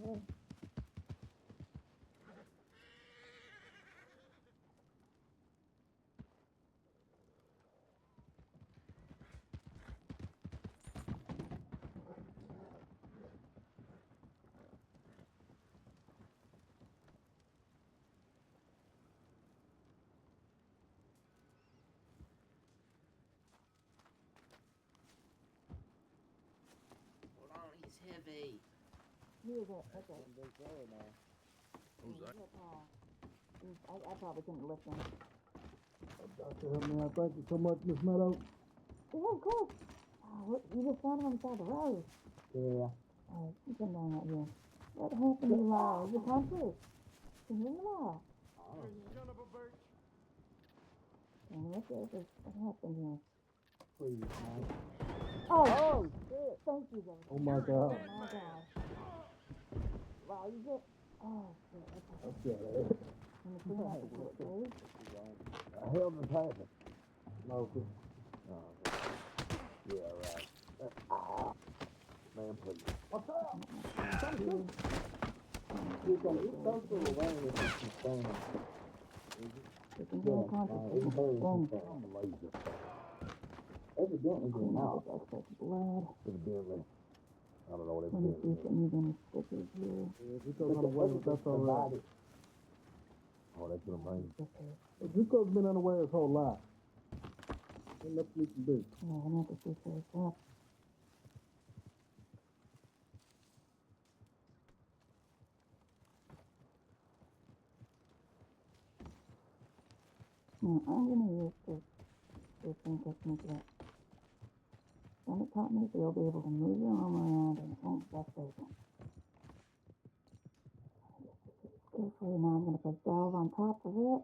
Hold on, he's heavy. Here's a, okay. Who's that? I probably couldn't lift him. Doctor, help me out. Thank you so much, Miss Meadows. Yeah, of course. Oh, you just found him on the side of the road. Yeah. Alright, you come down right here. What happened, Eli? Is it country? Can you hear me now? Son of a bitch. And what happened here? Please, man. Oh, shit. Thank you, guys. Oh my God. Oh my God. Wow, you get. Oh, shit. Okay. Okay. Let me clean up the foot, please. I held the paper. No, sir. Oh, yeah, right. Man, please. What's up? You come through the lane with some things. You can hear conscious. I'm a laser. Evidently, Clean they're out not. this excess blood. Evidently. I don't know what Let me see if it needs any stickers here. If you come unaware, that's all right. Oh, that's what I'm saying. Stickers. Zuko's been unaware his whole life. Ain't nothing we can do. Yeah, I'm gonna have to see this up. Now, I'm gonna use this thing technique that when it taught me, you'll be able to move your arm around and it won't affect open. Carefully, now I'm gonna put valve on top of it.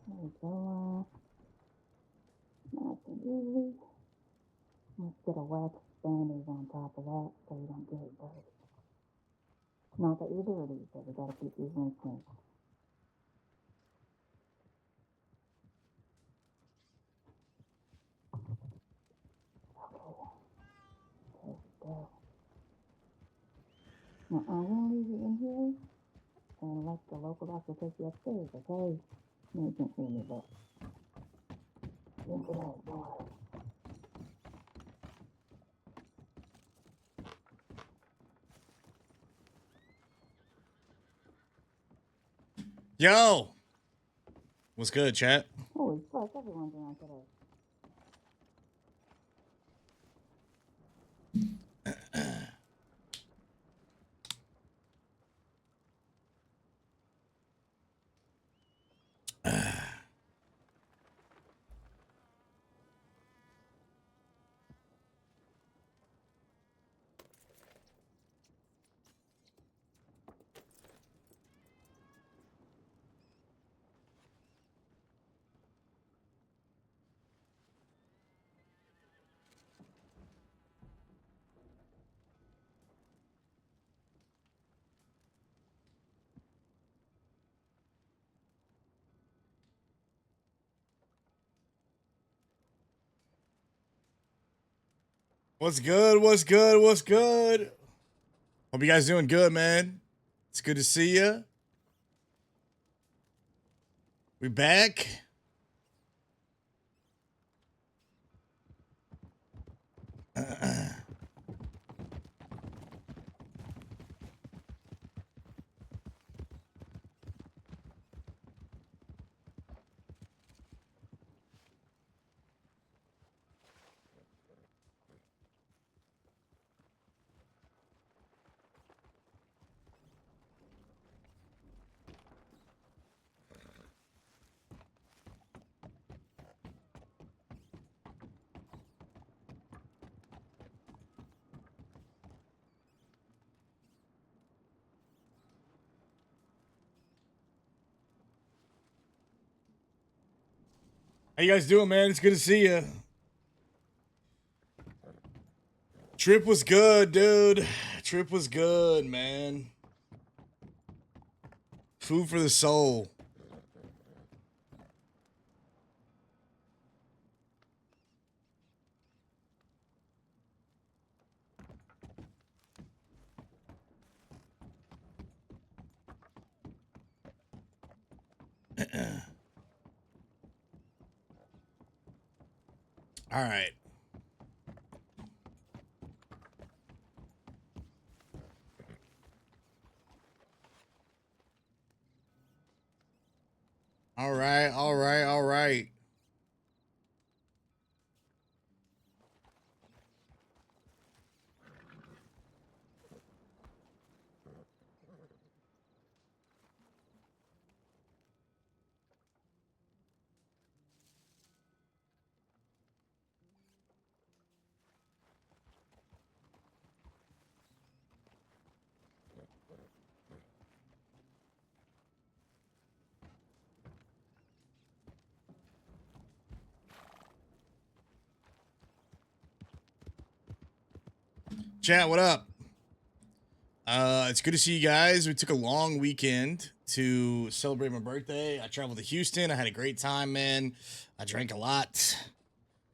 There we go, nice and easy. Let's get a wax bandage on top of that so you don't get it dirty. Not that you're dirty, but we gotta keep these rooms clean. Okay, there we go. Now I'm gonna leave you in here and let the local doctor take you upstairs, okay? No, you can't hear me, but into that door. Yo! What's good, chat? Holy fuck, everyone's around today. What's good? What's good? What's good? Hope you guys doing good, man. It's good to see you. We back. How you guys doing, man? It's good to see you. Trip was good, dude. Trip was good, man. Food for the soul. All right. All right, all right, all right. Chat, what up? It's good to see you guys. We took a long weekend to celebrate my birthday. I traveled to Houston. I had a great time, man. I drank a lot.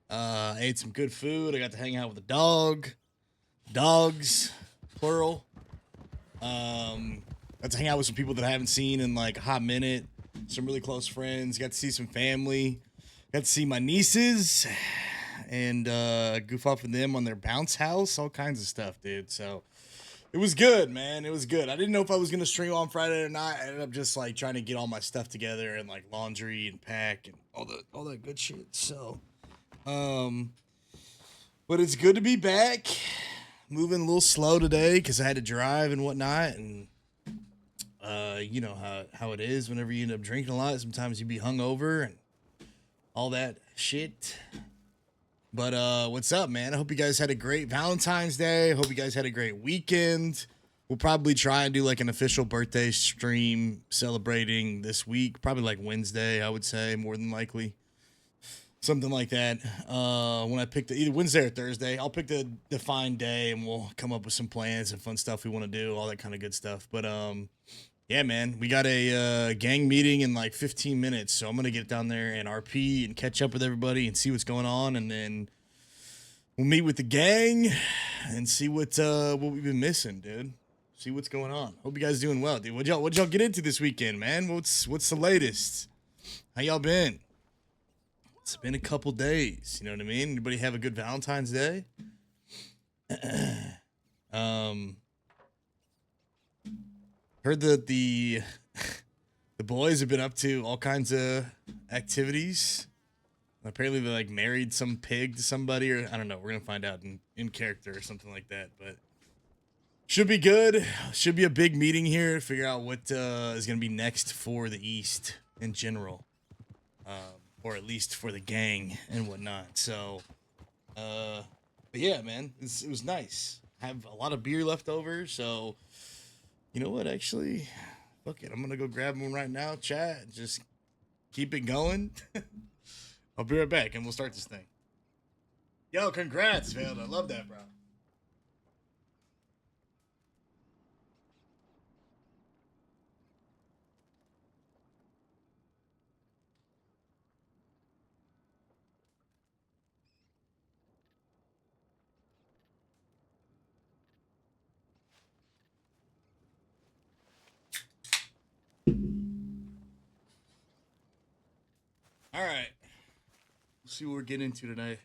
Ate some good food. I got to hang out with a dog. Dogs, plural. Got to hang out with some people that I haven't seen in like a hot minute. Some really close friends. Got to see some family. Got to see my nieces and goof off with them on their bounce house. All kinds of stuff, dude. So it was good, man. It was good. I didn't know if I was gonna stream on Friday or not. I ended up just like trying to get all my stuff together and like laundry and pack and all that good shit. So, but it's good to be back. Moving a little slow today because I had to drive and whatnot, and you know how it is whenever you end up drinking a lot. Sometimes you be hungover and all that shit. But what's up, man? I hope you guys had a great Valentine's Day. I hope you guys had a great weekend. We'll probably try and do like an official birthday stream celebrating this week. Probably like Wednesday, I would say, more than likely. Something like that. When I pick either Wednesday or Thursday, I'll pick the defined day and we'll come up with some plans and fun stuff we want to do, all that kind of good stuff. But yeah, man, we got a gang meeting in like 15 minutes, so I'm gonna get down there and RP and catch up with everybody and see what's going on, and then we'll meet with the gang and see what we've been missing, dude. See what's going on. Hope you guys doing well, dude. What'd y'all get into this weekend, man? What's the latest? How y'all been? It's been a couple days, you know what I mean? Anybody have a good Valentine's Day? Heard that the boys have been up to all kinds of activities. Apparently they like married some pig to somebody, or I don't know. We're gonna find out in character or something like that. But should be good. Should be a big meeting here to figure out what is gonna be next for the East in general, or at least for the gang and whatnot. So, but yeah, man, it was nice. I have a lot of beer left over, so. You know what, actually? Fuck it. I'm going to go grab one right now, chat. Just keep it going. I'll be right back, and we'll start this thing. Yo, congrats, Veld. I love that, bro. All right. Let's see what we're getting into tonight.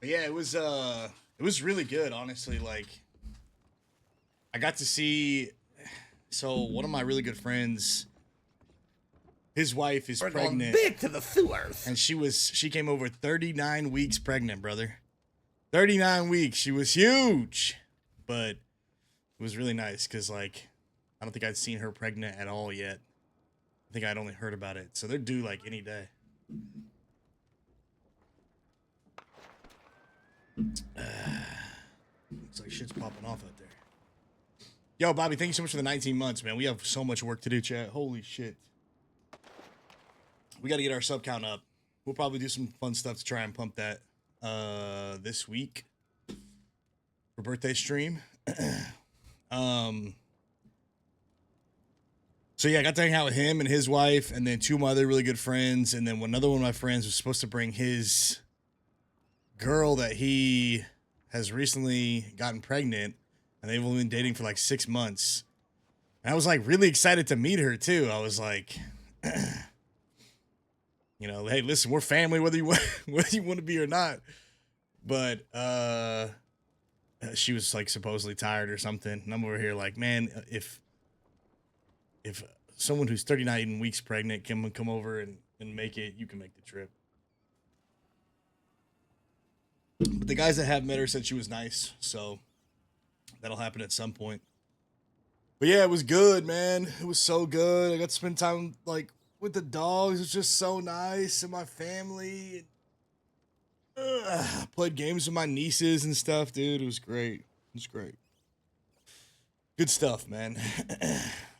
But yeah, it was really good, honestly. Like, I got to see. So one of my really good friends, his wife is pregnant. Big to the sewers. And she came over 39 weeks pregnant, brother. 39 weeks. She was huge. But it was really nice because, like, I don't think I'd seen her pregnant at all yet. I think I'd only heard about it. So they're due, like, any day. Looks like shit's popping off out there. Yo, Bobby, thank you so much for the 19 months, man. We have so much work to do, chat. Holy shit. We got to get our sub count up. We'll probably do some fun stuff to try and pump that this week for birthday stream. So yeah, I got to hang out with him and his wife, and then two of my other really good friends, and then another one of my friends was supposed to bring his girl that he has recently gotten pregnant, and they've only been dating for like 6 months. And I was like really excited to meet her too. I was like, you know, hey, listen, we're family whether you want to be or not. But she was like supposedly tired or something. And I'm over here like, man, if someone who's 39 weeks pregnant can come over and make it, you can make the trip. But the guys that have met her said she was nice, so that'll happen at some point. But yeah, it was good, man. It was so good. I got to spend time like with the dogs. It was just so nice, and my family. Played games with my nieces and stuff, dude. It was great. It was great. Good stuff, man.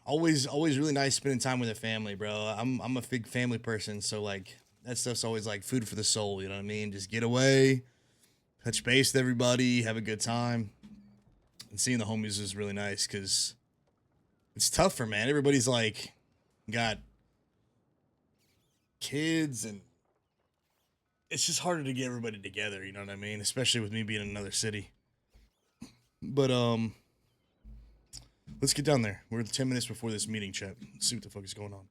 always really nice spending time with the family, bro. I'm a big family person, so like that stuff's always like food for the soul. You know what I mean? Just get away, touch base with everybody, have a good time, and seeing the homies is really nice because it's tougher, man. Everybody's like got kids and it's just harder to get everybody together, you know what I mean? Especially with me being in another city. But let's get down there. We're 10 minutes before this meeting, chat. Let's see what the fuck is going on.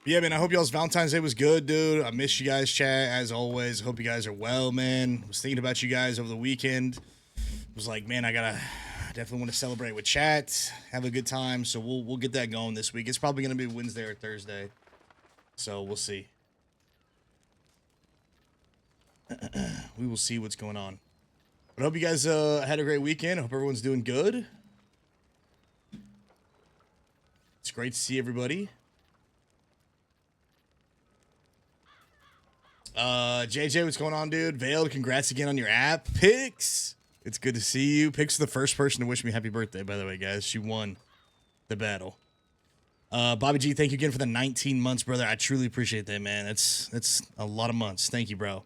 But yeah, man, I hope y'all's Valentine's Day was good, dude. I miss you guys, chat, as always. I hope you guys are well, man. I was thinking about you guys over the weekend. Was like, man, I definitely want to celebrate with chat, have a good time. So we'll get that going this week. It's probably gonna be Wednesday or Thursday, so we'll see. We will see what's going on. But I hope you guys had a great weekend. I hope everyone's doing good. It's great to see everybody. JJ, what's going on, dude? Veiled, congrats again on your app. Pix, it's good to see you. Pix is the first person to wish me happy birthday, by the way, guys. She won the battle. Bobby G, thank you again for the 19 months, brother. I truly appreciate that, man. That's a lot of months. Thank you, bro.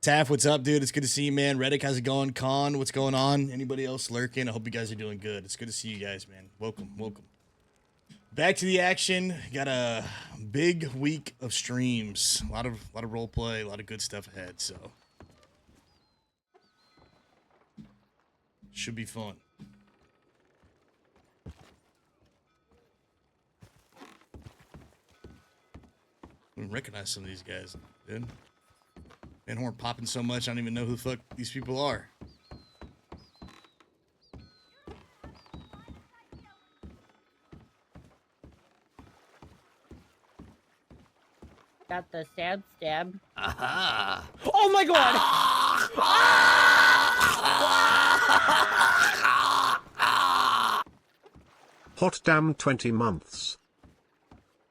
Taff, what's up, dude? It's good to see you, man. Reddick, how's it going? Con, what's going on? Anybody else lurking? I hope you guys are doing good. It's good to see you guys, man. Welcome. Back to the action. Got a big week of streams. A lot of role play, a lot of good stuff ahead, so should be fun. I don't recognize some of these guys, dude. Van Horn popping so much, I don't even know who the fuck these people are. Got the stab. Aha! Oh my god! Hot damn 20 months.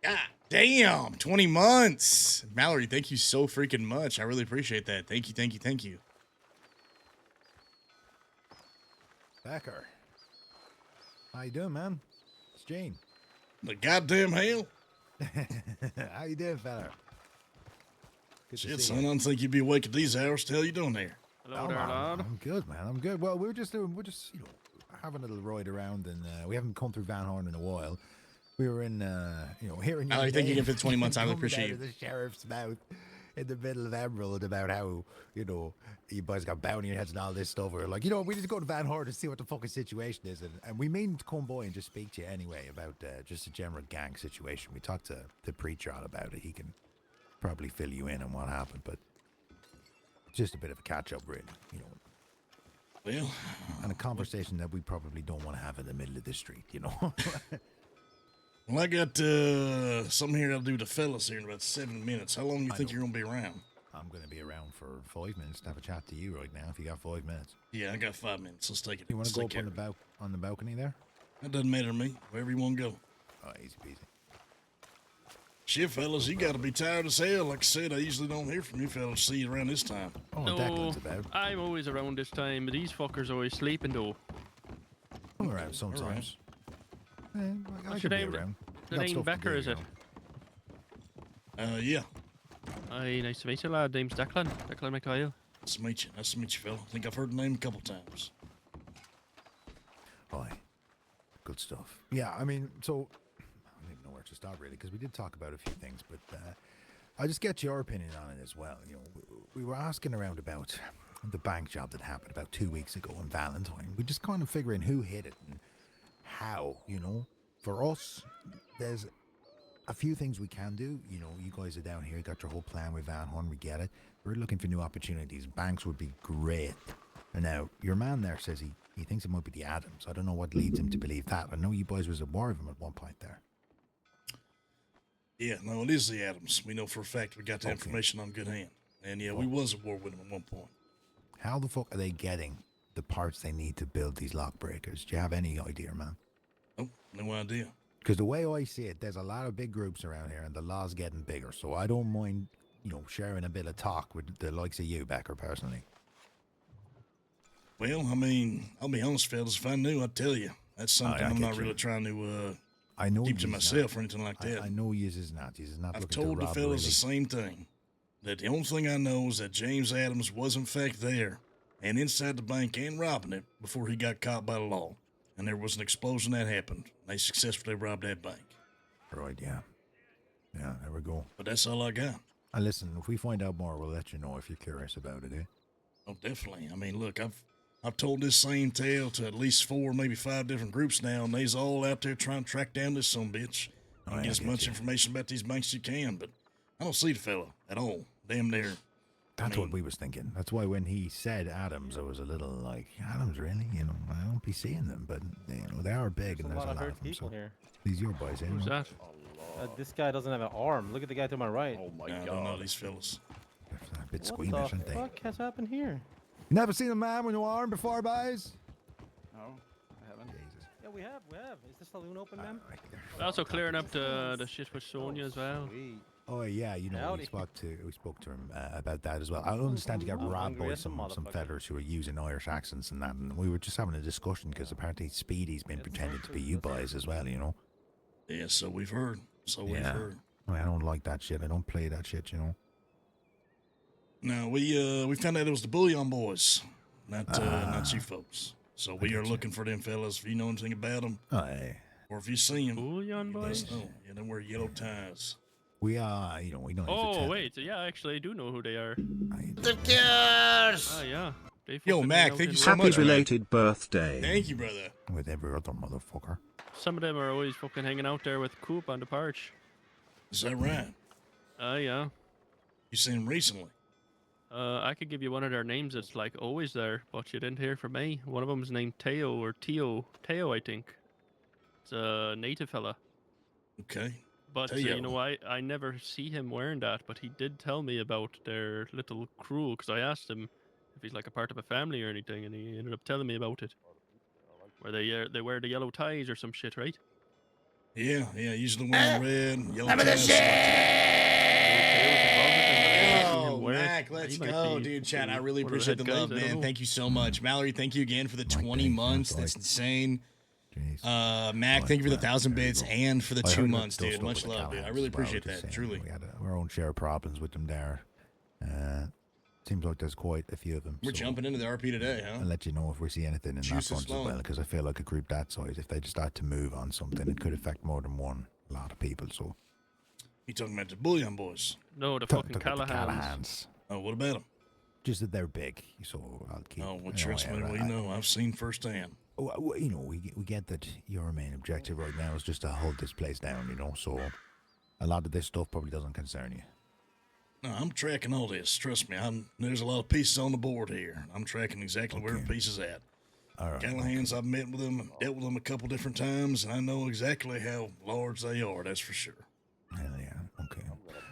God damn, 20 months. Mallory, thank you so freaking much. I really appreciate that. Thank you. Becker. How you doing, man? It's Gene. The goddamn hell. How you doing, fella? Good to Shit, see son, I you. don't think you'd be awake at these hours. The hell you doing there? Hello Oh, there, man, lad. I'm good, man. I'm good. Well, we're just having a little ride around, and we haven't come through Van Horn in a while. We were in, hearing. Mallory, thank you again for the 20 months. I really coming appreciate out you. of the sheriff's mouth in the middle of Emerald about how you boys got bounty heads and all this stuff. We're like, we need to go to Van Horn to see what the fucking situation is, and we mean to come by and just speak to you anyway about just a general gang situation. We talked to the preacher all about it. He can probably fill you in on what happened, but just a bit of a catch up, really. Well, And a conversation that we probably don't want to have in the middle of the street, I got something here I'll do with the fellas here in about 7 minutes. How long do you think you're gonna be around? I'm going to be around for 5 minutes to have a chat to you right now, if you got 5 minutes. Yeah, I got 5 minutes. Let's take it. You want Let's to go take up care of it. on the balcony there? That doesn't matter to me. Wherever you want to go. Oh, easy peasy. Shit, fellas, you got to be tired as hell. Like I said, I usually don't hear from you fellas. See you around this time. Oh, No, Declan's about. I'm always around this time, but these fuckers always sleeping though. I'm around sometimes. I What's could your be name? around. The Got name stuff to Becker, do, is it? Yeah. Aye, nice to meet you, lad. Name's Declan. Declan McKyle. Nice to meet you, fella. I think I've heard the name a couple times. Aye. Good stuff. Yeah, I mean, so I don't even know where to start really, because we did talk about a few things, but I'll just get your opinion on it as well. We were asking around about the bank job that happened about 2 weeks ago on Valentine. We're just kind of figuring who hit it and how, you know. For us, there's a few things we can do. You know, you guys are down here, you got your whole plan with Van Horn, we get it. We're looking for new opportunities. Banks would be great. And now, your man there says he thinks it might be the Adams. I don't know what leads him to believe that. I know you boys was at war with him at one point there. Yeah, no, it is the Adams. We know for a fact we got the information on good hand. And yeah, we was at war with them at one point. How the fuck are they getting the parts they need to build these lock breakers? Do you have any idea, man? Oh, no idea. Because the way I see it, there's a lot of big groups around here, and the law's getting bigger. So I don't mind, you know, sharing a bit of talk with the likes of you, Becker, personally. Well, I mean, I'll be honest, fellas. If I knew, I'd tell you. That's something I'm not really trying to I know keep to myself or anything like that. I know you is not. You is not. I've looking told to the rob fellas really. the same thing. That the only thing I know is that James Adams was in fact there and inside the bank and robbing it before he got caught by the law. And there was an explosion that happened. They successfully robbed that bank. Right, yeah. Yeah, there we go. But that's all I got. And listen, if we find out more, we'll let you know if you're curious about it, eh? Oh, definitely. I mean, look, I've told this same tale to at least 4, maybe 5 different groups now, and they's all out there trying to track down this sumbitch and get as much information about these banks as you can, but I don't see the fella at all. Damn near. That's what we was thinking. That's why when he said Adams, I was a little like, Adams, really? You know, I don't be seeing them, but you know, they are big and there's a lot of them. people So here. these your boys, eh? Who's that? This guy doesn't have an arm. Look at the guy to my right. Oh my I god. don't know these fellas. They're a bit What squeamish, the aren't they? fuck has happened here? You never seen a man with no arm before, boys? No, I haven't. Jesus. Yeah, we have. Is the saloon open, man? Also clearing up the shit with Sonia as well. Sweet. Oh yeah, you know Howdy. we spoke to him about that as well. I understand you got I'm robbed hungry by as a some motherfucker. fellas who are using Irish accents and that, and we were just having a discussion because apparently Speedy's been pretending to be you boys as well, you know. Yeah, so we've heard. We've heard. I don't like that shit. I don't play that shit, you know. Now we found out it was the Bullion Boys, not you folks. So we are looking for them fellas. If you know anything about them, Aye. or if you see them, Bullion let us boys? know. Yeah, they wear yellow ties. We are, you know, we don't. Oh, wait. Yeah, actually, I do know who they are. The Cures! Ah, yeah. They Yo, fucking Mac, hang out thank in you so Happy much, man. belated birthday. Thank you, brother. With every other motherfucker. Some of them are always fucking hanging out there with Coop on the porch. Is that right? Ah, yeah. You seen them recently? I could give you one of their names that's like always there, but you didn't hear from me. One of them is named Teo or Teo. Teo, I think. It's a native fella. Okay. But you know, I never see him wearing that, but he did tell me about their little crew, because I asked him if he's like a part of a family or anything, and he ended up telling me about it. Where they wear the yellow ties or some shit, right? Yeah, usually wearing red, yellow ties. Oh, Mac, let's go, dude. Chat, I really appreciate the love, man. Thank you so much. Mallory, thank you again for the 20 months. That's insane. Mac, thank you for the 1,000 bits and for the 2 months, dude. Much love, dude. I really appreciate that, truly. We had our own share of problems with them there. Seems like there's quite a few of them. We're jumping into the RP today, huh? I'll let you know if we see anything in that front as well, because I feel like a group that size, if they just start to move on something, it could affect more than one lot of people. So, you talking about the Bullion Boys? No, the fucking Callahans. Oh, what about them? Just that they're big, so I'll keep. Oh, well, trust me, we know. I've seen firsthand. You know, we get that your main objective right now is just to hold this place down, you know, so a lot of this stuff probably doesn't concern you. No, I'm tracking all this. Trust me, there's a lot of pieces on the board here. I'm tracking exactly where the piece is at. All right. Callahans, I've met with them, dealt with them a couple different times, and I know exactly how large they are, that's for sure. Hell yeah, okay.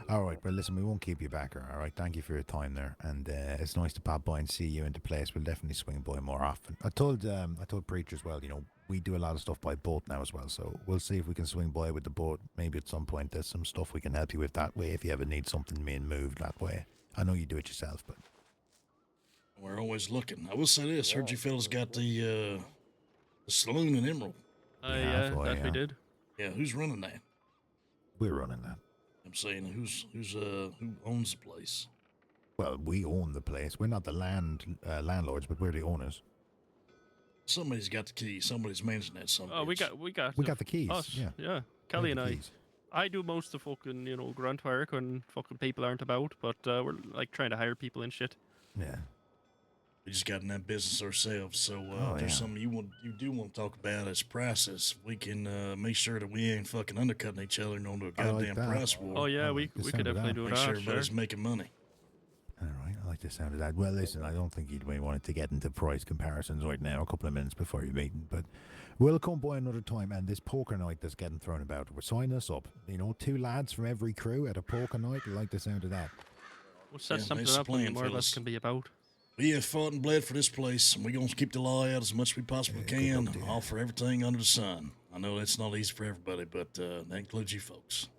All right, well, listen, we won't keep you back, all right? Thank you for your time there, and it's nice to pop by and see you in the place. We'll definitely swing by more often. I told Preacher as well, you know, we do a lot of stuff by boat now as well, so we'll see if we can swing by with the boat. Maybe at some point there's some stuff we can help you with that way if you ever need something being moved that way. I know you do it yourself, but... We're always looking. I will say this, heard you fellas got the saloon in Emerald. Yeah, that we did. Yeah, who's running that? We're running that. I'm saying, who owns the place? Well, we own the place. We're not the landlords, but we're the owners. Somebody's got the keys. Somebody's managing that. Oh, we got the keys. Us, yeah. Kelly and I. Keys. I do most of the fucking, grunt work when fucking people aren't about, but we're like trying to hire people and shit. Yeah. We just got in that business ourselves, so if there's something you do want to talk about as prices, we can make sure that we ain't fucking undercutting each other and going to a I like goddamn that. price war. Oh yeah, I we like the we sound could of definitely that. do Make that. sure Sure. everybody's making money. All right, I like the sound of that. Well, listen, I don't think you'd may want to get into price comparisons right now, a couple of minutes before your meeting, but we'll come by another time. And this poker night that's getting thrown about, we're signing us up. You know, 2 lads from every crew at a poker night. I like the sound of that. We'll set Yeah, something nice up plan, and more of us fellas. can be about. We have fought and bled for this place, and we're going to keep the law out as much as we possibly Good can, luck to you. offer everything under the sun. I know that's not easy for everybody, but that includes you folks.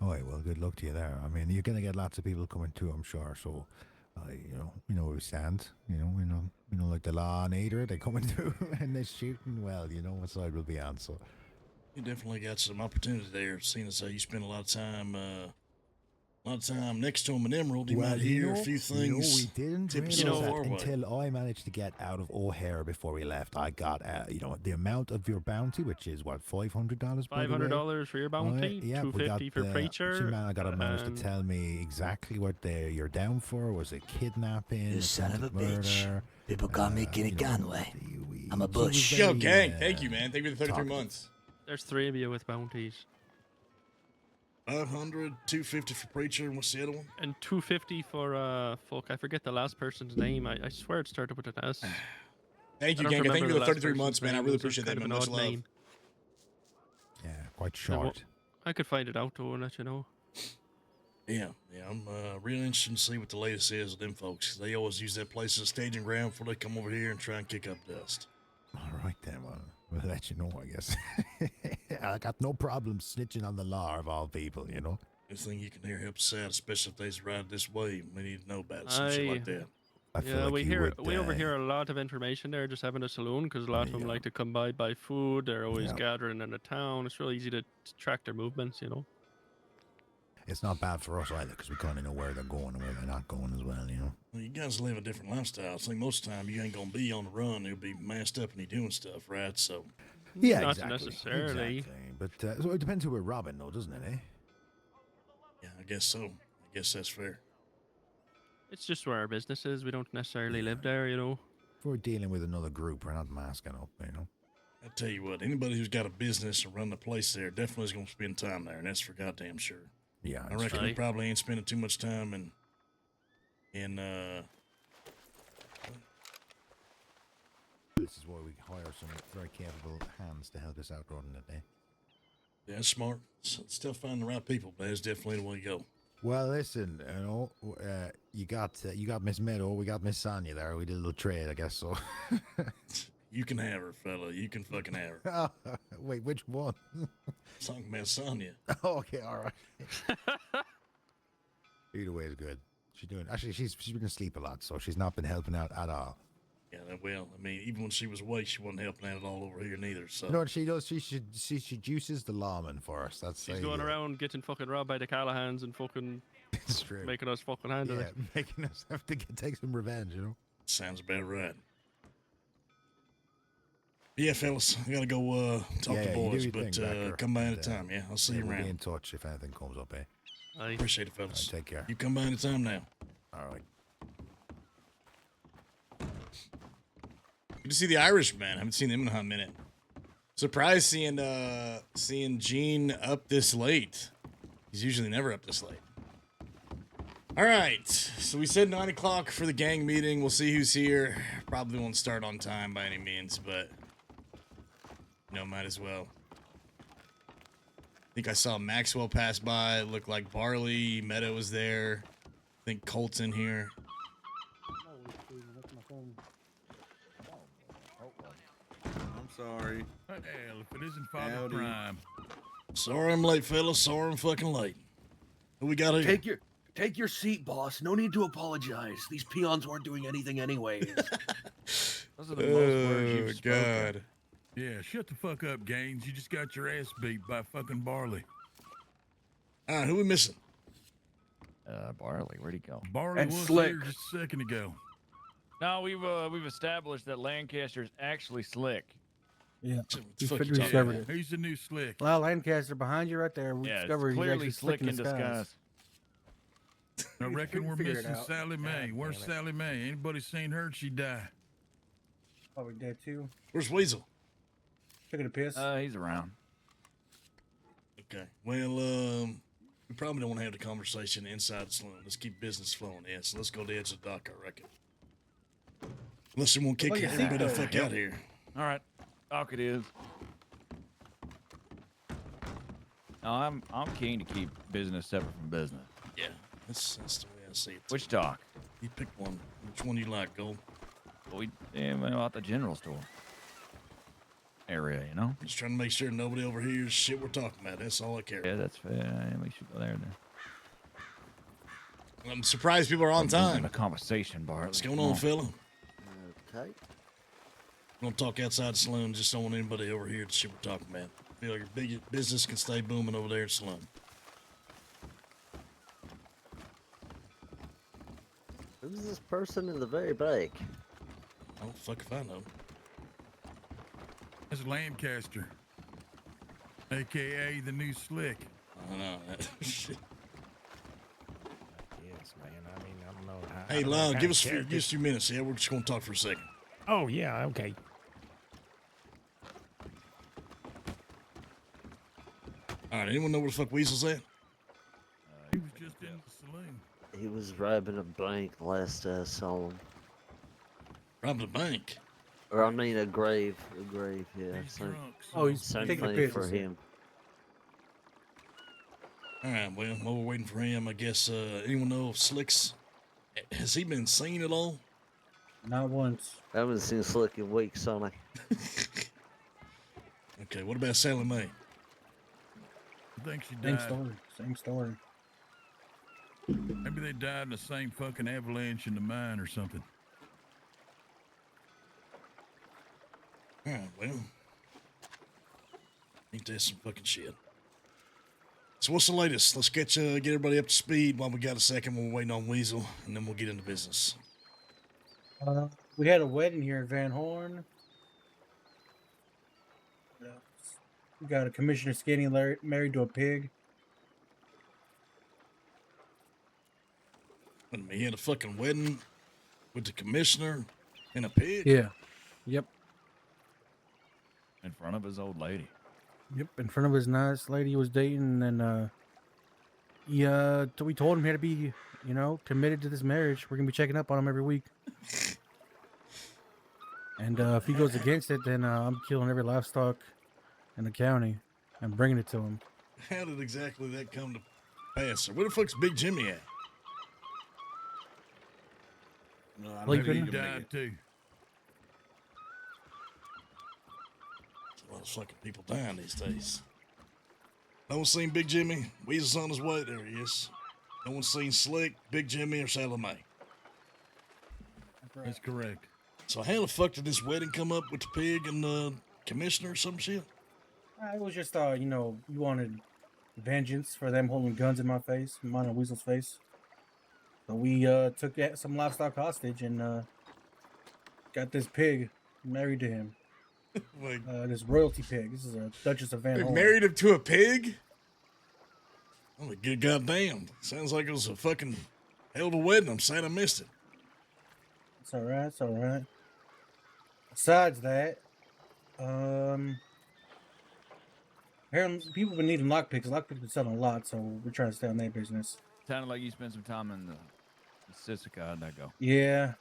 All right, well, good luck to you there. I mean, you're going to get lots of people coming too, I'm sure. So, you know where we stand. You know, like the law and order, they coming through and they're shooting. Well, you know what side we'll be on. So, You definitely got some opportunity there, seeing as how you spend a lot of time next to him in Emerald. You might hear a few things. we didn't tip realize us that our way. until I managed to get out of O'Hare before we left. I got, the amount of your bounty, which is what, $500. $500 for your bounty, Yeah, we got $250 for preacher. Some man I got to manage to and tell me exactly what you're down for. Was it kidnapping? You son of a attempted bitch. murder? People call me Kenny Conway. I'm a bush. Yo, gang, thank you, man. Thank you for the 33 talkative. months. There's 3 of you with bounties. 500, 250 for preacher, and what's the other one? And 250 for fuck, I forget the last person's name. I swear it started with an S. Thank I you, don't gang. Thank you remember for the last 33 person's months, man. I name. really It was appreciate that, kind of man. an Much odd love. name. Yeah, quite I wa- short. I could find it out though and let you know. Yeah, I'm really interested to see what the latest is with them folks. They always use that place as a staging ground before they come over here and try and kick up dust. All right, then. Well, we'll let you know, I guess. I got no problem snitching on the law of all people, you know. Anything you can hear helps us out, especially if they's right this way. We need to know about it, some shit like that. I feel Yeah, like we you would, we overhear a lot of information there just having a saloon because a lot of them like to come by buy food. They're always gathering in the town. It's really easy to track their movements, you know. It's not bad for us either because we kind of know where they're going and where they're not going as well, you know. Well, you guys live a different lifestyle. I think most of the time you ain't gonna be on the run. You'll be masked up and you doing stuff, right? So Yeah, Not exactly. necessarily. Exactly. But so it depends who we're robbing, though, doesn't it, eh? yeah, I guess so. I guess that's fair. It's just where our business is. We don't necessarily live there, you know. If we're dealing with another group, we're not masking up, you know. I tell you what, anybody who's got a business and run the place there definitely is gonna spend time there, and that's for goddamn sure. Yeah, I reckon we right. probably ain't spending too much time in this is why we hire some very capable hands to help us out running it, eh? yeah, that's smart. Still finding the right people, but that's definitely the way to go. Well, listen, you know, you got Miss Meadow, we got Miss Sonia there. We did a little trade, I guess. So, You can have her, fella. You can fucking have her. wait, which one? Talking about Sonya. Okay, all right. Either way is good. She's doing. Actually, she's been asleep a lot, so she's not been helping out at all. Yeah, well, I mean, even when she was awake, she wasn't helping out at all over here neither. So You know what she does? She juices the lawman for us. That's She's going around getting fucking robbed by the Callahans and fucking It's true. making us fucking handle Yeah, it. making us have to take some revenge, you know. sounds about right. Yeah, fellas, I gotta go talk Yeah, to you do boys, your but thing, Becker, come by and, anytime. Yeah, I'll see you We'll be in around. touch if anything comes up, eh? Aye. Appreciate it, All right, fellas. take care. You come by anytime now. All right. Good to see the Irishman. I haven't seen him in a hot minute. Surprised seeing Gene up this late. He's usually never up this late. All right, so we said 9 o'clock for the gang meeting. We'll see who's here. Probably won't start on time by any means, but might as well. I think I saw Maxwell pass by. It looked like Barley. Meadow was there. I think Colt's in here. I'm sorry. Hell, if it isn't Father Howdy. Prime. Sorry I'm late, fellas. Sorry I'm fucking late. Who we got here? Take your seat, boss. No need to apologize. These peons weren't doing anything anyways. Those are the most words you've spoken. God. Yeah, shut the fuck up, Gaines. You just got your ass beat by fucking Barley. All right, who we missing? Barley, where'd he go? Barley And was Slick. here just a second ago. No, we've established that Lancaster's actually Slick. Yeah. What the We fuck figured you we talking discovered about? it. He's the new Slick. Well, Lancaster behind you right there. We Yeah, discovered it's he's clearly actually Slick in disguise. I reckon we're Figure it missing out. Sally Mae. God Where's damn it. Sally Mae? Anybody seen her? She died. Probably dead too. Where's Weasel? Taking a piss. He's around. Okay. Well, we probably don't want to have the conversation inside the saloon. Let's keep business flowing. Yeah, so let's go to the edge of the dock, I reckon. Unless you want to kick everybody the fuck out here. All right, dock it is. No, I'm keen to keep business separate from business. Yeah, that's the way I see it. Which dock? You pick one. Which one you like, Gold? Well, at the general store area, you know. Just trying to make sure nobody overhears shit we're talking about. That's all I care. Yeah, that's fair. Yeah, we should go there then. I'm surprised people are on time. A conversation, Bart. What's going on, fella? Okay. Don't talk outside the saloon. Just don't want anybody to overhear the shit we're talking about. Feel like your big business can stay booming over there in the saloon. Who's this person in the very back? Oh, fuck if I know. That's Lancaster, a.k.a. the new Slick. I know. Shit. Yes, man. I mean, I don't know. Hey, Lyle, give us a few minutes. Yeah, we're just going to talk for a second. Oh, yeah, okay. All right, anyone know where the fuck Weasel's at? He was just in the saloon. He was robbing a bank last I saw him. Robbing a bank? Or I mean a grave. A grave, yeah. He's Same, drunk. Oh, he's same taking a thing piss. for him. All right, well, while we're waiting for him, I guess, anyone know if Slick's... Has he been seen at all? Not once. I haven't seen Slick in weeks, Sonny. Okay, what about Sally Mae? I think she Same died. story. Same story. Maybe they died in the same fucking avalanche in the mine or something. All right, well... Ain't that some fucking shit? So what's the latest? Let's get everybody up to speed while we got a second. We're waiting on Weasel, and then we'll get into business. We had a wedding here in Van Horn. We got a Commissioner Skinny married to a pig. And he had a fucking wedding with the commissioner and a pig? Yeah. Yep. In front of his old lady. Yep. In front of his nice lady he was dating, and then we told him he had to be, committed to this marriage. We're gonna be checking up on him every week. And if he goes against it, then I'm killing every livestock in the county and bringing it to him. How did exactly that come to pass? Where the fuck's Big Jimmy at? No, I Well, Maybe he couldn't- died too. There's a lot of fucking people dying these days. No one's seen Big Jimmy. Weasel's on his way. There he is. No one's seen Slick, Big Jimmy, or Sally Mae. That's correct. So how the fuck did this wedding come up with the pig and the commissioner or some shit? It was just, you wanted vengeance for them holding guns in my face, mine and Weasel's face. So we took some livestock hostage and got this pig married to him. Like, this royalty pig. This is a Duchess of Van they Horn. married him to a pig? Oh, good goddamn. Sounds like it was a fucking hell of a wedding. I'm sad I missed it. It's all right. It's all right. Besides that, apparently people have been needing lockpicks. Lockpicks been selling a lot, so we're trying to stay on their business. Sounded like you spent some time in the Sisika. How'd that go? Yeah,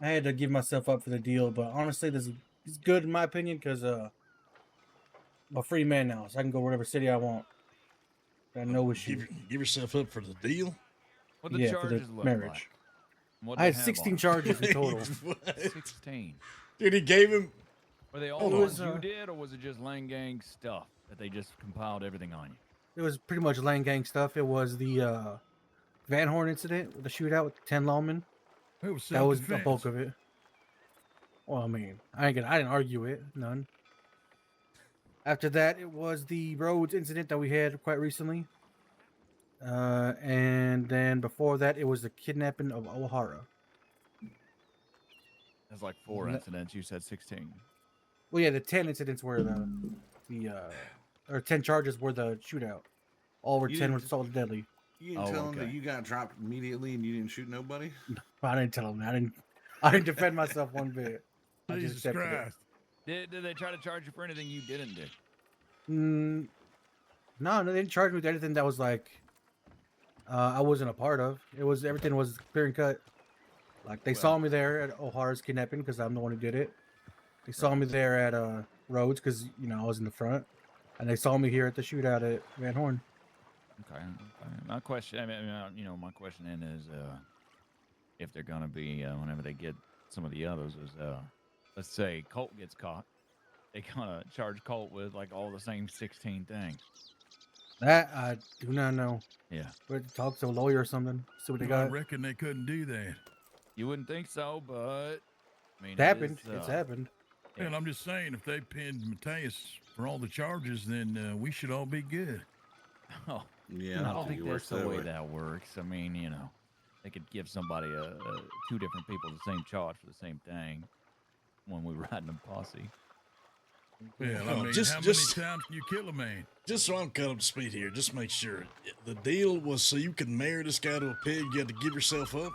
I had to give myself up for the deal, but honestly, this is good in my opinion because I'm a free man now, so I can go whatever city I want. Got no issue. Give yourself up for the deal? What the Yeah, for the charges look marriage. like? What I they had have 16 on? charges in total. What? 16. Dude, he gave him... Were they all Hold the on. ones you did, or was it just Lang Gang stuff that they just compiled everything on you? It was pretty much Lang Gang stuff. It was the Van Horn incident with the shootout with the 10 lawmen. It was That was the self-defense. bulk of it. Well, I mean, I didn't argue it, none. After that, it was the roads incident that we had quite recently. And then before that, it was the kidnapping of O'Hara. There's like 4 incidents. You said 16. Well, yeah, the 10 incidents were or 10 charges were the shootout. All were You 10 didn't were assault deadly. You didn't tell him that you got dropped immediately and you didn't shoot nobody? I didn't tell him that. I didn't defend myself one bit. I just Jesus accepted Christ. Did they try to charge you for anything you didn't do? it. No, they didn't charge me with anything that was like I wasn't a part of. Everything was clear and cut. Like they saw me there at O'Hara's kidnapping because I'm the one who did it. They saw me there at Rhodes because I was in the front, and they saw me here at the shootout at Van Horn. Okay. My question, my question then is, if they're gonna be whenever they get some of the others is, let's say Colt gets caught, they gonna charge Colt with like all the same 16 things. That I do not know. Yeah. But talk to a lawyer or something. See what they Well, I got. reckon they couldn't do that. You wouldn't think so, but I mean, It happened. It's happened. Yeah. And I'm just saying, if they pinned Mateus for all the charges, then we should all be good. Oh, yeah. I don't think that's the way that works. I mean, they could give somebody two different people the same charge for the same thing when we ride in a posse. Yeah, I mean, just how many times can you kill a man? Just so I'm cut up to speed here, just make sure the deal was so you could marry this guy to a pig. You had to give yourself up.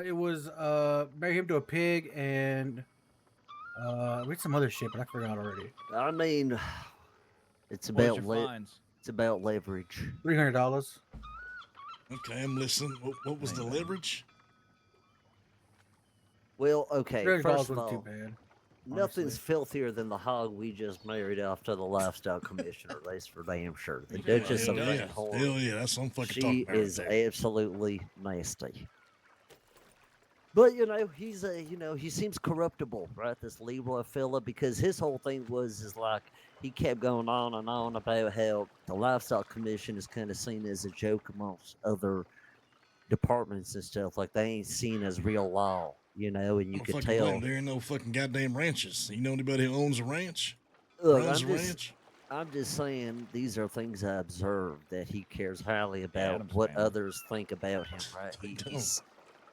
It was marry him to a pig and we had some other shit, but I forgot already. I mean, it's about it's about leverage. $300. Okay, I'm listening. What was the leverage? Well, okay. First of wasn't all, too bad. Nothing's filthier than the hog we just married off to the lifestyle commissioner. That's for damn sure. The Duchess of Van Horn. Hell yeah, that's what I'm fucking She talking about. is absolutely nasty. But he's he seems corruptible, right? This Leroy fella, because his whole thing is like he kept going on and on about how the lifestyle commission is kind of seen as a joke amongst other departments and stuff. Like they ain't seen as real law, and you could tell. There ain't no fucking goddamn ranches. You know anybody who owns a ranch? Look, Runs a ranch? I'm just saying these are things I observed that he cares highly about what others think about him, right?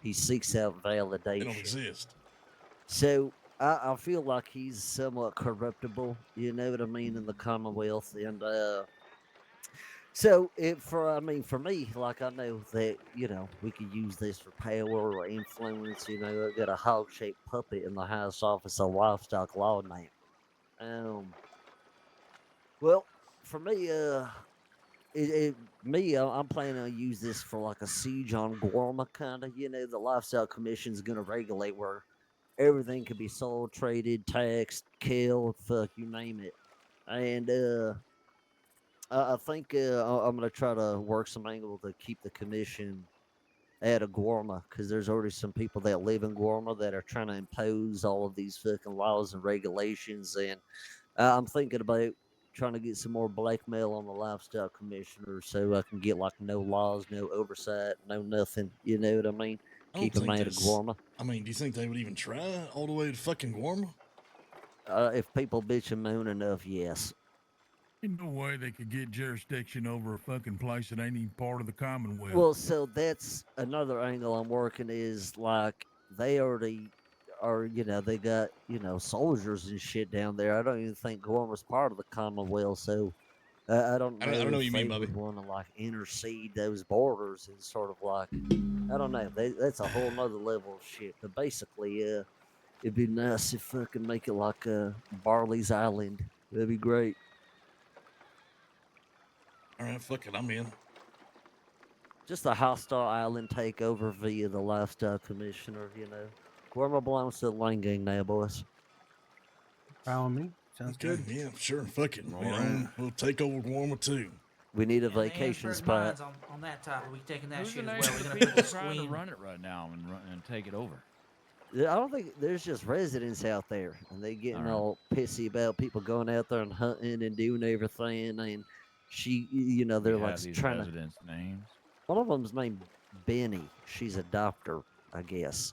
He seeks out validation. They don't exist. So I feel like he's somewhat corruptible, you know what I mean, in the Commonwealth. And so for me, like I know that, we could use this for power or influence. I've got a hog-shaped puppet in the highest office of livestock law now. Well, for me, I'm planning on use this for like a siege on Gorma kind of. The lifestyle commission's gonna regulate where everything can be sold, traded, taxed, killed, fuck you name it. And I think I'm gonna try to work some angle to keep the commission out of Gorma, because there's already some people that live in Gorma that are trying to impose all of these fucking laws and regulations, and I'm thinking about trying to get some more blackmail on the lifestyle commissioner so I can get like no laws, no oversight, no nothing. You know what I mean? Keep them out of Gorma. I mean, do you think they would even try all the way to fucking Gorma? If people bitch and moan enough, yes. Ain't no way they could get jurisdiction over a fucking place that ain't even part of the Commonwealth. Well, so that's another angle I'm working is like they already are, they got, soldiers and shit down there. I don't even think Gorma's part of the Commonwealth, so I don't know. I don't know what you mean, Bubby. Want to like intercede those borders and sort of like, I don't know. That's a whole nother level of shit. But basically, it'd be nice if I could make it like Barley's Island. That'd be great. All right, fuck it, I'm in. Just a hostile island takeover via the lifestyle commissioner, Gorma belongs to the Lane Gang now, boys. Found me. Sounds good. Yeah, sure. Fuck it. We'll take over Gorma too. We need a vacation spot. On that topic, we taking that Who's shit the as name well. of We're the gonna people put the trying to queen. run it right now and take it over? I don't think there's just residents out there, and they getting all pissy about people going out there and hunting and doing everything. And they're like trying residents' names. One of them's named Benny. She's a doctor, I guess.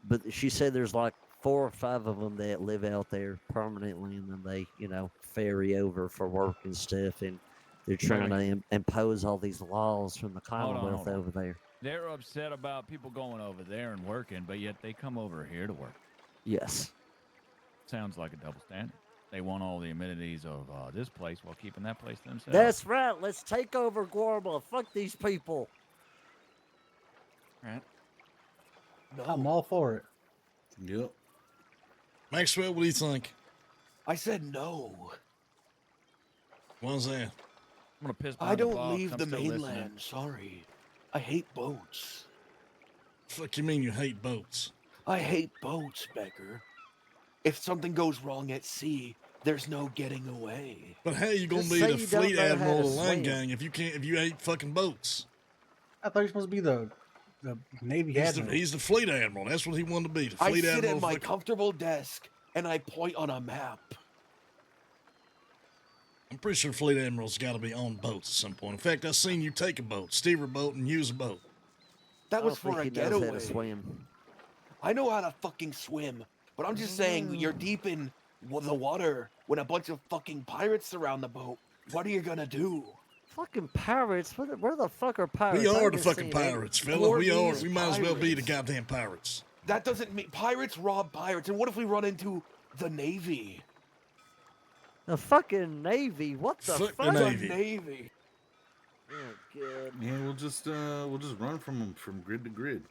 But she said there's like 4 or 5 of them that live out there permanently, and then they, ferry over for work and stuff, and they're trying to impose all these laws from the Commonwealth over there. They're upset about people going over there and working, but yet they come over here to work. Yes. Sounds like a double standard. they want all the amenities of this place while keeping that place to themselves. That's right. Let's take over Gorma. Fuck these people. Right. No, I'm all for it. Yep. Maxwell, what do you think? I said no. Why's that? I'm gonna piss. I behind don't ball, leave I'm the still listening. mainland. Sorry. I hate boats. Fuck you mean you hate boats? I hate boats, Becker. If something goes wrong at sea, there's no getting away. But how you gonna Just be say the you don't fleet know how admiral to of the land swim. gang if you hate fucking boats? I thought you were supposed to be the Navy admiral. He's the fleet admiral. That's what he wanted to be. The I fleet sit admiral. at my comfortable desk and I point on a map. I'm pretty sure fleet admirals got to be on boats at some point. In fact, I've seen you take a boat, steer a boat, and use a boat. That I was don't for a think he knows how getaway. to swim. I know how to fucking swim, but I'm just saying you're deep in the water when a bunch of fucking pirates surround the boat. What are you gonna do? Fucking pirates? Where the fuck are pirates? We I are haven't the fucking seen any- pirates, fella. We are. Portuguese We might as well be the pirates. goddamn pirates. That doesn't mean pirates rob pirates. And what if we run into the Navy? The fucking Navy? What the Fuck fuck? the The Navy. Navy. Oh, God. Yeah, we'll just run from grid to grid.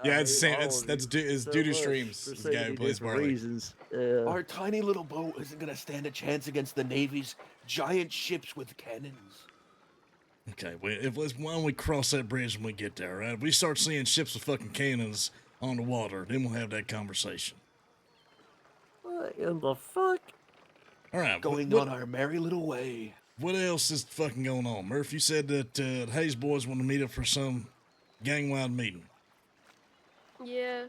Yeah, it's the same. all of That's you it's so Duty much Streams, for the so guy who many plays different Barley. reasons. Our tiny little boat isn't gonna stand a chance against the Navy's giant ships with cannons. Okay, well, why don't we cross that bridge when we get there, right? If we start seeing ships with fucking cannons on the water, then we'll have that conversation. What in the fuck? All right, Going what, on our merry little way. what else is fucking going on? Murph, you said that the Hayes boys want to meet up for some gang-wide meeting. Yeah,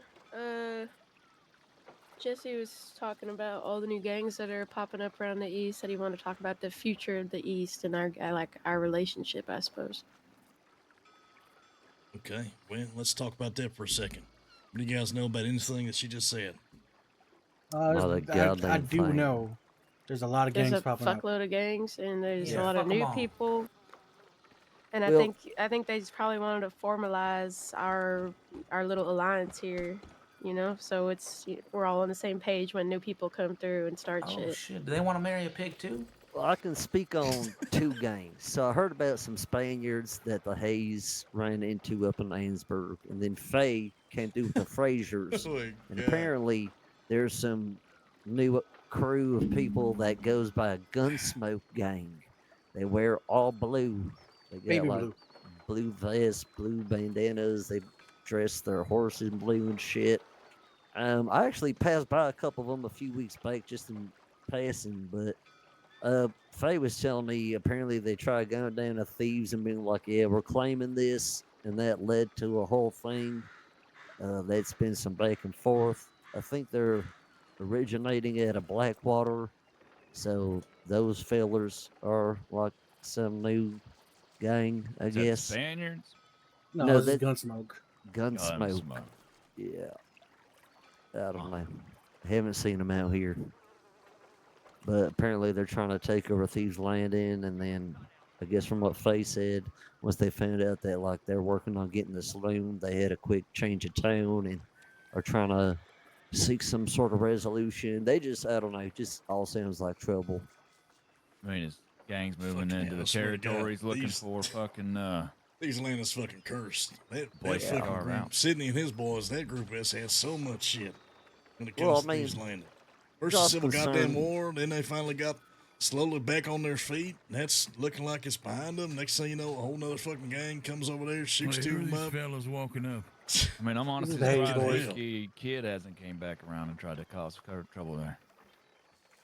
Jesse was talking about all the new gangs that are popping up around the East. Said he wanted to talk about the future of the East and our relationship, I suppose. Okay, well, let's talk about that for a second. What do you guys know about anything that she just said? I do know. There's a lot of There's gangs a popping up. fuckload of gangs, and there's Yeah, a lot of fuck 'em new all. people. And Well- I think they just probably wanted to formalize our little alliance here, you know. So we're all on the same page when new people come through and start Oh shit. shit! Do they want to marry a pig too? Well, I can speak on two gangs. So I heard about some Spaniards that the Hayes ran into up in Ainsburg, and then Faye came through with the Frasers. Oh my And God. apparently there's some new crew of people that goes by a Gunsmoke gang. They wear all blue. They got Baby like blue. blue vests, blue bandanas. They dress their horses in blue and shit. I actually passed by a couple of them a few weeks back just in passing, but Faye was telling me apparently they tried going down to thieves and being like, yeah, we're claiming this, and that led to a whole thing. That's been some back and forth. I think they're originating out of Blackwater, so those fellers are like some new gang, I Is that guess. Spaniards? No, this is Gunsmoke. Gunsmoke. Yeah. I don't know. I haven't seen them out here. But apparently they're trying to take over Thieves Landing, and then I guess from what Faye said, once they found out that like they're working on getting the saloon, they had a quick change of tone and are trying to seek some sort of resolution. They just, I don't know, just all sounds like trouble. I mean, it's gangs moving Fucking into hell, I the swear to God, territories looking these- for fucking These land is fucking cursed. That Boy, fucking far group, out. Sidney and his boys, that group has had so much shit when it comes Well, I to mean, these landing. First y'all the Civil concerned- Goddamn War, then they finally got slowly back on their feet. That's looking like it's behind them. Next thing you know, a whole nother fucking gang comes over there, shoots Wait, two who are of them these up. fellas walking up? I mean, I'm honestly the Hayes surprised boys. Whiskey Kid hasn't came back around and tried to cause trouble there.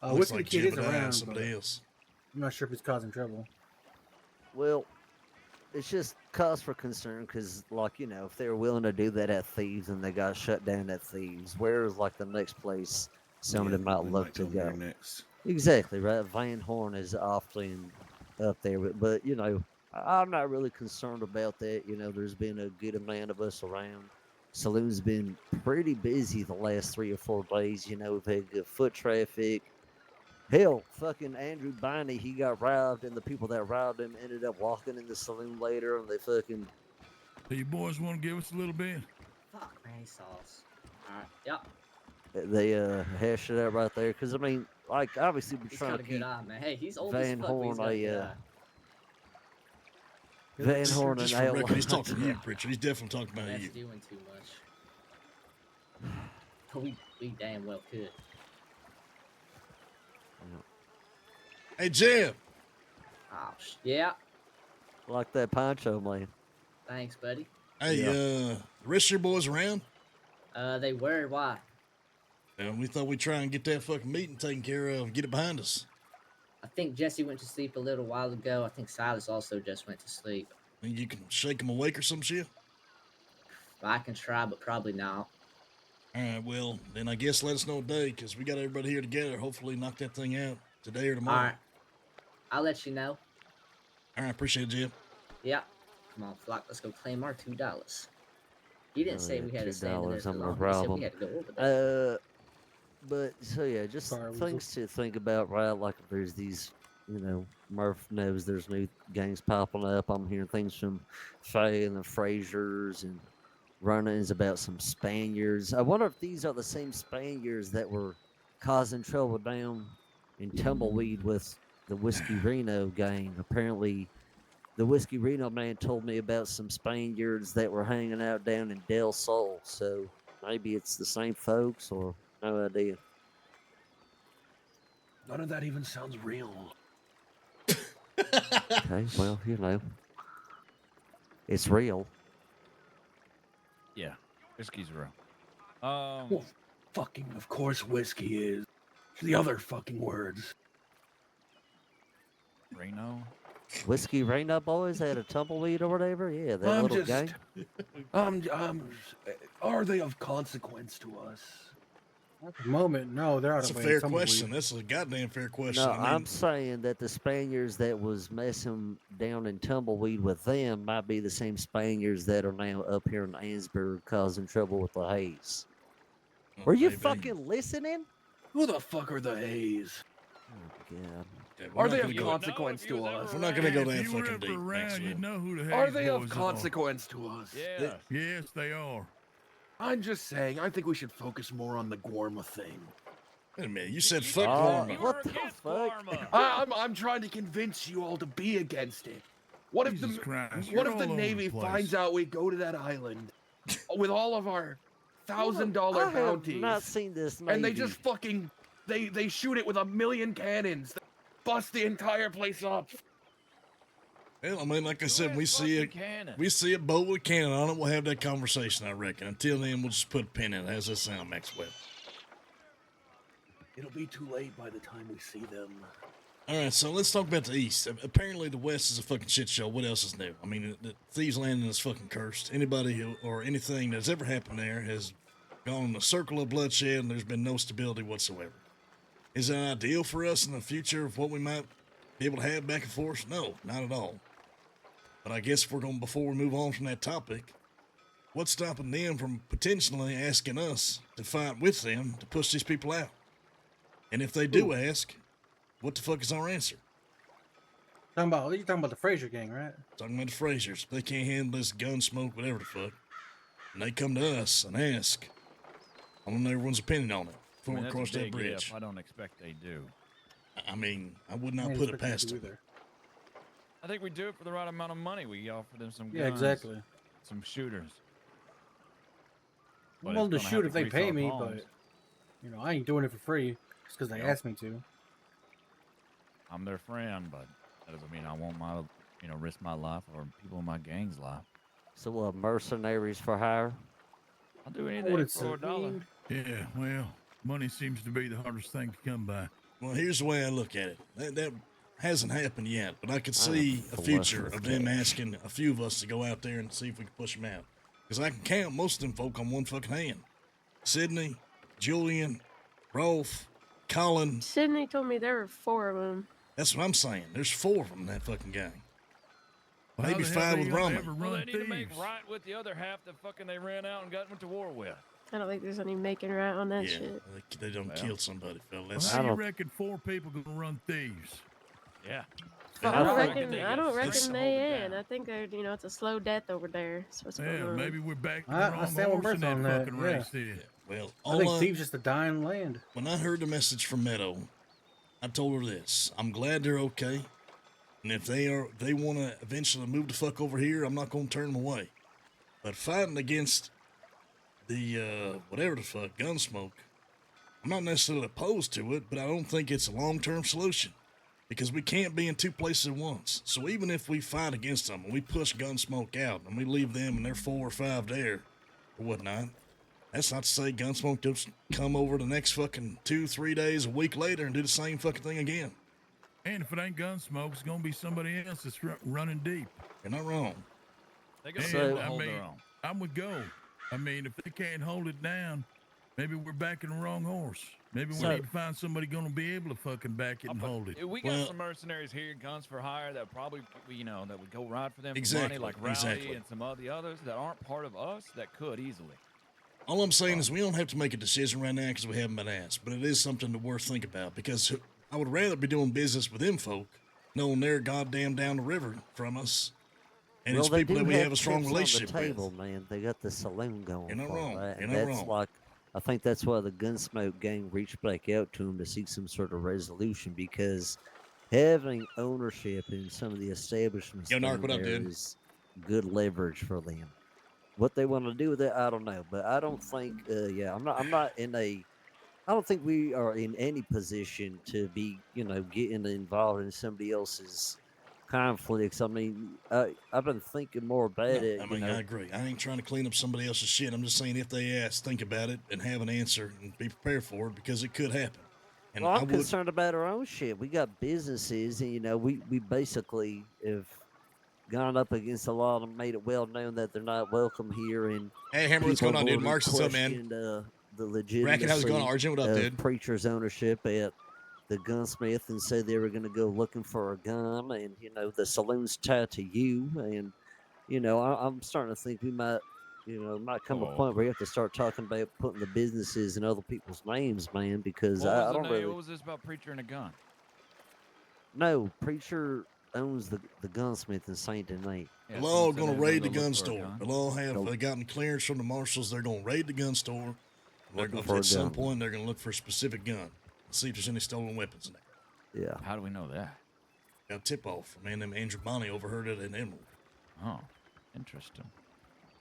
Looks Whiskey like Kid is Jebediah, around, somebody but else. I'm not sure if he's causing trouble. Well, it's just cause for concern because, like, you know, if they were willing to do that at Thieves and they got shut down at Thieves, where is, like, the next place somebody might look to go? Next. Exactly, right? Van Horn is often up there, but you know, I'm not really concerned about that. You know, there's been a good amount of us around. Saloon's been pretty busy the last 3 or 4 days. You know, we've had good foot traffic. Hell, fucking Andrew Biney, he got robbed, and the people that robbed him ended up walking in the saloon later, and they fucking... So you boys want to give us a little bit? Fuck, man, sauce. Alright, yep. they hash it out right there. Because I mean, like obviously we're He's trying got to a good keep eye, man. Hey, he's old as Van fuck, but he's Horn got a good eye. Van Horn and Just for record, he's Outlaw. talking to you, Pritchard. He's definitely talking about That's you. doing too much. But we damn well could. Hey, Jim. Oh, yeah. Like that poncho, man. Thanks, buddy. Hey, the rest of your boys around? They were. Why? We thought we'd try and get that fucking meeting taken care of, get it behind us. I think Jesse went to sleep a little while ago. I think Silas also just went to sleep. Think you can shake him awake or some shit? I can try, but probably not. All right, well, then I guess let us know today, because we got everybody here together. Hopefully knock that thing out today or tomorrow. All right. I'll let you know. All right, appreciate it, Jim. Yeah. Come on, Flock. Let's go claim our $2. You didn't say we had to stay in there $2, for I'm no long. You said problem. we had to go over there. But so yeah, just Sorry, things to think about, right? Like if there's these, you know, Murph knows there's new gangs popping up. I'm hearing things from Faye and the Frasers and run-ins about some Spaniards. I wonder if these are the same Spaniards that were causing trouble down in Tumbleweed with the Whiskey Reno gang. Apparently, the Whiskey Reno man told me about some Spaniards that were hanging out down in Del Sol. So maybe it's the same folks, or no idea. None of that even sounds real. Okay, well, you know, it's real. Yeah, whiskey's real. Well, fucking, of course, whiskey is. The other fucking words. Reno? Whiskey Reno boys had a Tumbleweed or whatever? Yeah, that I'm little just, gang. Are they of consequence to us? At the moment, no, they're out That's a of fair question. That's a goddamn fair question. No, I mean, I'm saying that the Spaniards that was messing down in Tumbleweed with them might be the same Spaniards that are now up here in Ansburg causing trouble with the Hayes. Were you fucking listening? Who the fuck are the Hayes? Oh, God. Are they of consequence to us? We're not gonna go that If you were fucking ever deep. around, Maxwell. you'd know who the Are Hayes they of boys consequence to us? Yeah. Yes, they are. I'm just saying, I think we should focus more on the Gorma thing. Wait a minute, you said fuck Oh, Gorma. what the fuck? I'm trying to convince you all to be against it. What if Jesus the Christ, what you're if the all over Navy the place. finds out we go to that island with all of our $1,000 I have bounties? not seen this Navy. And they just fucking they shoot it with 1,000,000 cannons, bust the entire place up. Well, I mean, like I said, we see a boat with a cannon on it, we'll have that conversation, I reckon. Until then, we'll just put a pin in it. How's that sound, Maxwell? It'll be too late by the time we see them. All right, so let's talk about the East. Apparently, the West is a fucking shit show. What else is new? I mean, the Thieves Landing is fucking cursed. Anybody who, or anything that's ever happened there has gone in a circle of bloodshed, and there's been no stability whatsoever. Is that ideal for us in the future of what we might be able to have back and forth? No, not at all. But I guess if we're going, before we move on from that topic, what's stopping them from potentially asking us to fight with them to push these people out? And if they do ask, what the fuck is our answer? You're talking about the Fraser gang, right? Talking about the Frasers. They can't handle this gun smoke, whatever the fuck. And they come to us and ask. I don't know everyone's opinion on it before we that's a cross that big bridge. if. I don't expect they do. I mean, I would not put it past them. I think we do it for the right amount of money. We offer them some guns. Yeah, exactly. Some shooters. But I'm willing it's to gonna have shoot if they grease pay our me, palms. but you know, I ain't doing it for free just because they Yep. asked me to. I'm their friend, but that doesn't mean I want my, risk my life or people in my gang's life. So, mercenaries for hire? I'll do anything for $1. Yeah, well, money seems to be the hardest thing to come by. Well, here's the way I look at it. That hasn't happened yet, but I could I see a am future flush of with them cash. asking a few of us to go out there and see if we can push them out. Because I can count most of them folk on one fucking hand. Sydney, Julian, Rolf, Colin. Sydney told me there were 4 of them. That's what I'm saying. There's 4 of them in that fucking gang. Well, Maybe how the hell 5 they with gonna Roman. ever Well, run they need to make thieves? right with the other half that fucking they ran out and went to war with. I don't think there's any making right on that Yeah, shit. they done killed somebody, fella. Well, That's, how do you reckon 4 people gonna run thieves? Yeah. I don't fine. reckon. I don't reckon they in. I think they're. It's a slow death over there. That's what's going Yeah, on. maybe we're back to I wrong stand with horse in Bertha that on that. fucking Yeah. race then. Well, I think Thieves just a dying land. When I heard the message from Meadow, I told her this: I'm glad they're okay, and if they want to eventually move the fuck over here, I'm not gonna turn them away. But fighting against the whatever the fuck Gunsmoke, I'm not necessarily opposed to it, but I don't think it's a long-term solution because we can't be in two places at once. So even if we fight against them and we push Gunsmoke out and we leave them and they're 4 or 5 there or whatnot, that's not to say Gunsmoke just come over the next fucking 2-3 days, a week later, and do the same fucking thing again. And if it ain't Gunsmoke, it's gonna be somebody else that's running deep. You're not wrong. They got And, to hold their own. I'm with Go. I mean, if they can't hold it down, maybe we're backing the wrong horse. Maybe we need to find somebody gonna be able to fucking back it and hold it. We got some mercenaries here, guns for hire, that probably, that would go ride for them for money, like Rowdy and some of the others that aren't part of us that could easily. All I'm saying is we don't have to make a decision right now because we haven't been asked, but it is something to worth thinking about because I would rather be doing business with them folk, knowing they're goddamn down the river from us, and it's people that we have a strong relationship on the table, with. man. They got the saloon going. You're not for wrong. that, You're and not that's wrong. like, I think that's why the Gunsmoke gang reached back out to him to seek some sort of resolution because having ownership in some of the establishments Yo, Narc, down what up, there dude? is good leverage for them. What they want to do with it, I don't know, but I don't think. I'm not in a. I don't think we are in any position to be, getting involved in somebody else's conflicts. I mean, I've been thinking more about it. I mean, I agree. I ain't trying to clean up somebody else's shit. I'm just saying if they ask, think about it and have an answer and be prepared for it because it could happen. And Well, I I'm would. concerned about our own shit. We got businesses, and we basically have gone up against a lot of them, made it well known that they're not welcome here. And Hey, Hammer, what's going on, dude? Mark's what's up, man? questioned, the Bracken, how's it going? legitimacy Argent, what up, of dude? Preacher's ownership at the gunsmith and said they were going to go looking for a gun, and the saloon's tied to you, and I'm starting to think we might. Might come a point where you have to start talking about putting the businesses in other people's names, man, because I don't really. What was this about Preacher and a gun? No, Preacher owns the gunsmith in Saint Denis. The law are going to raid the gun store. The law have gotten clearance from the marshals. They're going to raid the gun store. At some point, they're going to look for a specific gun and see if there's any stolen weapons in there. Yeah. How do we know that? Got a tip off. Man, them Andrew Bonnie overheard it in Emerald. Oh, interesting.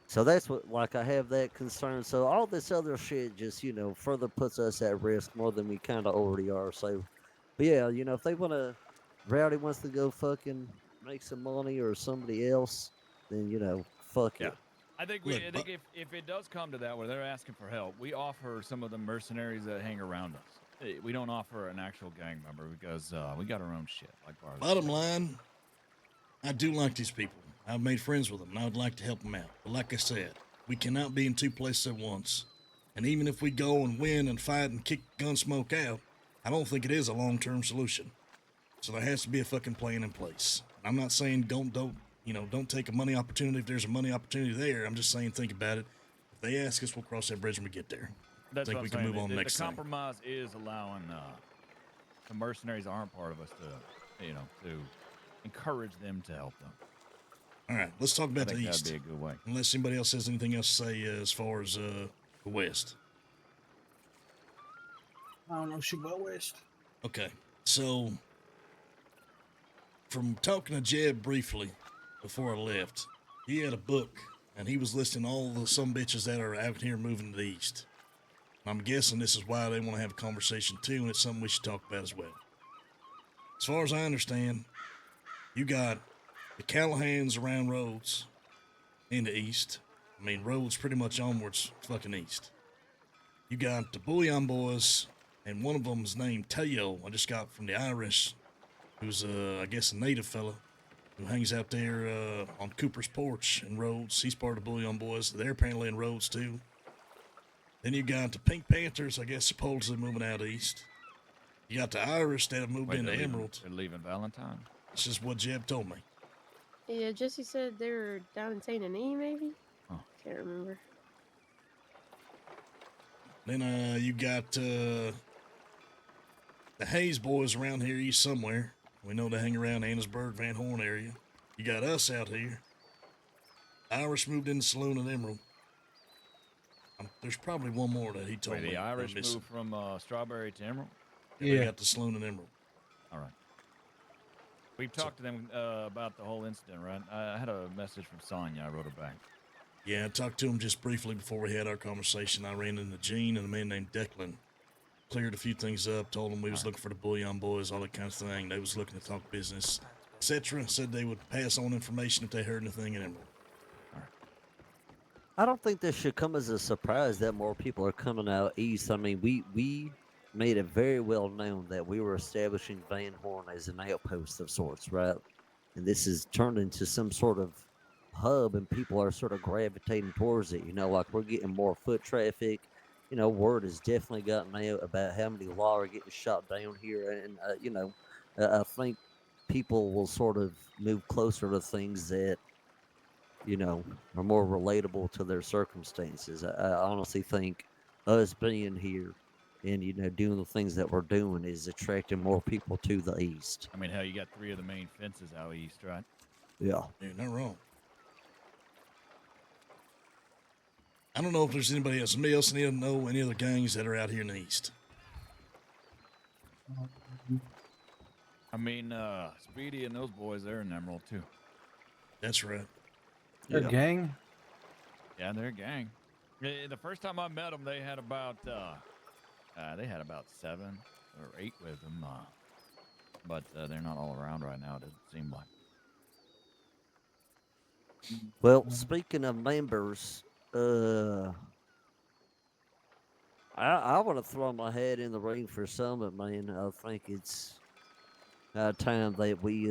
So that's what, I have that concern. So all this other shit just, further puts us at risk more than we kind of already are. So, but yeah, if they want to, Rowdy wants to go fucking make some money or somebody else, then, fuck it. I think if it does come to that where they're asking for help, we offer some of the mercenaries that hang around us. We don't offer an actual gang member because we got our own shit. Like bottom line, I do like these people. I've made friends with them, and I would like to help them out. But like I said, we cannot be in two places at once. And even if we go and win and fight and kick Gunsmoke out, I don't think it is a long-term solution. So there has to be a fucking plan in place. I'm not saying don't take a money opportunity if there's a money opportunity there. I'm just saying think about it. If they ask us, we'll cross that bridge when we get there. That's I think what we I'm can saying. move on The next thing. compromise is allowing the mercenaries that aren't part of us to encourage them to help them. All right, let's talk about I the think East. that'd be a good way. Unless anybody else has anything else to say as far as the West. I don't know shit about West. Okay, so from talking to Jeb briefly before I left, he had a book and he was listing all the some bitches that are out here moving to the East. I'm guessing this is why they want to have a conversation too, and it's something we should talk about as well. As far as I understand, you got the Callahans around Rhodes in the East. I mean, Rhodes pretty much onwards fucking east. You got the Bullion Boys, and one of them is named Teo. I just got from the Irish, who's, I guess, a native fella who hangs out there on Cooper's Porch in Rhodes. He's part of the Bullion Boys. They're apparently in Rhodes, too. Then you got the Pink Panthers, I guess, supposedly moving out east. You got the Irish that have moved into Emerald. They're leaving Valentine. This is what Jeb told me. Yeah, Jesse said they were down in Saint Denis, maybe? Oh. Can't remember. Then you got the Hayes boys around here east somewhere. We know they hang around Annisburg, Van Horn area. You got us out here. Irish moved in the saloon in Emerald. There's probably one more that he told Wait, me. the I'm Irish missing. moved from Strawberry to Emerald? Yeah, they got the saloon in Emerald. All right. We've talked to them about the whole incident, right? I had a message from Sonya. I wrote her back. Yeah, I talked to him just briefly before we had our conversation. I ran into Gene and a man named Declan. Cleared a few things up, told them we was looking for the Bullion Boys, all that kind of thing. They was looking to talk business, etc. Said they would pass on information if they heard anything in Emerald. I don't think this should come as a surprise that more people are coming out east. I mean, we made it very well known that we were establishing Van Horn as an outpost of sorts, right? And this has turned into some sort of hub, and people are sort of gravitating towards it. You know, like we're getting more foot traffic. You know, word has definitely gotten out about how many law are getting shot down here, and I think people will sort of move closer to things that are more relatable to their circumstances. I honestly think us being here and doing the things that we're doing is attracting more people to the east. I mean, hell, you got 3 of the main fences out east, right? Yeah. You're not wrong. I don't know if there's anybody else need to know any other gangs that are out here in the east. I mean, Speedy and those boys, they're in Emerald, too. That's right. A gang? Yeah, they're a gang. The first time I met them, they had about 7 or 8 with them. But they're not all around right now, it doesn't seem like. Well, speaking of members, I want to throw my hat in the ring for Summit, man. I think it's time that we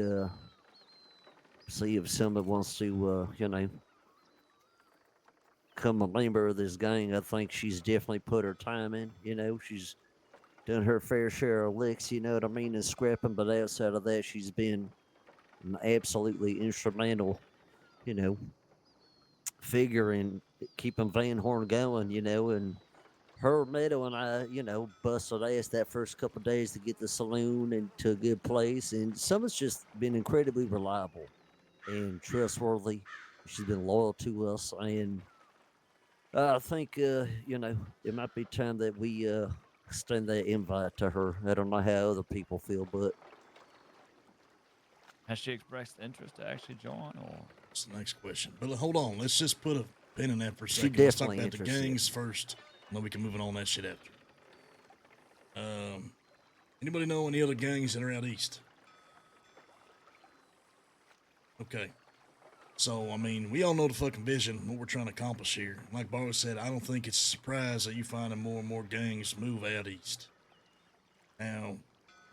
see if Summit wants to, become a member of this gang. I think she's definitely put her time in. She's done her fair share of licks, you know what I mean, and scrapping. But outside of that, she's been absolutely instrumental, figure in keeping Van Horn going, and her, Meadow, and I, busted ass that first couple of days to get the saloon into a good place. And Summit's just been incredibly reliable and trustworthy. She's been loyal to us. And I think, it might be time that we extend that invite to her. I don't know how other people feel, but. Has she expressed interest to actually join, or? That's the next question. But hold on, let's just put a pin in that for a She second. Let's talk definitely about the interested. gangs first, and then we can move on that shit after. Anybody know any other gangs that are out east? Okay. So, I mean, we all know the fucking vision, what we're trying to accomplish here. Like Barlow said, I don't think it's a surprise that you finding more and more gangs move out east. Now,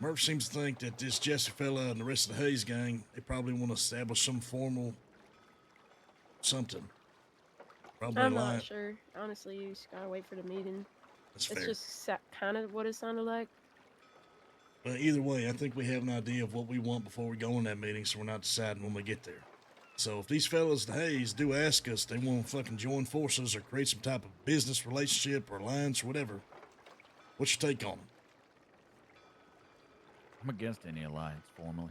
Murph seems to think that this Jesse fella and the rest of the Hayes gang, they probably want to establish some formal something. Probably I'm a line. not sure. Honestly, you just gotta wait for the meeting. That's It's fair. just kind of what it sounded like. But either way, I think we have an idea of what we want before we go in that meeting, so we're not deciding when we get there. So if these fellas, the Hayes, do ask us they want to fucking join forces or create some type of business relationship or alliance or whatever, what's your take on them? I'm against any alliance formally.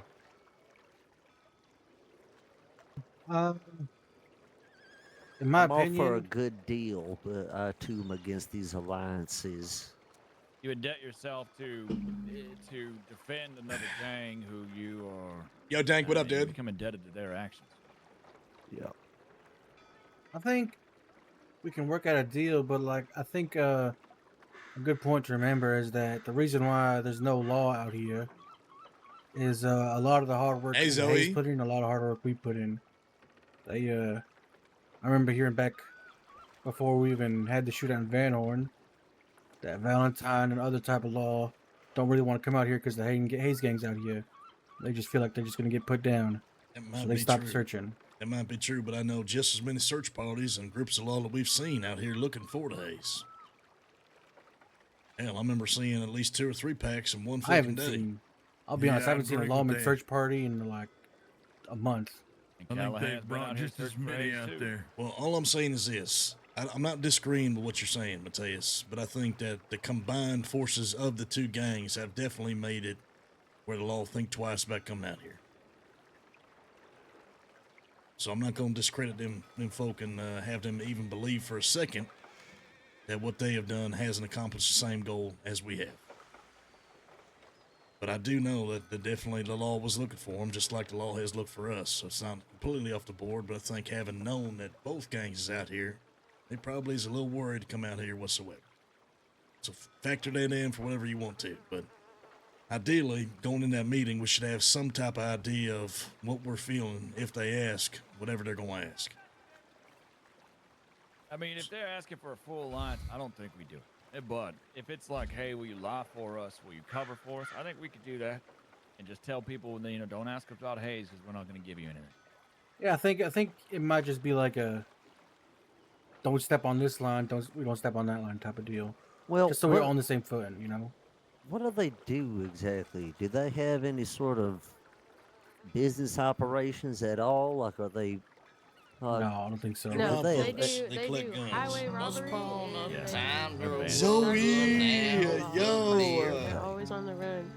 In my I'm all opinion, for a good deal, but I too am against these alliances. You indebt yourself to defend another gang who you are. Yo, Dank, what up, you dude? become indebted to their actions. Yeah. I think we can work out a deal, but I think a good point to remember is that the reason why there's no law out here is a lot of the hard work Hey, that Zoe. Hayes put in, a lot of hard work we put in. They I remember hearing back before we even had the shootout in Van Horn that Valentine and other type of law don't really want to come out here because the Hayes gang's out here. They just feel like they're just going to get put down, so they stop searching. That might be true, but I know just as many search parties and groups of law that we've seen out here looking for the Hayes. Hell, I remember seeing at least 2 or 3 packs in one I fucking haven't day. seen. I'll be honest. I haven't seen a lawman search party in like a month. I think they've brought just as many out there. Well, all I'm saying is this. I'm not disagreeing with what you're saying, Mateus, but I think that the combined forces of the 2 gangs have definitely made it where the law think twice about coming out here. So I'm not going to discredit them folk and have them even believe for a second that what they have done hasn't accomplished the same goal as we have. But I do know that definitely the law was looking for them, just like the law has looked for us. So it's not completely off the board, but I think having known that both gangs is out here, they probably is a little worried to come out here whatsoever. So factor that in for whatever you want to. But ideally, going in that meeting, we should have some type of idea of what we're feeling if they ask whatever they're going to ask. I mean, if they're asking for a full alliance, I don't think we do it. But if it's like, hey, will you lie for us? Will you cover for us? I think we could do that and just tell people, you know, don't ask about Hayes because we're not going to give you anything. Yeah, I think it might just be like a don't step on this line, we don't step on that line type of deal. Well, just so we're on the same footing, you know. What do they do exactly? Do they have any sort of business operations at all? Like, are they? No, I don't think so. No, they They do highway robbery. And Zoe, They're always on the run.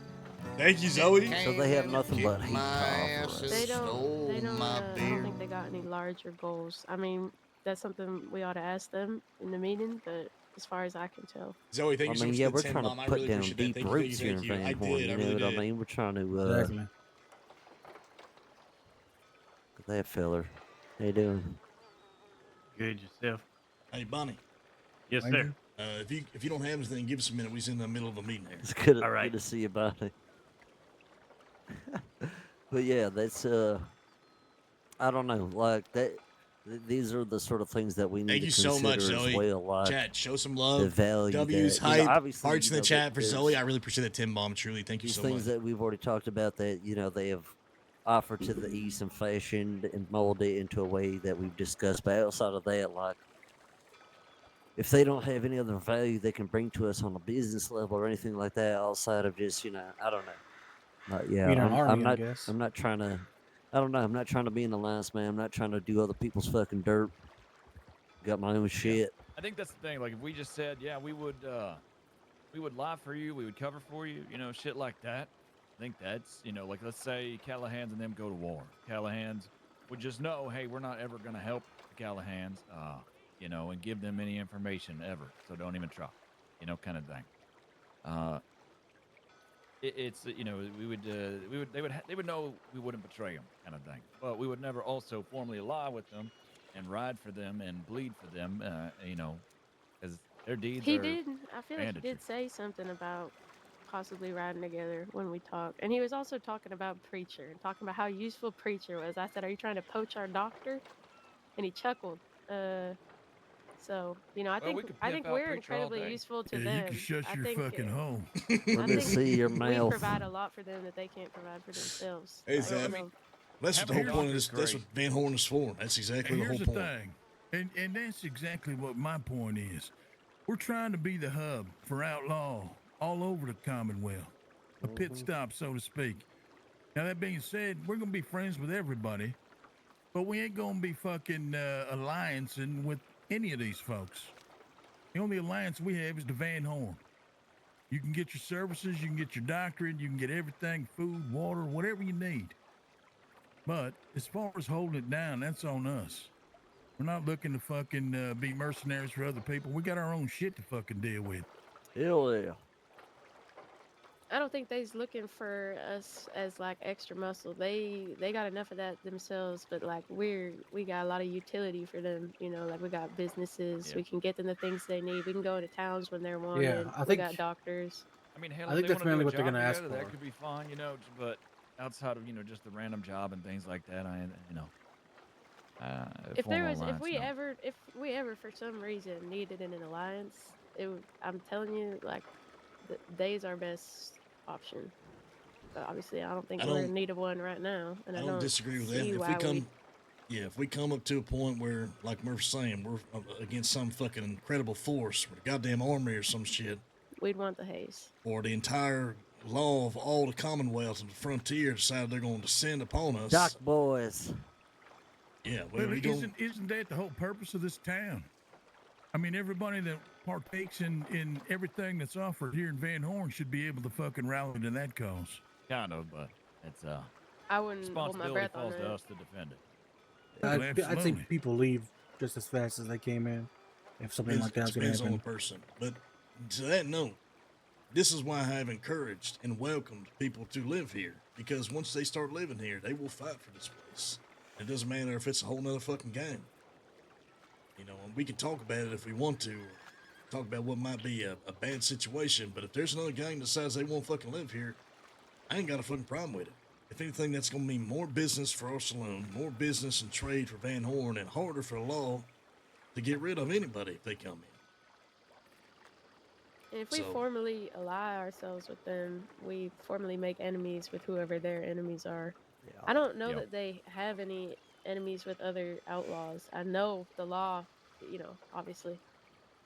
Thank you, Zoe. So they have nothing but heat to offer us. They don't. I don't think they got any larger goals. I mean, that's something we ought to ask them in the meeting. But as far as I can tell, Zoe, thank you so much for the we're 10 trying bomb. to I put really down appreciate that. deep Thank you, roots here in thank you. Van I Horn. did, I You know really what I did. mean? We're trying to. Exactly. Look at that feller. How you doing? Good yourself. Hey, Bonnie. Yes, sir. If you don't have anything, give us a minute. We're in the middle of a meeting here. It's good, All right. good to see you, buddy. But yeah, that's I don't know, like that. These are the sort of things that we need Thank to you so consider much, as Zoe. well. Like Chat, show some the love. value W's that, you know, hype. obviously, Hearts in the chat for there's Zoe. I really appreciate that 10 bomb. Truly, thank you these so things much. that we've already talked about that they have offered to the East and fashioned and molded it into a way that we've discussed. But outside of that, like, if they don't have any other value they can bring to us on a business level or anything like that, outside of just, I don't know. Yeah, Being an army, I'm not. I guess. I'm not trying to. I don't know. I'm not trying to be an alliance man. I'm not trying to do other people's fucking dirt. Got my own shit. I think that's the thing. Like, if we just said, yeah, we would lie for you, we would cover for you, shit like that. I think that's, like, let's say Callahan's and them go to war. Callahan's would just know, hey, we're not ever going to help the Callahan's, and give them any information ever. So don't even try, kind of thing. It's they would know we wouldn't betray them, kind of thing. But we would never also formally lie with them and ride for them and bleed for them, because their deeds he are did. I feel like he mandatory. did say something about possibly riding together when we talked, and he was also talking about Preacher and talking about how useful Preacher was. I said, "Are you trying to poach our doctor?" And he chuckled. So I think could I pimp think out we're Preacher all incredibly day. useful to Yeah, them. you can shut I your think, fucking hole. Let me see your we mouth. provide a lot for them that they can't provide for themselves. Hey, Like, Zab, so- that's what the whole point of this. That's what Van Horn is for. That's exactly And the whole here's point. thing, and that's exactly what my point is. We're trying to be the hub for outlaw all over the Commonwealth, a pit stop, so to speak. Now, that being said, we're going to be friends with everybody, but we ain't going to be fucking alliancing with any of these folks. The only alliance we have is the Van Horn. You can get your services, you can get your doctorate, you can get everything, food, water, whatever you need. But as far as holding it down, that's on us. We're not looking to fucking be mercenaries for other people. We got our own shit to fucking deal with. Hell yeah. I don't think they's looking for us as like extra muscle. They got enough of that themselves, but like we got a lot of utility for them. Like we got businesses. Yeah. We can get them the things they need. We can go into towns when they're wanted. Yeah, I we think- got doctors. I mean, hell, I if think they that's wanna do mainly a what they're job gonna ask together, for. That could be fine, but outside of, just the random job and things like that, If formal we ever for some reason needed an alliance, I'm telling you, like, they's our best option. But obviously, I don't think we're in need of one right now, and I don't disagree with that. see If why if we come up to a point where, like Murph's saying, we're against some fucking incredible force, or the goddamn army or some shit, we'd want the haze. or the entire law of all the Commonwealth and the frontier decide they're going to descend upon us. Doc boys. Yeah, well, Well, we don't. isn't that the whole purpose of this town? I mean, everybody that partakes in everything that's offered here in Van Horn should be able to fucking rally to that cause. Kind of, but it's I wouldn't hold my responsibility breath on falls to that. us to defend it. I'd say absolutely. people leave just as fast as they came in if something like that was going to depends on the happen. person. But to that note, this is why I have encouraged and welcomed people to live here, because once they start living here, they will fight for this place. It doesn't matter if it's a whole nother fucking gang. You know, and we can talk about it if we want to, talk about what might be a bad situation, but if there's another gang that decides they won't fucking live here, I ain't got a fucking problem with it. If anything, that's going to mean more business for our saloon, more business and trade for Van Horn, and harder for the law to get rid of anybody if they come in. And if we So- formally ally ourselves with them, we formally make enemies with whoever their enemies are. I don't know that they have any enemies with other outlaws. I know the law, you know, obviously.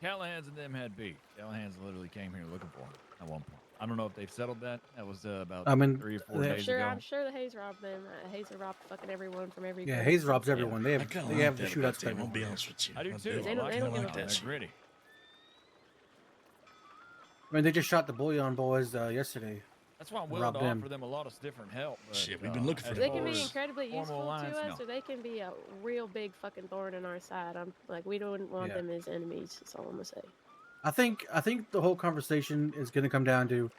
Callahan's and them had beef. Callahan's literally came here looking for him at one point. I don't know if they've settled that. That was about 3 or 4 days ago. I'm sure the Hayes robbed them. Hayes robbed fucking everyone from every. Yeah, group. Hayes robs everyone. They I have kinda they like have the that about shootouts. them, I'll be honest with you. I do too. They don't give a that fuck. Gritty. I mean, they just shot the Bullion Boys yesterday. That's why I'm willing to offer them a lot of different help. But, Shit, we've been looking for They them can be boys. incredibly Formal useful alliance, to us, no. or they can be a real big fucking thorn in our side. I'm like, we don't want Yeah. them as enemies. That's all I'm gonna say. I think the whole conversation is going to come down to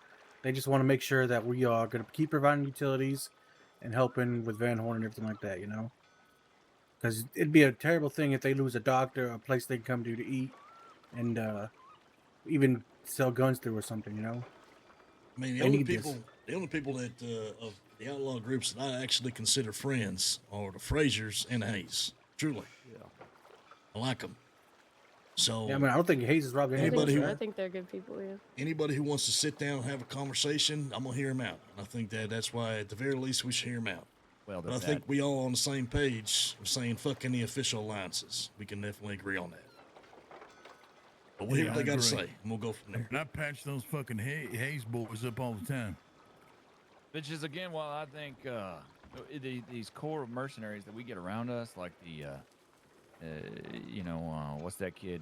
they just want to make sure that we are going to keep providing utilities and helping with Van Horn and everything like that, you know? Because it'd be a terrible thing if they lose a doctor, a place they can come to eat, and even sell guns through or something, you know? I mean, the They only need people, this. the only people that of the outlaw groups that I actually consider friends are the Frasers and Hayes. Truly, I like them. So, Yeah, I mean, I don't think Hayes has robbed anybody. I think they're good people. Yeah. anybody who wants to sit down and have a conversation, I'm gonna hear them out. And I think that's why, at the very least, we should hear them out. Well, But I think we all on the same page of saying fuck any official alliances. We can definitely agree on that. But we'll hear Yeah, what they I got to agree. say, and we'll go from there. And I patch those fucking Hayes boys up all the time. Which is again why I think these core mercenaries that we get around us, like the what's that kid,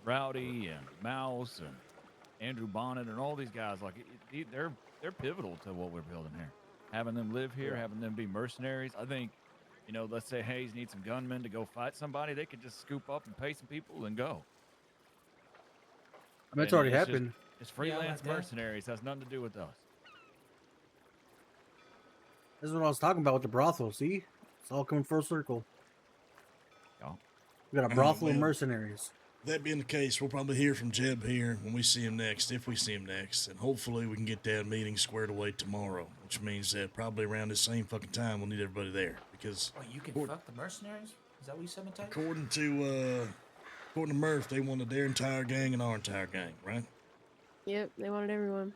Rowdy and Mouse and Andrew Bonnet and all these guys, like they're pivotal to what we're building here. Having them live here, having them be mercenaries. I think, let's say Hayes needs some gunmen to go fight somebody, they could just scoop up and pay some people and go. I mean, it's already happened. It's freelance mercenaries. Has nothing to do with us. This is what I was talking about with the brothel. See, it's all coming full circle. Yeah. We got a brothel of mercenaries. That being the case, we'll probably hear from Jeb here when we see him next, if we see him next, and hopefully we can get that meeting squared away tomorrow, which means that probably around this same fucking time we'll need everybody there, because Oh, you can fuck the mercenaries? Is that what you said, Matthias? according to Murph, they wanted their entire gang and our entire gang, right? Yep, they wanted everyone.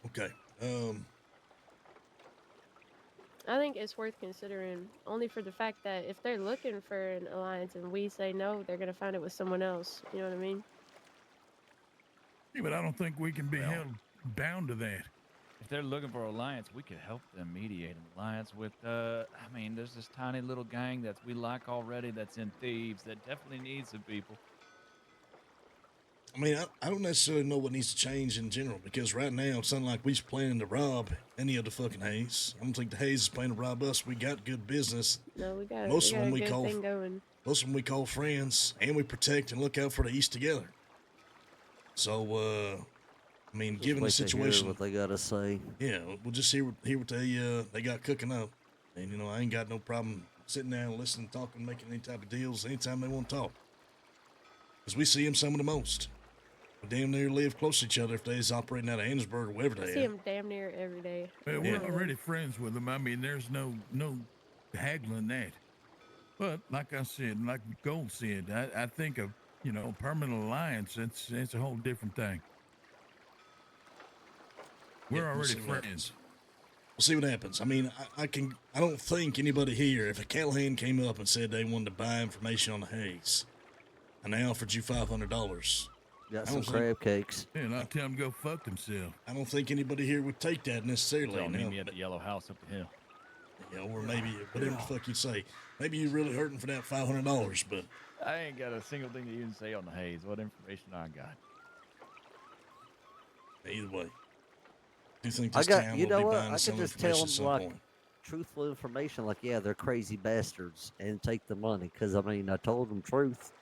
Okay. I think it's worth considering, only for the fact that if they're looking for an alliance and we say no, they're gonna find it with someone else. You know what I mean? Yeah, but I don't think we can be held bound to that. If they're looking for an alliance, we could help them mediate an alliance with, there's this tiny little gang that we like already that's in Thieves that definitely needs some people. I mean, I don't necessarily know what needs to change in general, because right now it's not like we're planning to rob any of the fucking Hayes. I don't think the Hayes is planning to rob us. We got good business. No, we got Most we of got them a we good call thing going. Most of them we call friends, and we protect and look out for the East together. So, I mean, Just given the wait to hear situation, what they gotta say. yeah, we'll just hear what they got cooking up, and I ain't got no problem sitting down, listening, talking, making any type of deals anytime they want to talk, because we see them some of the most. We damn near live close to each other if they is operating out of Andersburg or wherever I they see are. them damn near every day. Well, we're already friends with them. I mean, there's no haggling that. But like I said, like Gold said, I think of permanent alliance. It's a whole different thing. We're We'll already see what happens. friends. We'll see what happens. I mean, I don't think anybody here, if a Callahan came up and said they wanted to buy information on the Hayes, and they offered you $500. Got I some don't think- crab cakes. Yeah, and I tell them to go fuck themselves. I don't think anybody here would take that necessarily. Tell now. me at the yellow house up the hill. Or maybe whatever the fuck you'd say. Maybe you're really hurting for that $500, but I ain't got a single thing to even say on the haze. What information I got? Either way, do you think I this got, town you will know be what? buying I could some just information tell at them some like point? truthful information, like, yeah, they're crazy bastards, and take the money. Because I mean, I told them truth.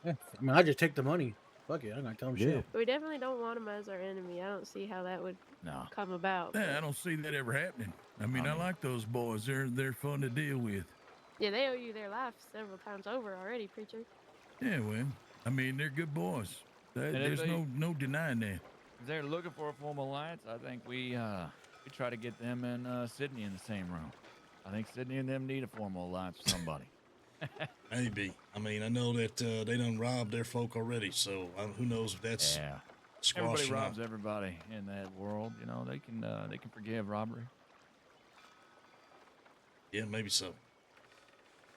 Yeah, I mean, I just take the money. Fuck it, I'm not gonna tell them Yeah. shit. We definitely don't want them as our enemy. I don't see how that would No. come about. Yeah, I but- don't see that ever happening. I mean, I like those boys. They're fun to deal with. Yeah, they owe you their life several times over already, preacher. Yeah, well, I mean, they're good boys. And if There's they- no denying that. If they're looking for a formal alliance, I think we try to get them and Sydney in the same room. I think Sydney and them need a formal alliance with somebody. Maybe. I mean, I know that they done robbed their folk already, so who knows if that's Yeah. squashed Everybody or not. robs everybody in that world. You know, they can forgive robbery. Yeah, maybe so.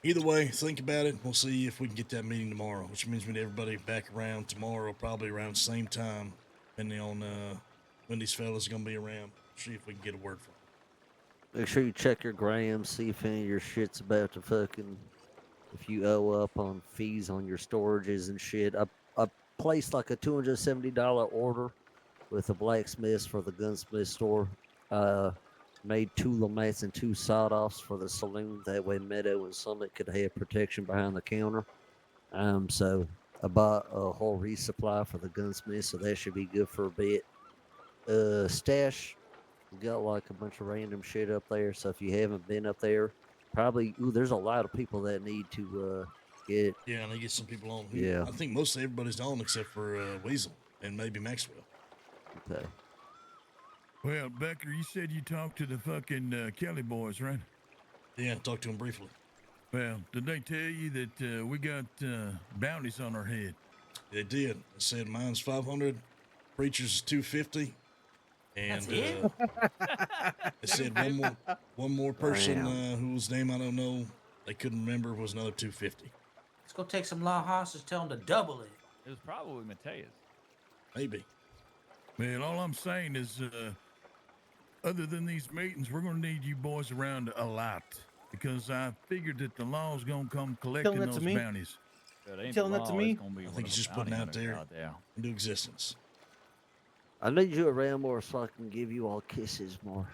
Either way, think about it. We'll see if we can get that meeting tomorrow, which means we need everybody back around tomorrow, probably around the same time, depending on when these fellas are going to be around. See if we can get a word from them. Make sure you check your grams, see if any of your shit's about to fucking, if you owe up on fees on your storages and shit. I placed like a $270 order with a blacksmith for the gunsmith store. Made 2 lamats and 2 sawed-offs for the saloon. That way Meadow and Summit could have protection behind the counter. So I bought a whole resupply for the gunsmith, so that should be good for a bit. Stash, we got like a bunch of random shit up there, so if you haven't been up there, probably, there's a lot of people that need to get. Yeah, and they get some people on. Yeah. I think mostly everybody's on except for Weasel and maybe Maxwell. Okay. Well, Becker, you said you talked to the fucking Kelly boys, right? Yeah, talked to them briefly. Well, did they tell you that we got bounties on our head? They did. They said mine's 500, preacher's is 250, and That's it? they said one more person whose name I don't know, they couldn't remember, was another 250. Let's go take some law hostage, tell them to double it. It was probably Mateus. Maybe. Man, all I'm saying is, other than these meetings, we're going to need you boys around a lot. Because I figured that the law's going to come collecting that to those me? bounties. Telling that to me? I think he's just putting out there into existence. I need you around more so I can give you all kisses more.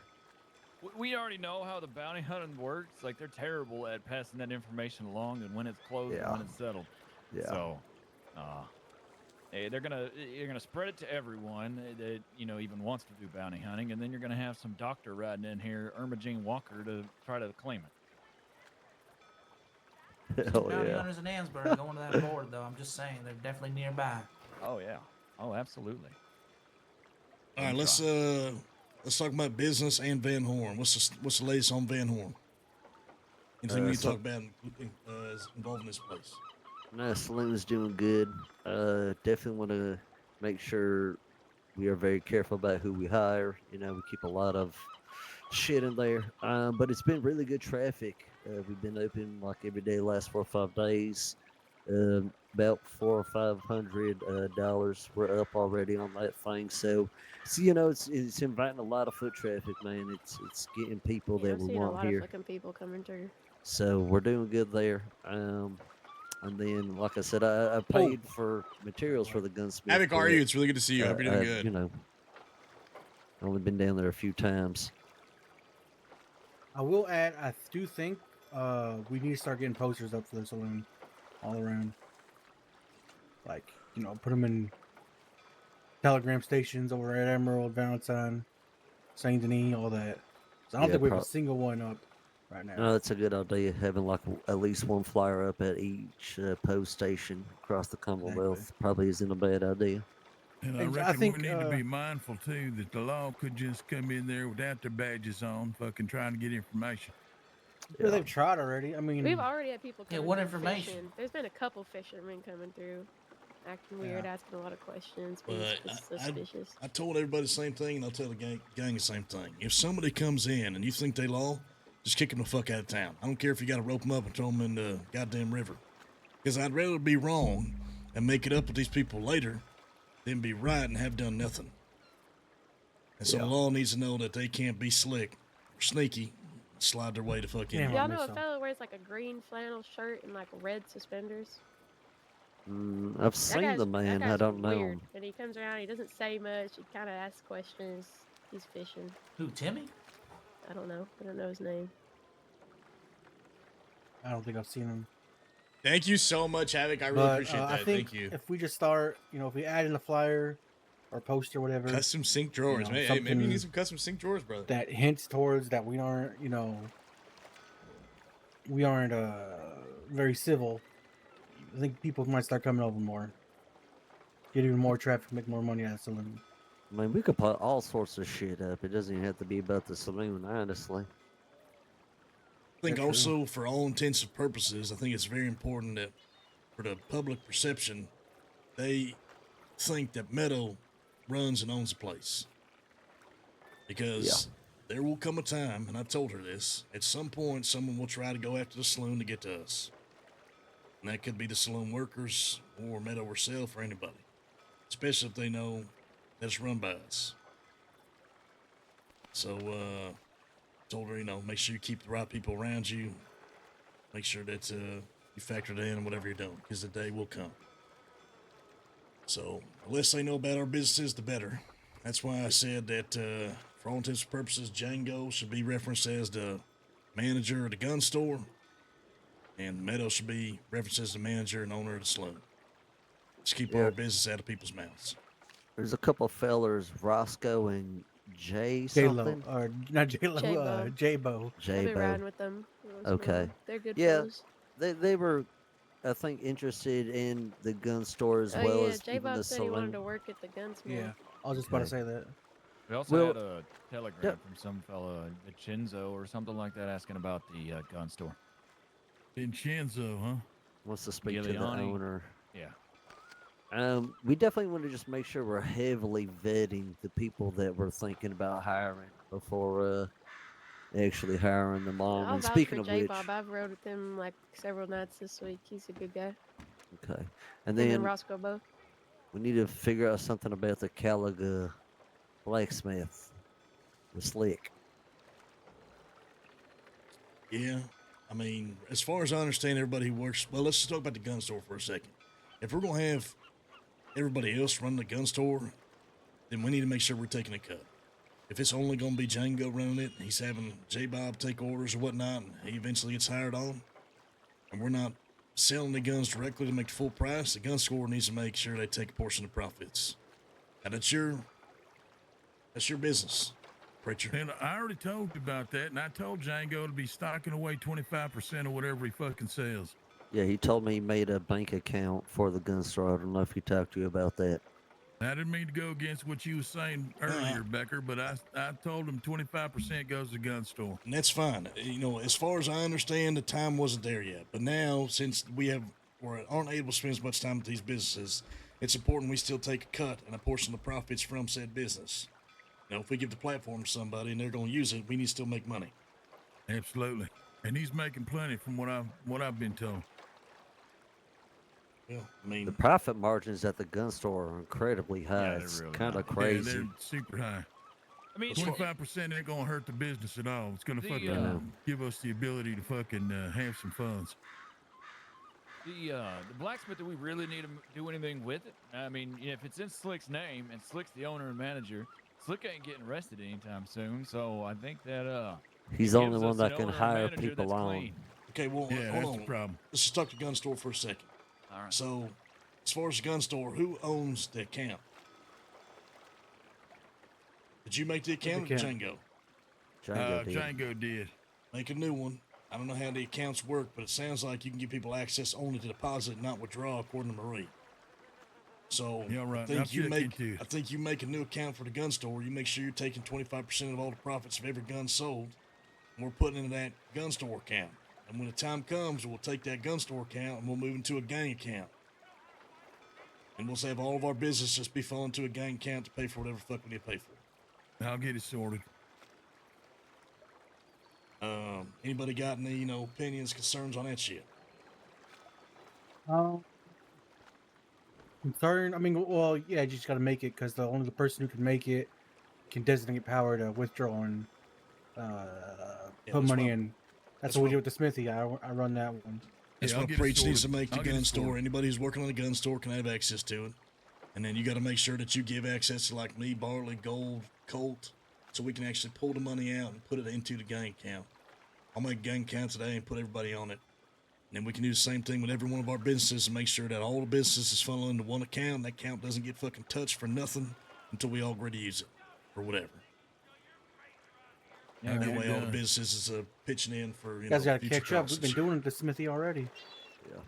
We already know how the bounty hunting works. Like, they're terrible at passing that information along and when it's closed and when it's settled. Yeah. So, you're gonna spread it to everyone that even wants to do bounty hunting, and then you're gonna have some doctor riding in here, Irma Jean Walker, to try to claim it. Hell Bounty yeah. hunters in Ansburg going to that board, though. I'm just saying, they're definitely nearby. Oh yeah. Oh, absolutely. All right, let's talk about business and Van Horn. What's the latest on Van Horn? Anything we can talk about involving this place? No, saloon's doing good. Definitely want to make sure we are very careful about who we hire. We keep a lot of shit in there. But it's been really good traffic. We've been open like every day the last 4 or 5 days. About $400 or $500 we're up already on that thing. So it's inviting a lot of foot traffic, man. It's getting people that I've we seen a want lot here. of fucking people coming through. So we're doing good there. And then, like I said, I paid for materials for the gunsmith. Havoc, how are you? It's really good to see you. I hope you're doing good. Only been down there a few times. I will add, I do think we need to start getting posters up for the saloon all around. Like, put them in telegram stations over at Emerald, Valentine, Saint Denis, all that. So I don't think we have a single one up right now. No, that's a good idea. Having like at least one flyer up at each post station across the Commonwealth probably isn't a bad idea. And I reckon we need to be mindful, too, that the law could just come in there without their badges on, fucking trying to get information. Yeah, they've tried already. I mean, We've already had people coming what through information? fishing. There's been a couple fishermen coming through, acting weird, asking a lot of questions, being suspicious. I told everybody the same thing, and I'll tell the gang the same thing. If somebody comes in and you think they law, just kick them the fuck out of town. I don't care if you got to rope them up and throw them in the goddamn river. Because I'd rather be wrong and make it up with these people later than be right and have done nothing. And so the law needs to know that they can't be slick or sneaky, slide their way to fucking. Damn, I Y'all missed know a some. fellow wears like a green flannel shirt and like red suspenders? I've That seen guy's, the that man. I guy's don't know weird. him. And he comes around, he doesn't say much, he kind of asks questions. He's fishing. Who, Timmy? I don't know. I don't know his name. I don't think I've seen him. Thank you so much, Havoc. I really But appreciate that. I think Thank you. if we just start, if we add in a flyer or poster, whatever, Custom sink drawers, man. Hey, maybe you need some custom sink drawers, brother. that hints towards that we aren't, very civil. I think people might start coming over more, get even more traffic, make more money at the saloon. I mean, we could put all sorts of shit up. It doesn't even have to be about the saloon, honestly. I think also, for all intents and purposes, I think it's very important that for the public perception, they think that Meadow runs and owns the place. Because there will come a time, and I told her this, at some point someone will try to go after the saloon to get to us. And that could be the saloon workers or Meadow herself or anybody. Especially if they know that it's run by us. So, told her, make sure you keep the right people around you. Make sure that you factor that in whatever you're doing, because the day will come. So, the less they know about our businesses, the better. That's why I said that, for all intents and purposes, Django should be referenced as the manager of the gun store, and Meadow should be referenced as the manager and owner of the saloon. Just keep our business out of people's mouths. There's a couple fellers, Roscoe and Jay something. J-Lo, or not J-Lo, J-Bo. I've been riding with them. Okay. They're good Yeah, fellas. they were, I think, interested in the gun store as well yeah, as even J-Bob the said he wanted saloon. to work at the gunsmith. Yeah, I was just about to say that. We also Well, had a telegram from some fella, Vincenzo or something like that, asking about the gun store. Vincenzo, huh? Wants to speak to the Giuliani. owner. Yeah. We definitely want to just make sure we're heavily vetting the people that we're thinking about hiring before actually hiring them on. I'll And vouch speaking for of which, J-Bob. I've rode with him like several nights this week. He's a good guy. okay, and Him then and Roscoe both. we need to figure out something about the Caliga blacksmith, the Slick. Yeah, I mean, as far as I understand, everybody who works. Well, let's just talk about the gun store for a second. If we're gonna have everybody else run the gun store, then we need to make sure we're taking a cut. If it's only gonna be Django running it, he's having J-Bob take orders or whatnot, and he eventually gets hired on, and we're not selling the guns directly to make the full price, the gun store needs to make sure they take a portion of the profits. And that's your business, preacher. And I already told you about that, and I told Django to be stocking away 25% of whatever he fucking sells. Yeah, he told me he made a bank account for the gun store. I don't know if he talked to you about that. I didn't mean to go against what you were saying earlier, Becker, but I told him 25% goes to the gun store. And that's fine. As far as I understand, the time wasn't there yet. But now, since we aren't able to spend as much time with these businesses, it's important we still take a cut and a portion of the profits from said business. If we give the platform to somebody and they're going to use it, we need to still make money. Absolutely. And he's making plenty from what I've been told. Well, I mean, The profit margins at the gun store are incredibly high. they're It's really kind high. of crazy. Yeah, they're super high. I mean, 25% ain't gonna hurt the business at all. It's gonna The, fucking give us the ability to fucking have some funds. the blacksmith, do we really need to do anything with it? I mean, if it's in Slick's name and Slick's the owner and manager, Slick ain't getting arrested anytime soon. So I think that He's it the only gives one us that an can owner and hire manager people that's on. clean. Okay, well, Yeah, hold that's on. the problem. Let's just talk to the gun store for a second. All right. So, as far as the gun store, who owns the account? Did you make the account or Django? Django did. Make a new one. I don't know how the accounts work, but it sounds like you can give people access only to deposit, not withdraw, according to Marie. So Yeah, right. I I'll think you check make into it. I think you make a new account for the gun store. You make sure you're taking 25% of all the profits of every gun sold, and we're putting into that gun store account. And when the time comes, we'll take that gun store account and we'll move into a gang account. And we'll have all of our business just be falling to a gang account to pay for whatever fuck we need to pay for. I'll get it sorted. Anybody got any, opinions, concerns on that shit? Concern? I mean, well, yeah, you just got to make it because the only person who can make it can designate power to withdraw and put money what- in. That's that's what we what- do with the smithy. I run that one. That's Yeah, I'll what get it Preach needs to sorted. make the I'll get gun it store. sorted. Anybody who's working on a gun store can have access to it. And then you got to make sure that you give access to like me, Barley, Gold, Colt, so we can actually pull the money out and put it into the gang account. I'll make a gang account today and put everybody on it. And then we can do the same thing with every one of our businesses and make sure that all the businesses funnel into one account. And that account doesn't get fucking touched for nothing until we all agree to use it or whatever. Yeah, that get way it all the done. businesses are pitching in for, You guys got to future catch up. costs We've been and doing it at the smithy already. Yeah.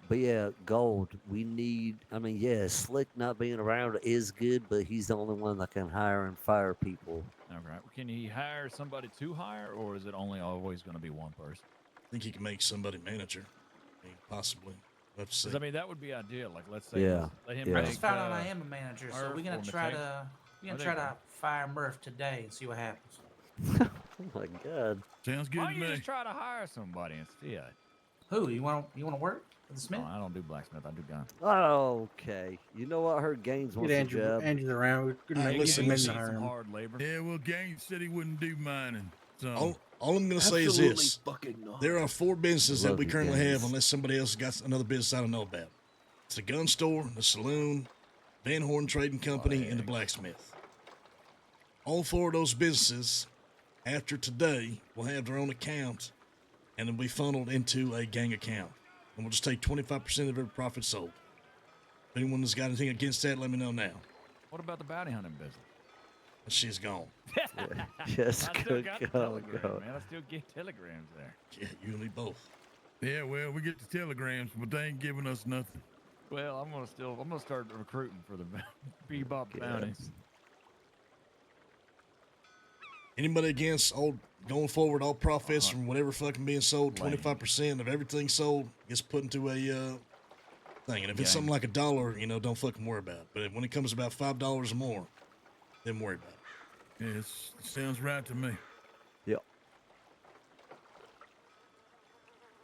But yeah, Gold, we need, I mean, yeah, Slick not being around is good, but he's the only one that can hire and fire people. All right. Can he hire somebody to hire, or is it only always going to be one person? I think he can make somebody manager. I mean, possibly. Let's see. Because I mean, that would be ideal. Like, let's say, Yeah, let him yeah. I make. just found out I am a manager, so we're gonna Murph or try Mateo. to Oh, there you go. fire Murph today and see what happens. Oh my God. Sounds good Why to don't you me. just try to hire somebody instead? Who you want to work with the smith? No, I don't do blacksmith. I do guns. Okay. You know what? I heard Gaines wants a job. Andrew's around. We're gonna All right, make listen, some men listen. to hire him. Hard labor. Yeah, well, Gaines said he wouldn't do mining. So All I'm going to say is Absolutely this. fucking not. There are 4 businesses that Love we you, currently Gaines. have unless somebody else got another business I don't know about. It's the gun store, the saloon, Van Horn Trading Company, and the blacksmith. All 4 of those businesses, after today, will have their own account and it'll be funneled into a gang account. And we'll just take 25% of every profit sold. If anyone has got anything against that, let me know now. What about the bounty hunting business? And she's gone. Yes, I still good got the God, telegram, God. man. I still get telegrams there. Yeah, you and me both. yeah, well, we get the telegrams, but they ain't giving us nothing. Well, I'm gonna start recruiting for the bebop bounties. Anybody against all going forward, all profits from whatever fucking being sold, Lame. 25% of everything sold gets put into a thing. And if it's Gang. something like $1, don't fucking worry about it. But when it comes about $5 or more, then worry about it. Yeah, it sounds right to me. Yep.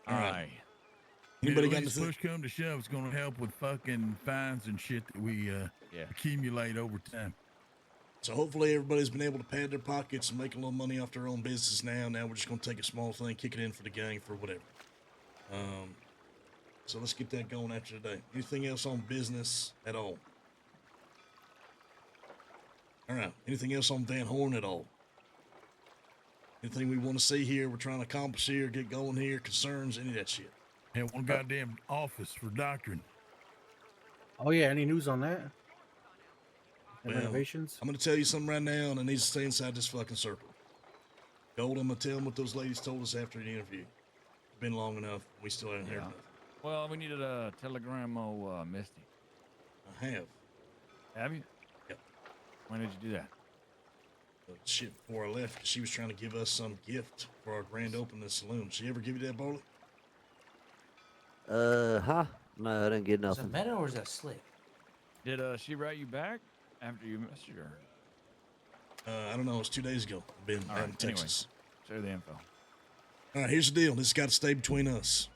All right. Aye. Anybody Yeah, got at least anything? push come to shove, it's going to help with fucking fines and shit that we accumulate over time. So hopefully everybody's been able to pad their pockets and make a little money off their own business now. Now we're just going to take a small thing, kick it in for the gang for whatever. So let's get that going after today. Anything else on business at all? All right. Anything else on Van Horn at all? Anything we want to see here, we're trying to accomplish here, get going here, concerns, any of that shit. Yeah, one goddamn office for doctrine. Oh yeah, any news on that? The Well, renovations? I'm going to tell you something right now, and it needs to stay inside this fucking circle. Gold, I'm going to tell them what those ladies told us after the interview. It's been long enough. We still haven't heard nothing. Well, we needed a telegram of Misty. I have. Have you? Yep. When did you do that? Shit, before I left, 'cause she was trying to give us some gift for our grand opening of the saloon. Did she ever give you that, Barley? Huh? No, I didn't get Is that nothing. Meta or is that Slick? Did she write you back after you messaged her? I don't know. It was 2 days ago. I've been All out right, in Texas. Share the info. All right, here's the deal. This has got to stay between us.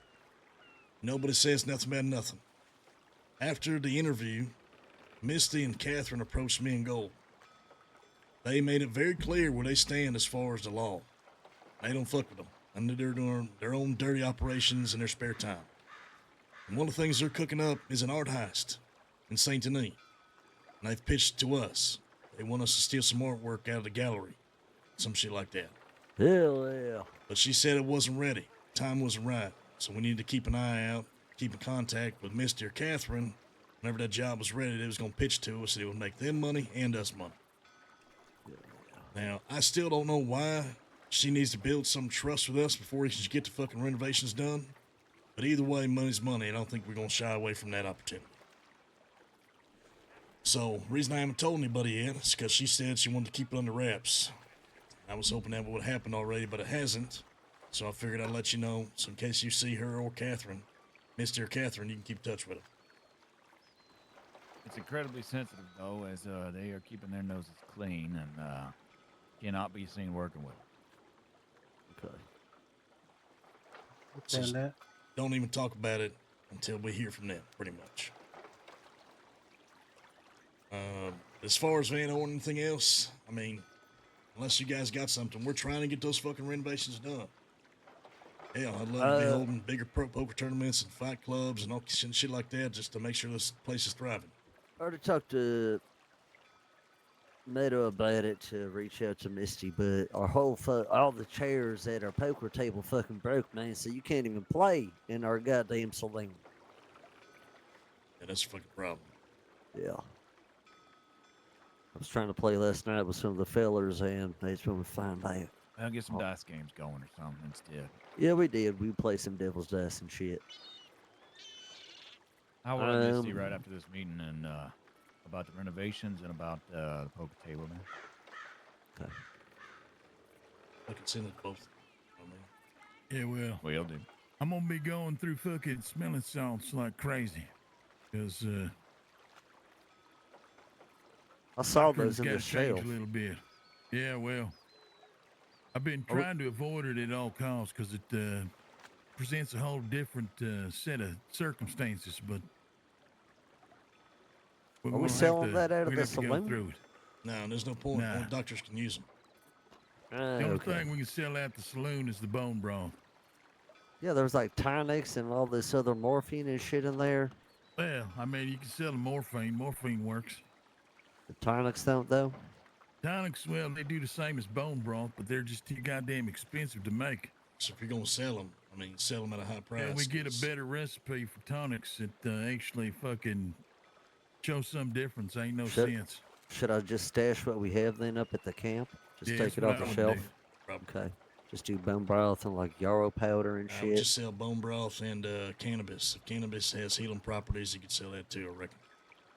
Nobody says nothing about nothing. After the interview, Misty and Catherine approached me and Gold. They made it very clear where they stand as far as the law. They don't fuck with them. I know they're doing their own dirty operations in their spare time. And one of the things they're cooking up is an art heist in Saint Denis. And they've pitched to us. They want us to steal some artwork out of the gallery. Some shit like that. Hell yeah. But she said it wasn't ready. Time wasn't right. So we needed to keep an eye out, keep in contact with Misty or Catherine. Whenever that job was ready, they was going to pitch to us and it would make them money and us money. Now, I still don't know why she needs to build some trust with us before we can get the fucking renovations done. But either way, money's money. I don't think we're going to shy away from that opportunity. So, the reason I haven't told anybody yet is because she said she wanted to keep it under wraps. I was hoping that would happen already, but it hasn't. So I figured I'd let you know, so in case you see her or Catherine, Misty or Catherine, you can keep in touch with her. It's incredibly sensitive, though, as they are keeping their noses clean and cannot be seen working with them. Okay. So don't even talk about it until we hear from them, pretty much. As far as Van Horn, anything else? I mean, unless you guys got something. We're trying to get those fucking renovations done. Hell, I'd love to be holding bigger poker tournaments and fight clubs and all shit like that just to make sure this place is thriving. I already talked to Meadow about it to reach out to Misty, but our whole all the chairs at our poker table fucking broke, man. So you can't even play in our goddamn saloon. Yeah, that's a fucking problem. Yeah. I was trying to play last night with some of the fellers, and they just want to find out. I'll get some dice games going or something instead. Yeah, we did. We played some Devil's Dice and shit. How will Misty right after this meeting and about the renovations and about the poker table, man? Okay. I can send it both. Yeah, well. Will do. I'm gonna be going through fucking smelling salts like crazy. Because, I saw Cochrane's those in gotta the change shelf. a little bit. Yeah, well, I've been trying to avoid it at all costs because it presents a whole different set of circumstances. But we're Are we gonna selling that out of we're the gonna have to go saloon? through it. No, there's no point. Nah. Only doctors can use them. The only Okay. thing we can sell at the saloon is the bone broth. Yeah, there's like tonics and all this other morphine and shit in there. Well, I mean, you can sell the morphine. Morphine works. The tonics don't, though. Tonics, well, they do the same as bone broth, but they're just too goddamn expensive to make. So if you're gonna sell them, I mean, sell them at a high price. Yeah, we get 'cause- a better recipe for tonics that actually fucking show some difference. Ain't no sense. Should I just stash what we have then up at the camp? Just Yeah, take that's it what off I the would shelf? do. Okay. Just do bone broth and like yarrow powder and I would shit. just sell bone broth and cannabis. If cannabis has healing properties, you could sell that too, I reckon.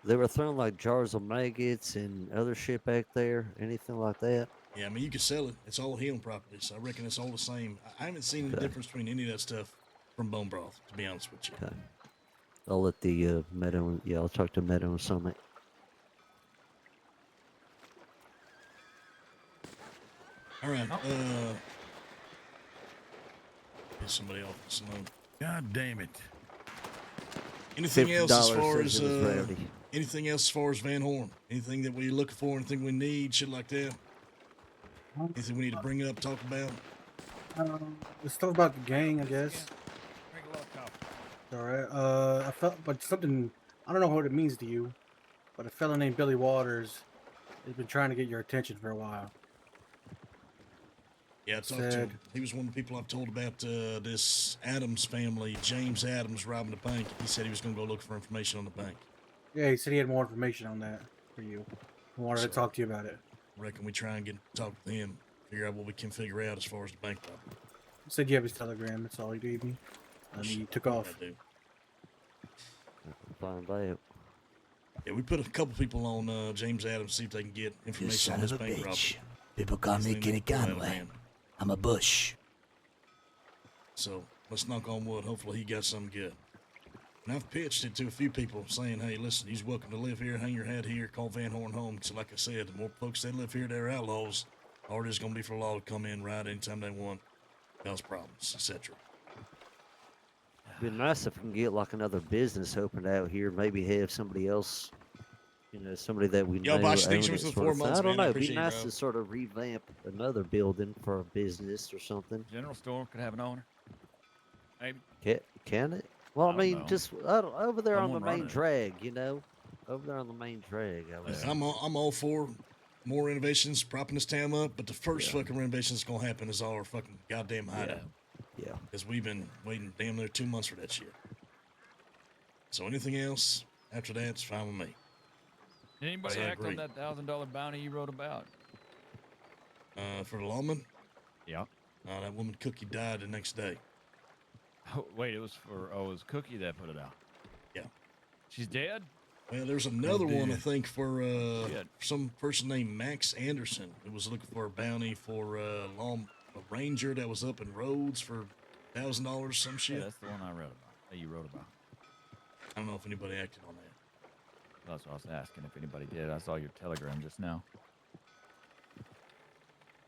They were throwing like jars of maggots and other shit back there. Anything like that? Yeah, I mean, you could sell it. It's all healing properties. I reckon it's all the same. I haven't seen any Okay. difference between any of that stuff from bone broth, to be honest with you. Okay. I'll let the Meadow. Yeah, I'll talk to Meadow and Summit. All right. Get somebody off the saloon. God damn it. Anything else as $50 far says as it was rowdy. anything else as far as Van Horn? Anything that we're looking for? Anything we need? Shit like that? Anything we need to bring up, talk about? The stuff about the gang, I guess. Drink a little coffee. All right. I felt, but something. I don't know what it means to you, but a fella named Billy Waters has been trying to get your attention for a while. Yeah, I talked to him. He was one of the people I've told about this Adams family, James Adams, robbing the bank. He said he was going to go look for information on the bank. Yeah, he said he had more information on that for you. He wanted to talk to you about it. I reckon we try and talk with him, figure out what we can figure out as far as the bank robbery. He said you have his telegram. That's all he gave me. And he took off. I do. Find out. Yeah, we put a couple people on James Adams, see if they can get information on this bank robbery. People call me Kenny Conway. I'm a bush. So let's knock on wood. Hopefully he got something good. And I've pitched it to a few people saying, hey, listen, he's welcome to live here, hang your hat here, call Van Horn home. So like I said, the more folks that live here, they're outlaws. Or there's going to be for law to come in right anytime they want, cause problems, etc. It'd be nice if we can get like another business opened out here. Maybe have somebody else, somebody that we Yo, know. Bosh, thanks own for it the sort 4 of thing. months, I don't man. I know. It'd be appreciate you, nice bro. to sort of revamp another building for a business or something. General store could have an owner. Maybe. Can it? Well, I I don't mean, know. just over there on the Someone main running it. drag, over there on the main drag. I'm all for more renovations, propping this town up, but the first fucking renovation that's going to happen is our fucking goddamn hideout. Yeah. Because we've been waiting damn near 2 months for that shit. So anything else after that, it's fine with me. Anybody I act on agree. that $1,000 bounty you wrote about? For the lawman? Yeah. That woman Cookie died the next day. Oh, wait, it was Cookie that put it out. Yeah. She's dead? Well, there's another one, I dead. think, for Shit. some person named Max Anderson who was looking for a bounty for a ranger that was up in Rhodes for $1,000, some shit. Yeah, that's the one I read about. That you wrote about. I don't know if anybody acted on that. That's what I was asking if anybody did. I saw your telegram just now.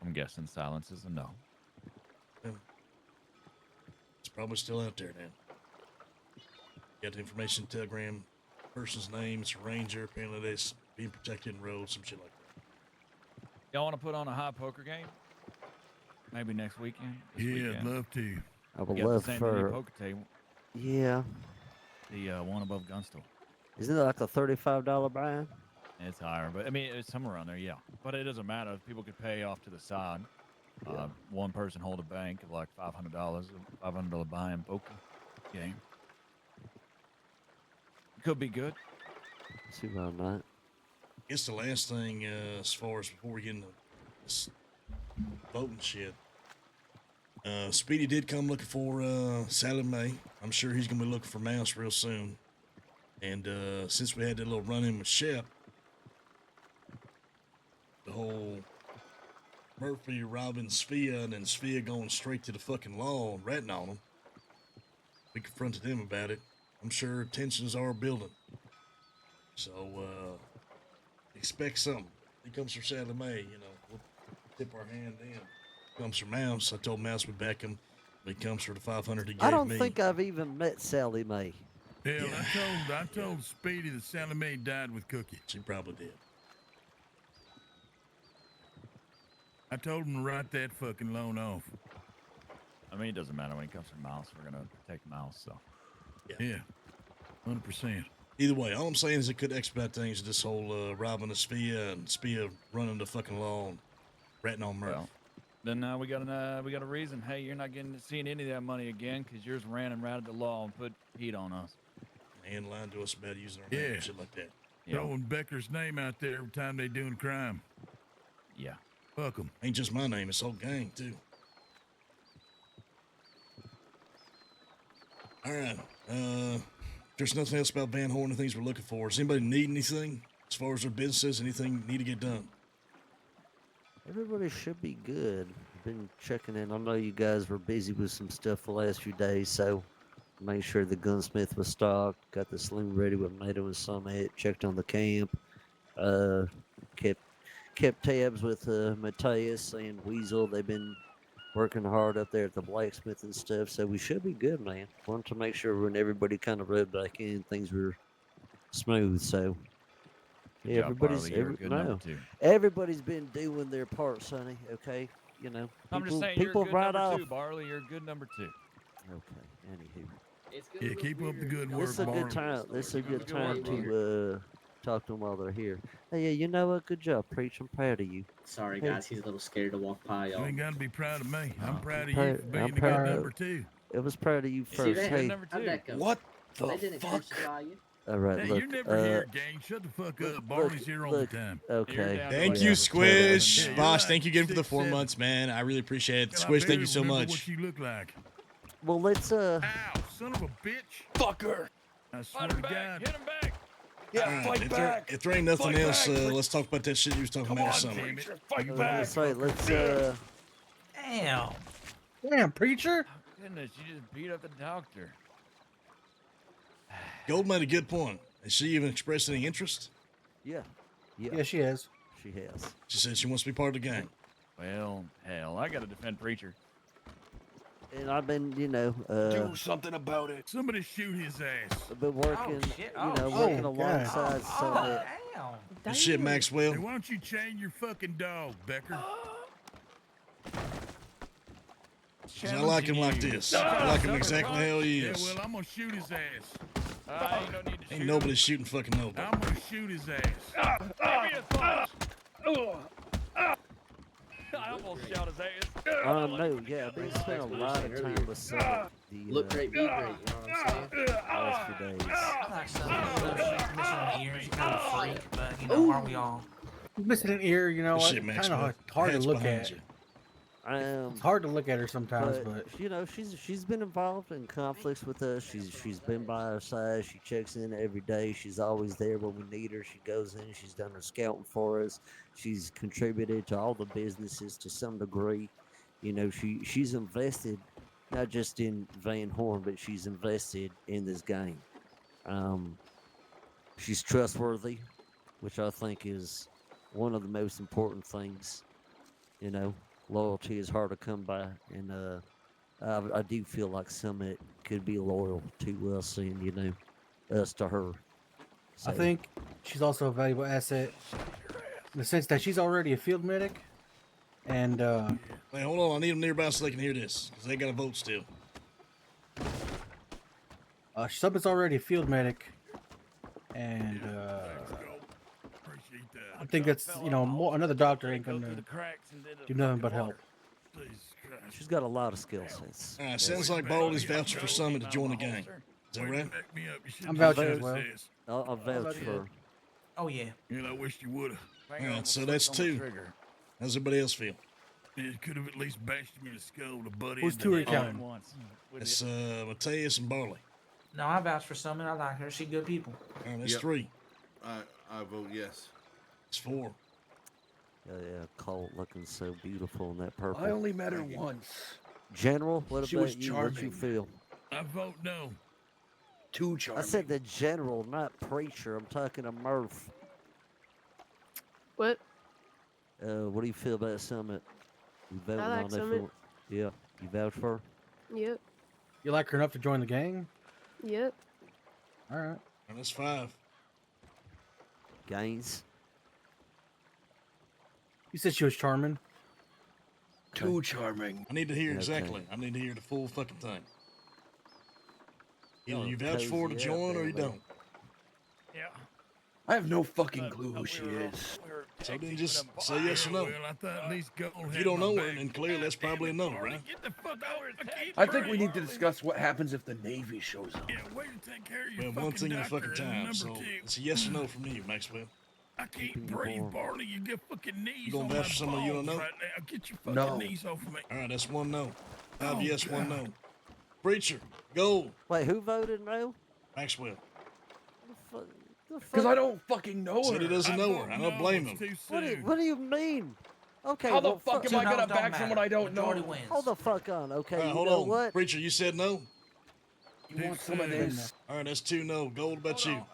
I'm guessing silence is a no. It's probably still out there then. Got the information, telegram, person's name, it's a ranger. Apparently they're being protected in roads, some shit like that. Y'all want to put on a high poker game? Maybe next weekend? This Yeah, weekend? I'd love to. I would You got love the St. Denis for. poker table. Yeah. The one above gun store. Isn't it like a $35 buy-in? It's higher, but I mean, it's somewhere around there, yeah. But it doesn't matter. If people could pay off to the side, one person hold a bank of like $500, $500 buy-in poker game. Could be good. See why not? I guess the last thing, as far as before we get into this voting shit, Speedy did come looking for Sally Mae. I'm sure he's gonna be looking for Mouse real soon. And since we had that little run-in with Shep, the whole Murphy robbing Sphere and then Sphere going straight to the fucking law and ratting on him, we confronted him about it. I'm sure tensions are building. So, expect something. He comes from Sally Mae, you know, we'll tip our hand in. Comes from Mouse. I told Mouse we'd back him. But he comes for the 500 he gave me. I don't think I've even met Sally Mae. Hell, I told Speedy that Sally Mae died with Cookie. She probably did. I told him to write that fucking loan off. I mean, it doesn't matter when it comes from Mouse. We're going to protect Mouse, so. Yeah, 100%. Either way, all I'm saying is it could expedite things, this whole robbing of Sphere and Sphere running the fucking law and ratting on Murph. Well, then we got a reason. Hey, you're not seeing any of that money again because yours ran and ratted the law and put heat on us. And lying to us about using our name and shit like that. Throwing Becker's name out there every time they doing crime. Yeah. Fuck them. Ain't just my name, it's the whole gang, too. All right. There's nothing else about Van Horn and things we're looking for. Does anybody need anything as far as their businesses? Anything need to get done? Everybody should be good. I've been checking in. I know you guys were busy with some stuff the last few days, so made sure the gunsmith was stocked, got the saloon ready with NATO and Summit, checked on the camp, kept tabs with Mateus and Weasel. They've been working hard up there at the blacksmith and stuff, so we should be good, man. Wanted to make sure when everybody kind of rubbed back in, things were smooth, so Good job, Barley. You're a good number two. everybody's been doing their part, Sonny, okay? You know, I'm just saying, people you're a good right number off. two, Barley. You're a good number two. Okay, anywho. Yeah, keep up the good work, This is a good Barley. time. This is a Keep up good the good work, time to talk to them while they're here. Hey, yeah, you know what? Good job, Preach. I'm proud of you. Sorry, Hey. guys. He's a little scared to walk by You y'all. ain't got to be proud of me. I'm proud of you proud- for being I'm a good proud- number two. It was proud of you See first. that? Hey, How'd that go? What They the didn't fuck? crucify you. all right, Hey, look. you're never here, gang. Shut the fuck up. Barley's here all look, the time. Okay. down Thank to you, like Squish. Yeah, you're Boss, like thank you again for the 6'7". 4 months, man. I really appreciate it. Hell, I Squish, thank barely you so remember much. What you look like? Well, let's Ow, son of a bitch. Fucker. I swear Fight to him back. God. Hit him back. Yeah, All right, fight if back. There, if there ain't nothing Fight else, back. let's talk about that shit you was talking Come about on, with Summer. damn it. Fight Let's back. let's say let's Damn. Damn, preacher. Goodness, you just beat up the doctor. Gold made a good point. Has she even expressed any interest? yeah. Yeah, she is. She has. She said she wants to be part of the gang. Well, hell, I got to defend Preacher. And I've been, you know, Do something about it. Somebody shoot his ass. I've been working, shit. you know, Oh, working God. alongside Summit. Damn. Good shit, Hey, Maxwell. why don't you chain your fucking dog, Becker? 'Cause I like him like this. I like him exactly how he Yeah, is. well, I'm gonna shoot his ass. Ain't no need to shoot Ain't nobody shooting fucking nobody. I'm gonna shoot his ass. Give me a punch. I almost shot his ass. No, yeah, I've been spending a lot of time with Summit. Look great, be great. You know what I'm saying? Last few days. I like some missing an ear. She's kind of a freak, but you know, aren't we all? Missing an ear, you know, Shit, kind Maxwell. of hard to Hat's look behind at. you. It's hard to look at her sometimes, but you know, she's been involved in conflicts with us. She's been by our side. She checks in every day. She's always there when we need her. She goes in. She's done her scouting for us. She's contributed to all the businesses to some degree. You know, she's invested not just in Van Horn, but she's invested in this game. She's trustworthy, which I think is one of the most important things. You know, loyalty is hard to come by, and I do feel like Summit could be loyal to us and, you know, us to her. I think she's also a valuable asset in the sense that she's already a field medic, and Hey, hold on. I need them nearby so they can hear this, because they got to vote still. Summit's already a field medic, and I think that's another doctor ain't gonna do nothing but help. She's got a lot of skill sets. All right, sounds like Baldy's vouching for Summit to join the gang. Is that right? I'm vouching as well. I'll vouch for her. Oh yeah. And I wish you would have. All right, so that's 2. How's everybody else feel? It could have at least bashed him in the skull with a buddy. Who's 2 are you counting? It's Mateus and Barley. No, I vouch for Summit. I like her. She good people. All right, that's 3. I vote yes. It's 4. Yeah, Colt looking so beautiful in that purple. I only met her once. General, what She about was you? What you charming. feel? I vote no. Too charming. I said the general, not preacher. I'm talking to Murph. What? What do you feel about Summit? You voting like on that Summit. Yeah, you vouch for her? Yep. You like her enough to join the gang? Yep. All right. And that's 5. Gaines? You said she was charming. Too charming. I need to hear Okay. exactly. I need to hear the full fucking thing. Either Oh, you vouch for her to cozy join up or there, you man. don't. Yeah. I have no fucking clue who she is. So then just say yes or no. Well, I thought at least Gold If had you don't my know her, back. then clearly that's probably a no, right? Get the fuck over it. I think we need to discuss what happens if the Navy shows up. Yeah, way to take care of your Well, one thing at a doctor, fucking and time. number So 2, it's a yes or no from you, Maxwell. I can't breathe, Barney. You get fucking knees You gonna on vouch my for somebody you don't balls know? right now. Get your fucking No. knees off of me. All right, that's 1 no. 5 Oh, yes, 1 God. no. Preacher, Gold, Wait, who voted no? Maxwell. Because I don't fucking know Said he her. doesn't know her. I don't blame It's him. too What soon. do you mean? Okay, How the well, fuck am I gonna back someone I don't know? Majority wins. Hold the fuck on, okay? All right, You hold know on. what? Preacher, you said no? You want some of soon. this? All right, that's 2 no. Gold, about Hold you. on.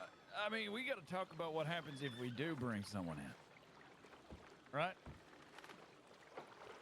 I mean, we got to talk about what happens if we do bring someone in. Right?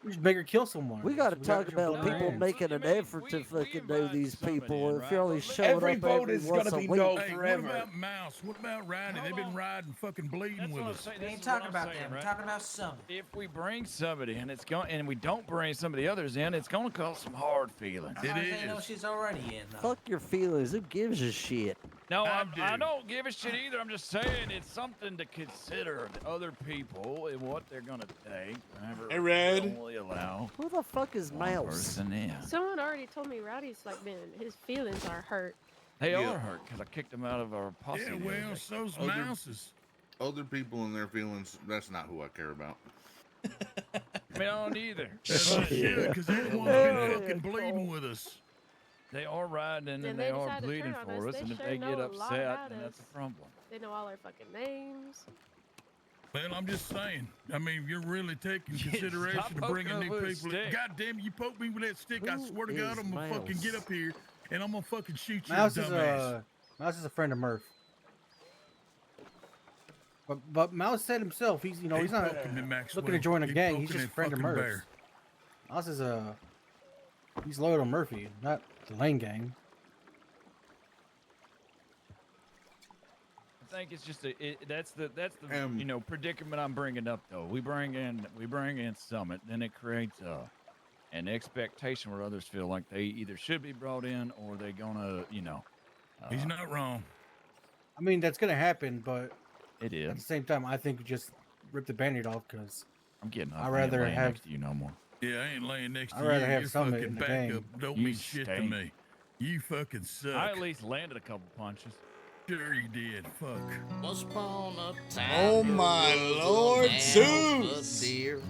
We should make her kill someone. We got to talk your about blood people hands. making an effort to fucking know these people. If you're only showing Every up vote every is once gonna a be week. no Hey, forever. what about Mouse? What about riding? They've been riding fucking bleeding That's with what I'm us. saying. We This ain't is what talking I'm about saying, them. right? We're talking about Summit. If we bring somebody and we don't bring some of the others in, it's gonna cause some hard feelings. It How do they know is. she's already in though? Fuck your feelings. Who gives a shit? No, I I do. don't give a shit either. I'm just saying it's something to consider. The other people and what they're gonna take. Whenever Hey, Red. we only allow Who the fuck is one Mouse? person in. Someone already told me Rowdy's like been his feelings are hurt. They Yeah. are hurt because I kicked them out of our posse. Yeah, the other well, day. so's Other- Mouse's. Other people and their feelings, that's not who I care about. I mean, I don't either. Yeah, because they're the ones Yeah. been fucking bleeding with us. They are riding Then and they they are decide to bleeding turn on for us. us, They and if sure they know get a lot upset, about then that's a us. problem. They know all our fucking names. Well, I'm just saying. I mean, you're really taking consideration Stop to bringing poking new up with a people. stick. God damn, you poke me with that stick. I Who swear to God, is I'm gonna fucking get Mouse? up here and I'm gonna fucking shoot you, Mouse is dumbass. Mouse is a friend of Murph. But Mouse said himself, he's he's not poking me, Maxwell. looking to join a He gang. He's poking just a that friend of fucking Murph's. bear. Mouse is he's loyal to Murphy, not the Lane gang. I think it's just that's the Um, predicament I'm bringing up though. We bring in Summit, then it creates an expectation where others feel like they either should be brought in or they're gonna He's not wrong. I mean, that's gonna happen, but it at the is. same time, I think we just rip the Band-Aid off because I'm getting up. I'd I ain't rather laying have- next to you no more. Yeah, I ain't laying next to I'd you. rather have Your Summit fucking in the backup game. don't You mean shit to stink. me. You fucking suck. I at least landed a couple punches. Sure you did. Fuck. Once upon a time. Oh my there was a Lord, man Zeus. with a deer.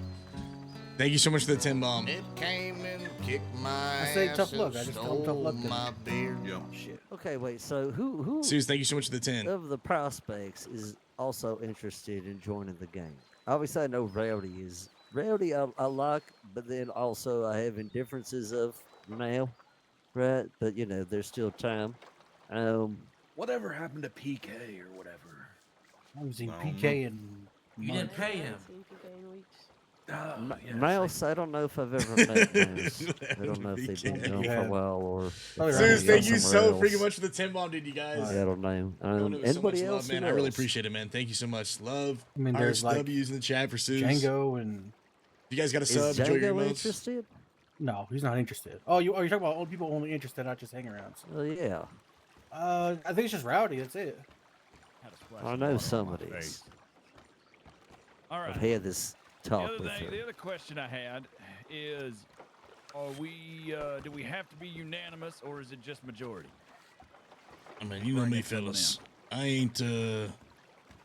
Thank you so much for the 10 bomb. It came and kicked my I say ass tough and luck. I just tell him tough luck stole then. my beer. Yeah. Shit. Okay, wait. So who Zeus, thank you so much for the 10. of the prospects is also interested in joining the gang? Obviously, I know Rowdy is. Rowdy, I like, but then also I have indifferences of now, right? But there's still time. Whatever happened to PK or whatever? I haven't seen I don't PK in You didn't months. pay I him. haven't seen PK in weeks. Mouse, I don't know if I've ever met Mouse. I don't know if they've been gone for a while or. If they're Zeus, thank you somewhere so else. freaking much for the 10 bomb, dude, you guys. I don't know. Doing it with so much Anybody love, else? man. Who I really else? appreciate it, man. Thank you so much. Love. I mean, there's like W's in the chat for Zeus. Django and. You guys got a Is sub? Enjoy your Django emotes. interested? No, he's not interested. Oh, you're talking about old people only interested, not just hang around. Oh yeah. I think it's just rowdy. That's it. I know some of these. All right. I've had this talk the with other her. the other question I had is, are we? Do we have to be unanimous, or is it just majority? I mean, you know me, fellas. I ain't, I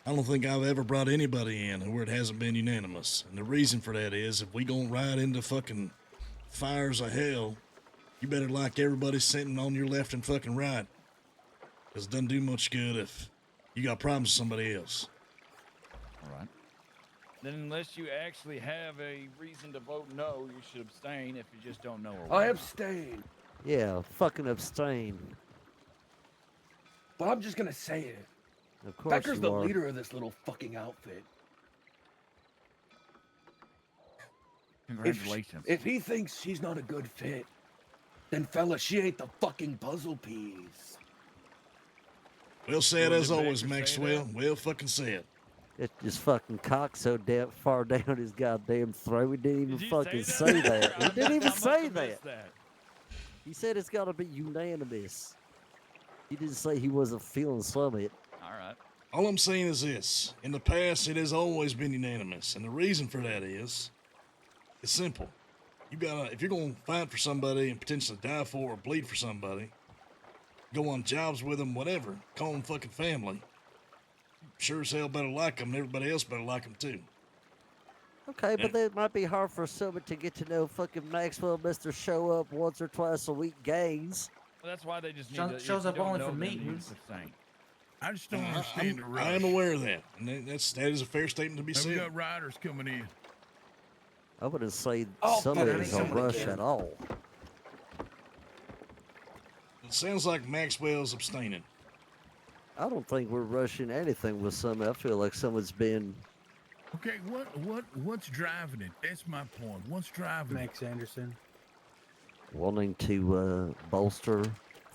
don't think I've ever brought anybody in where it hasn't been unanimous. And the reason for that is if we gonna ride into fucking fires of hell, you better like everybody sitting on your left and fucking right. Because it doesn't do much good if you got problems with somebody else. All right. Then unless you actually have a reason to vote no, you should abstain if you just don't know. I abstain. Yeah, fucking abstain. But I'm just gonna say it. Of course Becker's you the are. leader of this little fucking outfit. Congratulations. If he thinks she's not a good fit, then fella, she ain't the fucking puzzle piece. Well said Well, as did always, Becker say Maxwell. Well fucking said. It just fucking cocked so damn far down his goddamn throat. He didn't even fucking say that. He didn't even say that. He said it's got to be unanimous. He didn't say he wasn't feeling some of it. All right. All I'm saying is this. In the past, it has always been unanimous. And the reason for that is, it's simple. You gotta, if you're gonna fight for somebody and potentially die for or bleed for somebody, go on jobs with them, whatever, call them fucking family. Sure as hell better like them, and everybody else better like them too. Okay, but that might be hard for someone to get to know fucking Maxwell, Mr. Show Up once or twice a week games. Well, that's why they just need to. Shows up only for meetings. meetings. I just don't understand the rush. I am aware of that, and that is a fair statement to be And we said. got riders coming in. I wouldn't say Oh, some of fuck, it I is need a someone rush again. at all. It sounds like Maxwell's abstaining. I don't think we're rushing anything with some. I feel like someone's been. Okay, what's driving it? That's my point. What's driving Max Anderson. Wanting to bolster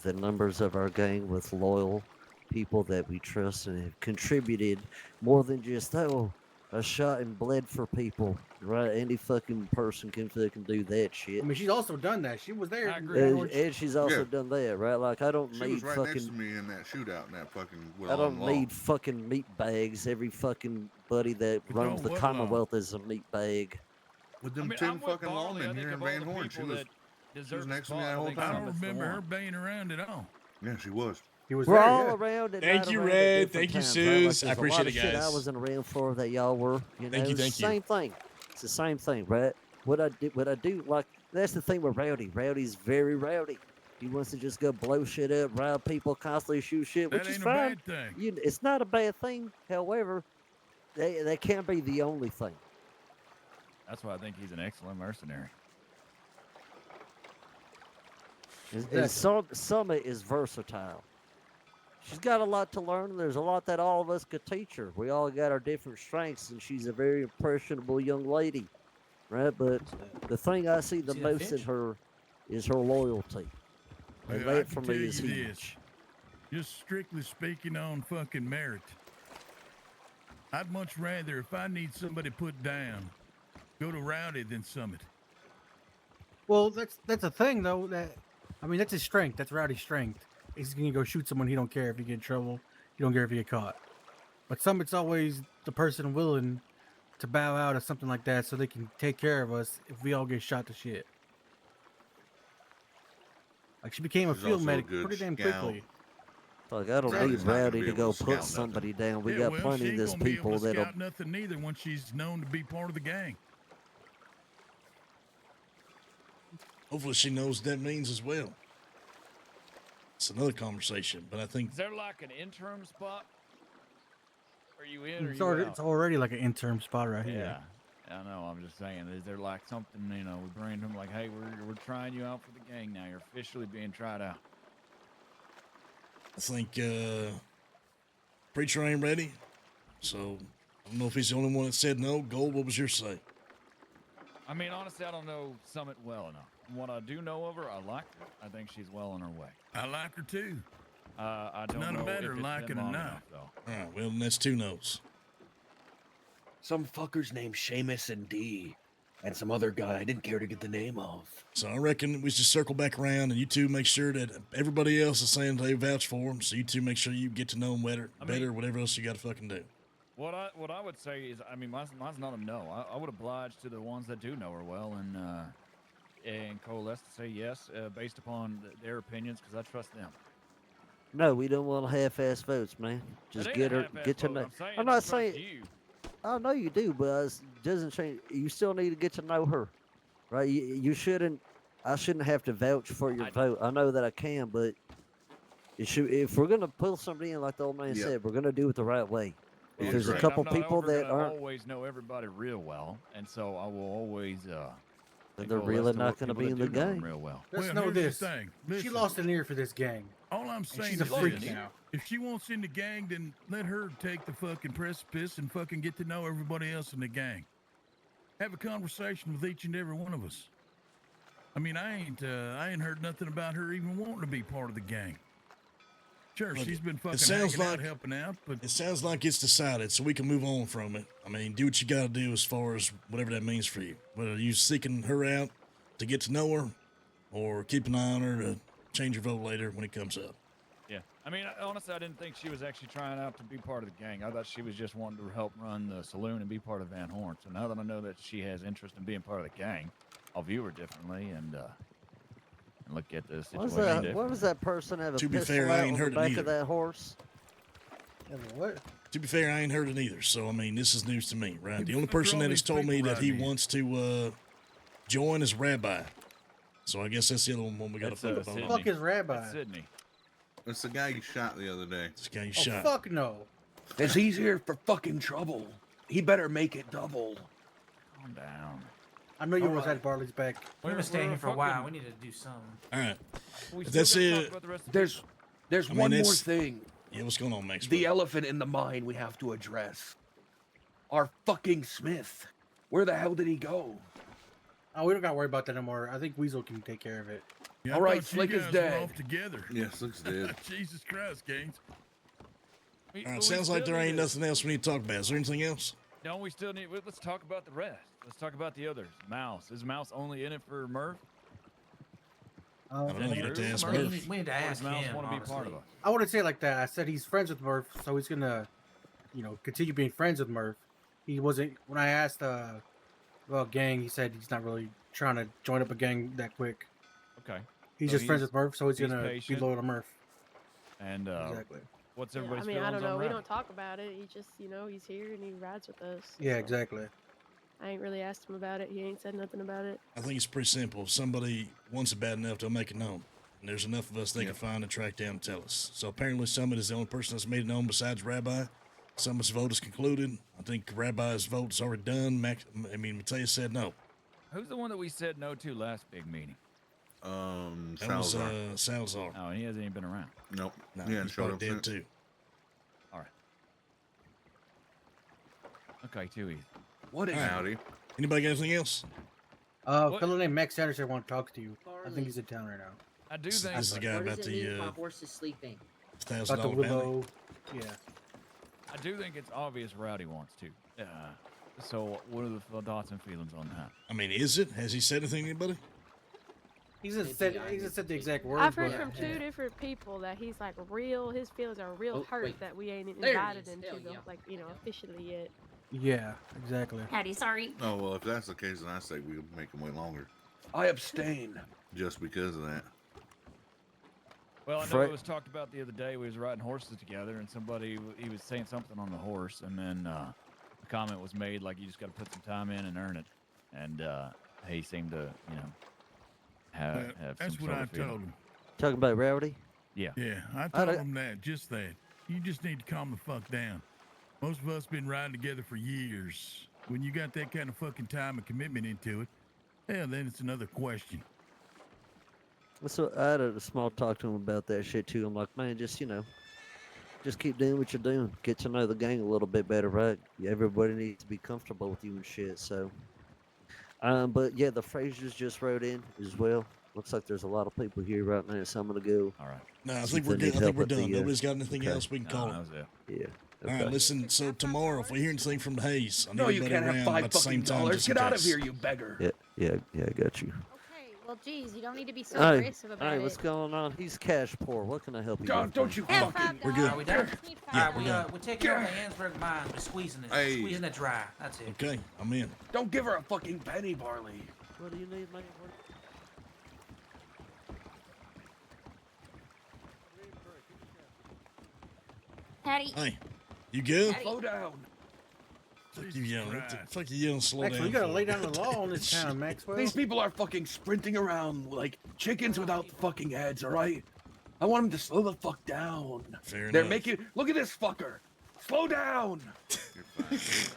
the numbers of our gang with loyal people that we trust and have contributed more than just, oh, I shot and bled for people, right? Any fucking person can fucking do that shit. I mean, she's also done that. She was there. And she's also done that, right? Like, I don't She need was right fucking. next to me in that shootout in that fucking. I don't need fucking meat bags. Every fucking buddy that runs the Commonwealth is a meat bag. With them I mean, 10 I'm with fucking Barley. I lawmen think here in of all Van the Horn. She people was, that she was deserve a next to me spot, that I whole think I time. don't Thomas the remember her one. being around at all. Yeah, she was. He was We're there, all yeah. around and Thank not you, around at Red. different Thank you, times, right? Like, Suze. I there's a appreciate lot it, of shit I guys. wasn't around for that y'all were. You know, Thank you, it's thank the you. same thing. It's the same thing, right? What I do like. That's the thing with Rowdy. Rowdy's very rowdy. He wants to just go blow shit up, rile people, constantly shoot shit, which That is ain't a fine. bad thing. It's not a bad thing. However, they can't be the only thing. That's why I think he's an excellent mercenary. And Summit is versatile. She's got a lot to learn. There's a lot that all of us could teach her. We all got our different strengths, and she's a very impressionable young lady, right? But the thing I see the See that most in fish? her is her loyalty. And Well, I that can for tell me you is this. huge. Just strictly speaking on fucking merit. I'd much rather, if I need somebody put down, go to Rowdy than Summit. Well, that's a thing though. That I mean, that's his strength. That's Rowdy's strength. He's gonna go shoot someone. He don't care if he get in trouble. He don't care if he get caught. But Summit's always the person willing to bow out or something like that, so they can take care of us if we all get shot to shit. Like she became a She's field also a medic good pretty damn scout. quickly. Like, I don't Rowdy's need not gonna Rowdy be to able go to put scout somebody nothing. down. We Yeah, got well, plenty she of ain't this gonna be able people to that'll. scout nothing either when she's known to be part of the gang. Hopefully she knows what that means as well. It's another conversation, but I think Is there like an interim spot? Are you in or It's you already, out? it's already like an interim spot right here. Yeah, I know. I'm just saying. Is there like something, you know, we bring them like, hey, we're trying you out for the gang now. You're officially being tried out. I think Preacher ain't ready. So I don't know if he's the only one that said no. Gold, what was your say? I mean, honestly, I don't know Summit well enough. From what I do know of her, I like her. I think she's well on her way. I like her too. I don't None know better if it's liking been her long not. enough, though. All right, well, that's 2 notes. Some fuckers named Seamus and D, and some other guy I didn't care to get the name of. So I reckon we should circle back around, and you two make sure that everybody else is saying they vouch for them. So you two make sure you get to know them better, whatever else you got to fucking do. What I would say is, I mean, mine's not a no. I would oblige to the ones that do know her well and coalesce to say yes based upon their opinions because I trust them. No, we don't want half-ass votes, man. Just get her, get to know. I'm not saying. I know you do, but it doesn't change. You still need to get to know her, right? You shouldn't. I shouldn't have to vouch for your vote. I know that I can, but it should. If we're gonna pull somebody in, like the old man said, we're gonna do it the right way. If there's a couple people that aren't, always know everybody real well, and so I will always. Then they're really not going to be in the game. Real well. Let's Well, know here's the this. thing. She Listen. lost an ear for this gang. All I'm saying she's a is freak this. now. If she wants in the gang, then let her take the fucking precipice and fucking get to know everybody else in the gang. Have a conversation with each and every one of us. I mean, I ain't heard nothing about her even wanting to be part of the gang. Sure, Look, she's been it fucking sounds hanging out, like helping out, but it sounds like it's decided, so we can move on from it. I mean, do what you got to do as far as whatever that means for you. Whether you seeking her out to get to know her, or keep an eye on her to change your vote later when it comes up. Yeah, I mean, honestly, I didn't think she was actually trying out to be part of the gang. I thought she was just wanting to help run the saloon and be part of Van Horn. So now that I know that she has interest in being part of the gang, I'll view her differently and look at the situation differently. What does that person have a To be pistol fair, I out ain't on the heard it back either. of that horse? What? To be fair, I ain't heard it either. So I mean, this is news to me, right? The only Look at person all that has these told me people that he around here. wants to join is Rabbi. So I guess that's the other one we got to That's, flip up Sydney. on. Fuck is Rabbi? That's Sydney. It's the guy you shot the other day. It's the guy you Oh, shot. fuck no. As he's here for fucking trouble, he better make it double. Calm down. I know you almost had Barley's back. We're gonna stay here for a while. We need to do something. All right. We If still that's gotta talk it. about the rest of There's I mean, one more it's- thing. Yeah, what's going on, Max? The elephant in the mine we have to address. Our fucking Smith. Where the hell did he go? Oh, we don't got to worry about that anymore. I think Weasel can take care of it. yeah, All I right, thought you Slick is guys dead. were off together. Yeah, Slick's dead. Jesus Christ, Gaines. All right, sounds like there ain't nothing else we need to talk about. Is there anything else? No, we still need. Let's talk about the rest. Let's talk about the others. Mouse. Is Mouse only in it for Murph? I don't know. You have to ask We Murph. need to Or ask does Mouse him. want to be part of honestly. us? I wouldn't say it like that. I said he's friends with Murph, so he's gonna, continue being friends with Murph. He wasn't when I asked about gang. He said he's not really trying to join up a gang that quick. Okay. He's So just friends with Murph, so he's gonna patient. be loyal to Murph. And Exactly. what's Yeah, I everybody's mean, I feelings don't know. on We Rowdy? don't talk about it. He just, he's here and he rides with us. Yeah, so exactly. I ain't really asked him about it. He ain't said nothing about it. I think it's pretty simple. If somebody wants it bad enough, they'll make it known. And there's enough of us they can find and track down and tell us. So apparently Summit is the only person that's made it known besides Rabbi. Summit's vote is concluded. I think Rabbi's vote is already done. Mateus said no. Who's the one that we said no to last big meeting? That was Salazar. Oh, and he hasn't even been around. Nope. No, He hadn't he's showed probably up dead since. too. All right. Okay, too easy. What is Howdy. Anybody got anything else? A fellow named Max Anderson want to talk to you. I think he's in town right now. I do This think is the guy What about does it mean the my horse is sleeping? About the $1,000 bounty. willow. Yeah. I do think it's obvious Rowdy wants to. So what are the thoughts and feelings on that? I mean, is it? Has he said anything to anybody? He just said the exact words. I've heard but- from two different people that he's like his feelings are real Oh, hurt wait. that we ain't There he invited is. him Hell to the, yeah. officially yet. Yeah, exactly. Howdy, sorry. Oh, well, if that's the case, then I say we make him wait longer. I abstain. Just because of that. Well, I know Fred- it was talked about the other day. We was riding horses together, and he was saying something on the horse, and then a comment was made like you just got to put some time in and earn it. And he seemed to, have That's some what sort I of feeling. told him. Talking about Rowdy? Yeah. Yeah, I I told don't- him that, just that. You just need to calm the fuck down. Most of us been riding together for years. When you got that kind of fucking time and commitment into it, hell, then it's another question. So I had a small talk to him about that shit too. I'm like, man, just just keep doing what you're doing. Get to know the gang a little bit better, right? Everybody needs to be comfortable with you and shit. So But yeah, the Frasers just rode in as well. Looks like there's a lot of people here right now, so I'm gonna go. All right. No, I see think if we're they good. need I think help we're at the, done. Nobody's got anything okay. else we can call that it. was it. Yeah. All Okay. right, listen. So tomorrow, if we hear anything from the Hayes, I need No, you everybody can't have around 5 about the same fucking time. dollars. Just in Get out of case. here, you beggar. Yeah, I got you. Okay, well, geez, you don't need to be so Hey, aggressive about hey, what's it. going on? He's cash poor. What can I help you with? Don't you Have fucking... We're good. Are we done? Yeah, We're taking over the Hansburg mine. We're squeezing it. Hey. Squeezing it dry. That's it. Okay, I'm in. Don't give her a fucking penny, Barley. What do you need, man? Patty. Hey, you good? Slow down. Fuck you yelling. What the fuck you yelling? Slow Maxwell, down. you gotta for? lay down the law on this town, Maxwell. These people are fucking sprinting around like chickens without fucking heads, alright? I want them to slow the fuck down. Fair They're enough. making... Look at this fucker. Slow down. What's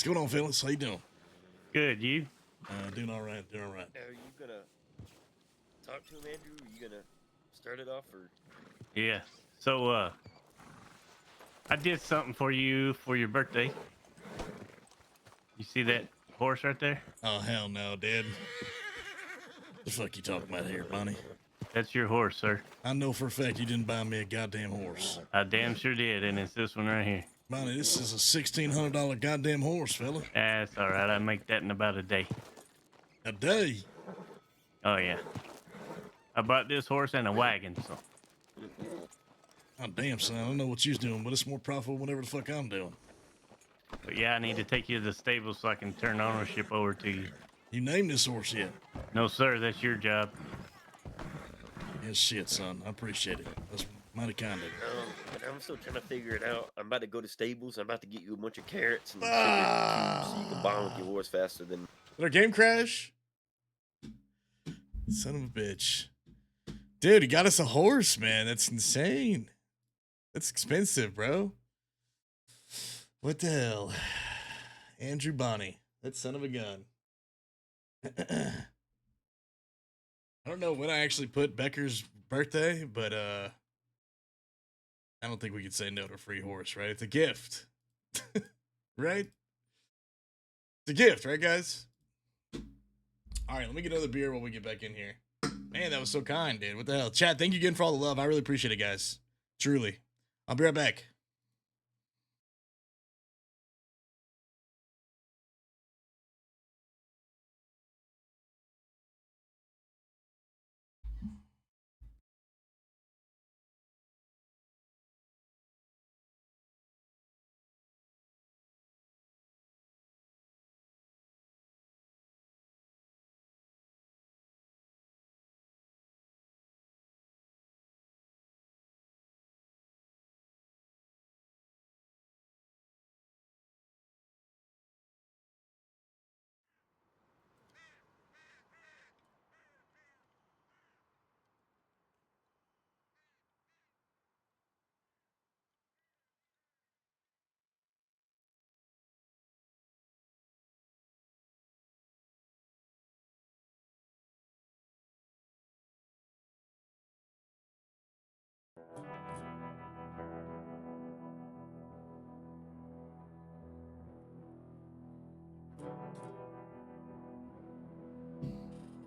going on, fellas? How you doing? Good, you? Doing all right. Doing all right. Are you gonna talk to him, Andrew? Are you gonna start it off, or? Yeah. So, I did something for you for your birthday. You see that horse right there? Oh hell no, Dad. The fuck you talking about here, Bonnie? That's your horse, sir. I know for a fact you didn't buy me a goddamn horse. I damn sure did, and it's this one right here. Bonnie, this is a $1,600 goddamn horse, fella. That's all right. I make that in about a day. A day? Oh yeah. I bought this horse and a wagon, so. Oh damn, son. I don't know what you's doing, but it's more profitable whatever the fuck I'm doing. But yeah, I need to take you to the stable so I can turn ownership over to you. You named this horse yet? No, sir. That's your job. Yeah, shit, son. I appreciate it. That's mighty kind of you. But I'm still trying to figure it out. I'm about to go to stables. I'm about to get you a bunch of carrots and sugar cubes so you can bond with your horse faster than. Did our game crash? Son of a bitch. Dude, he got us a horse, man. That's insane. That's expensive, bro. What the hell? Andrew Bonnie. That son of a gun. I don't know when I actually put Becker's birthday, but I don't think we could say no to a free horse, right? It's a gift. Right? It's a gift, right, guys? All right, let me get another beer while we get back in here. Man, that was so kind, dude. What the hell? Chat, thank you again for all the love. I really appreciate it, guys. Truly. I'll be right back.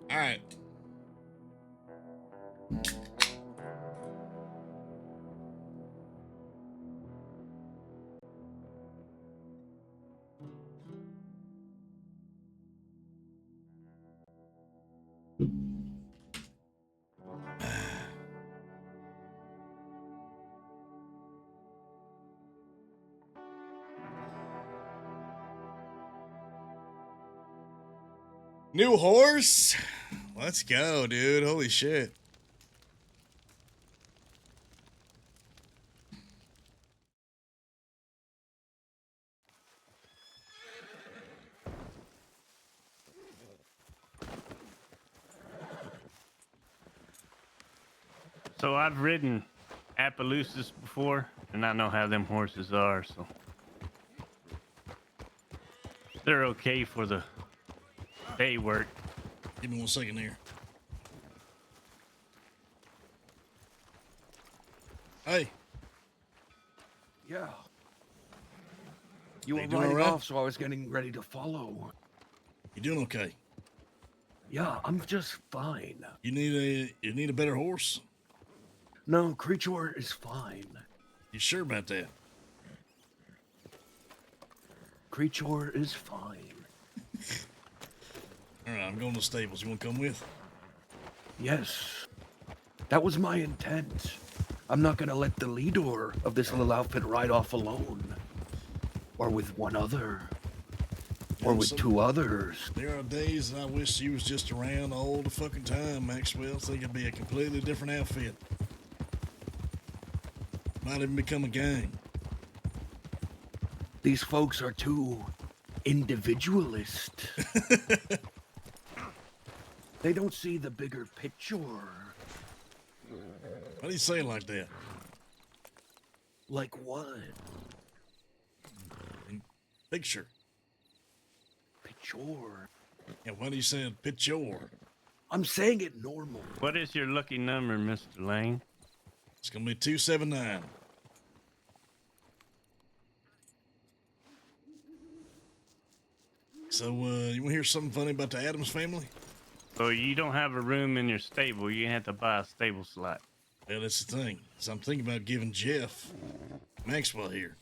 All right. New horse? Let's go, dude. Holy shit. So I've ridden Appaloosas before, and I know how them horses are, so they're okay for the day work. Give me 1 second here. Hey. Yeah. You were you doing riding all right? off, so I was getting ready to follow. You doing okay? Yeah, I'm just fine. You need a better horse? No, Creature is fine. You sure about that? Creature is fine. All right, I'm going to the stables. You want to come with? Yes. That was my intent. I'm not gonna let the leader of this little outfit ride off alone. Or with one other. Or with two others. There are days that I wish you was just around all the fucking time, Maxwell. So it could be a completely different outfit. Might even become a gang. These folks are too individualist. They don't see the bigger picture. Why do you say it like that? Like what? Picture. Picture. Yeah, why do you say picture? I'm saying it normal. What is your lucky number, Mr. Lane? It's gonna be 279. So, you want to hear something funny about the Addams family? So you don't have a room in your stable. You have to buy a stable slot. Well, that's the thing. So I'm thinking about giving Jeff Maxwell here.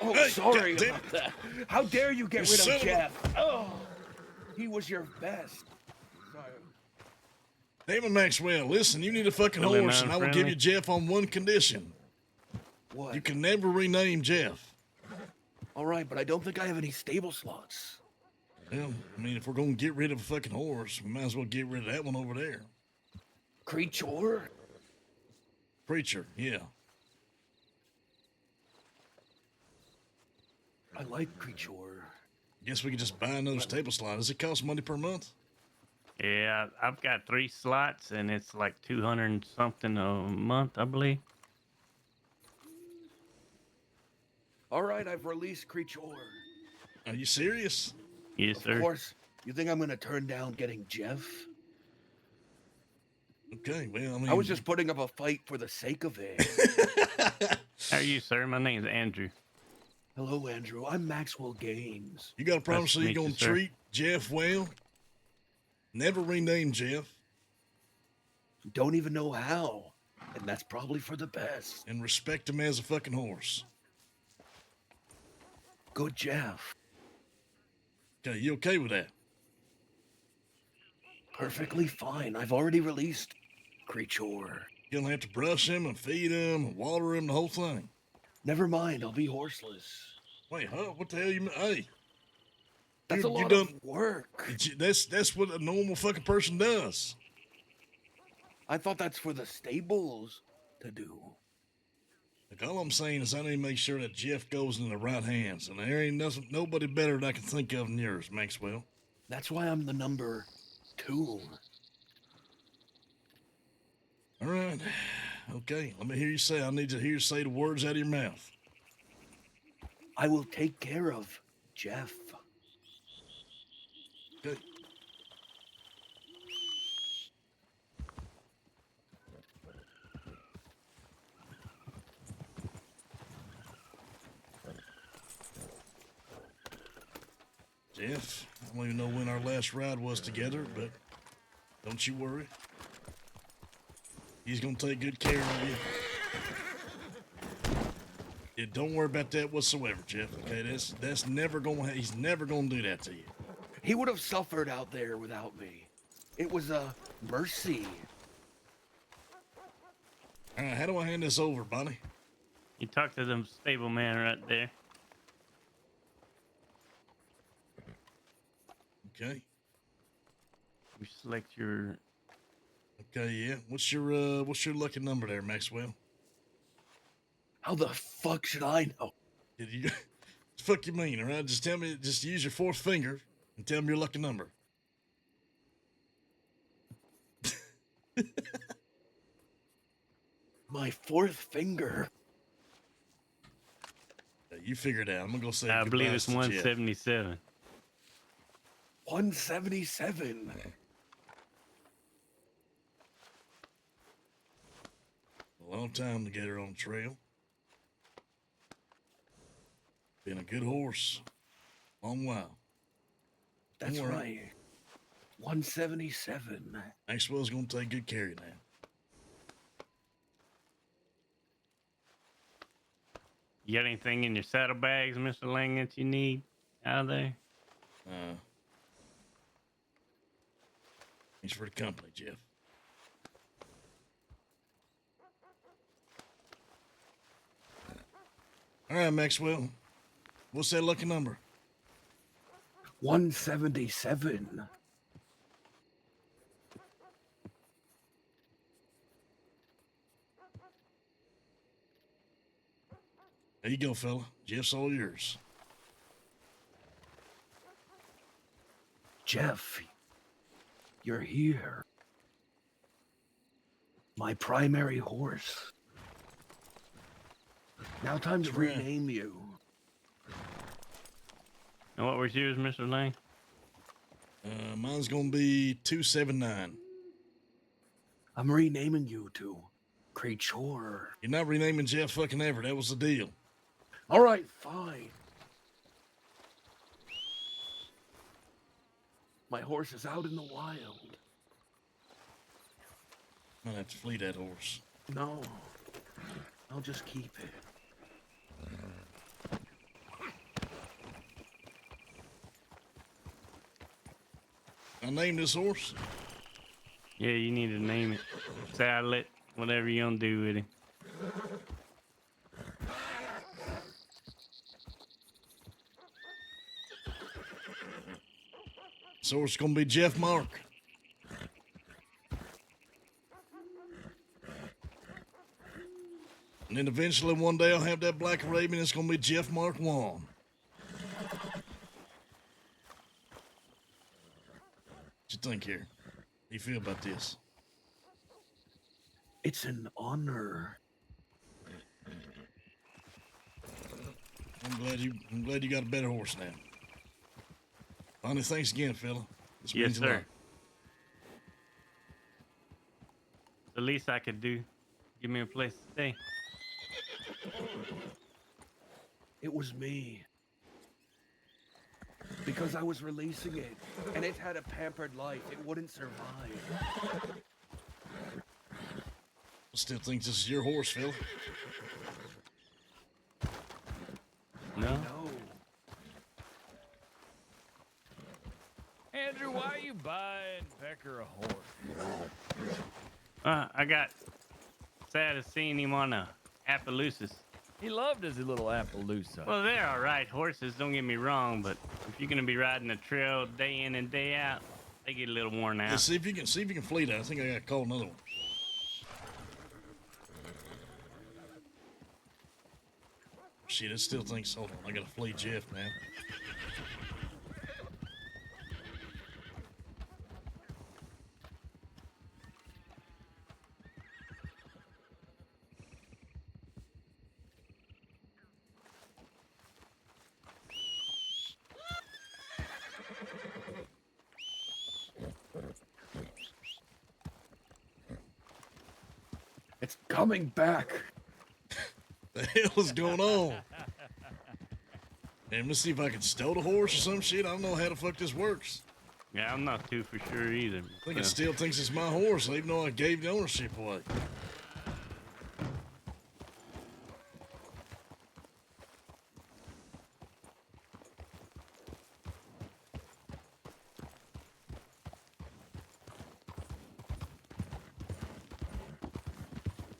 Oh, Hey, sorry God damn about that. How dare you get rid son of of a- Jeff? Oh, he was your best. Sorry. David Maxwell, listen, you need a fucking Really horse, and I will give non-friendly? you Jeff on one condition. What? You can never rename Jeff. All right, but I don't think I have any stable slots. Well, I mean, if we're going to get rid of a fucking horse, we might as well get rid of that one over there. Creature? Preacher, yeah. I like Creature. Guess we could just buy another stable slot. Does it cost money per month? Yeah, I've got 3 slots, and it's like 200 and something a month, I believe. All right, I've released Creature. Are you serious? Yes, sir. Of course. You think I'm going to turn down getting Jeff? Okay, well, I mean... I was just putting up a fight for the sake of it. How are you, sir? My name's Andrew. Hello, Andrew. I'm Maxwell Gaines. You got a promise Nice to that you're meet you, going to sir. treat Jeff well? Never rename Jeff. Don't even know how. And that's probably for the best. And respect him as a fucking horse. Good Jeff. Okay, you okay with that? Perfectly fine. I've already released Creature. You don't have to brush him and feed him and water him, the whole thing. Never mind. I'll be horseless. Wait, huh? What the hell you mean? Hey. That's You- a you lot done- of work. That's what a normal fucking person does. I thought that's for the stables to do. Like, all I'm saying is I need to make sure that Jeff goes in the right hands, and there ain't nobody better that I can think of than yours, Maxwell. That's why I'm the number 2. All right. Okay, let me hear you say. I need to hear you say the words out of your mouth. I will take care of Jeff. Okay. Jeff, I don't even know when our last ride was together, but don't you worry. He's gonna take good care of you. Yeah, don't worry about that whatsoever, Jeff. Okay, that's never gonna. He's never gonna do that to you. He would have suffered out there without me. It was a mercy. All right, how do I hand this over, Bonnie? You talk to them stable man right there. Okay. You select your... Okay, yeah. What's your lucky number there, Maxwell? How the fuck should I know? Did you? The fuck you mean? All right, just tell me. Just use your fourth finger and tell me your lucky number. My fourth finger. You figure it out. I'm gonna go say. I believe goodbyes it's to Jeff. 177. 177. A long time together on the trail. Been a good horse. Long while. That's Don't worry. right. 177. Maxwell's gonna take good care of you now. You got anything in your saddlebags, Mr. Lang, that you need out of there? Thanks for the company, Jeff. All right, Maxwell. What's that lucky number? 177. There you go, fella. Jeff's all yours. Jeff, you're here. My primary horse. Now time to Sure. rename you. And what was yours, Mr. Lang? Mine's gonna be 279. I'm renaming you to Creature. You're not renaming Jeff fucking Everett. That was the deal. All right, fine. My horse is out in the wild. I'm gonna have to flee that horse. No, I'll just keep it. I named this horse. Yeah, you need to name it. Saddle it, whatever you gonna do with it. This horse is gonna be Jeff Mark. And then eventually one day I'll have that black Arabian. It's gonna be Jeff Mark Wong. What you think here? How you feel about this? It's an honor. I'm glad you got a better horse now. Bonnie, thanks again, fella. This Yes, means a sir. lot. The least I could do. Give me a place to stay. It was me. Because I was releasing it, and it had a pampered life. It wouldn't survive. I still think this is your horse, Phil. No? No. Andrew, why are you buying Becker a horse? I got sad of seeing him on a Appaloosas. He loved his little Appaloosa. Well, they're all right horses, don't get me wrong, but if you're gonna be riding a trail day in and day out, they get a little worn out. Yeah, see if you can flee that. I think I got to call another one. Shit, it still thinks. Hold on, I gotta flee Jeff now. It's coming back. The hell is going on? And let's see if I can steal the horse or some shit. I don't know how the fuck this works. Yeah, I'm not too for sure either. I think it still thinks it's my horse, even though I gave the ownership away.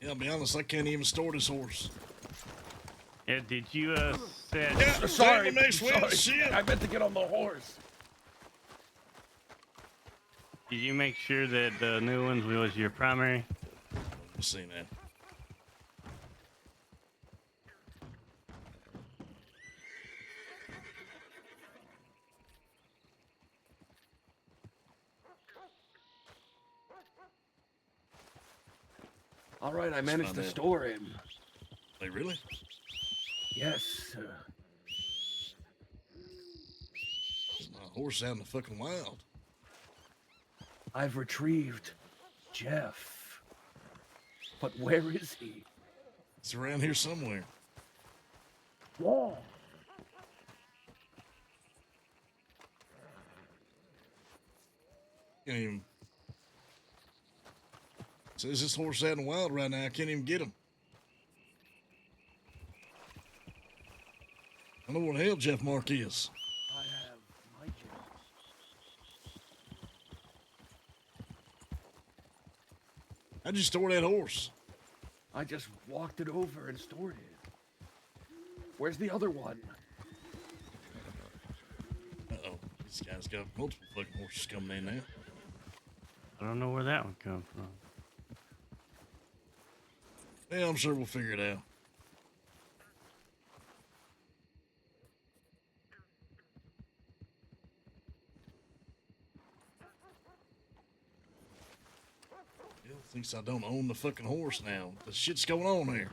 Yeah, I'll be honest, I can't even store this horse. Yeah, did you said? Yeah, Sorry, next week. sorry. Shit. I meant to get on the horse. Did you make sure that the new ones was your primary? Let's see that. All right, I managed to not it. store him. Wait, really? Yes. My horse out in the fucking wild. I've retrieved Jeff. But where is he? It's around here somewhere. Yeah. Can't even. Says this horse out in the wild right now. I can't even get him. I don't know what the hell Jeff Mark is. I have my Jeff. How'd you store that horse? I just walked it over and stored it. Where's the other one? Uh-oh. This guy's got multiple fucking horses coming in now. I don't know where that one come from. Yeah, I'm sure we'll figure it out. Bill thinks I don't own the fucking horse now. The shit's going on there.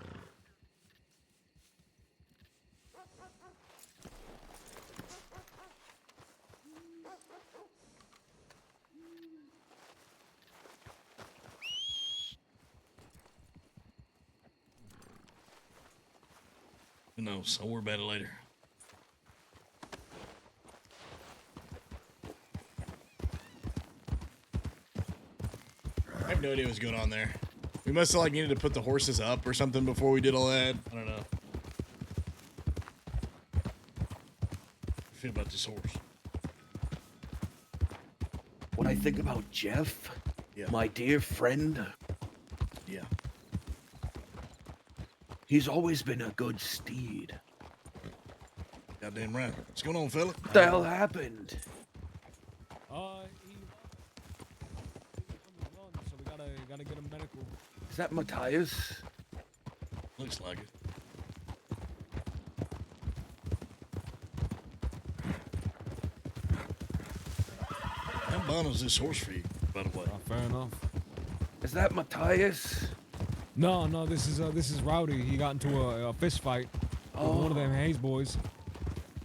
Who knows? I'll worry about it later. I have no idea what's going on there. We must have like needed to put the horses up or something before we did all that. I don't know. I feel about this horse. When I think about Jeff, my dear friend, yeah, he's always been a good steed. Goddamn right. What's going on, fella? What the hell happened? So we gotta get him medical. Is that Matthias? Looks like it. How bond is this horse for you, by the way? Fair enough. Is that Matthias? No, this is Rowdy. He got into a fist fight with one of them Hayes boys.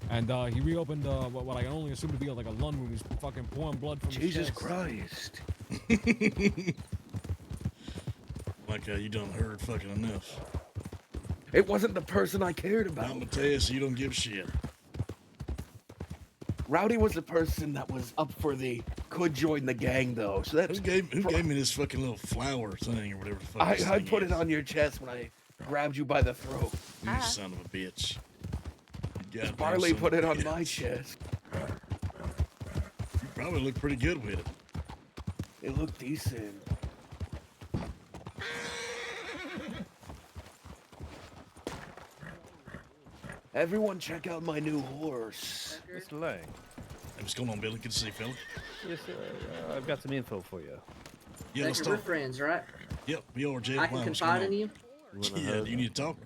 And he reopened what I can only assume to be like a lung wound. He's fucking pouring blood from his Jesus chest. Christ. Like you done heard fucking enough. It wasn't the person I cared about. I'm gonna tell you, so you don't give a shit. Rowdy was the person that was up for the could join the gang though. So that's Who gave me this fucking little flower thing or whatever the fuck? I put it on your chest when I grabbed you by the throat. You son of a bitch. You Barley put it on bitch. my chest. You probably look pretty good with it. It looked decent. Everyone check out my new horse. Mr. Lang. Hey, what's going on, Billy? Good to see you, fella. Yes, sir. I've got some info for you. Yeah, let's We're talk. friends, right? Yep, we are, Jay. I can confide in you. Yeah, do you need to talk?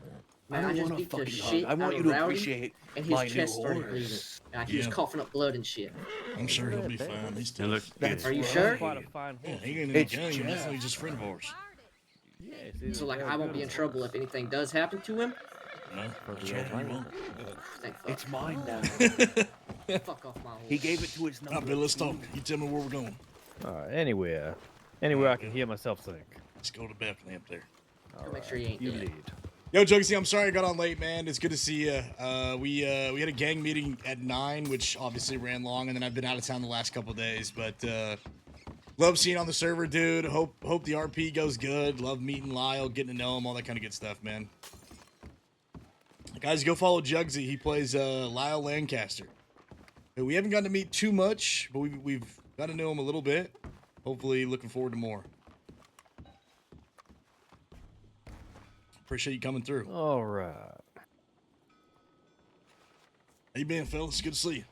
Man, I just wanna beat the fucking shit hug. I want out you of to Rowdy, appreciate and my his new chest started horse. bleeding. Like he was Yeah. coughing up blood and shit. I'm sure he'll be fine. He's still looks That's Are you right. sure? Quite a fine Yeah, horse. he ain't in the It's gang. Jeff. He's just a friend of ours. Yes, So like I won't be in trouble if anything does happen to him. No, Jeff, you won't. Thank fuck. It's mine now. Fuck off my horse. He gave it to his All right, number. Bill, let's talk. You tell me where we're going. All right, anywhere I can hear myself think. Let's go to Bethlehem there. Gotta make sure you ain't You dead. lead. Yo, Jonesy, I'm sorry I got on late, man. It's good to see you. We had a gang meeting at 9, which obviously ran long, and then I've been out of town the last couple of days. But love seeing you on the server, dude. Hope the RP goes good. Love meeting Lyle, getting to know him, all that kind of good stuff, man. Guys, go follow Jugsy. He plays Lyle Lancaster. We haven't gotten to meet too much, but we've got to know him a little bit. Hopefully, looking forward to more. Appreciate you coming through. All right. How you been, fellas? Good to see you.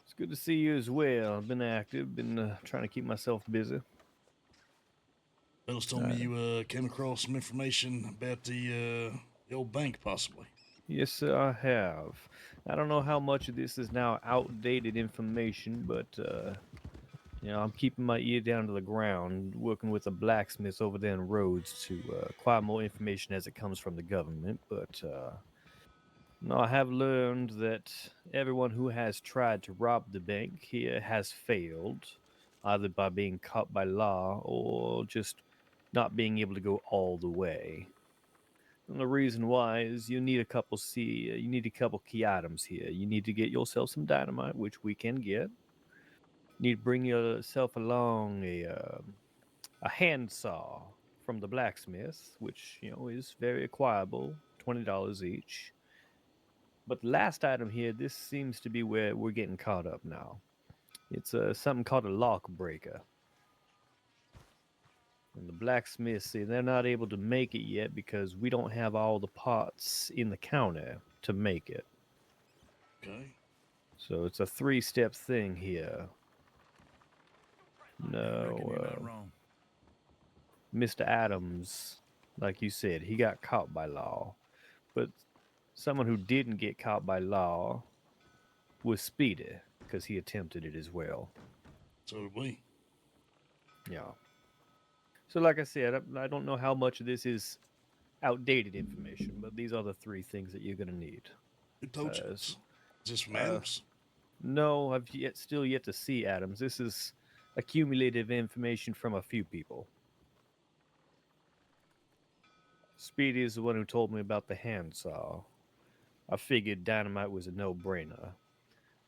It's good to see you as well. I've been active, been trying to keep myself busy. Fellas told me you came across some information about the old bank, possibly. Yes, sir, I have. I don't know how much of this is now outdated information, but I'm keeping my ear down to the ground, working with the blacksmiths over there in Rhodes to acquire more information as it comes from the government. But I have learned that everyone who has tried to rob the bank here has failed, either by being caught by law or just not being able to go all the way. And the reason why is you need a couple key items here. You need to get yourself some dynamite, which we can get. Need to bring yourself along a handsaw from the blacksmith, which is very acquirable, $20 each. But the last item here, this seems to be where we're getting caught up now. It's something called a lock breaker. And the blacksmiths say they're not able to make it yet because we don't have all the parts in the counter to make it. Okay. So it's a 3-step thing here. You're not No, wrong. Mr. Adams, like you said, he got caught by law. But someone who didn't get caught by law was Speedy, because he attempted it as well. So did we. Yeah. So like I said, I don't know how much of this is outdated information, but these are the 3 things that you're going to need. Who told you this? Is this from uh, Adams? No, I've still yet to see Adams. This is accumulative information from a few people. Speedy is the one who told me about the handsaw. I figured dynamite was a no-brainer.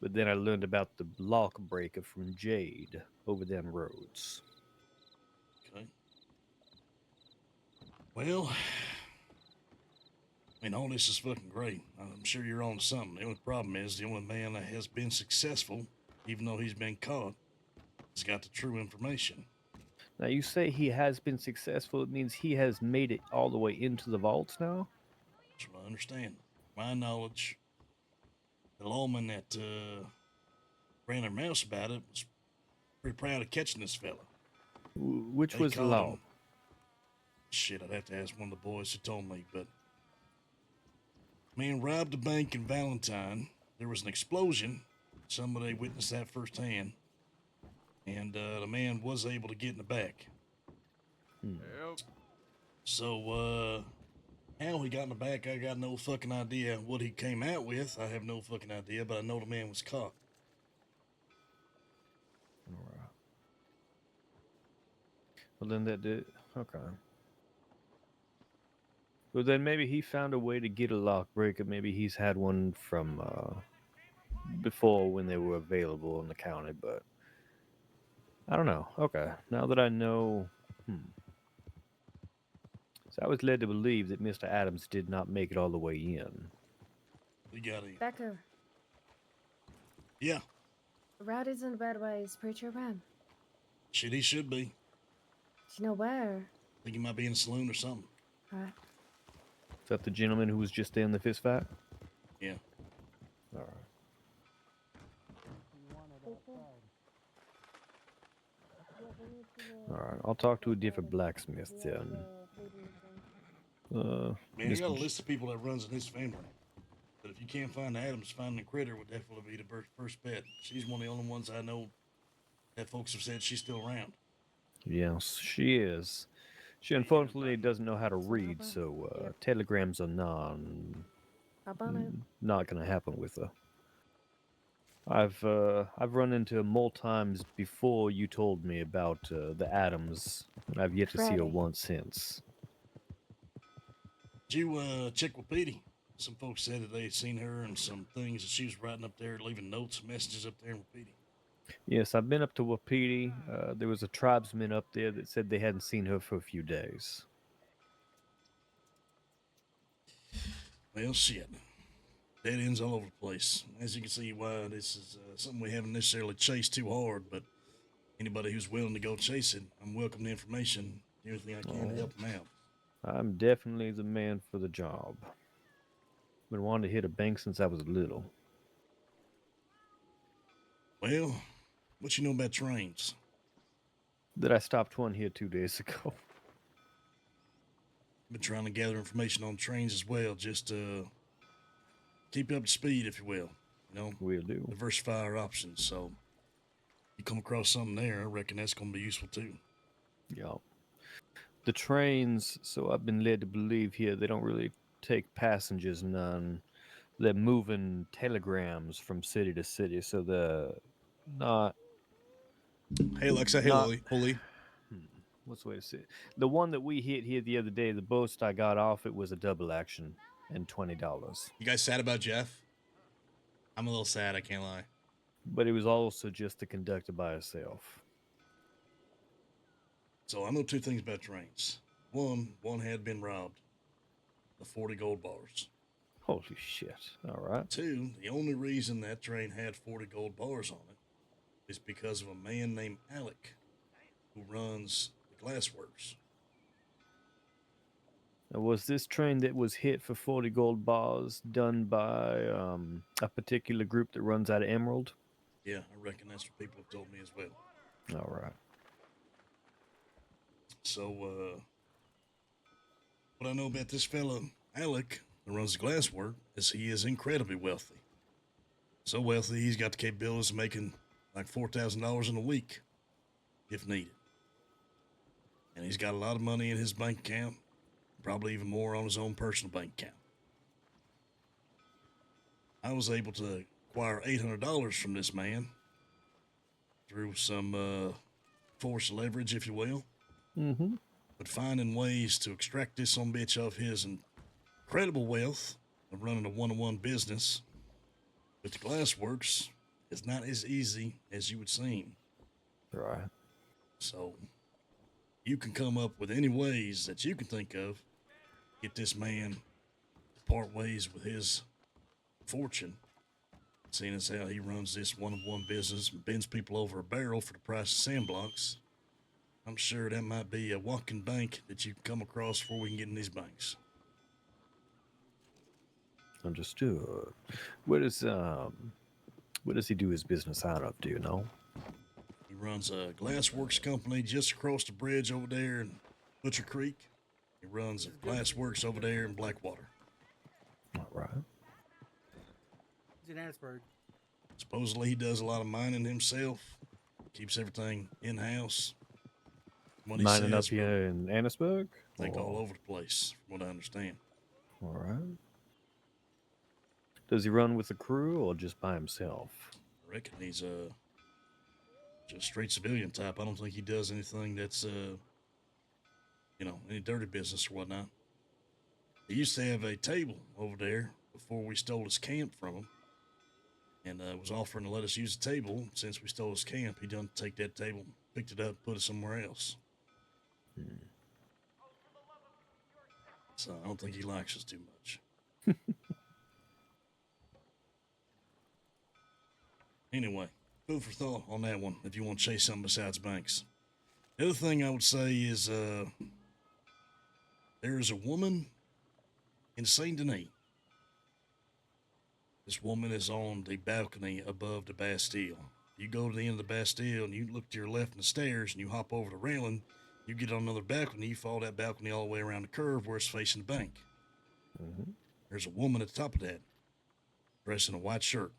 But then I learned about the lock breaker from Jade over them roads. Okay. Well, I mean, all this is fucking great. I'm sure you're on to something. The only problem is the only man that has been successful, even though he's been caught, has got the true information. Now, you say he has been successful. It means he has made it all the way into the vaults now? That's what I understand. My knowledge, the lawman that ran their mouths about it was pretty proud of catching this fella. Which They was the caught law? him. Shit, I'd have to ask one of the boys who told me, but man robbed a bank in Valentine. There was an explosion. Somebody witnessed that firsthand. And the man was able to get in the back. So, how he got in the back, I got no fucking idea. What he came out with, I have no fucking idea, but I know the man was caught. Well, then that did. Okay. Well, then maybe he found a way to get a lock breaker. Maybe he's had one from before when they were available in the county, but I don't know. Okay. Now that I know. So I was led to believe that Mr. Adams did not make it all the way in. We got him. Becker, Yeah. Rowdy's in a bad way. Is Preacher around? Shit, he should be. Do you know where? Think he might be in a saloon or something. Right. Is that the gentleman who was just there in the fist fight? Yeah. All right. All right. I'll talk to a different blacksmith then. Man, you Mr. got a list of people that runs in his family. But if you can't find Adams, finding the critter would definitely be the first bet. She's one of the only ones I know that folks have said she's still around. Yes, she is. She unfortunately doesn't know how to read, so telegrams are not going to happen with her. I've run into her more times before you told me about the Adams, and I've yet to see her once since. Did you check with Petey? Some folks said that they had seen her and some things that she was writing up there, leaving notes, messages up there with Petey. Yes, I've been up to Wapiti. There was a tribesman up there that said they hadn't seen her for a few days. Well, shit. Dead ends all over the place. As you can see, why this is something we haven't necessarily chased too hard, but anybody who's willing to go chase it, I'm welcome the information, do everything I can to help them out. I'm definitely the man for the job. Been wanting to hit a bank since I was little. Well, what you know about trains? That I stopped one here 2 days ago. Been trying to gather information on trains as well, just to keep up to speed, if you will. You know, we'll do. Diversify our options. So, you come across something there, I reckon that's going to be useful too. Yeah. The trains, so I've been led to believe here, they don't really take passengers none. They're moving telegrams from city to city, so they're not. Hey, Alexa, hey, Holy. What's the way to say it? The one that we hit here the other day, the boast I got off, it was a double action and $20. You guys sad about Jeff? I'm a little sad, I can't lie. But it was also just the conductor by herself. So I know two things about trains. One had been robbed. The 40 gold bars. Holy shit. All right. Two, the only reason that train had 40 gold bars on it is because of a man named Alec who runs the glassworks. Now, was this train that was hit for 40 gold bars done by a particular group that runs out of Emerald? Yeah, I reckon that's what people have told me as well. All right. So, what I know about this fella, Alec, who runs the glasswork, is he is incredibly wealthy. So wealthy, he's got the capabilities of making like $4,000 in a week, if needed. And he's got a lot of money in his bank account, probably even more on his own personal bank account. I was able to acquire $800 from this man through some force of leverage, if you will. Mm-hmm. But finding ways to extract this son bitch of his incredible wealth of running a one-on-one business with the glassworks is not as easy as you would seem. Right. So you can come up with any ways that you can think of, get this man to part ways with his fortune, seeing as how he runs this one-on-one business and bends people over a barrel for the price of sand blocks. I'm sure that might be a walking bank that you can come across before we can get in these banks. Understood. Where does he do his business out of? Do you know? He runs a glassworks company just across the bridge over there in Butcher Creek. He runs a glassworks over there in Blackwater. All right. He's in Annisburg. Supposedly he does a lot of mining himself. Keeps everything in-house. Mining up here in Annisburg? I think all over the place, from what I understand. All right. Does he run with a crew or just by himself? I reckon he's just straight civilian type. I don't think he does anything that's any dirty business or whatnot. He used to have a table over there before we stole his camp from him, and was offering to let us use the table. Since we stole his camp, he done take that table, picked it up, put it somewhere else. So I don't think he likes us too much. Anyway, food for thought on that one if you want to chase something besides banks. The other thing I would say is there is a woman in Saint Denis. This woman is on the balcony above the Bastille. You go to the end of the Bastille and you look to your left in the stairs and you hop over the railing. You get on another balcony, you follow that balcony all the way around the curve where it's facing the bank. Mm-hmm. There's a woman at the top of that, dressed in a white shirt.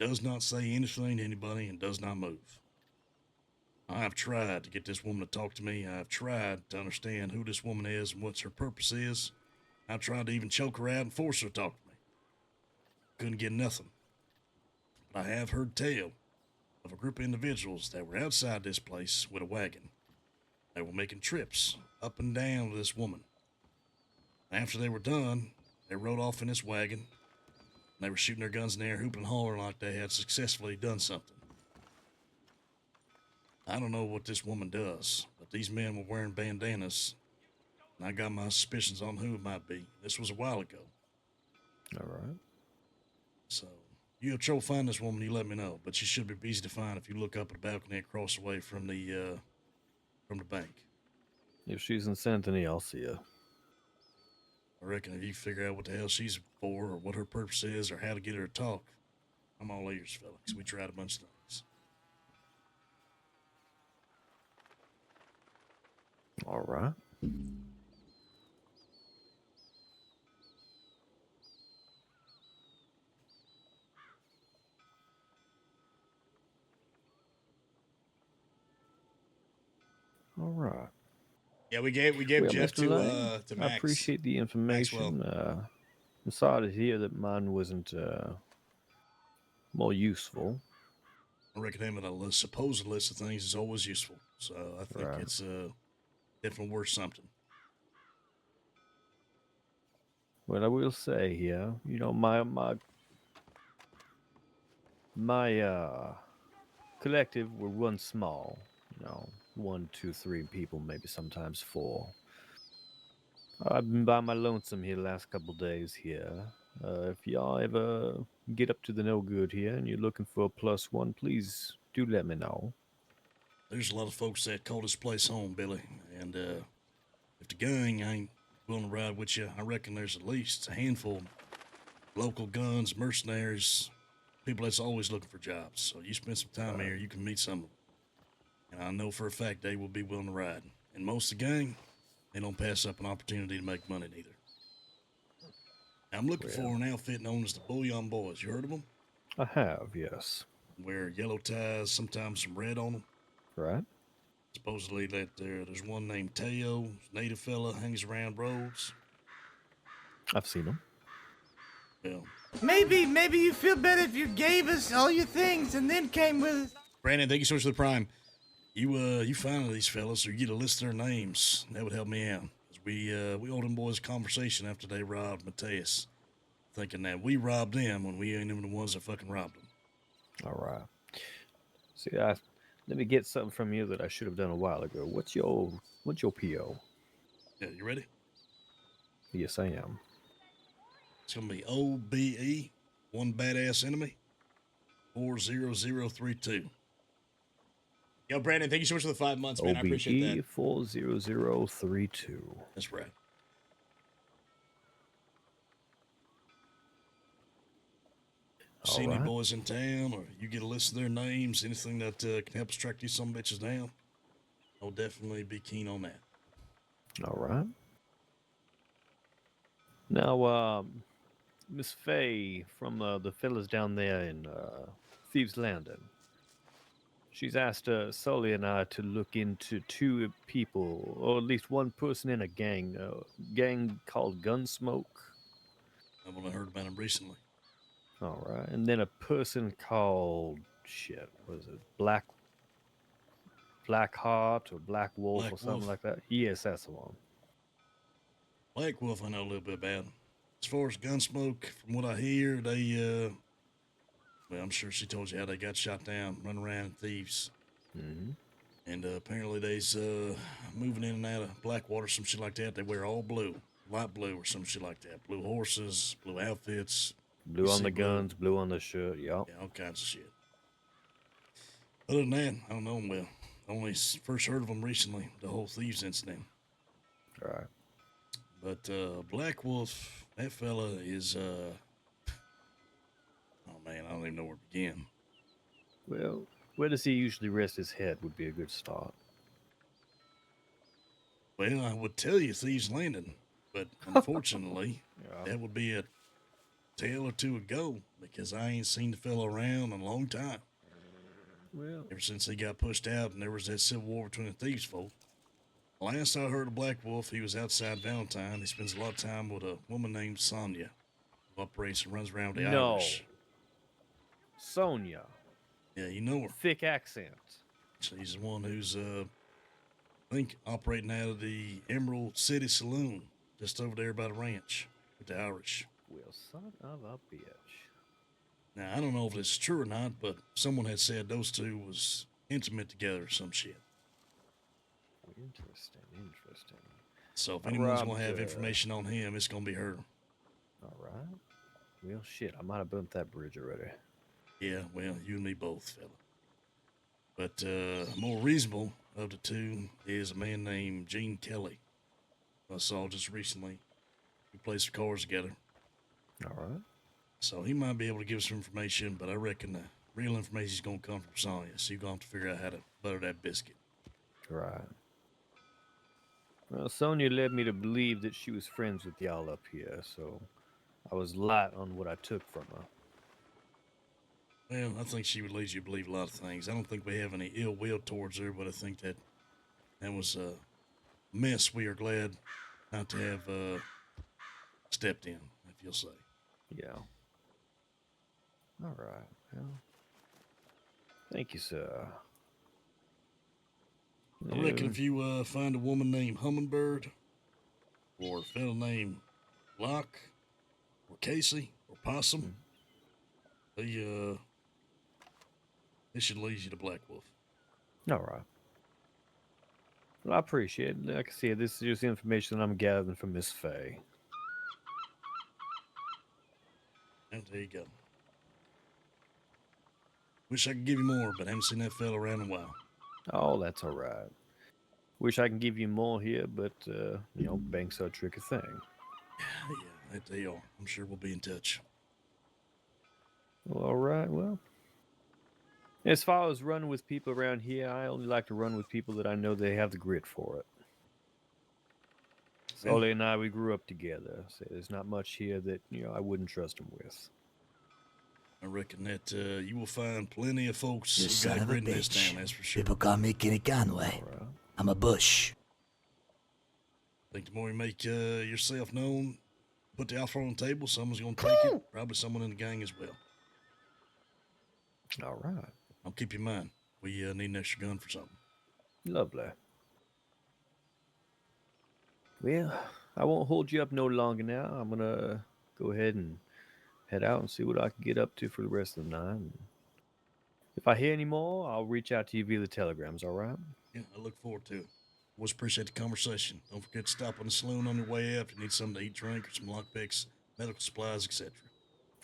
Does not say anything to anybody and does not move. I have tried to get this woman to talk to me. I've tried to understand who this woman is and what her purpose is. I've tried to even choke her out and force her to talk to me. Couldn't get nothing. But I have heard tell of a group of individuals that were outside this place with a wagon. They were making trips up and down with this woman. After they were done, they rode off in this wagon. They were shooting their guns in the air, hooping and hollering like they had successfully done something. I don't know what this woman does, but these men were wearing bandanas, and I got my suspicions on who it might be. This was a while ago. All right. So, you have trouble finding this woman, you let me know, but she should be easy to find if you look up at the balcony across the way from the bank. If she's in Saint Denis, I'll see her. I reckon if you figure out what the hell she's for or what her purpose is or how to get her to talk, I'm all ears, fella, because we tried a bunch of things. All right. All right. Yeah, we gave Well, Jeff Mr. Lane, to I Max. appreciate the information. I'm sorry to hear that mine wasn't more useful. I reckon having a supposed list of things is always useful. So I think Right. it's definitely worth something. Well, I will say here, my My collective, we're one small. 1, 2, 3 people, maybe sometimes 4. I've been by my lonesome here the last couple days here. If y'all ever get up to the no good here and you're looking for a +1, please do let me know. There's a lot of folks that call this place home, Billy. And if the gang ain't willing to ride with you, I reckon there's at least a handful of local guns, mercenaries, people that's always looking for jobs. So you spend some time here, you can meet some of them. And I know for a fact they will be willing to ride. And most of the gang, they don't pass up an opportunity to make money neither. Now, I'm looking for an outfit known as the Bullion Boys. You heard of them? I have, yes. Wear yellow ties, sometimes some red on them. Right. Supposedly that there's one named Teo, native fella, hangs around roads. I've seen them. Well, Maybe you feel better if you gave us all your things and then came with us. Brandon, thank you so much for the prime. You find these fellas or you get a list of their names. That would help me out. We owe them boys a conversation after they robbed Mateus, thinking that we robbed them when we ain't even the ones that fucking robbed them. All right. See, let me get something from you that I should have done a while ago. What's your PO? Yeah, you ready? Yes, I am. It's gonna be OBE, one badass enemy, 40032. Yo, Brandon, thank you so much for the 5 months, man. I appreciate that. 40032. That's right. See any boys in town, or you get a list of their names, anything that can help us track these some bitches down, I'll definitely be keen on that. All right. Now, Miss Faye from the fellas down there in Thieves Landing. She's asked Sully and I to look into 2 people, or at least one person in a gang called Gunsmoke. I've only heard about him recently. All right, and then a person called what is it, Black Heart or Black Wolf Black or something Wolf? like that? Yes, that's the one. Black Wolf, I know a little bit about. As far as Gunsmoke, from what I hear, they well, I'm sure she told you how they got shot down, running around thieves. Mm-hmm. And apparently they's moving in and out of Blackwater, some shit like that. They wear all blue, light blue or some shit like that. Blue horses, blue outfits. Blue on the guns, blue on the shirt, yep. Yeah, all kinds of shit. Other than that, I don't know them well. I only first heard of them recently, the whole thieves incident. All right. But Black Wolf, that fella is, oh man, I don't even know where to begin. Well, where does he usually rest his head would be a good start. Well, I would tell you Thieves Landing, but unfortunately, that would be a tale or two ago because I ain't seen the fellow around in a long time. Well, ever since he got pushed out and there was that civil war between the thieves folk. Last I heard of Black Wolf, he was outside Valentine. He spends a lot of time with a woman named Sonia, who operates and runs around the Irish. Sonia. Yeah, you know her. Thick accent. She's the one who's, I think, operating out of the Emerald City Saloon, just over there by the ranch with the Irish. Well, son of a bitch. Now, I don't know if it's true or not, but someone had said those two was intimate together or some shit. Interesting. So if anyone's going to have information on him, it's going to be her. All right. Well, shit, I might have bumped that bridge already. Yeah, well, you and me both, fella. But more reasonable of the two is a man named Gene Kelly. I saw just recently. We played some cards together. All right. So he might be able to give us some information, but I reckon the real information is going to come from Sonya. So you're going to have to figure out how to butter that biscuit. Right. Well, Sonia led me to believe that she was friends with y'all up here, so I was light on what I took from her. Well, I think she would lead you to believe a lot of things. I don't think we have any ill will towards her, but I think that was a mess we are glad not to have stepped in, if you'll say. Yeah. All right. Well, thank you, sir. I reckon if you find a woman named Hummingbird, or a fellow named Locke, or Casey, or Possum, they This should lead you to Black Wolf. All right. Well, I appreciate it. Like I said, this is just information that I'm gathering from Miss Faye. And there you go. Wish I could give you more, but I haven't seen that fella around in a while. Oh, that's all right. Wish I can give you more here, but, you know, banks are a tricky thing. Yeah, they are. I'm sure we'll be in touch. Well, all right, well. As far as running with people around here, I only like to run with people that I know they have the grit for it. Sully and I, we grew up together, so there's not much here that, you know, I wouldn't trust him with. I reckon that you will find plenty of folks You who son got of a grit in this bitch. town, that's for sure. People call me Kenny Conway. I'm a bush. Think the more you make yourself known, put the offer on the table, someone's going to take it. Probably someone in the gang as well. All right. I'll keep you in mind. We need an extra gun for something. Lovely. Well, I won't hold you up no longer now. I'm going to go ahead and head out and see what I can get up to for the rest of the night. And if I hear any more, I'll reach out to you via the telegrams, all right? Yeah, I look forward to it. Always appreciate the conversation. Don't forget to stop on the saloon on your way out if you need something to eat, drink, or some lockpicks, medical supplies, etc.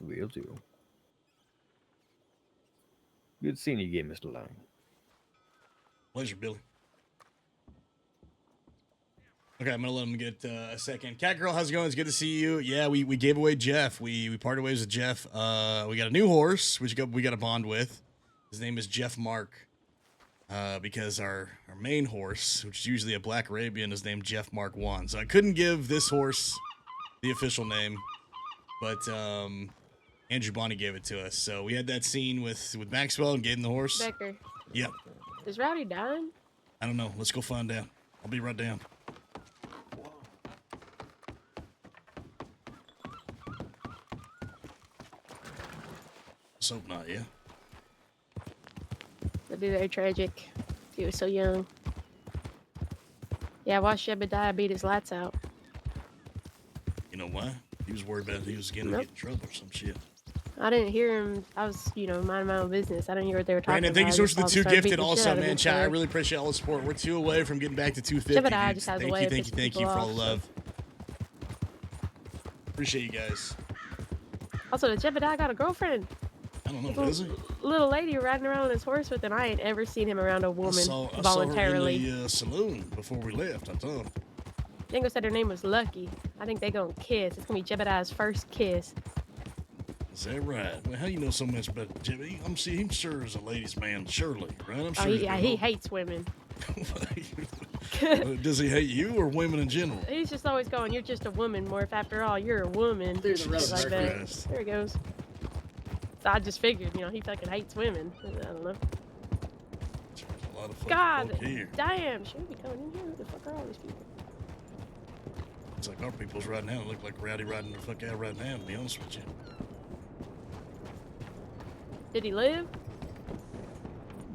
Will do. Good seeing you again, Mr. Lang. Pleasure, Billy. Okay, I'm gonna let him get a second. Cat Girl, how's it going? It's good to see you. Yeah, we gave away Jeff. We parted ways with Jeff. We got a new horse, which we got a bond with. His name is Jeff Mark. Because our main horse, which is usually a Black Arabian, is named Jeff Mark 1. So I couldn't give this horse the official name, but Andrew Bonnie gave it to us. So we had that scene with Maxwell and gave him the horse. Becker. Yep. Is Rowdy dying? I don't know. Let's go find out. I'll be right down. Let's hope not, yeah? That'd be very tragic. He was so young. Yeah, I watched Jebediah beat his lights out. You know why? He was worried about he was going to get in trouble or some shit. I didn't hear him. I was, you know, minding my own business. I didn't hear what they were talking Brandon, about. thank you so much for the I just 2 started gifted beating the shit also, out of man. him Chat, I for it. really appreciate all the support. We're 2 away from getting back to 250. Jebediah Dude. just has a Thank way you, of thank you, pissing thank you people for all the off, love. Appreciate you guys. Also, Jebediah got a girlfriend. I don't know, does he? Little lady riding around on his horse with, and I ain't ever seen him around a woman voluntarily. I saw her in the saloon before we left, I thought. Dingo said her name was Lucky. I think they gonna kiss. It's gonna be Jebediah's first kiss. Is that right? Well, how do you know so much about Jimmy? I'm see him sure is a ladies' man, surely, right? I'm sure. He hates women. Does he hate you or women in general? He's just always going, "You're just a woman, Morph. After all, you're a woman." Through the road, Like that. Christ. There he goes. So I just figured, you know, he fucking hates women. I don't know. A lot of fucking God folk here. damn, should we be coming in here? Who the fuck are all these people? It's like our people's right now. It look like Rowdy riding the fuck out right now, to be honest with you. Did he live?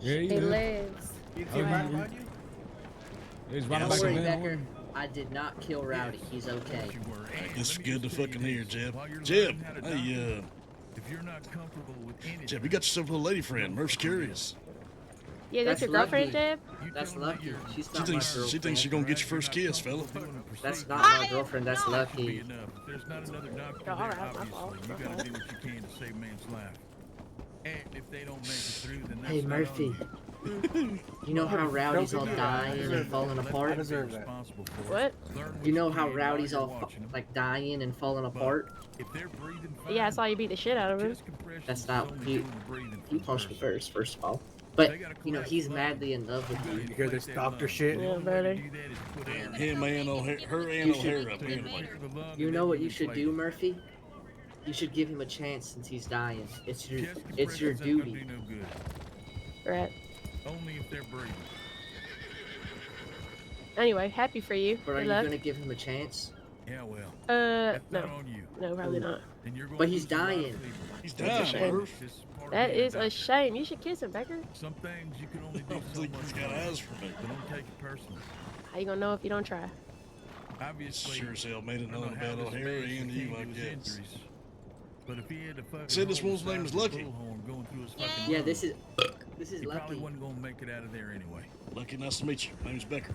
Yeah, He lives. You see him right behind you? He's Don't running back worry, in there. Becker. I did not kill Rowdy. He's okay. It's good to fucking hear, Jeb. Jeb, hey, If you're not comfortable with anything, Jeb, you got yourself a little lady friend. Murph's curious. Yeah, that's your girlfriend, Jeb? That's Lucky. She's She not thinks my girlfriend. she thinks you're gonna get your first kiss, fella. That's not my girlfriend. That's Lucky. if there's not another doctor All there, right, my fault. obviously, you gotta do what you can to save man's life. And if they don't make it through, then that's Hey not Murphy, on you know how Rowdy's all dying and falling apart? What? You know how Rowdy's all like dying and falling apart? Yeah, I saw you beat the shit out of him. That's not you. You punched me first of all. But you know he's madly in love with you. You hear this doctor shit? Yeah, brother. Him and her and O'Hara apparently. You know what you should do, Murphy? You should give him a chance since he's dying. It's your duty. Right. Only if they're breathing. Anyway, happy for you. But are Good you luck. gonna give him a chance? Yeah, well. No. No, probably not. But he's dying. He's That's a dying, shame. Murph. That is a shame. You should kiss him, Becker. Some things you can only I do don't so think much. he's got eyes for me. But don't take it personally. How you gonna know if you don't try? Obviously, Sure as hell made it I don't known know how about this O'Hara man and you, I succumbed to his guess. injuries, but if he had to fucking Said this hold one's the name size is of a Lucky. bullhorn going through his fucking Yeah, lung, this is This is He probably lucky. wasn't gonna make it out of there anyway. Lucky, nice to meet you. My name's Becker.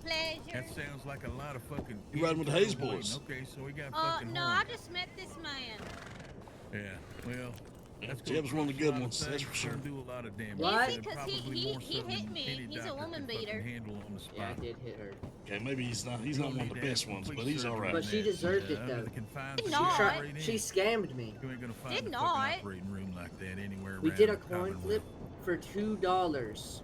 Pleasure. That sounds like a lot of fucking. You riding with the Hayes boys? Okay, so we got fucking. No, I just met this man. Yeah, well. That's Jeb's one of the good ones, that's for sure. Do a lot of damage. What? and Because probably he more so hit than me. any He's a doctor woman can fucking beater. handle on the spot. Yeah, I did hit her. Okay, maybe he's not one of the best ones, but he's all right. But she deserved it though. Did not. She scammed me. You ain't gonna find Did a not. fucking operating room like that anywhere We around did a the coin Commonwealth. flip for $2,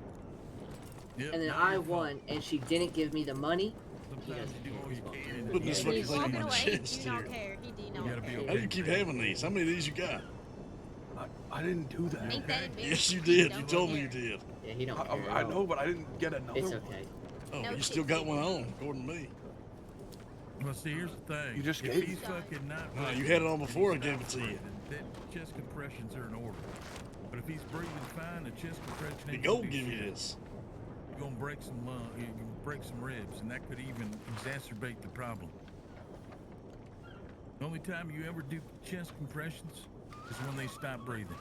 Yep, and then not I your fault. won, and she didn't give me the money. He Sometimes doesn't you do care. all you can. Putting this fucking He's thing walking in my away. He chest do not here. care. He do You not gotta be care. How do you keep having these? How many of these you got? I didn't do that. Ain't that embarrassing? Yes, you He did. You don't told me care. you did. Yeah, he don't care. at I all. know, but I didn't get another It's one. okay. Oh, No you shit, still got Steve. one on, according to me. Well, see, here's the thing. You just if gave he's it. fucking not. No, you breathing, had it on and before he's I gave not it to you. breathing, Then chest compressions are in order. But if he's breathing fine, the chest compression The ain't gold gonna do give you shit. this. You're gonna break some lung, you're gonna break some ribs, and that could even exacerbate the problem. The only time you ever do chest compressions is when they stop breathing.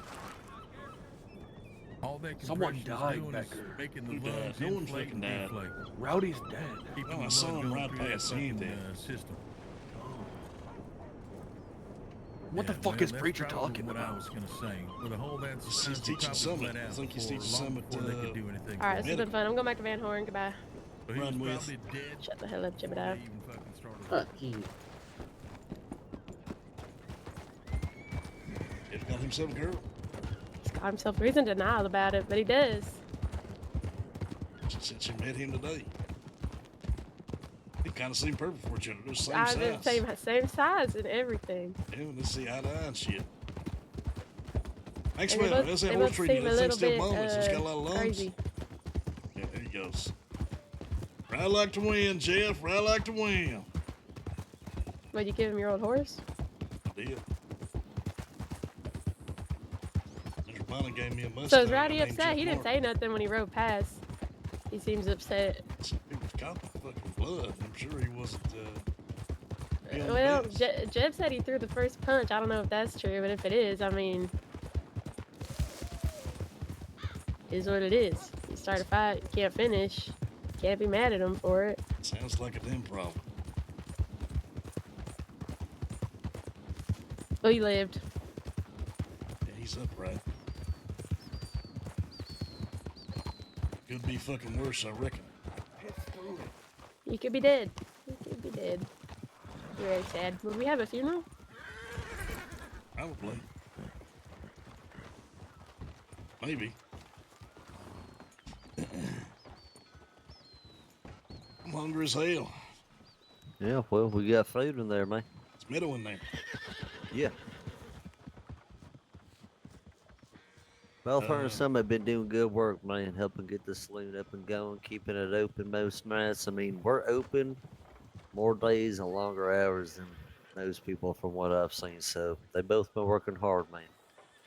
All that Someone compression is died, doing is Becker. making Who the died? lungs No one inflate fucking and died. deflate. Rowdy's dead. Keeping No, I the saw blood him going right through that past seeing fucking, that. system. What the Yeah, fuck well, is that's Preacher probably talking what about? I was gonna say. With a whole that He's society teaching probably Summit. let I out think he's before- teaching long Summit, before they could do anything. All right, for this has him. been fun. I'm going back to Van Horn. Goodbye. So he was Run with. probably dead Shut the hell up, before Jebediah. they even fucking started. Fuck you. He's got himself a girl. He's got himself reason to denial about it, but he does. She said she met him today. They kind of seem perfect for each other. They're the same I'm size. the same size and everything. Yeah, let's see eye to eye and shit. Thanks, And they man. both- How's they that horse both treating seem you? a That thing little still bit, moments. It's got a lot of lungs. crazy. Yeah, there he goes. Ride like to win, Jeff. Ride like to win. Would you give him your old horse? I did. Mr. Bonner gave me a Mustang. So is Rowdy named upset? Jeff He didn't Martin. say nothing when he rode past. He seems upset. It was caught the fucking blood. I'm sure he wasn't. Feeling the Well, best. Jeb said he threw the first punch. I don't know if that's true, but if it is, I mean, is what it is. You start a fight, you can't finish. Can't be mad at him for it. Sounds like a damn problem. Well, he lived. Yeah, he's upright. Could be fucking worse, I reckon. He could be dead. He could be dead. Very sad. Would we have a funeral? Probably. Maybe. I'm hungry as hell. Yeah, well, we got food in there, man. It's Meadow in there. Yeah. Well, her and some have been doing good work, man, helping get the saloon up and going, keeping it open most nights. I mean, we're open more days and longer hours than most people from what I've seen, so they both been working hard, man.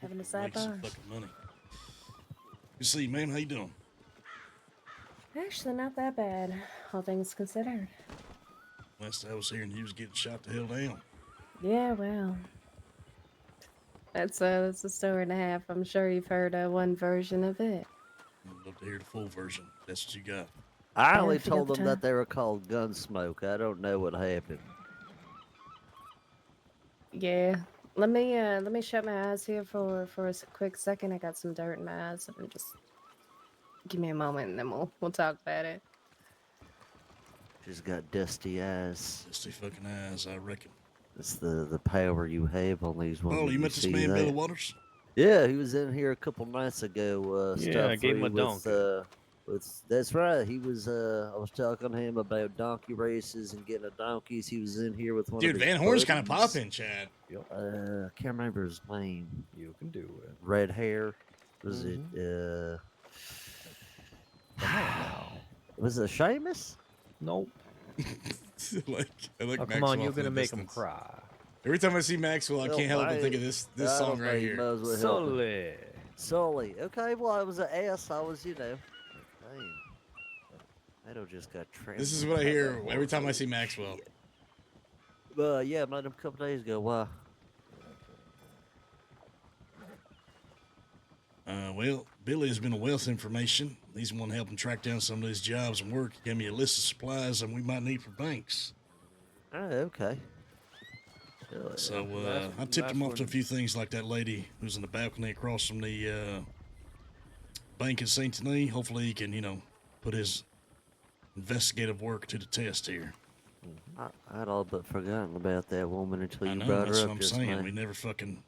Having a Make some sidebar. fucking money. You see, man, how you doing? Actually, not that bad, all things considered. Last I was hearing, you was getting shot the hell down. Yeah, well. That's a story and a half. I'm sure you've heard one version of it. I'd love to hear the full version. That's what you got. I Yeah, only if you got told the them time. that they were called Gunsmoke. I don't know what happened. Yeah. Let me shut my eyes here for a quick second. I got some dirt in my eyes. So just give me a moment and then we'll talk about it. She's got dusty eyes. Dusty fucking eyes, I reckon. It's the power you have on these ones. Oh, you met this man, Billy Waters? Yeah, he was in here a couple nights ago. Yeah, I gave him a donkey. That's right. He was. I was talking to him about donkey races and getting a donkeys. He was in here with one. Dude, of his Van Horn's kind of buddies. popping, Chad. I can't remember his name. You can do it. Red hair. Was it? Was it Seamus? Nope. I like Oh, come Maxwell on, you're from gonna a make him distance. cry. Every time I see Maxwell, I can't help but think of this I song don't right think here. might as well help him. Sully. Sully. Okay, well, I was an ass. I was, you know. Dang. Meadow just got trampled. This is what I hear every time I see Maxwell. Yeah, I met him a couple days ago. Why? Well, Billy has been a wealth of information. He's the one helping track down some of these jobs and work. He gave me a list of supplies that we might need for banks. Oh, okay. So I tipped him off to a few things like that lady who's in the balcony across from the bank in St. Denis. Hopefully he can, put his investigative work to the test here. I'd all but forgotten about that woman until I you know, brought that's her what up I'm just saying. now. We never fucking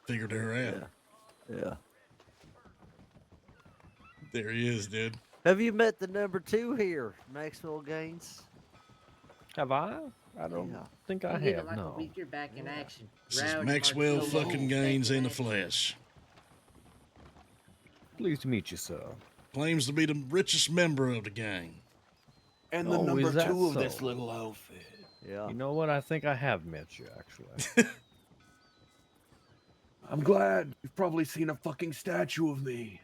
figured her out. Yeah. There he is, dude. Have you met the number 2 here, Maxwell Gaines? Have I? I don't think I You get it have. like a No. week, you're back in action. This is Rowdy Maxwell Martello, fucking back Gaines in the action. flesh. Pleased to meet you, sir. Claims to be the richest member of the gang. And the Oh, number is that 2 of this so? little outfit. Yeah. You know what? I think I have met you, actually. I'm glad. You've probably seen a fucking statue of me.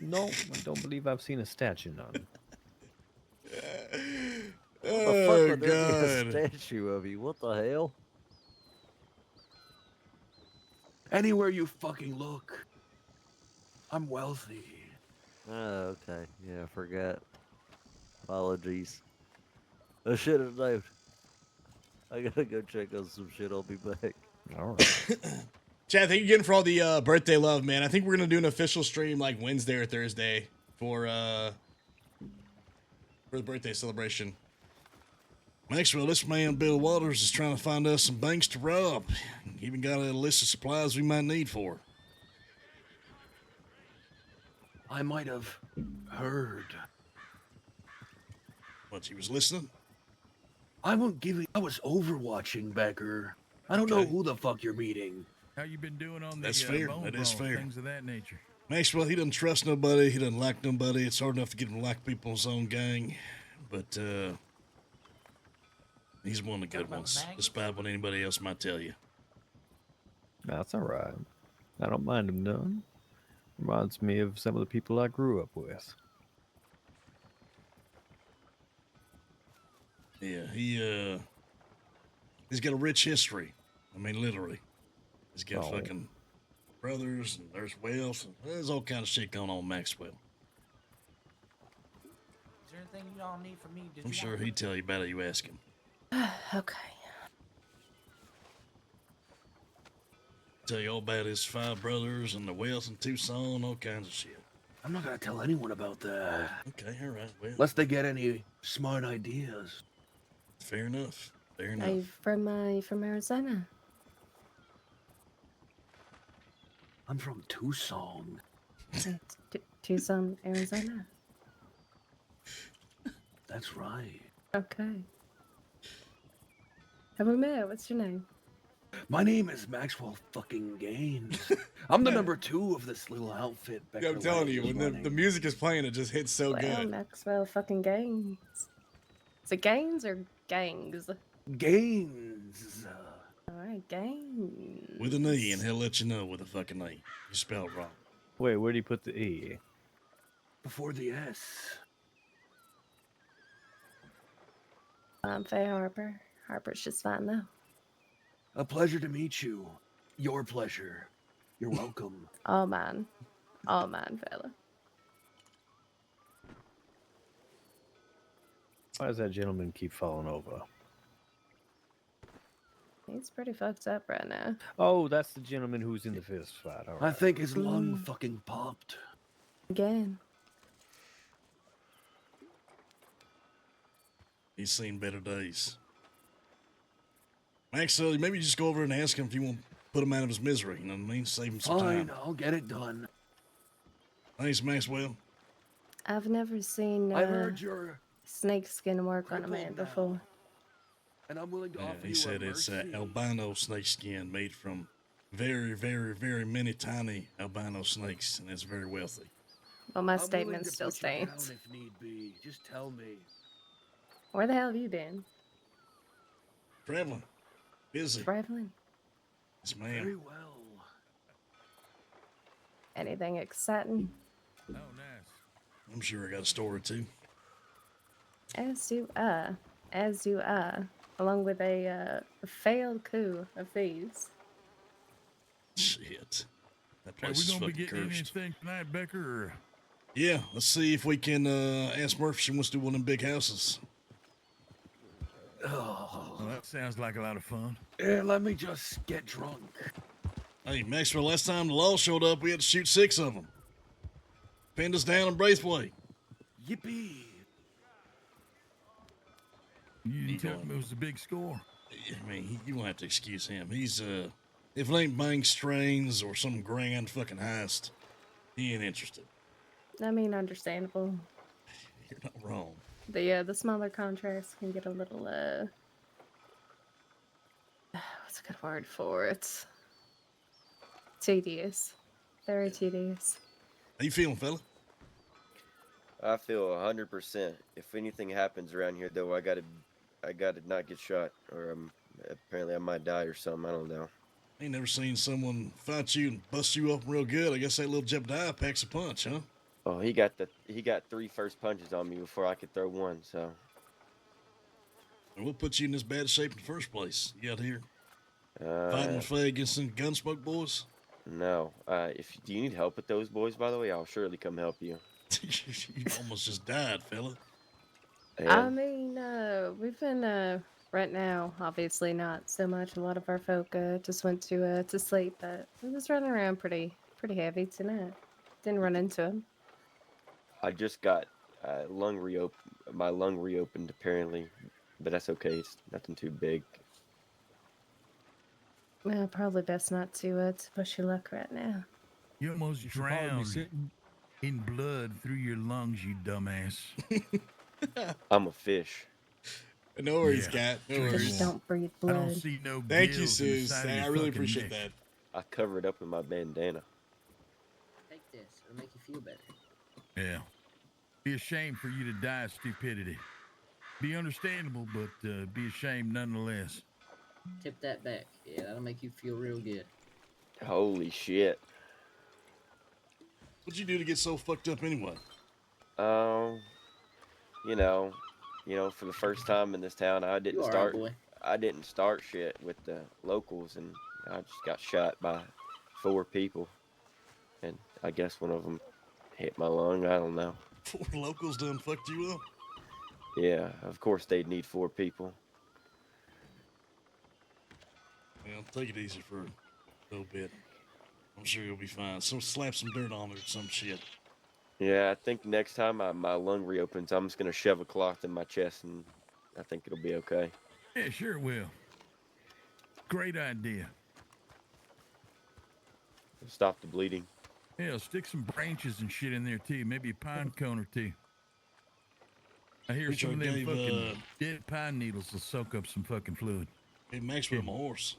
No, I don't believe I've seen a statue, none. What the fuck Oh, would there be a God. statue of you? What the hell? Anywhere you fucking look. I'm wealthy. Oh, okay. Yeah, I forgot. Apologies. I should have known. I gotta go check on some shit. I'll be back. All right. Chad, thank you again for all the birthday love, man. I think we're gonna do an official stream like Wednesday or Thursday for the birthday celebration. Maxwell, this man Bill Waters is trying to find us some banks to rob. Even got a list of supplies we might need for. I might have heard. What, he was listening? I was overwatching, Becker. I don't know who the fuck you're meeting. How you been doing on That's the fair. bone That is brawl, fair. things of that nature? Maxwell, he doesn't trust nobody. He doesn't like nobody. It's hard enough to get him to like people in his own gang. But he's one of the good ones, despite what anybody else might tell you. That's all right. I don't mind him none. Reminds me of some of the people I grew up with. Yeah, he's got a rich history. I mean, literally. He's got fucking brothers, and there's wealth, and there's all kind of shit going on, Maxwell. Is there anything you all need from me? I'm sure he'd tell you about it. You ask him. Okay. Tell you all about his 5 brothers and the wealth in Tucson, all kinds of shit. I'm not gonna tell anyone about that. Okay, all right. Well, Unless they get any smart ideas. fair enough. Fair Are enough. you from Arizona? I'm from Tucson. Tucson, Arizona. That's right. Okay. Have we met? What's your name? My name is Maxwell fucking Gaines. I'm the number 2 of this little outfit. Yeah, Becker I'm telling Lang you, is when running. the music is playing, it just hits so Well, good. Maxwell fucking Gaines. Is it Gaines or Gangs? Gaines. Alright, Gaines. With an E, and he'll let you know with a fucking E. You spelled wrong. Wait, where do you put the E? Before the S. I'm Faye Harper. Harper's just fine though. A pleasure to meet you. Your pleasure. You're welcome. All mine. All mine, fella. Why does that gentleman keep falling over? He's pretty fucked up right now. Oh, that's the gentleman who's in the fist fight. All I right. think his lung fucking popped. Again. He's seen better days. Max, maybe just go over and ask him if you want to put him out of his misery. You know what I mean? Save him some Fine, time. I'll get it done. Thanks, Maxwell. I've never seen I heard your snakeskin work on a man crippled now. before. And I'm willing to offer He you said a it's mercy. albino snake skin made from very, very, very many tiny albino snakes, and it's very wealthy. Well, my I'm willing statement to still put you down stands. if need be. Just tell me. Where the hell have you been? Traveling. Busy. Traveling? Yes, ma'am. Very well. Anything exciting? Oh, nice. I'm sure I got a story or two. As you are. As you are. Along with a failed coup of thieves. Shit. That Are place we is gonna be fucking getting cursed. anything tonight, Becker? Or... Yeah, let's see if we can ask Murphy if she wants to do one of them big houses. Oh, Well, that sounds like a lot of fun. yeah, let me just get drunk. Hey, Maxwell, last time the law showed up, we had to shoot 6 of them. Pinned us down in Braithwaite. Yippee! You didn't tell him it was a big score. I mean, you won't have to excuse him. He's, if it ain't bang strains or some grand fucking heist, he ain't interested. I mean, understandable. You're not wrong. The smaller contracts can get a little what's a good word for it? Tedious. Very tedious. How you feeling, fella? I feel 100%. If anything happens around here, though, I gotta not get shot, or apparently I might die or something. I don't know. I ain't never seen someone fight you and bust you up real good. I guess that little Jebediah packs a punch, huh? Oh, he got 3 first punches on me before I could throw one. So. And what put you in this bad shape in the first place? You out here fighting with Faye against some Gunsmoke boys? No. Do you need help with those boys, by the way, I'll surely come help you. You almost just died, fella. I mean, we've been right now, obviously not so much. A lot of our folk just went to sleep, but we was running around pretty heavy tonight. Didn't run into him. I just got my lung reopened apparently, but that's okay. It's nothing too big. Well, probably best not to push your luck right now. You almost drowned in blood through your lungs, you dumbass. I'm a fish. No worries, Cat. No worries. Fish don't breathe blood. I don't see no Thank you, gills in the Sus. side of I your really fucking appreciate neck. that. I covered up with my bandana. Take this. It'll make you feel better. Yeah. Be ashamed for you to die of stupidity. Be understandable, but be ashamed nonetheless. Tip that back. Yeah, that'll make you feel real good. Holy shit. What'd you do to get so fucked up anyway? You know, for the first time in this town, I didn't start shit with the locals, and I just got shot by 4 people, and I guess one of them hit my lung. I don't know. 4 locals done fucked you up? Yeah, of course they'd need 4 people. Well, take it easy for a little bit. I'm sure you'll be fine. So slap some dirt on it or some shit. Yeah, I think next time my lung reopens, I'm just gonna shove a cloth in my chest, and I think it'll be okay. Yeah, sure it will. Great idea. Stop the bleeding. Yeah, stick some branches and shit in there too. Maybe a pine cone or 2. I hear Preacher some of them gave, fucking dead pine needles will soak up some fucking fluid. Hey, Maxwell, my horse.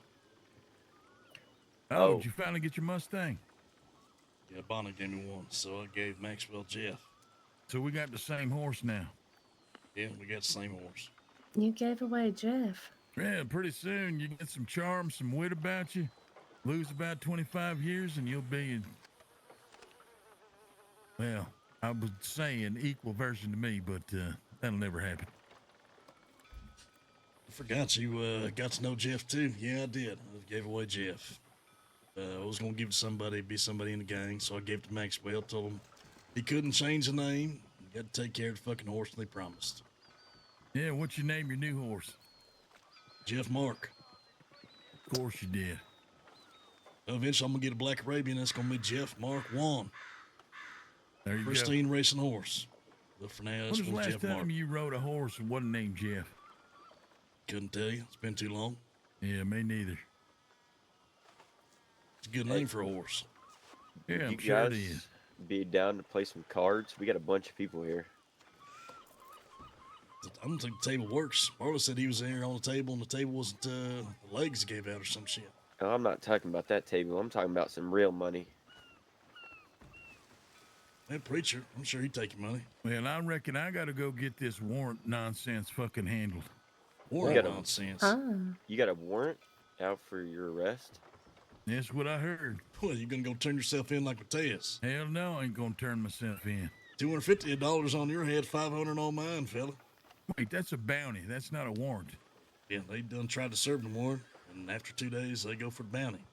Oh, did you finally get your Mustang? Yeah, Bonnie gave me one, so I gave Maxwell Jeff. So we got the same horse now. Yeah, we got the same horse. You gave away Jeff. Yeah, pretty soon you get some charm, some wit about you. Lose about 25 years and you'll be in... Well, I would say an equal version to me, but that'll never happen. I forgot you got to know Jeff too. Yeah, I did. I gave away Jeff. I was going to give it to somebody, be somebody in the gang, so I gave it to Maxwell, told him he couldn't change the name. He had to take care of the fucking horse they promised. Yeah, what's your name, your new horse? Jeff Mark. Of course you did. Eventually, I'm going to get a Black Arabian. That's going to be Jeff Mark 1. There you Pristine racing horse. But for now, When it's was the going to last Jeff time Mark. you rode a horse and wasn't named Jeff? Couldn't tell you. It's been too long. Yeah, me neither. It's a good name for a horse. Yeah, I'm You sure it guys is. be down to play some cards? We got a bunch of people here. I don't think the table works. Marla said he was there on the table, and the table wasn't the legs he gave out or some shit. No, I'm not talking about that table. I'm talking about some real money. That preacher, I'm sure he'd take your money. Well, I reckon I got to go get this warrant nonsense fucking handled. Warrant nonsense? You got a warrant out for your arrest? That's what I heard. Well, you gonna go turn yourself in like Mateus? Hell no, I ain't gonna turn myself in. $250 on your head, $500 on mine, fella. Wait, that's a bounty. That's not a warrant. Yeah, they done tried to serve the warrant, and after 2 days, they go for the bounty.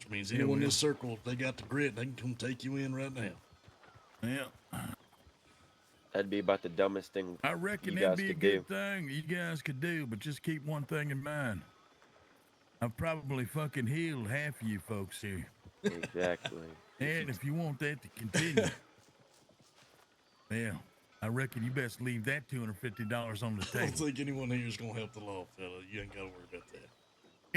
Which means Yeah, anyone in well. this circle, if they got the grit, they can come take you in right now. Yeah. That'd be about the dumbest thing I reckon you that'd guys be a could do. good thing you guys could do, but just keep one thing in mind. I've probably fucking healed half of you folks here. Exactly. And if you want that to continue, well, I reckon you best leave that $250 on the I don't table. think anyone here is gonna help the law, fella. You ain't gotta worry about that.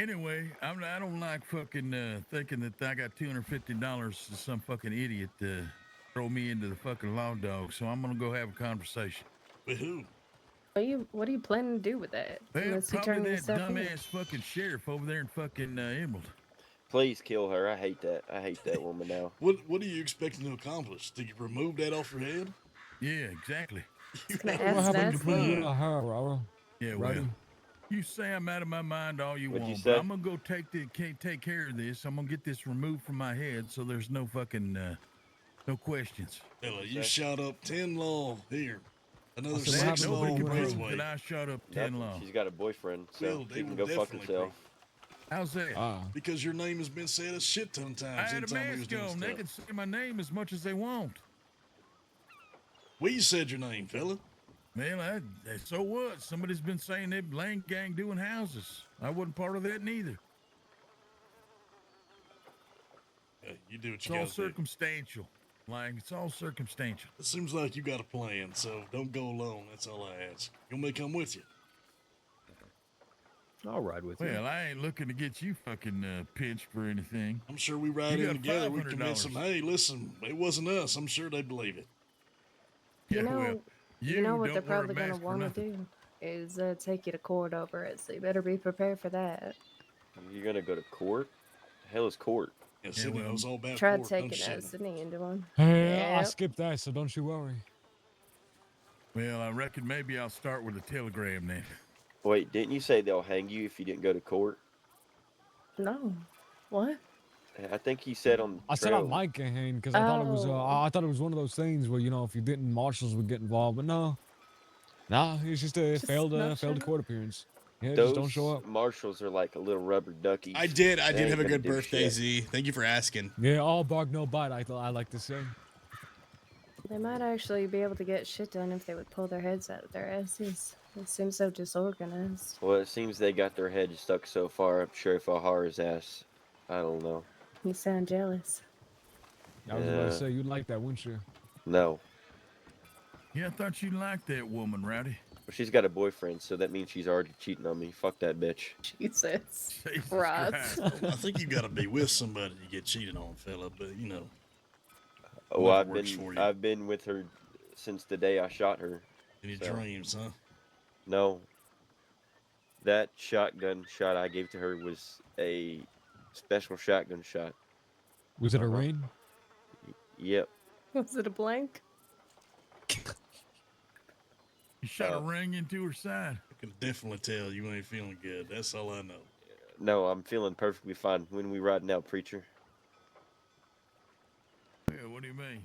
Anyway, I don't like fucking thinking that I got $250 to some fucking idiot to throw me into the fucking law dog. So I'm gonna go have a conversation. With who? What are you planning to do with that? Well, Unless you probably turn that yourself in. dumbass fucking sheriff over there in fucking Emerald. Please kill her. I hate that. I hate that woman now. What are you expecting to accomplish? To remove that off your head? Yeah, exactly. Gonna What ask happened that. between you and her, Rara? Yeah, Ready? well, you say I'm out of my mind all you What'd you want, say? but I'm gonna go take care of this. I'm gonna get this removed from my head so there's no fucking no questions. Fella, you shot up 10 law here. Another said, what 6 happened law Nobody can between Bridge prove Way. that I shot up 10 Nothing. law. She's got a boyfriend, so Well, she they can will go fuck definitely herself. How's that? Because your name has been said a shit ton of times. I had a anytime we was mask doing on. They stuff. can say my name as much as they want. We said your name, fella. Well, so what? Somebody's been saying they Lane gang doing houses. I wasn't part of that neither. You do what It's you all gotta do. circumstantial. Like, it's all circumstantial. It seems like you got a plan, so don't go alone. That's all I ask. You want me to come with you? I'll ride with you. Well, I ain't looking to get you fucking pinched for anything. I'm sure we ride You in got together. We convince $500. them, hey, listen, it wasn't us. I'm sure they believe it. You Yeah, know, well, you know what don't they're wear a probably gonna mask for want to nothing. do is take you to court over it. So you better be prepared for that. You're gonna go to court? The hell is court? Yeah, Sydney knows all about Try court. No taking shit. Sydney into one. Hey, I Yep. skipped that, so don't you worry. Well, I reckon maybe I'll start with a telegram then. Wait, didn't you say they'll hang you if you didn't go to court? No. What? I think he said on the I said I trail. might get hanged because I thought it was Oh. I thought it was one of those things where, you know, if you didn't, marshals would get involved. But no, nah, it's just a failed not failed showing court appearance. Yeah, Those just don't show up. marshals are like a little rubber duckies. I did They have ain't a gonna good do birthday, shit. Z. Thank you for asking. Yeah, all bark, no bite. I like to say. They might actually be able to get shit done if they would pull their heads out of their asses. They seem so disorganized. Well, it seems they got their head stuck so far up Sheriff O'Hara's ass. I don't know. You sound jealous. I was about to say you'd like that, wouldn't you? No. Yeah, I thought you liked that woman, Rowdy. Well, she's got a boyfriend, so that means she's already cheating on me. Fuck that bitch. Jesus. Jesus Right. Christ. I think you got to be with somebody to get cheated on, fella. But you know, Oh, whatever works for you. I've been with her since the day I shot her. In your so- dreams, huh? No. That shotgun shot I gave to her was a special shotgun shot. Was it a rain? Yep. Was it a blank? You shot a ring into her side. I can definitely tell you ain't feeling good. That's all I know. No, I'm feeling perfectly fine. When we riding out, preacher? Yeah, what do you mean?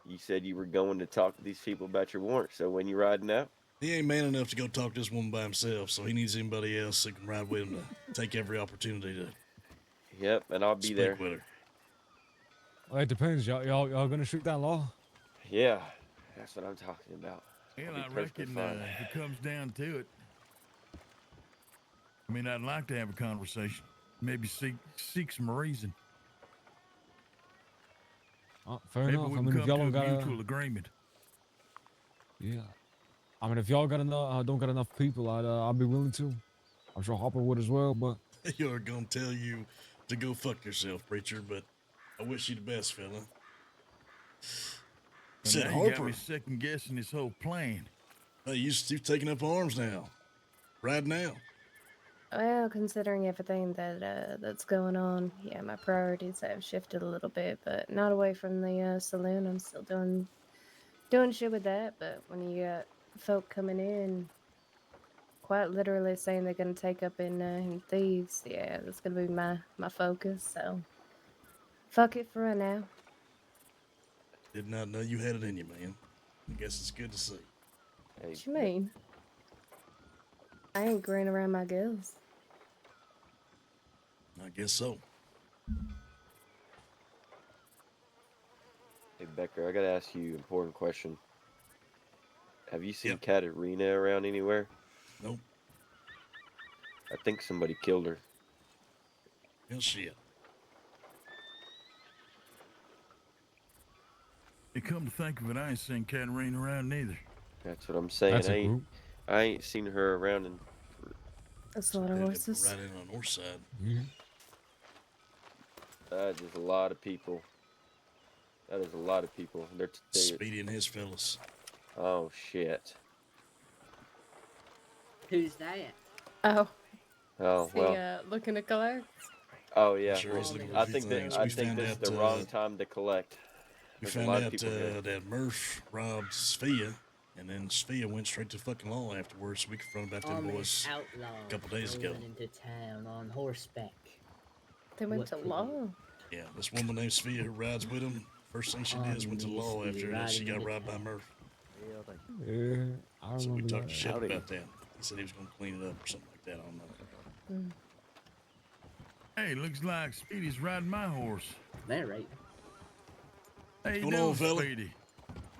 You said you were going to talk to these people about your warrant, so when you riding out? He ain't man enough to go talk to this woman by himself, so he needs anybody else that can ride with him to take every opportunity to Yep, and I'll be speak there. with her. Well, it depends. Y'all gonna shoot that law? Yeah, that's what I'm talking about. Well, I'll be I perfectly reckon fine. if it comes down to it, I mean, I'd like to have a conversation. Maybe seek some reason. Fair Maybe enough. we I can mean, if come y'all to don't a got mutual agreement. yeah. I mean, if y'all got enough, don't got enough people, I'd be willing to. I'm sure Hopper would as well, but You're gonna tell you to go fuck yourself, preacher, but I wish you the best, fella. And Said now you got Harper. me second guessing this whole plan. Hey, you've taken up arms now. Right now. Well, considering everything that that's going on, yeah, my priorities have shifted a little bit, but not away from the saloon. I'm still doing shit with that. But when you got folk coming in, quite literally saying they're gonna take up in thieves, yeah, that's gonna be my focus. So, fuck it for right now. Did not know you had it in you, man. I guess it's good to see. Hey, What you mean? I ain't grinning around my gills. I guess so. Hey Becker, I gotta ask you an important question. Have you seen Yep. Katarina around anywhere? Nope. I think somebody killed her. Hell shit. Hey, come to think of it, I ain't seen Katarina around neither. That's what I'm saying. That's a group. I ain't seen her around in. That's a lot of horses. Right in on the north side. That is a lot of people. That is a lot of people. They're Speedy and his fellas. Oh shit. Who's that? Oh. Oh Is he, well. looking to collect? Oh yeah. Sure Well, he's looking for I a few think things. that I We think found this out, is the wrong time to collect. We There's a found lot of out people here. that Murph robbed Sophia, and then Sophia went straight to fucking law afterwards. So we confronted about them boys Outlaw a couple days ago. rolling into town on horseback. They went What to could law. Yeah, this woman named Sophia who rides with him. First thing she did is went to law after that she got robbed by Murph. Yeah, I So we remember talked that. to Shep about that. He said he was going to clean it up or something like that. I don't know. Hey, looks like Speedy's riding my horse. That right. Hey, What's going you on, doing, fella? Speedy?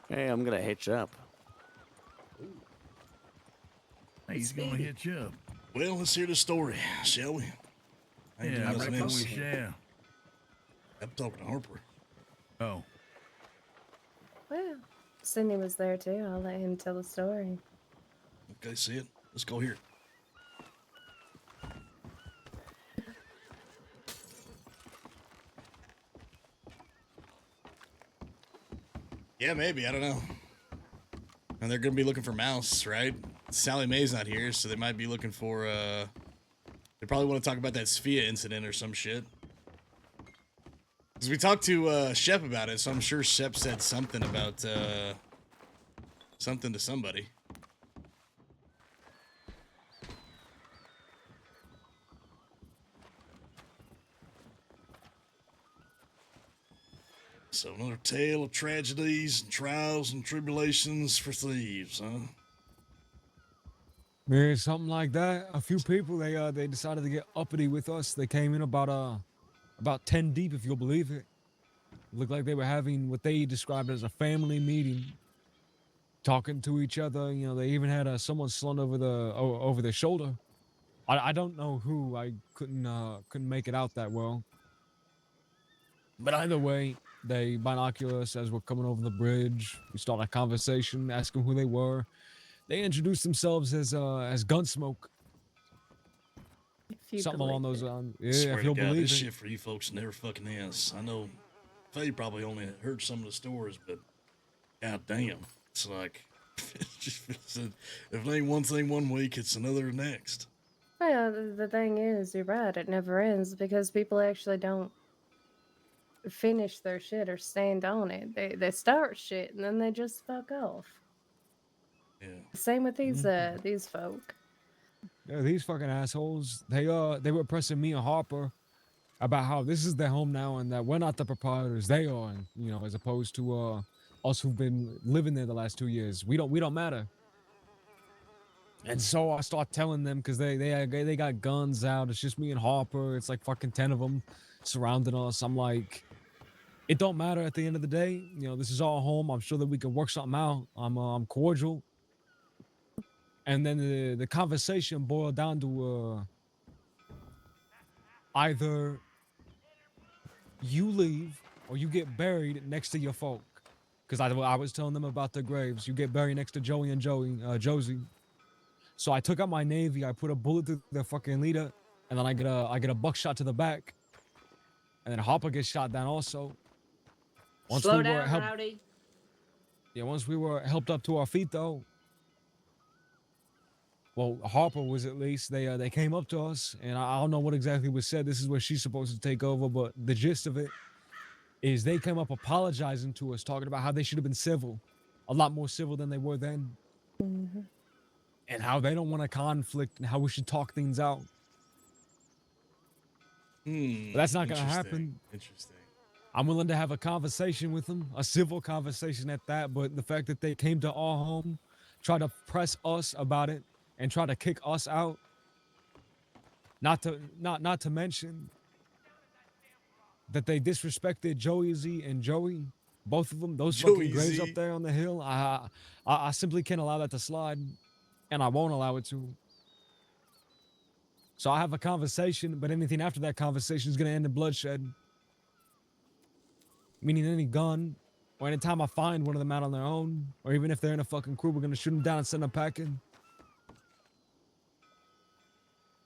Hey, I'm gonna hitch up. Hey, he's gonna hitch up. Well, let's hear the story, shall we? Yeah, I reckon we shall. I'm talking to Harper. Oh. Well, Sydney was there too. I'll let him tell the story. Okay, Sid, let's go here. Yeah, maybe. I don't know. And they're going to be looking for Mouse, right? Sally Mae's not here, so they might be looking for, they probably want to talk about that Sophia incident or some shit. Because we talked to, Shep about it, so I'm sure Shep said something about, something to somebody. So another tale of tragedies and trials and tribulations for thieves, huh? Yeah, something like that. A few people they decided to get uppity with us. They came in about 10 deep, if you'll believe it. Looked like they were having what they described as a family meeting, talking to each other. You know, they even had someone slung over their shoulder. I don't know who. I couldn't make it out that well. But either way, they binocular us as we're coming over the bridge. We start a conversation, asking who they were. They introduced themselves as Gunsmoke. Something along those lines. Yeah, Swear if to you'll God, believe this it. shit for you folks never fucking ends. I know Faye probably only heard some of the stories, but god damn, it's like it just feels if it ain't one thing one week, it's another next. Well, the thing is, you're right. It never ends because people actually don't finish their shit or stand on it. They start shit and then they just fuck off. Yeah. Same with these folk. Yeah, these fucking assholes. They were pressing me and Harper about how this is their home now and that we're not the proprietors. They are, and, you know, as opposed to us who've been living there the last 2 years. We don't matter. And so I start telling them because they got guns out. It's just me and Harper. It's like fucking 10 of them surrounding us. I'm like, it don't matter at the end of the day. You know, this is our home. I'm sure that we can work something out. I'm cordial. And then the conversation boiled down to either you leave or you get buried next to your folk. Because I was telling them about their graves. You get buried next to Joey and Josie. So I took out my Navy. I put a bullet through their fucking leader, and then I get a buckshot to the back, and then Hopper gets shot down also. Slow down, Rowdy. Yeah, once we were helped up to our feet though. Well, Harper was at least. They came up to us, and I don't know what exactly was said. This is where she's supposed to take over, but the gist of it is they came up apologizing to us, talking about how they should have been civil, a lot more civil than they were then, and how they don't want a conflict and how we should talk things out. But that's not gonna happen. Interesting. I'm willing to have a conversation with them, a civil conversation at that, but the fact that they came to our home, tried to press us about it, and try to kick us out, not to mention that they disrespected Joey and Joey, Both of them, those Joey fucking graves up Z. there on the hill. I simply can't allow that to slide, and I won't allow it to. So I have a conversation, but anything after that conversation is gonna end in bloodshed. Meaning any gun, or anytime I find one of them out on their own, or even if they're in a fucking crew, we're gonna shoot them down and send them packing.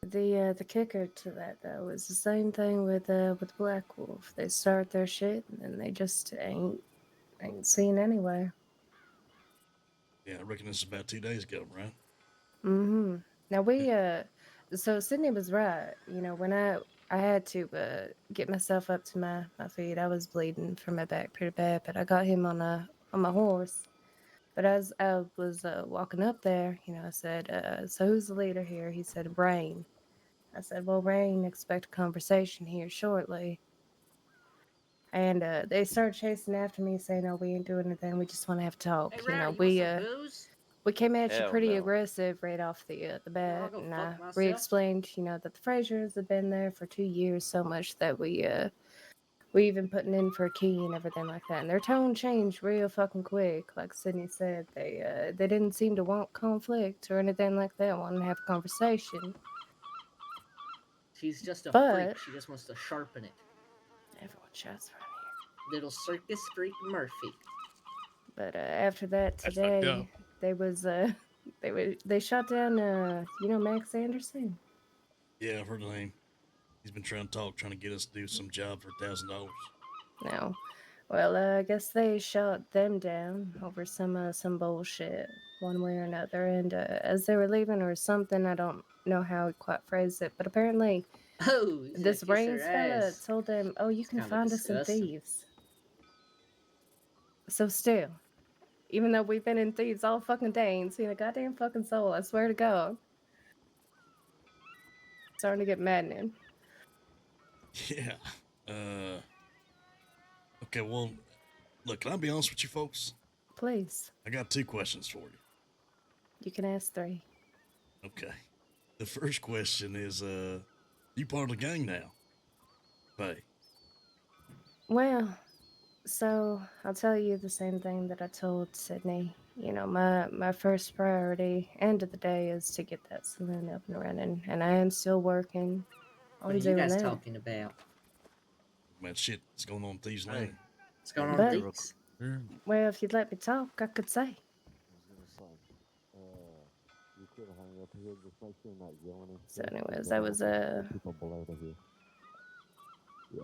The kicker to that though is the same thing with Black Wolf. They start their shit and then they just ain't seen anywhere. Yeah, I reckon this is about 2 days ago, right? Mm-hmm. Now so Sydney was right. You know, when I had to get myself up to my feet, I was bleeding from my back pretty bad, but I got him on my horse. But as I was walking up there, you know, I said, so who's the leader here? He said, Rain. I said, well, Rain, expect a conversation here shortly. And they started chasing after me, saying, no, we ain't doing anything. We just want to have a talk. Hey, You know, Rat, you want some booze? we came at you Hell pretty no. aggressive right off the bat, go and fuck I myself. re-explained, you know, that the Frasers had been there for 2 years, so much that we even putting in for a key and everything like that. And their tone changed real fucking quick. Like Sydney said, they didn't seem to want conflict or anything like that. Wanted to have a conversation. She's just a But freak. She just wants to sharpen it. everyone shouts around Little circus freak Murphy. But after that That's fucked up. today, they shot down you know, Max Anderson. Yeah, I've heard the name. He's been trying to get us to do some job for $1,000. No. Well, I guess they shot them down over some bullshit, one way or another. And as they were leaving or something, I don't know how he quite phrased it, but apparently Oh, this Rains fella ass. told them, "Oh, you can kinda find us some disgusting. thieves." So still, even though we've been in thieves all fucking day, ain't seen a goddamn fucking soul. I swear to God, starting to get maddening. Yeah. Okay, well, look, can I be honest with you folks? Please, I got 2 questions for you. you can ask 3. Okay. The first question is, you part of the gang now? Hey. Well, so I'll tell you the same thing that I told Sydney. You know, my first priority, end of the day, is to get that saloon up and running, and I am still working on What are you doing guys that. talking about? Man, shit, what's going on with Thieves Lane? What's going on But- with these? Well, if you'd let me talk, I could say. You could hang up here, just make sure you're not yelling and So stuff, anyways, 'cause that then was, I'll get people below to hear. Yeah.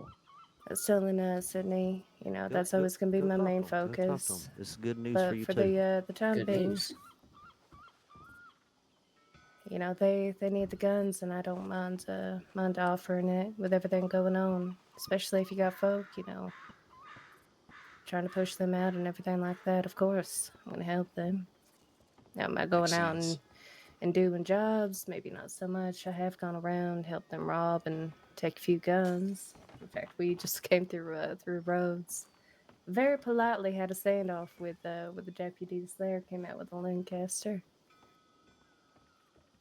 I was telling Sydney, you know, Go- that's go- always gonna be go my talk main to 'em, go talk to 'em. focus. This is good news But for you for too. the time Good being, news. you know, they need the guns, and I don't mind offering it with everything going on, especially if you got folk, you know, trying to push them out and everything like that. Of course, I'm gonna help them. Now, am I going out and doing jobs? Maybe not so much. I have gone around, helped them rob and take a few guns. In fact, we just came through Rhodes. Very politely had a standoff with the deputies there. Came out with a Lancaster.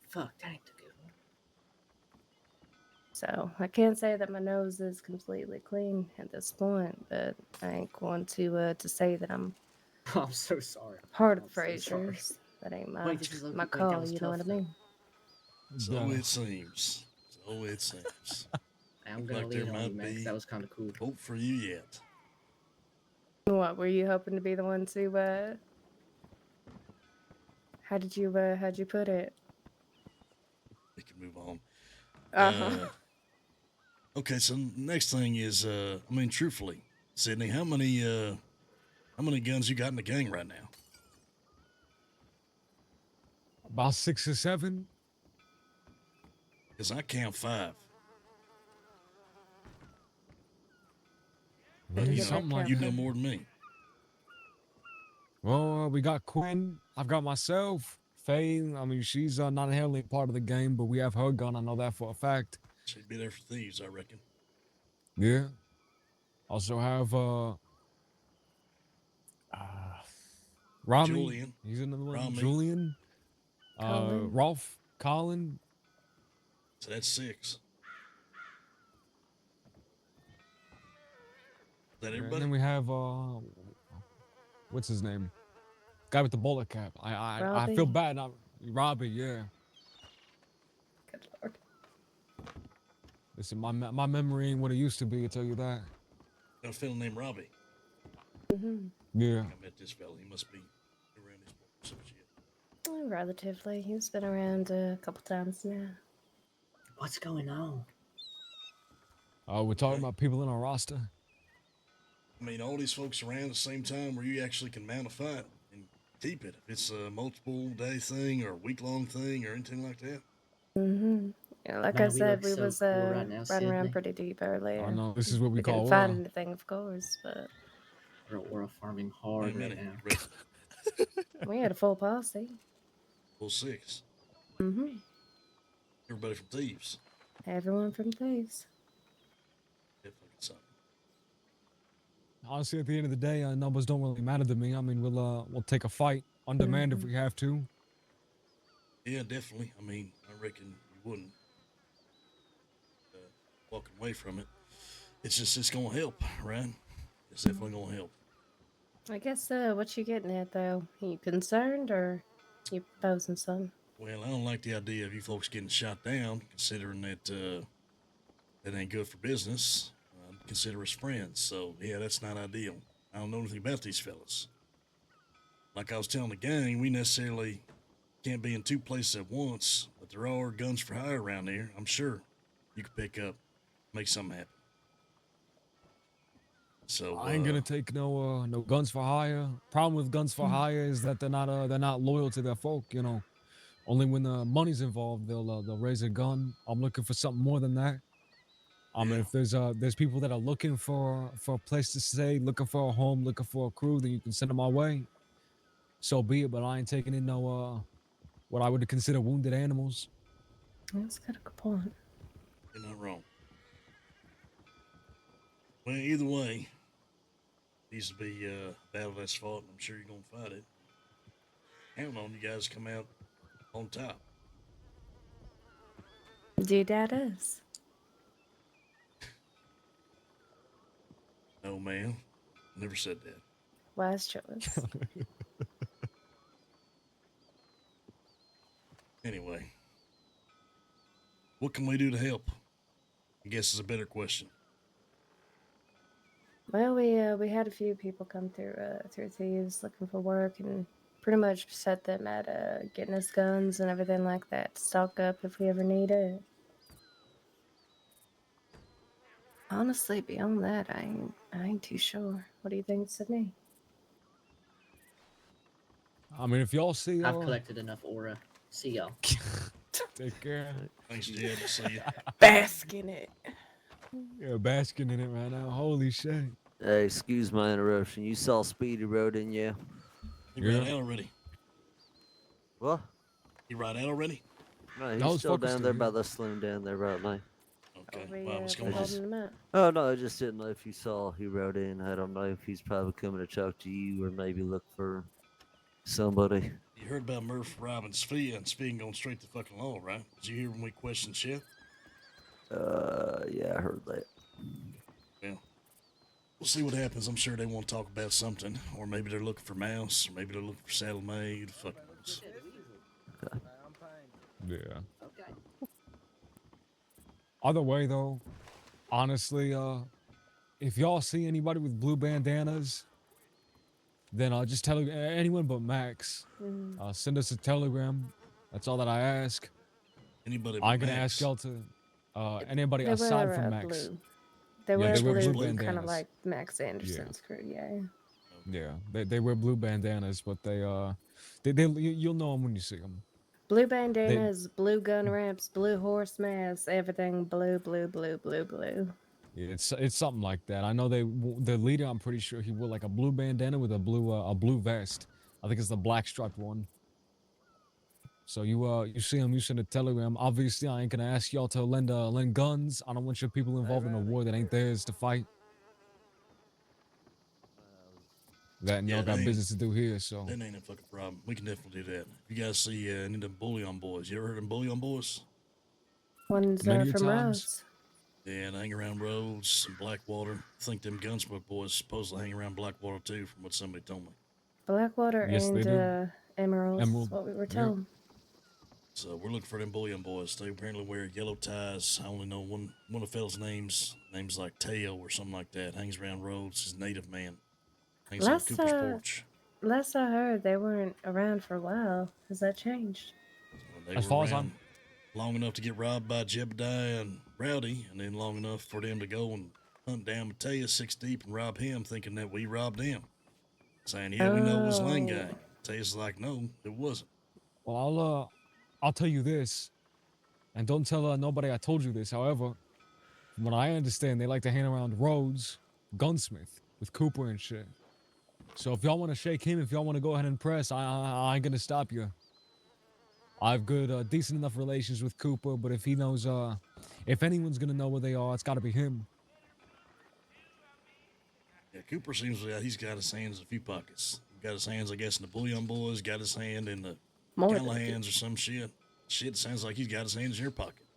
Fuck, that ain't a good one. So I can't say that my nose is completely clean at this point, but I ain't going to say that I'm I'm so sorry. part of the I'm so sorry. Frasers. That ain't my Wait, this is my wait, that call. was You know tough, what I though. mean? So it seems. So it seems. I'm Look gonna like there lean on you, might man, 'cause be that was kind of cool. hope for you yet. What were you hoping to be the one to? How'd you put it? We can move on. Uh-huh. Okay, so next thing is, I mean, truthfully, Sydney, how many guns you got in the gang right now? About 6 or 7. Because I count 5. Maybe you something know, like you that. know more than me. Well, we got Quinn. I've got myself. Faye, I mean, she's not inherently part of the game, but we have her gun. I know that for a fact. She'd be there for thieves, I reckon. Yeah. Also have Rami. Julian. He's another one. Rami. Julian. Colin. Rolf. Colin. So that's 6. Is that And everybody? then we have what's his name? Guy with the bullet cap. I feel Robbie? bad. Not Robbie. Yeah. Good lord. Listen, my memory ain't what it used to be. I tell you that. Got a fellow named Robbie. Mm-hmm. Yeah. I met this fella. He must be around these parts. Some shit. Relatively. He's been around a couple times now. What's going on? We're talking about people in our roster. I mean, all these folks around at the same time where you actually can mount a fight and keep it. If it's a multiple day thing or a week long thing or anything like that. Mm-hmm. Yeah, like I Man, we said, look we so was cool right now, running around Sydney. pretty deep earlier. know, this is what we couldn't call find war. anything, of course, but We're farming hard right now. we had a full posse. Full six. Mm-hmm. Everybody from Thieves. Everyone from Thieves. That fucking something. Honestly, at the end of the day, numbers don't really matter to me. I mean, we'll take a fight on demand if we have to. Yeah, definitely. I mean, I reckon you wouldn't walking away from it. It's gonna help, right? It's definitely gonna help. I guess what you getting at though? You concerned or you proposing some? Well, I don't like the idea of you folks getting shot down, considering that that ain't good for business. Consider us friends, so yeah, that's not ideal. I don't know anything about these fellas. Like I was telling the gang, we necessarily can't be in two places at once, but there are guns for hire around here. I'm sure you could pick up, make something happen. So I ain't gonna take no guns for hire. Problem with guns for hire is that they're not loyal to their folk. You know, only when the money's involved they'll raise a gun. I'm looking for something more than that. I mean, if there's people that are looking for a place to stay, looking for a home, looking for a crew, then you can send them my way. So be it. But I ain't taking in no what I would consider wounded animals. That's got a good point. You're not wrong. Well, either way, needs to be a battle that's fought, and I'm sure you're gonna fight it. Count on you guys to come out on top. D-Dad is. No, ma'am. Never said that. Wise choice. Anyway, what can we do to help? I guess is a better question. Well, we had a few people come through Thieves looking for work and pretty much set them at getting us guns and everything like that to stock up if we ever need it. Honestly, beyond that, I ain't too sure. What do you think, Sydney? I mean, if y'all see, I've collected enough aura. See y'all. Take care. Thanks, Jed. I'll see you. Bask in it. Yeah, basking in it right now. Holy shit. Hey, excuse my interruption. You saw Speedy Road, didn't you? He ran out already. What? He ran out already? No, he's still down there by the saloon down there right now. Okay. Well, what's going on? Oh, no, I just didn't know if you saw he rode in. I don't know if he's probably coming to talk to you or maybe look for somebody. You heard about Murph robbing Sophia and Speeding going straight to fucking law, right? Did you hear when we questioned Chef? Yeah, I heard that. Well, we'll see what happens. I'm sure they want to talk about something. Or maybe they're looking for Mouse, or maybe they're looking for Saddle Maid. Fuck knows. Yeah. Other way though, honestly, if y'all see anybody with blue bandanas, then I'll just tell anyone but Max. Send us a telegram. That's all that I ask. Anybody but I'm gonna Max? ask y'all to anybody They aside were, from Max. blue. They Yeah, wear they wear blue, blue kind of bandanas. like Max Anderson's crew, yeah. Yeah, they wear blue bandanas, but you'll know them when you see them. Blue bandanas, blue gun wraps, blue horse masks, everything blue, blue, blue, blue, blue. Yeah, it's something like that. I know the leader. I'm pretty sure he wore like a blue bandana with a blue vest. I think it's the black striped one. So you see him, you send a telegram. Obviously, I ain't gonna ask y'all to lend guns. I don't want your people involved in a war that ain't theirs to fight. That and y'all got business to do here, so. That ain't a fucking problem. We can definitely do that. You guys see any of them bullion boys? You ever heard of them bullion boys? One's Many from times. Rhodes. Yeah, they hang around Rhodes and Blackwater. I think them Gunsmoke boys supposedly hang around Blackwater too, from what somebody told me. Blackwater Yes, they and do. Emeralds. Emerald. What we were Yep. told. So we're looking for them bullion boys. They apparently wear yellow ties. I only know one of the fellas' names like Teo or something like that. Hangs around roads. He's a native man. Hangs on Cooper's porch. Last I heard, they weren't around for a while. Has that changed? Well, they As were far as around long enough to get robbed by Jebediah and Rowdy, and then long enough for them to go and hunt down Mateus 6 deep and rob him, thinking that we robbed him. Saying, yeah, we know it was Lane Gang. Mateus is like, no, it wasn't. Well, I'll tell you this, and don't tell nobody I told you this. However, from what I understand, they like to hang around Rhodes, Gunsmith, with Cooper and shit. So if y'all want to shake him, if y'all want to go ahead and press, I ain't gonna stop you. I've good, decent enough relations with Cooper, but if he knows, if anyone's gonna know where they are, it's gotta be him. Yeah, Cooper seems like he's got his hands in a few pockets. Got his hands, I guess, in the Bullion Boys. Got his hand in the Callahans or some shit. Shit, sounds like he's got his hands in your pocket.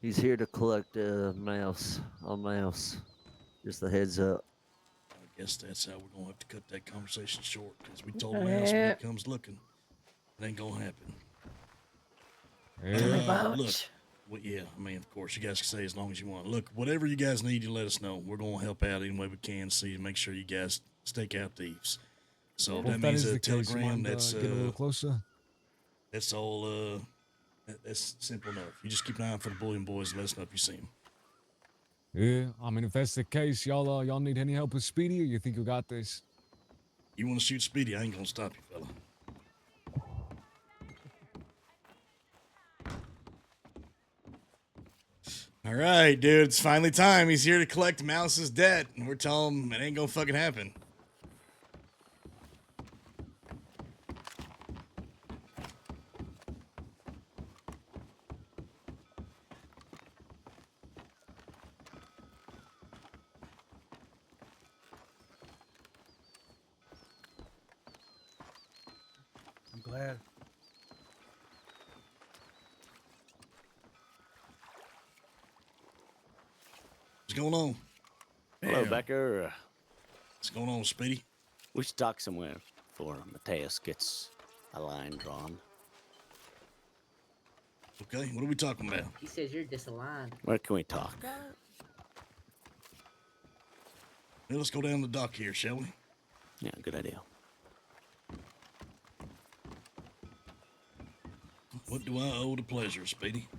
He's here to collect a mouse. Just a heads up. I guess that's how we're gonna have to cut that conversation short, because we told Mouse when it comes looking, it ain't gonna happen. Look, well, yeah, I mean, of course, you guys can say as long as you want. Look, whatever you guys need, you let us know. We're gonna help out any way we can. See, make sure you guys stake out thieves. So Well, that means a case, you telegram. mind, That's get a little closer. That's all. That's simple enough. You just keep an eye out for the Bullion Boys. And let us know if you see them. Yeah, I mean, if that's the case, y'all need any help with Speedy, or you think you got this? You want to shoot Speedy? I ain't gonna stop you, fella. All right, dude. It's finally time. He's here to collect Mouse's debt, and we're telling him it ain't gonna fucking happen. I'm glad. What's going on? Hello, Damn. Becker. What's going on, Speedy? We should talk somewhere before Mateus gets a line drawn. Okay, what are we talking about? He says you're disaligned. Where can we talk? Hey, let's go down the dock here, shall we? Yeah, good idea. What do I owe to pleasure, Speedy?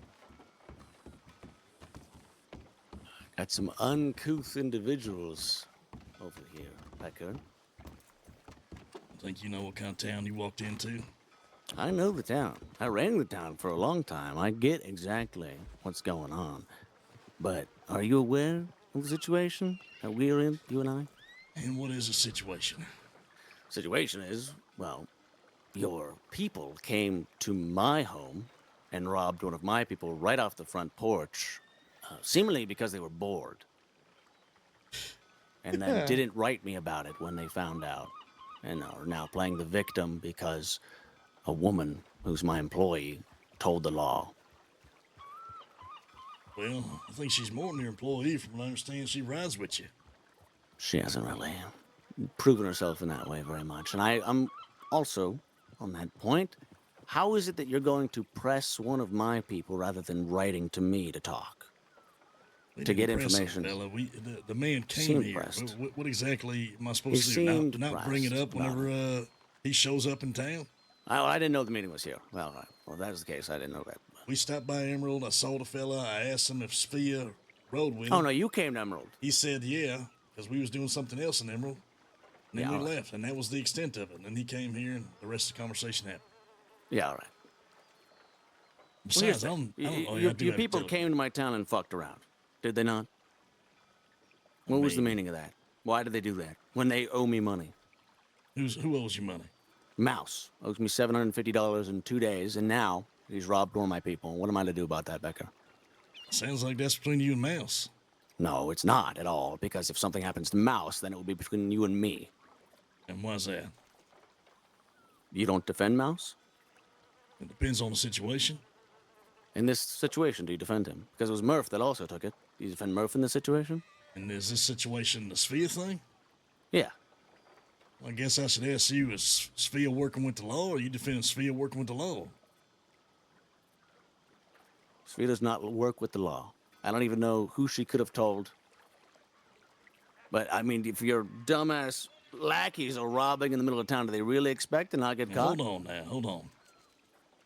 Got some uncouth individuals over here, Becker. Think you know what kind of town you walked into? I know the town. I ran the town for a long time. I get exactly what's going on. But are you aware of the situation that we're in, you and I? And what is the situation? Situation is, well, your people came to my home and robbed one of my people right off the front porch, seemingly because they were bored. And then didn't write me about it when they found out. And are now playing the victim because a woman who's my employee told the law. Well, I think she's more than your employee. From what I understand, she rides with you. She hasn't really proven herself in that way very much. And I'm also, on that point, how is it that you're going to press one of my people rather than writing to me to talk? To get information. Fella. The man came Seemed here. pressed. What exactly am I supposed He to do? seemed Not bring it pressed up whenever he shows up in town? I didn't know the meeting was here. Well, if that was the case, I didn't know that. We stopped by Emerald. I saw the fella. I asked him if Sophia rode with him. Oh, no, you came to Emerald. He said, yeah, because we was doing something else in Emerald. And then Yeah, we all right. left, and that was the extent of it. And then he came here, and the rest of the conversation happened. Yeah, all right. Besides, Well, I don't know. your people came to my town and fucked around, did they not? What was the meaning of that? Why did they do that? When they owe me money. Who owes you money? Mouse owes me $750 in 2 days, and now he's robbed one of my people. What am I to do about that, Becker? Sounds like that's between you and Mouse. No, it's not at all, because if something happens to Mouse, then it will be between you and me. And why's that? You don't defend Mouse? It depends on the situation. In this situation, do you defend him? Because it was Murph that also took it. Do you defend Murph in this situation? And is this situation the Sphere thing? Yeah. I guess I should ask you, is Sphia working with the law, or are you defending Sphia working with the law? Sphia does not work with the law. I don't even know who she could have told. But, I mean, if your dumbass lackeys are robbing in the middle of town, do they really expect to not get Now, caught? hold on now, hold on.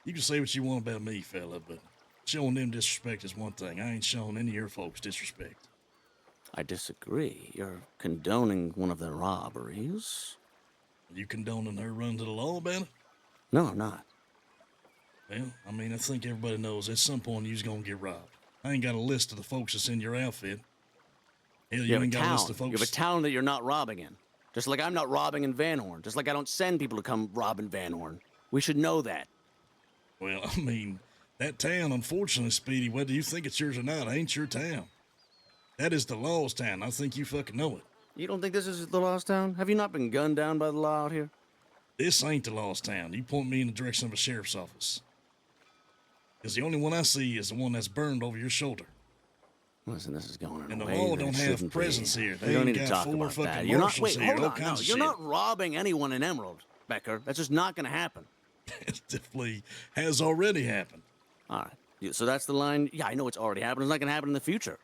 You can say what you want about me, fella, but showing them disrespect is one thing. I ain't showing any of your folks disrespect. I disagree. You're condoning one of their robberies. You condoning her run to the law about it? No, I'm not. Well, I mean, I think everybody knows at some point you's gonna get robbed. I ain't got a list of the folks that's in your outfit. Hell, You have a ain't got a list town. of folks. You have a town that you're not robbing in. Just like I'm not robbing in Van Horn. Just like I don't send people to come rob in Van Horn. We should know that. Well, I mean, that town, unfortunately, Speedy, whether you think it's yours or not, ain't your town. That is the law's town. I think you fucking know it. You don't think this is the law's town? Have you not been gunned down by the law out here? This ain't the law's town. You point me in the direction of a sheriff's office. Because the only one I see is the one that's burned over your shoulder. Listen, this is going in and a the way law that don't it have shouldn't presence be. here. We They don't ain't need to got talk 4 about fucking that. You're not. marshals Wait, here, hold all on. No, kinds of you're shit. not robbing anyone in Emerald, Becker. That's just not going to happen. It definitely has already happened. All right. So that's the line. Yeah, I know it's already happened. It's not going to happen in the future.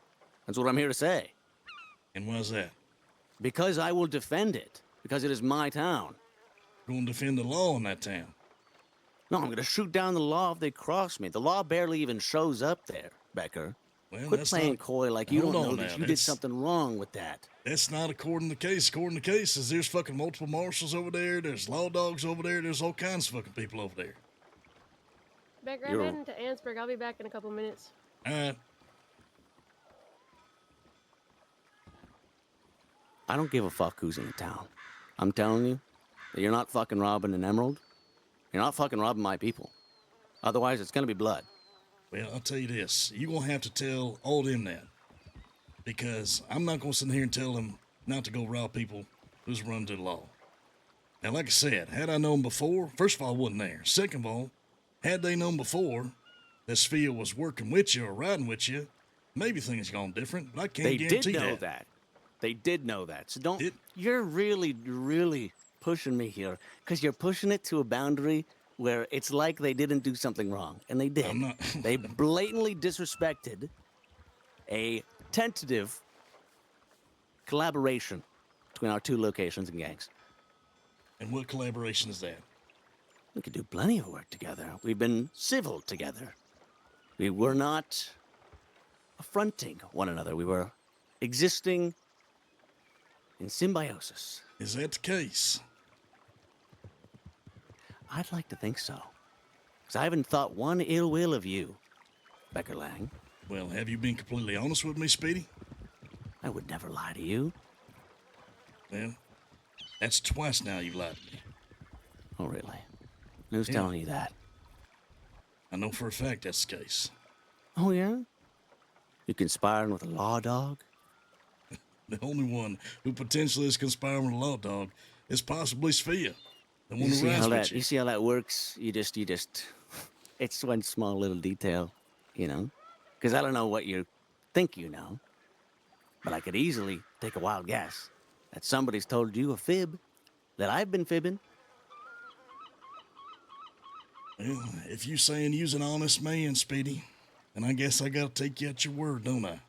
That's what I'm here to say. And why's that? Because I will defend it. Because it is my town. You're going to defend the law in that town. No, I'm going to shoot down the law if they cross me. The law barely even shows up there, Becker. Well, Quit that's playing not- coy like you Hold don't know on that now, you did that's- something wrong with that. That's not according to the case. According to the case, is there's fucking multiple marshals over there. There's law dogs over there. There's all kinds of fucking people over there. Becker, I'm heading to Ansburg. I'll be back in a couple minutes. All right. I don't give a fuck who's in the town. I'm telling you that you're not fucking robbing an emerald. You're not fucking robbing my people. Otherwise, it's gonna be blood. Well, I'll tell you this. You're going to have to tell all them that. Because I'm not going to sit here and tell them not to go rob people who's run to the law. Now, like I said, had I known before, first of all, I wasn't there. Second of all, had they known before that Sphia was working with you or riding with you, maybe things gone different, but I can't They guarantee did know that. that. They did know that. So don't. You're really pushing me here because you're pushing it to a boundary where it's like they didn't do something wrong, and they did. I'm not. They blatantly disrespected a tentative collaboration between our two locations and gangs. And what collaboration is that? We could do plenty of work together. We've been civil together. We were not affronting one another. We were existing in symbiosis. Is that the case? I'd like to think so. Because I haven't thought one ill will of you, Becker Lang. Well, have you been completely honest with me, Speedy? I would never lie to you. Well, that's twice now you've lied to me. Oh, really? Who's Yeah. telling you that? I know for a fact that's the case. Oh, yeah? You conspiring with a law dog? The only one who potentially is conspiring with a law dog is possibly Sphia, the one You who see, rides how with that, you see how that works? You just, it's one small little detail, you know? Because I don't know what you think you know, but I could easily take a wild guess that somebody's told you a fib, that I've been fibbing. Well, if you saying you's an honest man, Speedy, then I guess I gotta take you at your word, don't I?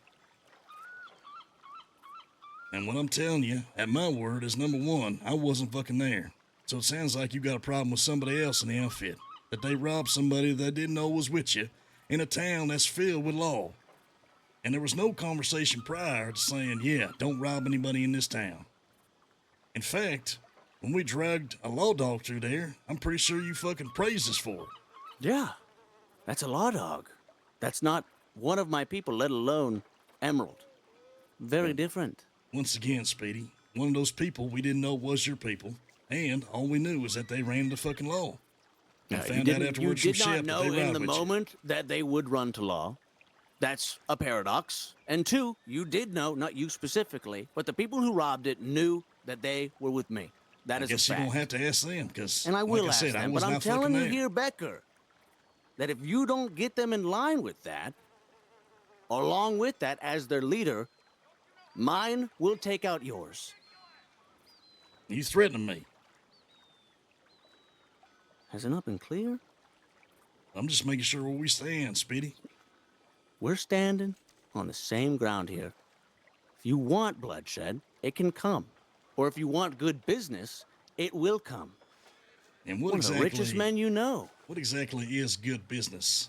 And what I'm telling you, at my word, is number one, I wasn't fucking there. So it sounds like you got a problem with somebody else in the outfit. That they robbed somebody they didn't know was with you in a town that's filled with law. And there was no conversation prior to saying, yeah, don't rob anybody in this town. In fact, when we dragged a law dog through there, I'm pretty sure you fucking praised us for it. Yeah, that's a law dog. That's not one of my people, let alone Emerald. Very different. Once again, Speedy, one of those people we didn't know was your people, and all we knew was that they ran the fucking law. And found out afterwards you from did not Shep that know they in ride the with you. moment that they would run to law. That's a paradox. And two, you did know, not you specifically, but the people who robbed it knew that they were with me. That I is guess a you're fact. gonna have to ask them, because And I will like I ask said, I them, was but I'm not telling fucking you there. here, Becker, that if you don't get them in line with that, along with that, as their leader, mine will take out yours. You threatening me? Has it not been clear? I'm just making sure where we stand, Speedy. We're standing on the same ground here. If you want bloodshed, it can come. Or if you want good business, it will come. And what One of the richest men you know. What exactly is good business?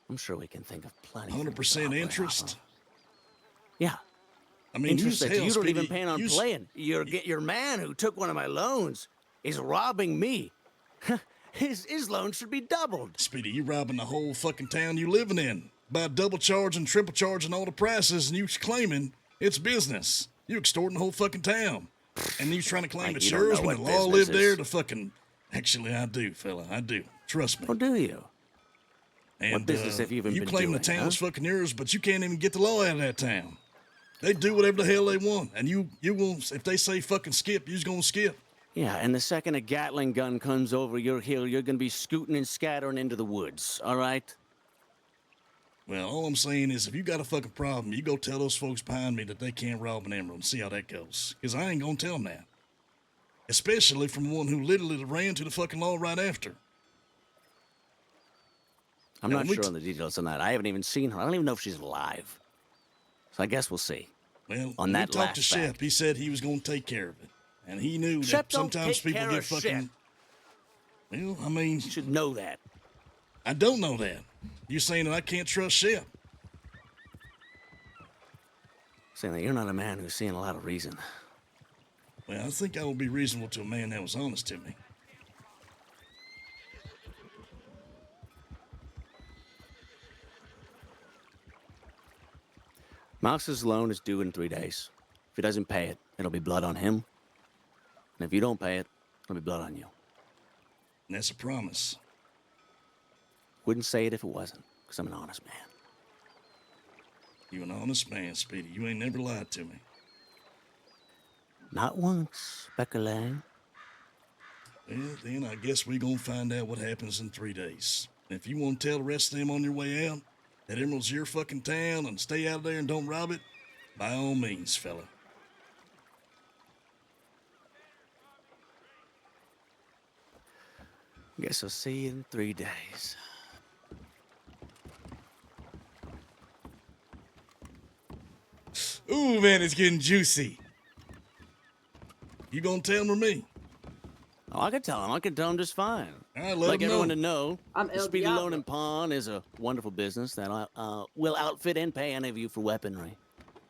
I'm sure we can think of plenty. 100% interest? Yeah. I mean, interest who's that hell, you don't even Speedy? plan on playing. Your man who took one of my loans is robbing me. His loan should be doubled. Speedy, you robbing the whole fucking town you living in by double charging, triple charging all the prices, and you claiming it's business. You extorting the whole fucking town, and you trying to claim Like it's you don't yours know when the what law business lived there is. to fucking. Actually, I do, fella. I do. Trust me. Oh, do you? And, What business have you even you been claim the doing, town's huh? fucking yours, but you can't even get the law out of that town. They do whatever the hell they want, and you gonna, if they say fucking skip, you's gonna skip. Yeah, and the second a Gatling gun comes over your hill, you're gonna be scooting and scattering into the woods, all right? Well, all I'm saying is if you got a fucking problem, you go tell those folks behind me that they can't rob an emerald and see how that goes. Because I ain't gonna tell them that. Especially from one who literally ran to the fucking law right after. I'm Now, not we sure t- on the details on that. I haven't even seen her. I don't even know if she's alive. So I guess we'll see. Well, on when that we talked to last Shep, fact. he said he was gonna take care of it. And he knew Shep that don't sometimes take people care get of fucking... shit. Well, I mean... You should know that. I don't know that. You're saying that I can't trust Shep. Saying that you're not a man who's seen a lot of reason. Well, I think I would be reasonable to a man that was honest to me. Mouse's loan is due in 3 days. If he doesn't pay it, it'll be blood on him. And if you don't pay it, it'll be blood on you. And that's a promise. Wouldn't say it if it wasn't, because I'm an honest man. You an honest man, Speedy. You ain't never lied to me. Not once, Becker Lang. Well, then I guess we gonna find out what happens in 3 days. And if you want to tell the rest of them on your way out that Emerald's your fucking town and stay out there and don't rob it, by all means, fella. Guess I'll see you in 3 days. Ooh, man, it's getting juicy. You gonna tell him or me? Oh, I can tell him. I can tell him just fine. All right, let like him everyone know. to know, I'm the El Speedy Diablo. Loan and Pawn is a wonderful business that will outfit and pay any of you for weaponry.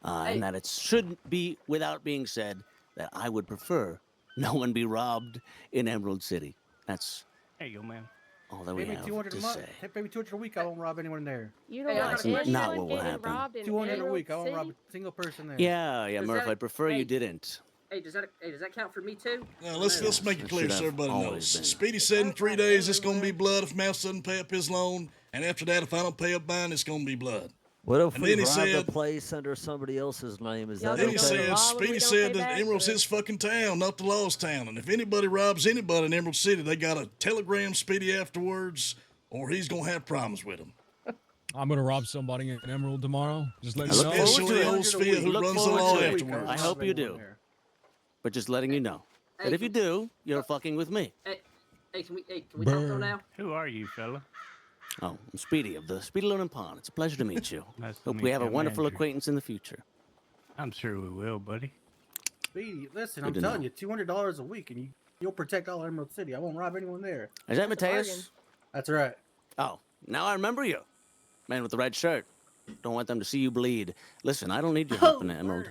And that it should be, without being said, that I would prefer no one be robbed in Emerald City. That's Hey, yo, man. all that we Pay me have 200 to a month. say. Pay me 200 a week. I won't rob anyone there. You don't Hey, I want got a question. Not anyone what will getting happen. robbed in 200 a Emerald week. I won't rob City? a single person there. Yeah, Does Murph, that- I'd prefer hey. you didn't. Hey, does that count for me too? Let's make it It clear should so have everybody knows. always been. Speedy said in 3 days it's gonna be blood if Mouse doesn't pay up his loan, and after that, if I don't pay up mine, it's gonna be blood. What if And we then he robbed said- a place under somebody else's name? Is Y'all that Then he don't go to okay? law says, when we Speedy don't said pay that back, Emerald's or- his fucking town, not the law's town. And if anybody robs anybody in Emerald City, they gotta telegram Speedy afterwards, or he's gonna have problems with him. I'm gonna rob somebody in Emerald tomorrow. Just let I you look know. forward Especially to old it. Sphere who Look runs the forward law to it. afterwards. I hope you do. But just letting you know that if you do, you're fucking with me. Hey, can we talk though now? Who are you, fella? Oh, I'm Speedy of the Speedy Loan and Pawn. It's a pleasure to meet you. Nice to Hope meet we have a you, wonderful Andrew. acquaintance in the future. I'm sure we will, buddy. Speedy, listen, Good I'm to telling know. you, $200 a week, and you'll protect all Emerald City. I won't rob anyone there. Is that That's a bargain. Mateus? That's right. Oh, now I remember you. Man with the red shirt. Don't want them to see you bleed. Listen, I don't need your help in the Emerald.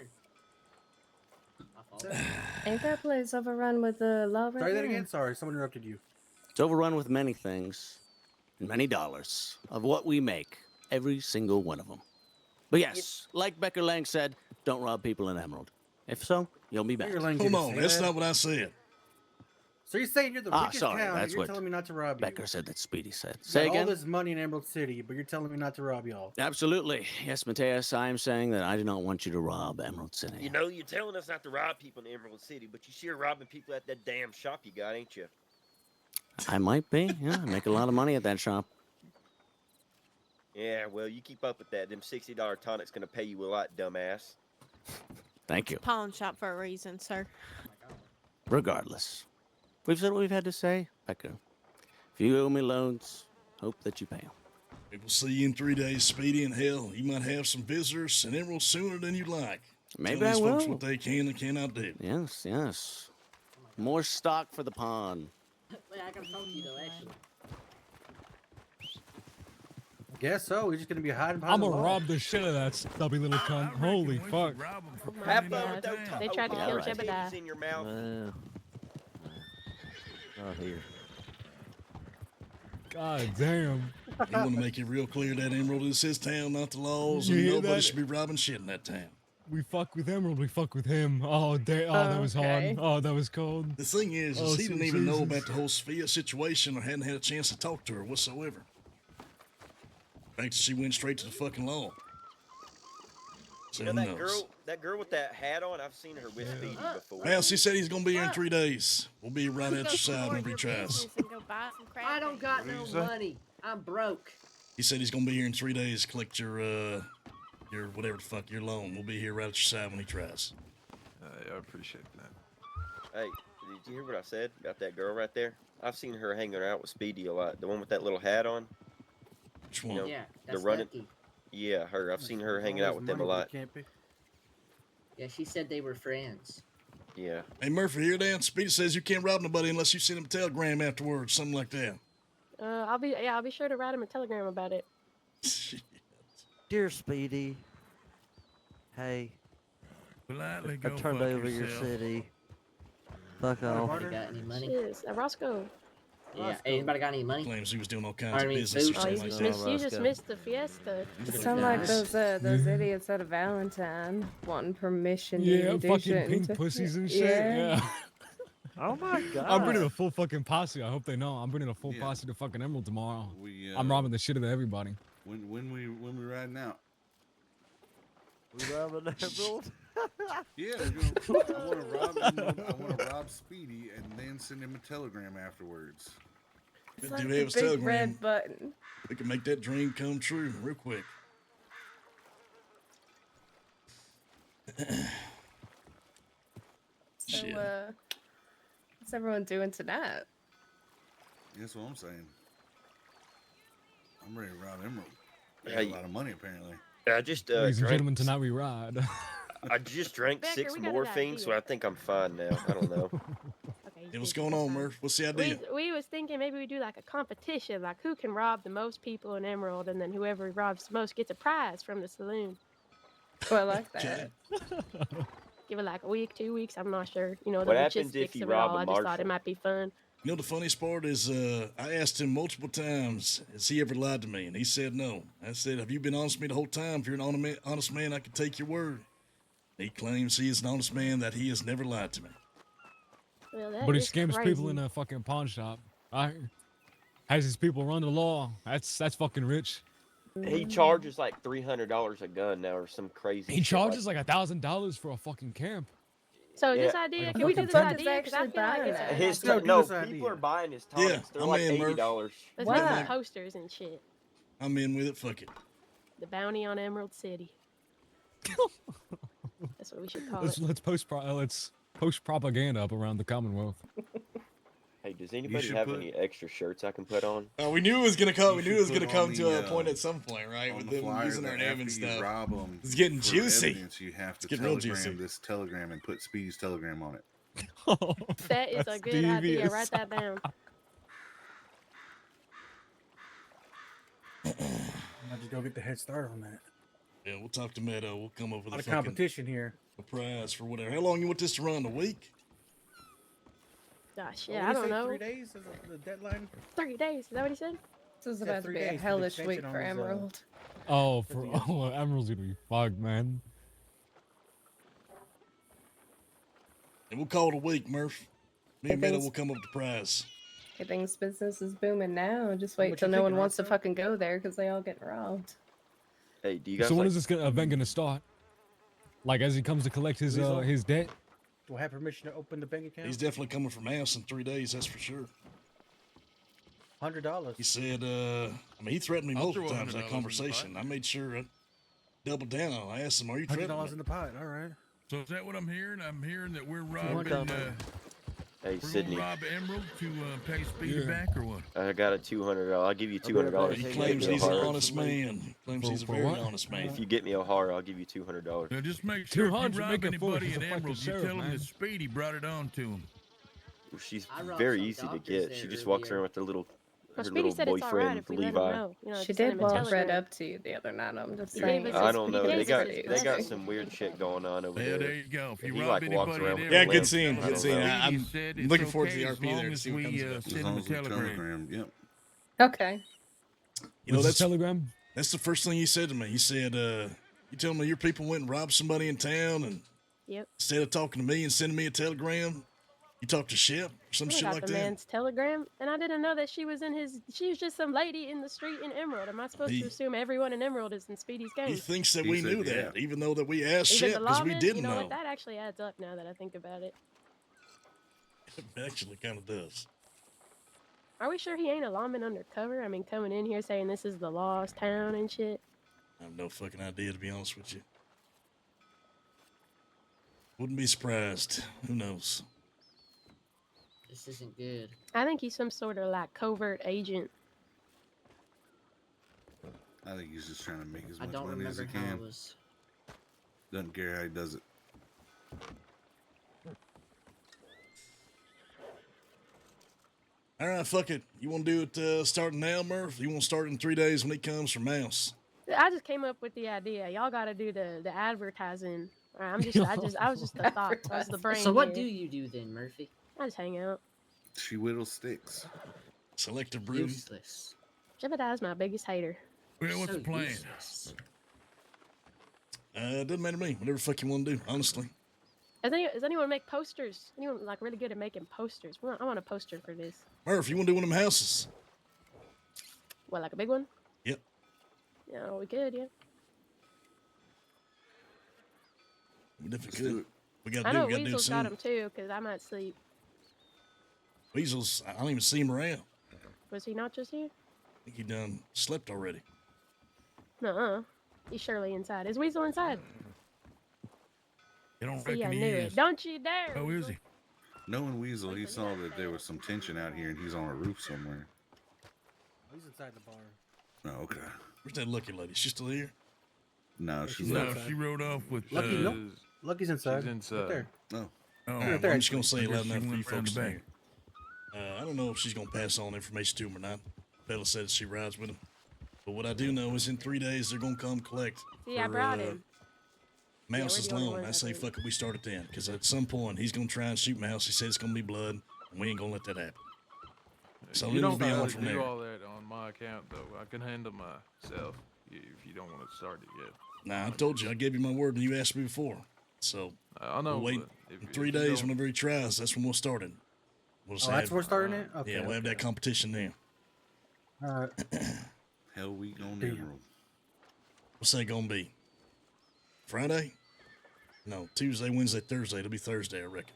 Ain't that place overrun with the law right Try that now? again. Sorry, someone interrupted you. It's overrun with many things and many dollars of what we make, every single one of them. But yes, like Becker Lang said, don't rob people in Emerald. If so, you'll be back. Becker Lang Hold didn't on, say that's that. not what I said. So you're saying you're the richest sorry, town, and that's you're what telling me not to rob you? Becker said that Speedy said. You Say got again? all this money in Emerald City, but you're telling me not to rob y'all. Absolutely. Yes, Mateus, I am saying that I do not want you to rob Emerald City. You know, you're telling us not to rob people in Emerald City, but you sure robbing people at that damn shop you got, ain't you? I might be. Yeah, I make a lot of money at that shop. Yeah, well, you keep up with that. Them $60 tonic's gonna pay you a lot, dumbass. Thank you. Pawn shop for a reason, sir. Regardless. We've said what we've had to say. Becker, If you owe me loans, hope that you pay them. We will see you in 3 days, Speedy, and hell, you might have some visitors in Emerald sooner than you'd like. Maybe Tell I these folks will. what they can and cannot do. Yes, yes. More stock for the pond. Wait, I gotta talk to you though, actually. Guess so. We're just gonna be hiding behind I'm the gonna wall. rob the shit of that stubby little cunt. Holy fuck. Half God. of them They tried to kill Jebediah. in your mouth. Not here. God damn. You want to make it real clear that Emerald is his town, not the laws, You and hear nobody that? should be robbing shit in that town. We fuck with Emerald, we fuck with him. Oh, damn. Oh, that was Okay. hard. Oh, that was cold. The thing is Oh, he didn't sweet even know Jesus. about the whole Sophia situation or hadn't had a chance to talk to her whatsoever. In fact, she went straight to the fucking law. So You know who knows? that girl with that hat on? I've seen her with Speedy before. Well, she said he's gonna be here in 3 days. We'll be right at your side whenever he tries. I don't got no money. I'm broke. He said he's gonna be here in 3 days to collect your whatever the fuck, your loan. We'll be here right at your side when he tries. I appreciate that. Hey, did you hear what I said about that girl right there? I've seen her hanging out with Speedy a lot. The one with that little hat on. Which You one? know, Yeah, the that's running. Becky. Yeah, her. I've seen her hanging out with them a lot. Yeah, she said they were friends. Yeah. Hey, Murphy, here Dan. Speedy says you can't rob nobody unless you send him a telegram afterwards, something like that. I'll be sure to write him a telegram about it. Dear Speedy, hey, Politely I go turned fuck over your yourself. city. Fuck off. Anybody got any money? Yes, Roscoe. Yeah, anybody got any money? Claims he was doing all kinds I of mean, business or food. Oh, something like that. you just missed the fiesta. Sound like those idiots at a Valentine wanting permission. Yeah, to do fucking shit pink and pussies and shit. Yeah. Yeah. Oh my god. I'm bringing a full fucking posse. I hope they know. I'm bringing a full posse to fucking Emerald tomorrow. I'm robbing the shit out of everybody. When we riding out? We robbing Emerald? Yeah, I want to rob Emerald. I want to rob Speedy and then send him a telegram afterwards. It's Do like they the have a big telegram? red button. We can make that dream come true real quick. So, Shit. what's everyone doing tonight? That's what I'm saying. I'm ready to rob Emerald. They Hey. got a lot of money apparently. I just Ladies and drank. gentlemen, tonight we ride. I just drank Becker, 6 we got an morphine, idea. so I think I'm fine now. I don't know. Okay. Hey, what's going on, Murph? What's the idea? We was thinking maybe we do like a competition, like who can rob the most people in Emerald, and then whoever robs the most gets a prize from the saloon. Oh, I like that. Give it like a week, 2 weeks. I'm not sure. You know, the What happens logistics if you of it rob all. a I just thought marshal? it might be fun. You know, the funniest part is I asked him multiple times, has he ever lied to me? And he said no. I said, have you been honest with me the whole time? If you're an honest man, I can take your word. He claims he is an honest man, that he has never lied to me. Well, that But he is scams crazy. people in a fucking pawn shop. Has his people run the law. That's fucking rich. He charges like $300 a gun now, or some crazy. He shit charges like $1,000 for a fucking camp. So this Yeah. idea, Like a can we do fucking this tent. idea? Because I feel like it's a good His idea. no, people are buying his tonics. They're I'm like in, Murph. $80. Let's Wow. make some posters and shit. I'm in with it. Fuck it. The bounty on Emerald City. That's what we should call Let's it. let's post propaganda up around the Commonwealth. Hey, does anybody should have put- any extra shirts I can put on? We knew it was gonna come. We You knew it was should gonna put come on to the, a point at some point, right? On With the them flyer using that our name and after you stuff. rob 'em It's getting for juicy. evidence, you have to It's getting real telegram juicy. this telegram and put Speedy's telegram on it. That is a good idea. Write that down. I'll just go get the head start on that. Yeah, we'll talk to Meadow. We'll come up with A lot a of fucking competition here. a prize for whatever. How long you want this to run? A week? Gosh, What yeah, did I he don't say, know. 3 days is the deadline. 3 days. Is that what he said? This is Said about to 3 be a days for the hellish week extension on for his, Emerald. Oh, Emerald's gonna be fucked, man. And we'll call it a week, Murph. Me and Hey, Meadow thanks. will come up with the prize. I think business is booming now. Just wait What till you no one thinking, wants to Roscoe? fucking go there because they all get robbed. Hey, do you guys So when like? is this event gonna start? Like as he comes to collect his debt? Do I have permission to open the bank account? He's definitely coming from house in 3 days, that's for sure. $100. He said, I mean, he threatened me I'll multiple throw times in that $100 in the conversation. I made sure I doubled down on it. I asked him, are you threatening $100 me? in the pot. All right. So is that what I'm hearing? I'm hearing that we're One robbing. time. Hey, We're Sydney. gonna rob Emerald to pay Speedy back or what? I got a $200. I'll give you $200. He if you claims get me he's an O'Hara. honest man. He claims he's a very honest man. If you get me O'Hara, I'll give you $200. Now just make sure if you 200, rob make it 40. anybody He's in a fucking Emerald, you sheriff, tell him man. that Speedy brought it on to him. She's I robbed very some easy to doctors get. there She just walks earlier. around with her little Speedy said it's all right boyfriend if we let him Levi. know. You know, She just send did him a walk right telegram. up to you the other night. I'm just He saying. gave us I his- don't he know. gave They us got his they got blessing. some weird shit going on over Yeah, there. there you go. If you He rob like walks anybody around at with Yeah, a Emerald, good limp. seeing. I Good don't seeing. know. I'm said it's looking forward to okay the as RP there long to as see what we, comes of it. As send long him a as we telegram. Yep. Okay. You know, What's that's the telegram? That's the first thing he said to me. He said, you tell me your people went and robbed somebody in town, and Yep. instead of talking to me and sending me a telegram, you talk to Shep or some I shit got like the that. man's telegram, and I didn't know that she was in his. She was just some lady in the street in Emerald. Am I supposed He- to assume everyone in Emerald is in Speedy's gang? He thinks that He we said, knew yeah. that, even though that we asked Even Shep the because we lawman? didn't You know know. what? That actually adds up now that I think about it. It actually kind of does. Are we sure he ain't a lawman undercover? I mean, coming in here saying this is the lost town and shit. I have no fucking idea, to be honest with you. Wouldn't be surprised. Who knows? This isn't good. I think he's some sort of like covert agent. I think he's just trying to make as I much don't money as he remember how can. it was. Doesn't care how he does it. All right, fuck it. You want to do it starting now, Murph? You want to start in 3 days when he comes from Mouse? I just came up with the idea. Y'all got to do the advertising. I was just the thought. I was the brain. So what here. do you do then, Murphy? I just hang out. She whittles sticks. Selective brood. Useless. Jebediah's my biggest hater. Well, what's So the plan? useless. It doesn't matter to me. Whatever the fuck you want to do, honestly. Does anyone make posters? Anyone like really good at making posters? I want a poster for this. Murph, you want to do one of them houses? What, like a big one? Yep. Yeah, we could, yeah. We definitely could. We got I to do know it. We got to do it Weasel's got soon. them too, because I might sleep. Weasels, I don't even see him around. Was he not just here? I think he done slept already. Nuh-uh. He's surely inside. Is Weasel inside? You don't See, I reckon he knew is? it. Don't you dare. Oh, is he? Knowing Weasel, he saw that there was some tension out here and he's on a roof somewhere. He's inside the bar. Oh, okay. Where's that lucky lady? She's still here? No, she's No, left. she rode off with. Lucky, nope. Lucky's inside. She's inside. Right there. Oh. Oh, Right, there, I'm just going to say I guess loud she enough for went you around folks the to back. hear. I don't know if she's going to pass on information to him or not. Bella said she rides with him. But what I do know is in 3 days, they're going to come collect. See, I brought him. Mouse's we're the only loan. ones, I I say, think. fuck it, we start it then. Because at some point, he's going to try and shoot Mouse. He said it's going to be blood. And we ain't going to let that happen. So you it'll don't be on gotta from do there. all that on my account, though. I can handle myself if you don't want to start it yet. Nah, I told you. I gave you my word when you asked me before. So I know. we'll wait but in 3 you days. don't- Whenever he tries, that's when we'll start it. We'll just Oh, that's where we're starting it? Okay, yeah, we'll have that competition then. All right. Hell week on Damn. Emerald. What's that gonna be? Friday? No, Tuesday, Wednesday, Thursday. It'll be Thursday, I reckon.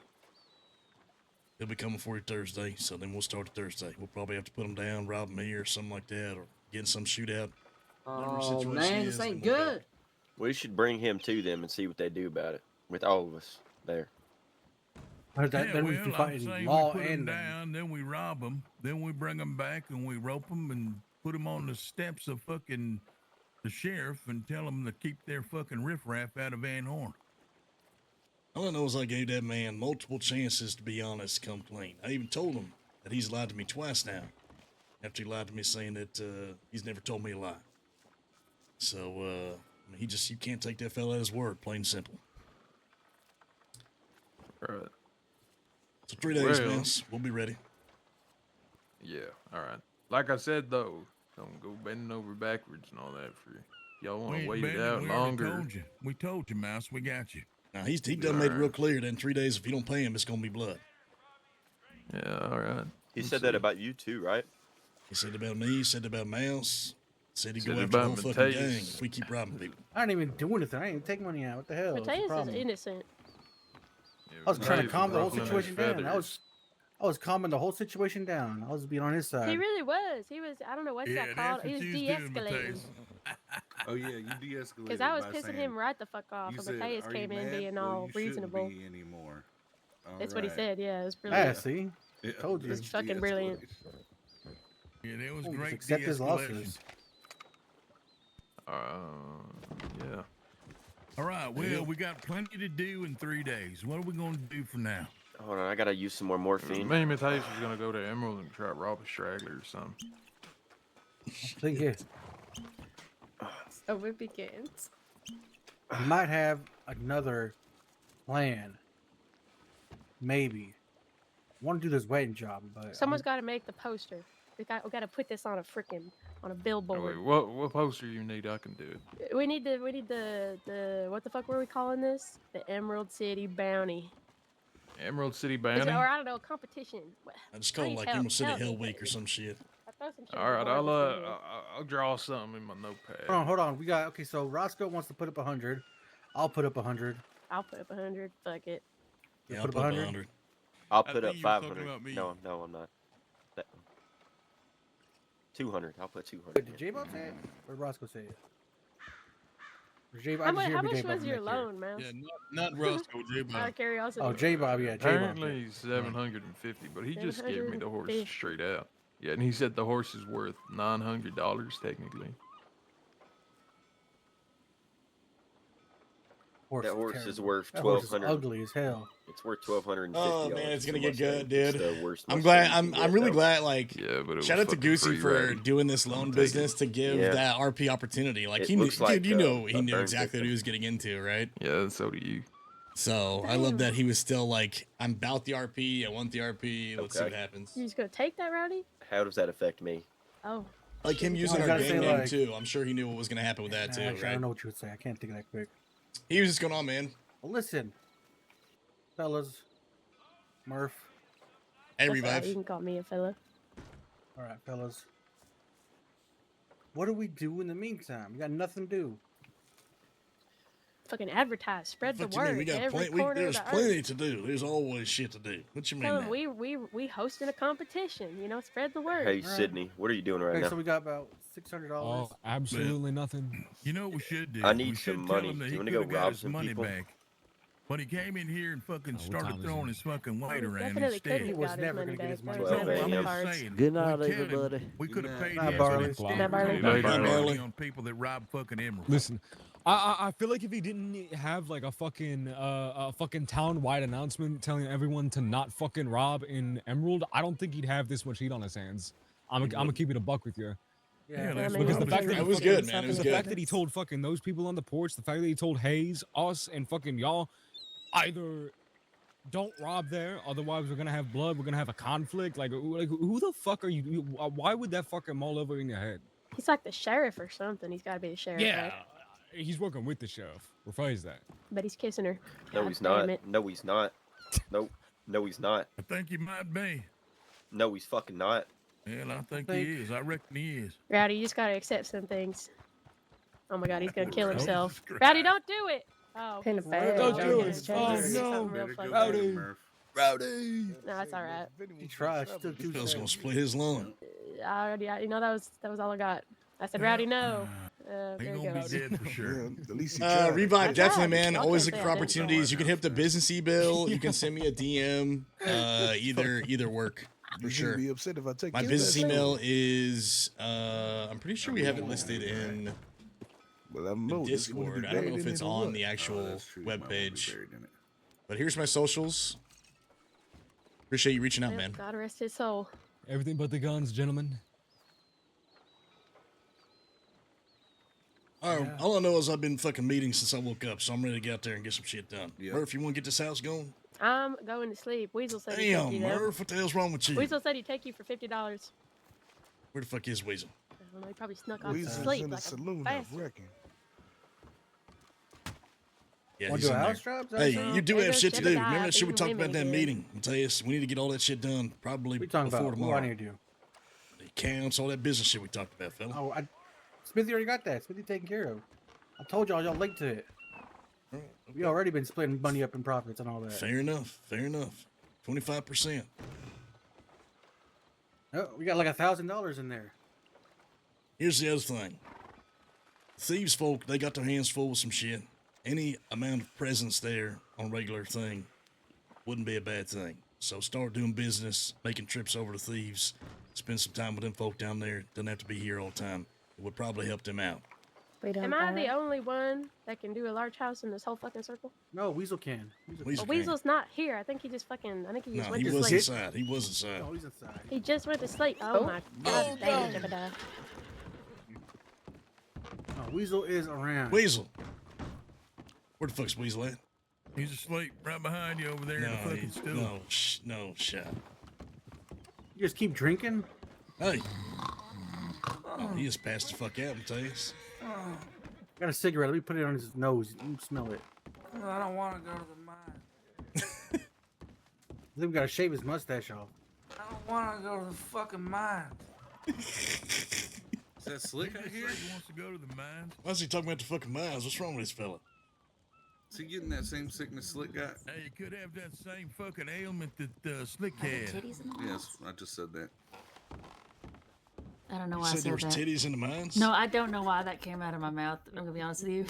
He'll be coming for you Thursday, so then we'll start it Thursday. We'll probably have to put him down, rob him here, or something like that, or get in some shootout. Whatever Oh situation man, is, this ain't then we'll go. good. We should bring him to them and see what they do about it with all of us there. Then we'd be well, I'm fighting saying law we put 'em and down, then we rob them, then we bring them back and we rope them and put them on the steps of fucking the sheriff and tell them to keep their fucking riffraff out of Van Horn. All I know is I gave that man multiple chances to be honest, come clean. I even told him that he's lied to me twice now. After he lied to me saying that he's never told me a lie. So, I mean, you can't take that fella at his word, plain and simple. Right. So 3 days, Well- Mouse. We'll be ready. Yeah. All right. Like I said, though, don't go bending over backwards and all that for y'all want We to ain't wait it bending, out we already longer. told you. We told you, Mouse. We got you. Now, he done made it real clear that in 3 days, if you don't pay him, it's going to be blood. Yeah, all right. He said that about you too, right? He said about me, he said about Mouse, said he'd Said go after the about whole fucking Mateus. gang if we keep robbing people. I didn't even do anything. I didn't even take money out. What the hell? What's the Mateus is problem? innocent. I was trying to Mateus calm the whole ruffling his situation down. feathers. I was calming the whole situation down. I was being on his side. He really was. He was. I don't know what's Yeah, that that's called. He what was you was doing, de-escalating. Mateus. Oh yeah, you de-escalated. Because I was by pissing saying, him right the fuck off, you and said, Mateus "Are you came in mad? being Well, all you shouldn't reasonable. be anymore." That's what he said. Yeah, it was Yeah, brilliant. see? Yeah, Told you. It was fucking brilliant. Yeah, that was Ooh, just great accept his de-escalation. losses. Yeah. All right, well, we got plenty to do in 3 days. What are we going to do for now? Hold on, I gotta use some more morphine. Me and Matthias was gonna go to Emerald and try to rob a straggler or something. Think it. So it begins. We might have another plan. Maybe. I want to do this wedding job, but Someone's got to make the poster. We got to put this on a billboard. Wait, what poster you need? I can do it. We need the what the fuck were we calling this? The Emerald City Bounty. Emerald City Is it- Bounty. or I don't know, competition. I just call it like Emerald City Hell Week or some shit. I throw some shit All on right, the board this weekend. I'll draw something in my notepad. hold on. We got okay. So Roscoe wants to put up 100. I'll put up 100. I'll put up 100. Fuck it. You Yeah, put I'll up put 100. 100. I'll I put up think you were talking 500. about me. No, I'm not. 200. I'll put 200. Did J-Bob say it? Or did Roscoe say it? Or J-Bob, How much was your loan, man? Yeah, not Roscoe, J-Bob. Out of curiosity. Oh, J-Bob, yeah, J-Bob. Apparently 750, but he just gave me the horse 750. straight out. Yeah, and he said the horse is worth $900 technically. That horse is terrible. worth That horse is 1,200. ugly as hell. It's worth 1,250. Oh man, it's gonna get good, It's dude. the worst I'm Mustang glad. you can I'm get, really though. glad. Like, Yeah, but it shout was out to fucking Goochy free for riding. doing this loan business to give Yeah. that RP opportunity. Like It he knew, looks like, dude. You know, he a knew burn exactly what victim. he was getting into, right? Yeah, and so do you. So I love that he was still like, I'm about the RP. I want the RP. Let's see what Okay. happens. You just gonna take that, Rowdy? How does that affect me? Oh. Like him using you our gotta gang say, name like- too. I'm sure he knew what was gonna happen with that too, Actually, I right? don't know what you would say. I can't think of that quick. He was just going on, man. Well, listen, fellas, Murph. Hey, That's all right, Revive. you can call me a fella. All right, fellas. What do we do in the meantime? We got nothing to do. Fucking advertise, spread the What you mean? word. We got Every plenty. corner There's of the plenty earth. to do. There's always shit to do. What you mean? Tell now? them we hosting a competition. You know, spread the word. Hey, Sydney, what are you doing right Okay, now? so we got about $600. Oh, absolutely nothing. You know what we should do? I need we should some tell money. him that Do he you wanna coulda go got rob his some money people? back. But he came in here and fucking what started time is throwing it? his fucking weight He around definitely couldn't instead. have He was got his never money gonna get back. his That money was back. never in I'm the just cards. saying. Good we night, tell him everybody. We could have paid Night, him Barley. so instead Night, we Barley. could Night, have Barley. money on people that rob fucking emeralds. Listen, I feel like if he didn't have like a fucking town-wide announcement telling everyone to not fucking rob in Emerald, I don't think he'd have this much heat on his hands. I'm gonna keep it a buck with you. Yeah, Yeah, that's Because what the I fact that It he was fucking- good, man. It was the good. fact that he told fucking those people on the porch, the fact that he told Hayes, us, and fucking y'all, either don't rob there, otherwise we're gonna have blood, we're gonna have a conflict. Like who the fuck are you? Why would that fucking mull over in your head? He's like the sheriff or something. He's got to be the sheriff. Yeah, Right? he's working with the sheriff. Rephrase that. But he's kissing her. No, God he's damn not. it. No, he's not. Nope. No, he's not. I think he might be. No, he's fucking not. Well, I think he is. I reckon he is. Rowdy, you just gotta accept some things. Oh my God, he's gonna kill Jesus himself. Christ. Rowdy, don't do it. Oh, Pin a okay. bag. Don't Okay, do okay, it. okay, Oh, okay, no. something real Better go fucked get up. him, Murph. Rowdy. No, that's all right. He tried. Still too Phil's gonna soon. split his loan. I already, you know, that was all I got. I said, Rowdy, no. He There you gonna go. be dead for sure. At least he Revive, That's definitely, right. man. Okay, Always so looking I for didn't opportunities. You can hit the business e-bill. You can send me a DM. Either work for sure. Be upset if I take My his business last email name. is I'm pretty sure we have it listed in Well, I don't the know. Does he wanna Discord. be I don't know buried if in it's it or on what? the actual that's true. He might wanna be webpage. buried in it. But here's my socials. Appreciate you reaching out, Yep, man. God rest his soul. Everything but the guns, gentlemen. All I know is I've been fucking meeting since I woke up, so I'm ready to get out there and get some shit done. Yep. Murph, you want to get this house going? I'm going to sleep. Weasel said he'd take Damn, you there. Murph, what the hell's wrong with you? Weasel said he'd take you for $50. Where the fuck is Weasel? I don't know, he probably snuck off to Weasel's sleep in the like a saloon, I bastard. reckon. Yeah, Wanna he's do a in house there. job? Is that Hey, what you're you do There have goes shit to do. Jebediah Remember that shit we beating talked about in that women meeting? Matthias, we need to get all that shit done probably What you talking before about? What do tomorrow. I need to do? The accounts, all that business shit we talked about, fella. Oh, Smithy already got that. Smithy taken care of. I told y'all late to it. We already been splitting money up in profits and all that. Fair enough. Fair enough. 25%. Oh, we got like $1,000 in there. Here's the other thing. Thieves folk, they got their hands full with some shit. Any amount of presence there on a regular thing wouldn't be a bad thing. So start doing business, making trips over to Thieves, spend some time with them folk down there. Doesn't have to be here all the time. It would probably help them out. Am I the only one that can do a large house in this whole fucking circle? No, Weasel can. Weasel Well, Weasel's not here. I think he just fucking. I think he just No, went he to was sleep. inside. He was inside. No, he's inside. He just went to sleep. Oh, my god, damn it, Jebediah. No, Weasel is around. Weasel. Where the fuck's Weasel at? He's asleep right behind you over there in the fucking stool. No shot. You just keep drinking? Hey. Oh, he just passed the fuck out, Matthias. Got a cigarette. Let me put it on his nose. You can smell it. I don't want to go to the mine. Then we gotta shave his mustache off. I don't want to go to the fucking mine. Is that Slick out here? He wants to go to the mines. Why is he talking about the fucking mines? What's wrong with this fella? Is he getting that same sickness Slick got? Hey, you could have that same fucking ailment that Slick had. Yes, I just said that. I don't know You why I said said there was that. titties in the mines? No, I don't know why that came out of my mouth. I'm gonna be honest with you.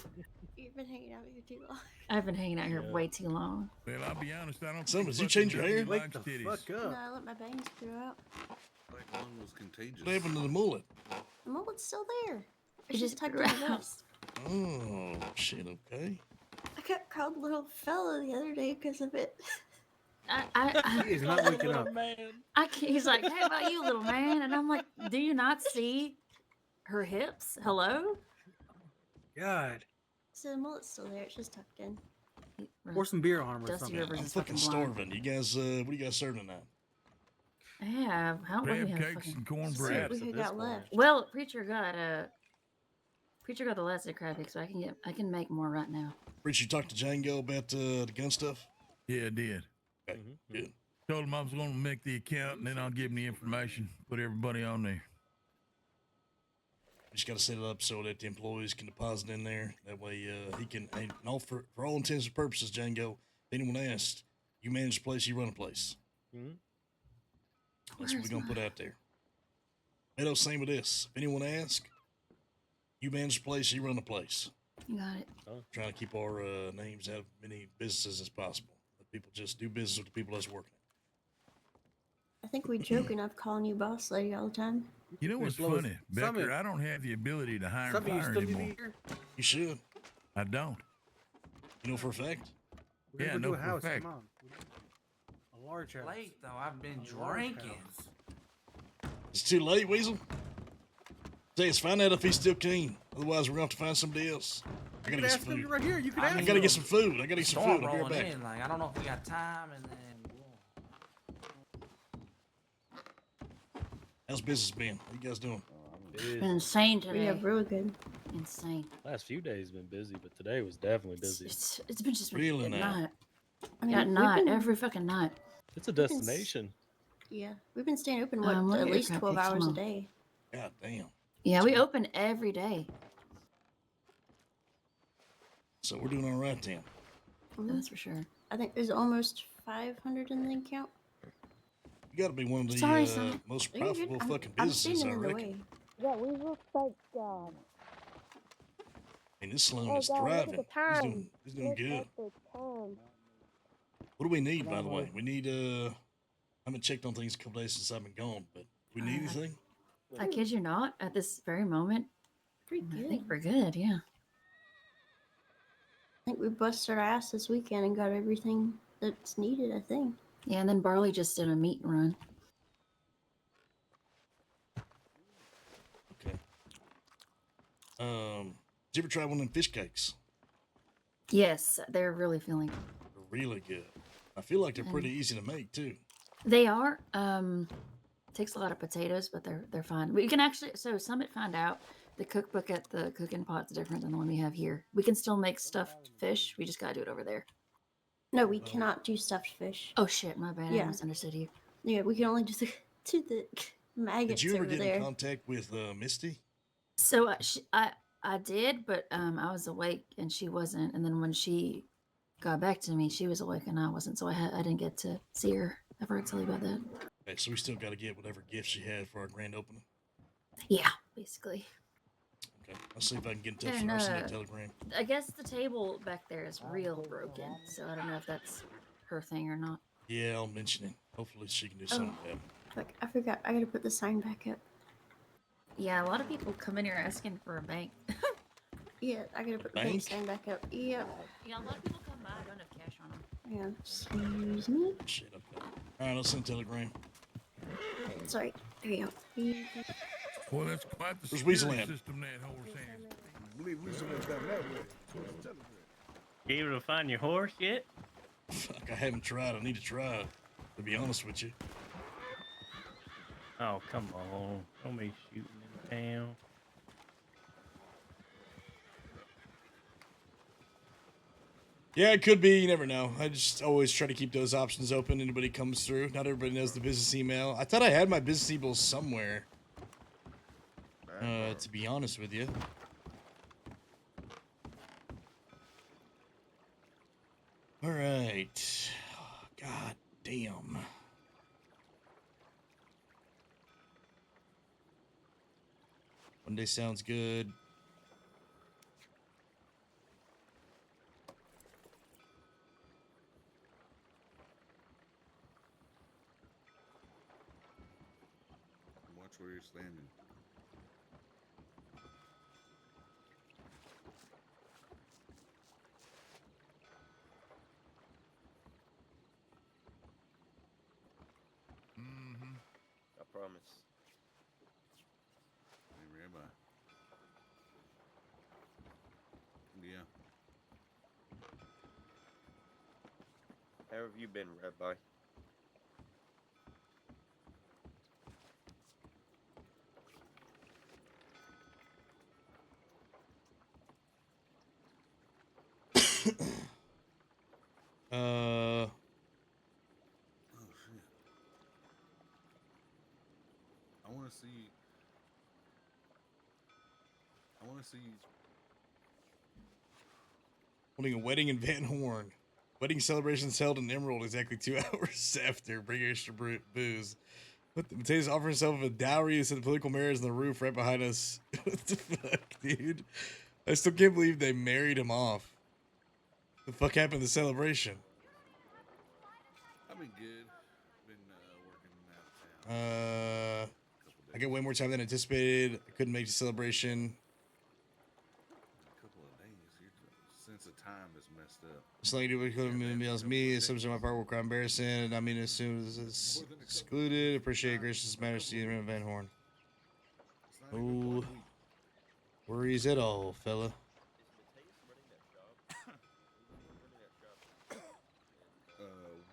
You've been hanging out here too long. I've been hanging out here way too long. Well, I'll be honest, I don't Son, think did you fucking change your hair? W likes titties. No, I let my bangs grow out. Like one was contagious. What happened to the mullet? The mullet's still there. It It's just just tucked grew in the out. vest. Oh, shit, okay. I got called little fella the other day because of it. He is not waking up. I can't, he's like, hey, about you, little man? And I'm like, do you not see her hips? Hello? God. So the mullet's still there. It's just tucked in. Pour some beer on him or Dusty something. Rivers I'm is fucking fucking blind. starving. You guys, what do you guys serving tonight? I have. How what do we Crab have? cakes Fucking... and cornbread. We could got left. Well, preacher got the last of crab cakes, so I can make more right now. Rich, you talked to Django about the gun stuff? Yeah, I did. Okay, good. Told him I was going to make the account, and then I'll give him the information. Put everybody on there. You just got to set it up so that the employees can deposit in there. That way, he can. And all for all intents and purposes, Django. If anyone asks, you manage the place, you run a place. That's what we're gonna put out there. Meadow, same with this. If anyone asks, you manage the place, you run the place. You got it. Trying to keep our names out of many businesses as possible. Let people just do business with the people that's working. I think we joke enough calling you boss lady all the time. You know what's Lois, funny, Becker? I don't have the ability to hire and Some of you fire still need anymore. to hear? You should. I don't. You know for a fact? We're Yeah, gonna no do a for a house. fact. Come on. A large house. Late though, I've been A large drinking. house. It's too late, Weasel. Say, let's find out if he's still keen. Otherwise, we're gonna have to find somebody else. I You gotta can get ask some him food. right here. You can ask I him. gotta get some food. I gotta get some Storm food. I'll be right rolling back. in, like I don't know if we got time, and then How's business been? What you guys doing? It's been insane today. Yeah, really good. Insane. Last few days been busy, but today was definitely busy. It's been just Really at now? night. I mean, At we've night, been- every fucking night. It's a destination. Yeah, we've been staying open look at at your least cupcakes, 12 hours come a on. day. God damn. Yeah, we open every day. So we're doing all right then. That's for sure. I think there's almost 500 in the account. You gotta be one of the Sorry, son. most Are you good? profitable fucking I'm businesses, I standing in the reckon. way. Yeah, we will thank God. And this saloon Oh, is God, look at thriving. the time. He's doing Look good. at the time. What do we need, by the way? We need, I haven't checked on things a couple days since I've been gone, but we need anything? I kid you not, at this very moment, Pretty I good. think we're good, yeah. I think we busted our ass this weekend and got everything that's needed, I think. Yeah, and then Barley just did a meat run. Okay. Did you ever try one of them fish cakes? Yes, they're really filling. They're really good. I feel like they're pretty easy to make, too. They are. Takes a lot of potatoes, but they're fine. We can actually, so Summit found out the cookbook at the cooking pot's different than the one we have here. We can still make stuffed fish. We just gotta do it over there. No, we cannot do stuffed fish. Oh shit, my bad. I Yeah. misunderstood you. Yeah, we can only do the maggots Did you ever over get there. in contact with Misty? So I did, but I was awake and she wasn't. And then when she got back to me, she was awake and I wasn't. So I didn't get to see her. I've heard tell you about that. Okay, so we still got to get whatever gift she had for our grand opening. Yeah, basically. Okay, I'll see if I can get in touch with And her. I'll send her a telegram. I guess the table back there is real broken. So I don't know if that's her thing or not. Yeah, I'll mention it. Hopefully she can do Oh. something with it. Fuck, I forgot. I gotta put the sign back up. Yeah, a lot of people come in here asking for a bank. Yeah, I gotta put the bank Bank? sign back up. Yep. Yeah, a lot of people come by. I don't have cash on them. Yeah. Excuse me. Shit, okay. All right, I'll send a telegram. Sorry. There you go. Well, that's quite the Where's security Weaselland? system that horse has. I believe Weasel went down that way. Towards the telegram. You able to find your horse yet? Fuck, I haven't tried. I need to try, to be honest with you. Oh, come on. Don't be shooting in town. Yeah, it could be. You never know. I just always try to keep those options open. Anybody comes through. Not everybody knows the business email. I thought I had my business email somewhere. To be honest with you. All right. God damn. One day sounds good. Watch where you're standing. Mm-hmm. I promise. Hey, Rabbi. Yeah. How have you been, Rabbi? Oh shit. I want to see. Holding a wedding in Van Horn. Wedding celebrations held in Emerald exactly 2 hours after. Bring extra booze. What the Mateus offering himself a dowry and set the political marriage on the roof right behind us. What the fuck, dude? I still can't believe they married him off. The fuck happened to the celebration? I've been good. Been working out of town. I get way more time than anticipated. I couldn't make the celebration. A couple of days. Your sense of time is messed up. Just like anybody could have emails me. Subject my part will cry embarrassing. I mean, as soon as it's excluded, appreciate gracious majesty in Van Horn. Oh, worries at all, fella.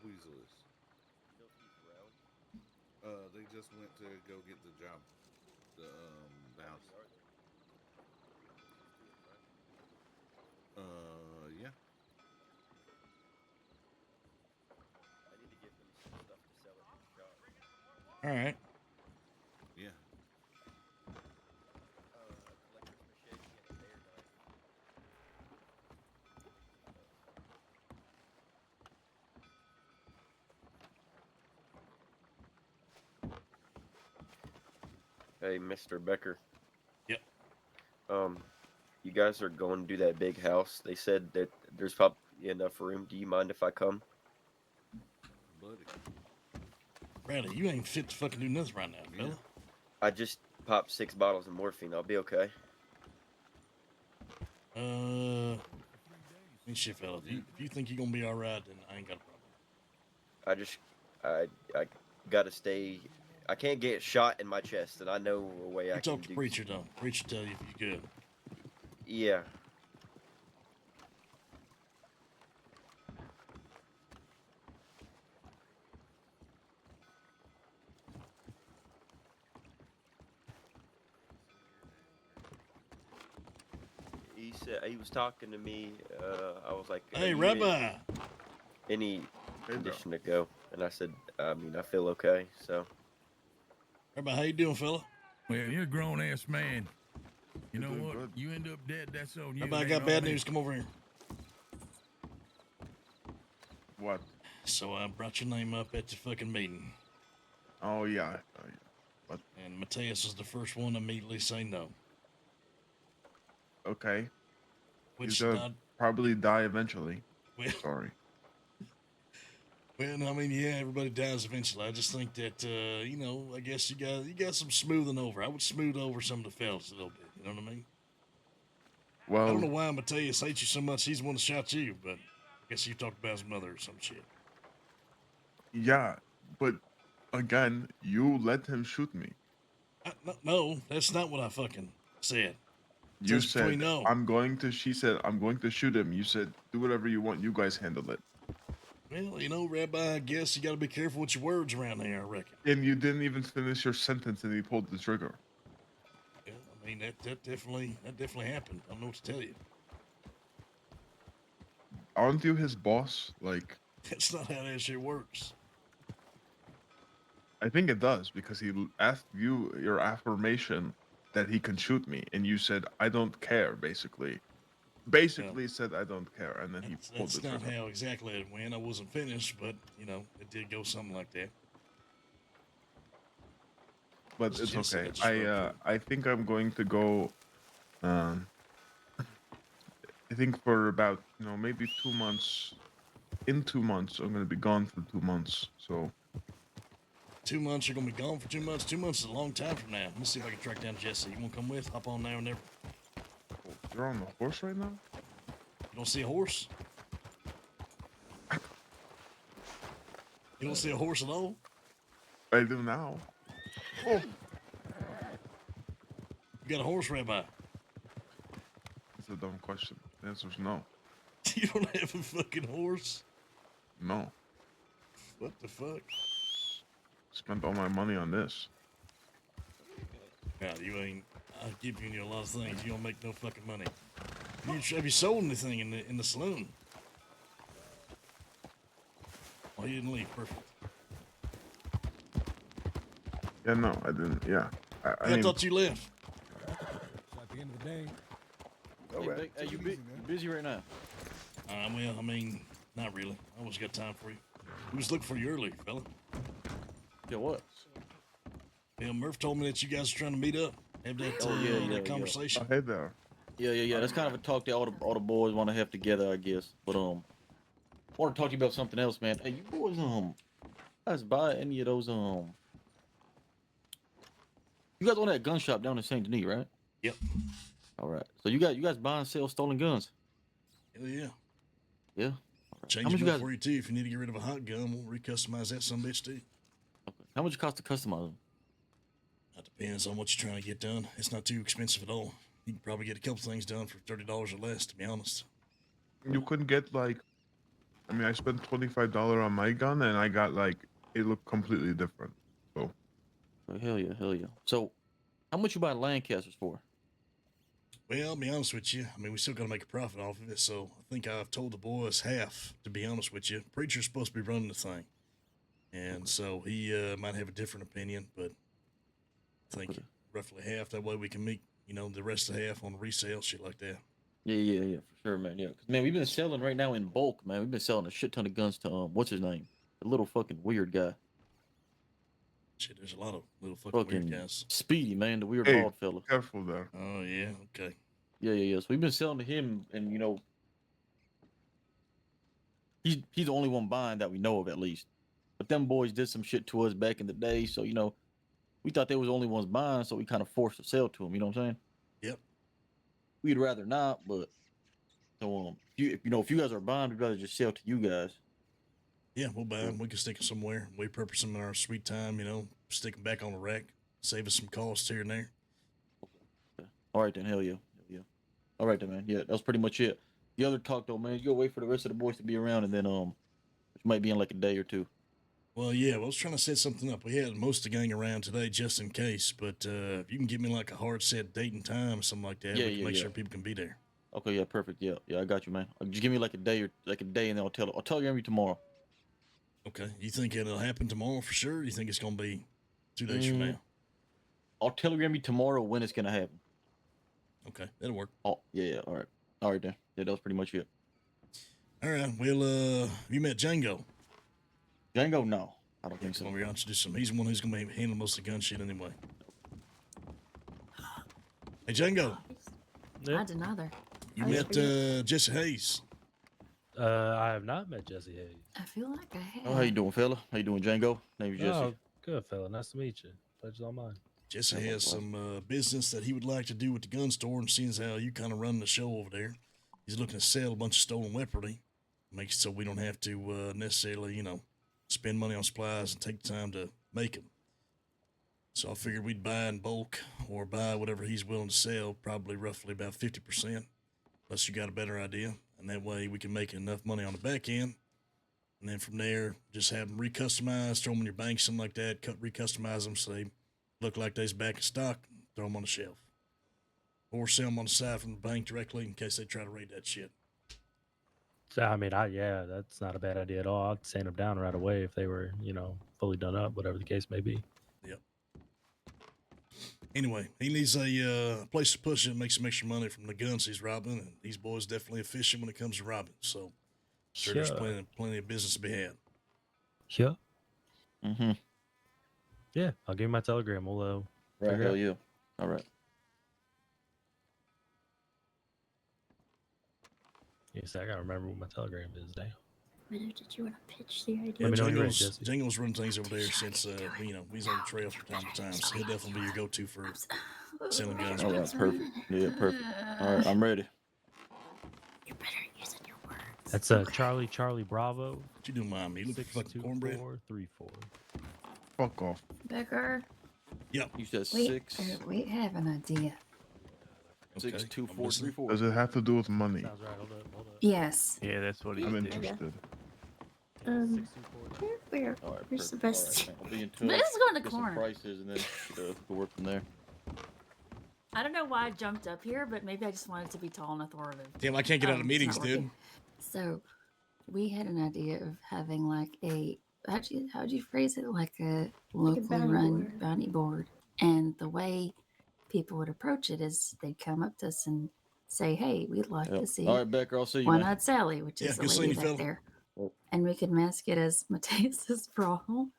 Weasel is. They just went to go get the job. The house. Yeah. All right. Yeah. Hey, Mr. Becker. Yep. You guys are going to do that big house. They said that there's probably enough room. Do you mind if I come? Buddy. Bradley, you ain't fit to fucking do nothing right now, fella. I just popped 6 bottles of morphine. I'll be okay. Shit, fella. If you think you're gonna be all right, then I ain't got a problem. I gotta stay. I can't get shot in my chest, and I know a way I can Talk to do. Preacher, though. Preacher tell you if you could. Yeah. He said he was talking to me. I was like, "Hey, you Rabbi, any condition to go?" And I said, "I mean, I feel okay." So, Rabbi, how you doing, fella? Well, you're a grown ass man. You know what? Good. You end up dead. That's on you. Rabbi, I It got ain't bad on me. news. Come over here. What? So I brought your name up at the fucking meeting. Oh yeah. What? And Mateus was the first one to immediately say no. Okay. Which He's gonna not probably die eventually. Well- Sorry. Well, no, I mean, yeah, everybody dies eventually. I just think that, you know, I guess you got some smoothing over. I would smooth over some of the fellas a little bit. You know what I mean? Well, I don't know why Mateus hates you so much. He's the one that shot you, but I guess you talked about his mother or some shit. yeah, but again, you let him shoot me. No, that's not what I fucking said. You That's said, between no. she said, I'm going to shoot him. You said, do whatever you want. You guys handle it. Well, you know, Rabbi, I guess you got to be careful with your words around there, I reckon. And you didn't even finish your sentence and he pulled the trigger. Yeah, I mean, that definitely happened. I don't know what to tell you. Aren't you his boss? Like, That's not how that shit works. I think it does because he asked you your affirmation that he can shoot me, and you said, I don't care, basically. Basically said, I don't care, and then he pulled the That's not trigger. how exactly it went. I wasn't finished, but, you know, it did go something like that. But It's it's just okay. that just wrote I think I'm going to go, I think for about, maybe 2 months. In 2 months, I'm going to be gone for 2 months, so... 2 months, you're going to be gone for 2 months? 2 months is a long time from now. Let me see if I can track down Jesse. You want to come with? Hop on there and never. You're on the horse right now? You don't see a horse? You don't see a horse at all? I do now. Oh. You got a horse, Rabbi? That's a dumb question. The answer's no. You don't have a fucking horse? No. What the fuck? Spent all my money on this. Yeah, you ain't. I'll give you a lot of things. You don't make no fucking money. Have you sold anything in the saloon? Oh, you didn't leave. Perfect. Yeah, no, I didn't. Yeah. I thought you left. At the end of the day. Hey, you busy right now? Well, I mean, not really. I always got time for you. We was looking for you earlier, fella. Yeah, what? Yeah, Murph told me that you guys are trying to meet up, have that, that conversation. Oh, hey there. Yeah. That's kind of a talk that all the boys want to have together, I guess. But I want to talk to you about something else, man. Hey, you boys, guys buy any of those you guys own that gun shop down in Saint Denis, right? Yep. All right. So you guys buy and sell stolen guns? Hell yeah. Yeah. Right. Change How much them you up guys? for you too. If you need to get rid of a hot gun, we'll recustomize that some bitch too. Okay. How much it cost to customize them? That depends on what you're trying to get done. It's not too expensive at all. You can probably get a couple things done for $30 or less, to be honest. You couldn't get, like... I mean, I spent $25 on my gun, and I got, like... It looked completely different, so... Oh, hell yeah. So, how much you buy Lancasters for? Well, I'll be honest with you. I mean, we still got to make a profit off of it, so I think I've told the boys half, to be honest with you. Preacher's supposed to be running the thing. And so he might have a different opinion, but I think roughly half. That way we can make, the rest of the half on resale, shit like that. Yeah, for sure, man. Yeah, 'cause, man, we've been selling right now in bulk, man. We've been selling a shit ton of guns to what's his name? The little fucking weird guy. Shit, there's a lot of little fucking weird guys. Speedy, man, the weird Hey, bald fella. Careful there. Oh yeah, okay. Yeah. So we've been selling to him, and he's the only one buying that we know of, at least. But them boys did some shit to us back in the day, so we thought they was the only ones buying, so we kind of forced to sell to them. You know what I'm saying? Yep. We'd rather not, but so if you guys are buying, we'd rather just sell to you guys. Yeah, we'll buy them. We can stick them somewhere. We purpose them in our sweet time, stick them back on the rack, save us some costs here and there. All right then, hell yeah. All right then, man. Yeah, that's pretty much it. The other talk though, man, you gotta wait for the rest of the boys to be around, and then which might be in like a day or two. Well, yeah, I was trying to set something up. We had most of the gang around today just in case, but if you can give me like a hard set date and time or something like that, we can make sure people can be there. Okay, yeah, perfect. Yeah, I got you, man. Just give me like a day, and then I'll tell you tomorrow. Okay, you think it'll happen tomorrow for sure? Or you think it's gonna be 2 days from now? I'll telegram you tomorrow when it's gonna happen. Okay, that'll work. Oh, yeah, all right then. Yeah, that was pretty much it. All right, well, you met Django? Django, no, I don't think so. Come over here, I'll introduce him. He's the one who's gonna be handling most of the gun shit anyway. Hey, Django. I didn't either. You I met forget. Jesse Hayes. I have not met Jesse Hayes. I feel like I have. Oh, how you doing, fella? How you doing, Django? Name's Jesse. Oh, good fella. Nice to meet you. Pleasure's all mine. Jesse has some business that he would like to do with the gun store, and seeing as how you kind of run the show over there, he's looking to sell a bunch of stolen weaponry, make it so we don't have to necessarily, spend money on supplies and take the time to make them. So I figured we'd buy in bulk or buy whatever he's willing to sell, probably roughly about 50%, unless you got a better idea. And that way we can make enough money on the back end. And then from there, just have them recustomized, throw them in your bank, something like that, recustomize them so they look like they's back in stock, throw them on the shelf. Or sell them on the side from the bank directly in case they try to raid that shit. So, I mean, yeah, that's not a bad idea at all. I'd sand them down right away if they were, fully done up, whatever the case may be. Yep. Anyway, he needs a place to push it and make some extra money from the guns he's robbing, and these boys definitely efficient when it comes to robbing. So, sure, there's plenty of business to be had. Sure. Mm-hmm. Yeah, I'll give you my telegram. We'll Right, figure it hell out. yeah. All right. Yes, I gotta remember what my telegram is. Damn. Widow, did you want to pitch the idea? Let me know when you're ready, Jesse. Jingle's run things over there since he's on the trail from time to time, so he'll definitely be your go-to for selling guns. All right, perfect. Yeah, perfect. All right, I'm ready. You better use your words. That's Charlie Bravo. What you doing, Mom? You looking for fucking cornbread? 6434. Fuck off. Becker. Yep. You said We 6. we have an idea. 62434. Does it have to do with money? Sounds right. Hold up. Yes. Yeah, that's what he I'm did. interested. Where's the best? I'll be in But let's go in the get some corner. prices and then we'll work from there. I don't know why I jumped up here, but maybe I just wanted to be tall and authoritative. Damn, I can't get out of It's meetings, not dude. working. So, we had an idea of having like how'd you phrase it? Like a locally bounty run board. bounty board. And the way people would approach it is they'd come up to us and say, "Hey, we'd like to see All right, Becker, I'll see you, man. One-Eyed Sally," which is the good seeing lady you, back fella. there. And we could mask it as Mateus's problem.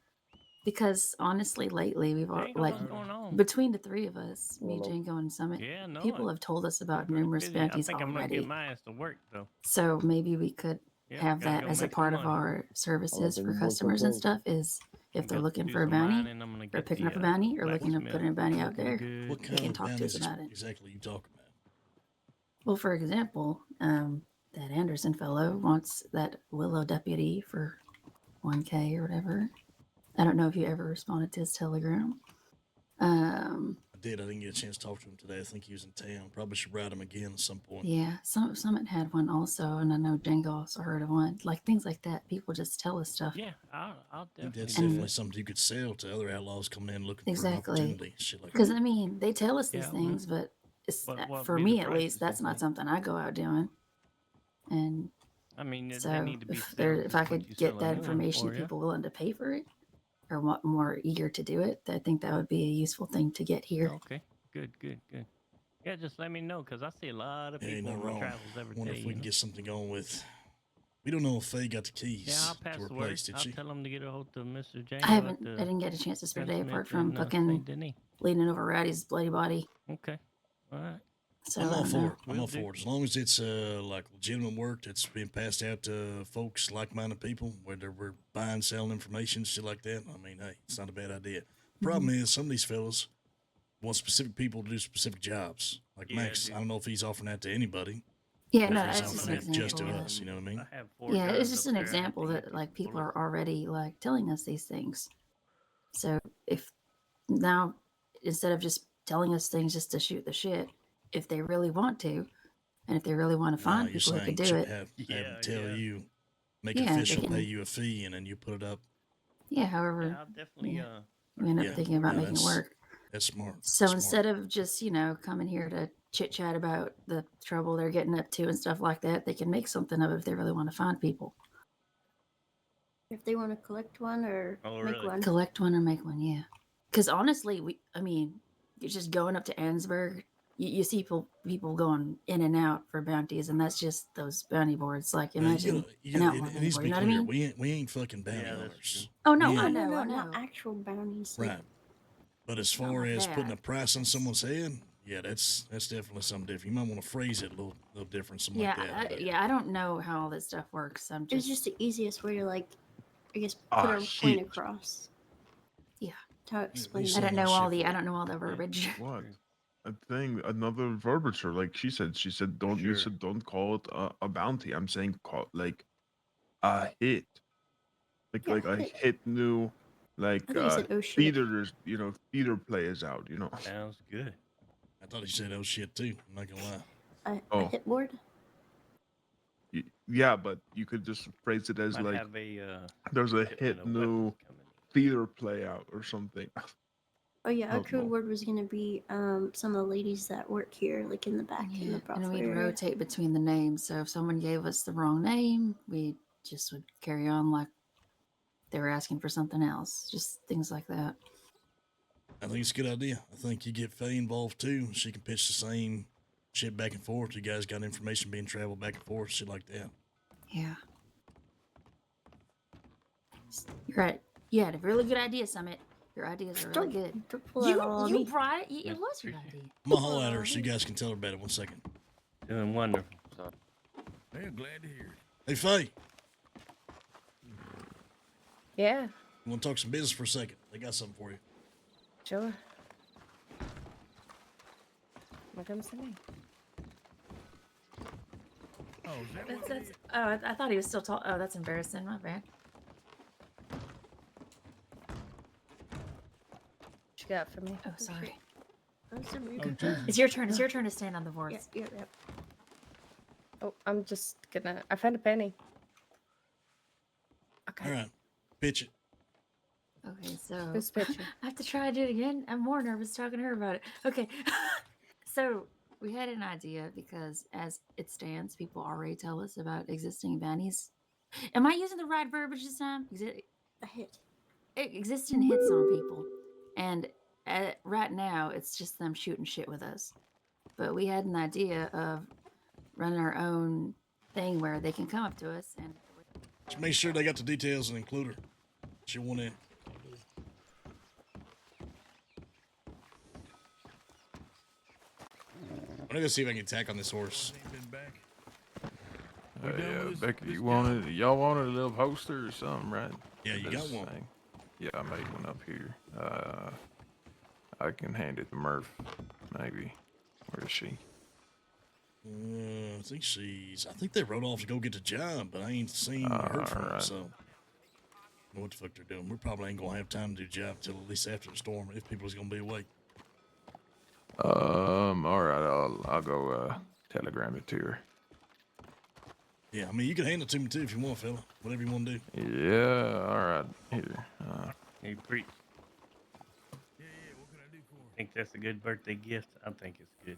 Because honestly, lately we've all, Django, like what's going on? between the three of us, me, Django, and Summit, Yeah, no, people have told us about numerous busy. I bounties think I'm gonna already. get my ass to work though. So maybe we could Yeah, have gotta that go as a make some part of money. our services then for we'll customers and propose. stuff. Is if they're Go looking do for a some bounty, mining, I'm gonna or get picking the, up a bounty, or looking up blacksmith putting a bounty out looking there, good. What they kind can of talk to us bounties about it. exactly you talking about? Well, for example, that Anderson fellow wants that Willow deputy for 1K or whatever. I don't know if you ever responded to his telegram. I did. I didn't get a chance to talk to him today. I think he was in town. Probably should write him again at some point. Yeah, Summit had one also, and I know Django also heard of one. Like things like that, people just tell us stuff. Yeah, I'll I think definitely. that's do definitely that. something you could sell to other outlaws coming in looking for an Exactly. opportunity. Shit like Because that. I mean, they tell us these Yeah, things, but it's, what for be the me at prices, least, that's not something I go out doing. And I mean, they so need to be if I could get that information, people willing to pay for it or want more eager to do it, I think that would be a useful thing to get here. Okay, good. Yeah, just let me know because I see a lot of Hey, people no on wrong. travels every Wonder day. if we can get something going with. We don't know if Faye got the keys Yeah, I'll pass to her the word. place, did I'll she? tell them to get a hold of Mr. James. I didn't get a chance to spend a day apart from fucking leaning over Rowdy's bloody body. Okay, all right. So I'm I all don't for know. it. I'm all for it. As long as it's like legitimate work that's being passed out to folks, like-minded people, whether we're buying, selling information, shit like that. I mean, hey, it's not a bad idea. The problem is some of these fellas want specific people to do specific jobs. Like Max, I don't know if he's offering that to anybody. Yeah, or no, if he's that's just offering an that just to example. us. You know what I mean? Yeah, it's just an example that like people are already like telling us these things. So if now instead of just telling us things just to shoot the shit, if they really want to, and if they really want to find You're people who saying could you do should it, have them tell you, make it Yeah, they official, can- pay you a fee, and then you put it up. yeah, however, I'll definitely we end up Yeah. thinking about Yeah, making it that's- work. That's smart. So Smart. instead of just, coming here to chit chat about the trouble they're getting up to and stuff like that, they can make something of it if they really want to find people. If they want to collect one or make one. Collect one or make one, yeah. Because honestly, you're just going up to Ansburg. You see people going in and out for bounties, and that's just those bounty boards. Like, imagine an outlaw it needs to board, be you know what I clear. mean? We ain't fucking bounty hunters. Oh, no, We I ain't- know, I know. Not actual bounties. like- Right. But as Not far like as that. putting a price on someone's head, Yeah, that's definitely something different. You might want to phrase it a little different, something Yeah, like that. but- yeah. I don't know how all this stuff works. I'm It was just just the easiest way to, like, I guess, put Ah, our point shit. across. yeah. To explain least I that. don't that know all shit the for I you. don't know all the verbiage. What? A thing, another verbiage, like she said, don't, you Sure. said don't call it a bounty. I'm saying call like a hit. Yeah, Like a hit. hit new, like I thought you said, oh shit. theaters, theater play is out, Sounds good. I thought he said oh shit too. I'm not gonna lie. A Oh. hit board? Yeah, but you could just phrase it as Might like have a there's a shipment hit of new weapons coming in. theater play out or something. Oh yeah, a don't code know. word was gonna be some of the ladies that work here, like in the back in Yeah, the brothel and we'd area. rotate between the names. So if someone gave us the wrong name, we just would carry on like they were asking for something else. Just things like that. I think it's a good idea. I think you get Faye involved too. She can pitch the same shit back and forth. You guys got information being traveled back and forth, shit like that. Yeah. You're right. You had a really good idea, Summit. Your ideas are really good. Don't pull that all on You me. brought it. It was your idea. I'm gonna holler at her so you guys can tell her about it. 1 second. Doing wonderful. Hey, glad to hear it. Hey Faye, Yeah, you want to talk some business for a second? They got something for you. sure. What comes to me? Oh, is that what That's, I thought he was still talking. Oh, that's embarrassing. My bad. What you got for me? Oh, sorry. That's a rude. Oh, Jesus. It's your turn. It's your turn to stand on the boards. Yeah. Oh, I'm just gonna. I found a penny. Okay. All right, pitch it. Okay, so Who's pitching? I have to try to do it again. I'm more nervous talking to her about it. Okay. So we had an idea because as it stands, people already tell us about existing bounties. Am I using the right verbiage this time? A hit. Existing hits on people. And right now, it's just them shooting shit with us. But we had an idea of running our own thing where they can come up to us and Just make sure they got the details and include her. She want in. I'm gonna go see if I can attack on this horse. Yeah, Becker, y'all wanted a little poster or something, right? Yeah, you got one. Yeah, I made one up here. I can hand it to Murph, maybe. Where is she? I think they rode off to go get the job, but I ain't seen or heard from them, Alright. so. I don't know what the fuck they're doing. We probably ain't gonna have time to do the job till at least after the storm, if people's gonna be awake. Alright, I'll go telegram it to her. Yeah, I mean, you can hand it to me too if you want, fella. Whatever you want to do. Yeah, alright. Here. Hey, preach. Think that's a good birthday gift? I think it's good.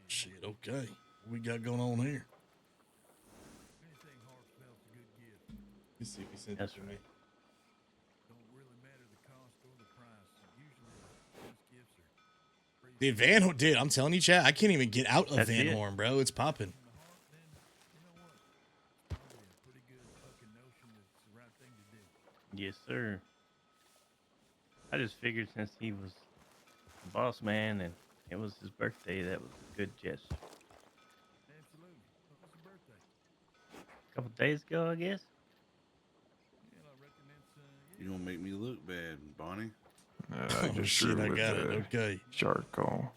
Shit, okay. What we got going on here? Let's see if he sent That's it to me. Dude, Van Horn, dude, I'm telling you, chat, I can't even get out of That's Van it. Horn, bro. It's popping. Yes, sir. I just figured since he was the boss man and it was his birthday, that was a good gesture. A couple days ago, I guess. You don't make me look bad, Bonnie. I Oh, just shit, drew I with got it. the Okay. charcoal.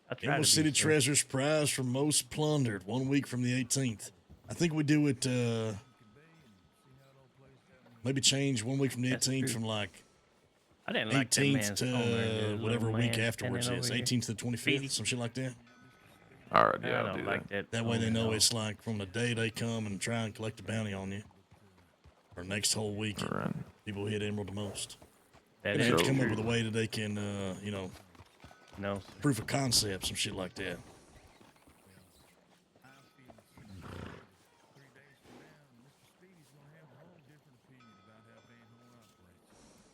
I try Able to City be, sir. Treasures prize for most plundered, 1 week from the 18th. I think we do it, maybe change 1 week from the That's 18th true. from like I didn't like that 18th man's phone there, to the whatever little week man afterwards standing is. over here. 18th to the 25th, Speedy. some shit like that. Alright, yeah, I I'll don't do like that. that. That way they phone at know all. it's like from the day they come and try and collect a bounty on you. Or next whole week. Alright. People hit Emerald the most. That They is have to come up true. with a way that they can, No, sir. proof of concept, some shit like that.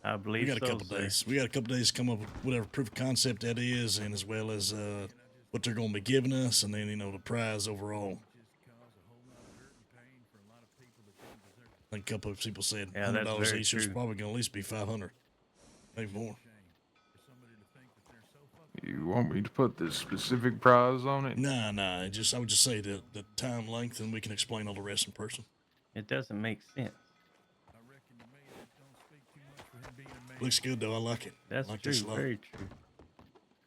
I believe We got a so, couple sir. days. We got a couple days to come up with whatever proof of concept that is, and as well as what they're going to be giving us, and then the prize overall. Like a couple of people said, Yeah, that's $100 very each. It's true. probably gonna at least be 500, maybe more. You want me to put the specific price on it? Nah. I would just say the time length, and we can explain all the rest in person. It doesn't make sense. Looks good though. I like it. That's I like true. this a lot. Very true.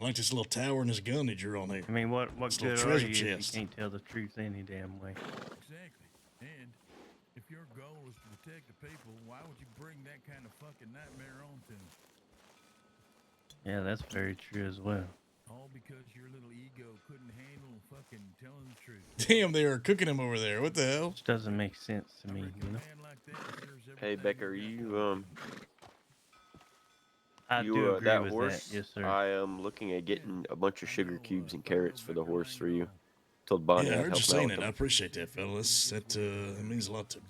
I like this little tower and this gun that you're on there. I mean, what This good little are treasure you if you chest. can't tell the truth any damn way? Exactly. And if your goal is to protect the people, why would you bring that kind of fucking nightmare on to them? Yeah, that's very true as well. All because your little ego couldn't handle fucking telling the truth. Damn, they are cooking him over there. What the hell? Which doesn't make sense to me, you know? Hey Becker, you I do agree that with horse. that. Yes, sir. I am looking at getting a bunch of sugar cubes and carrots for the horse for you. Told Bonnie Yeah, I I'd heard help you her out saying with it. I them. appreciate that, fellas. That means a lot to me.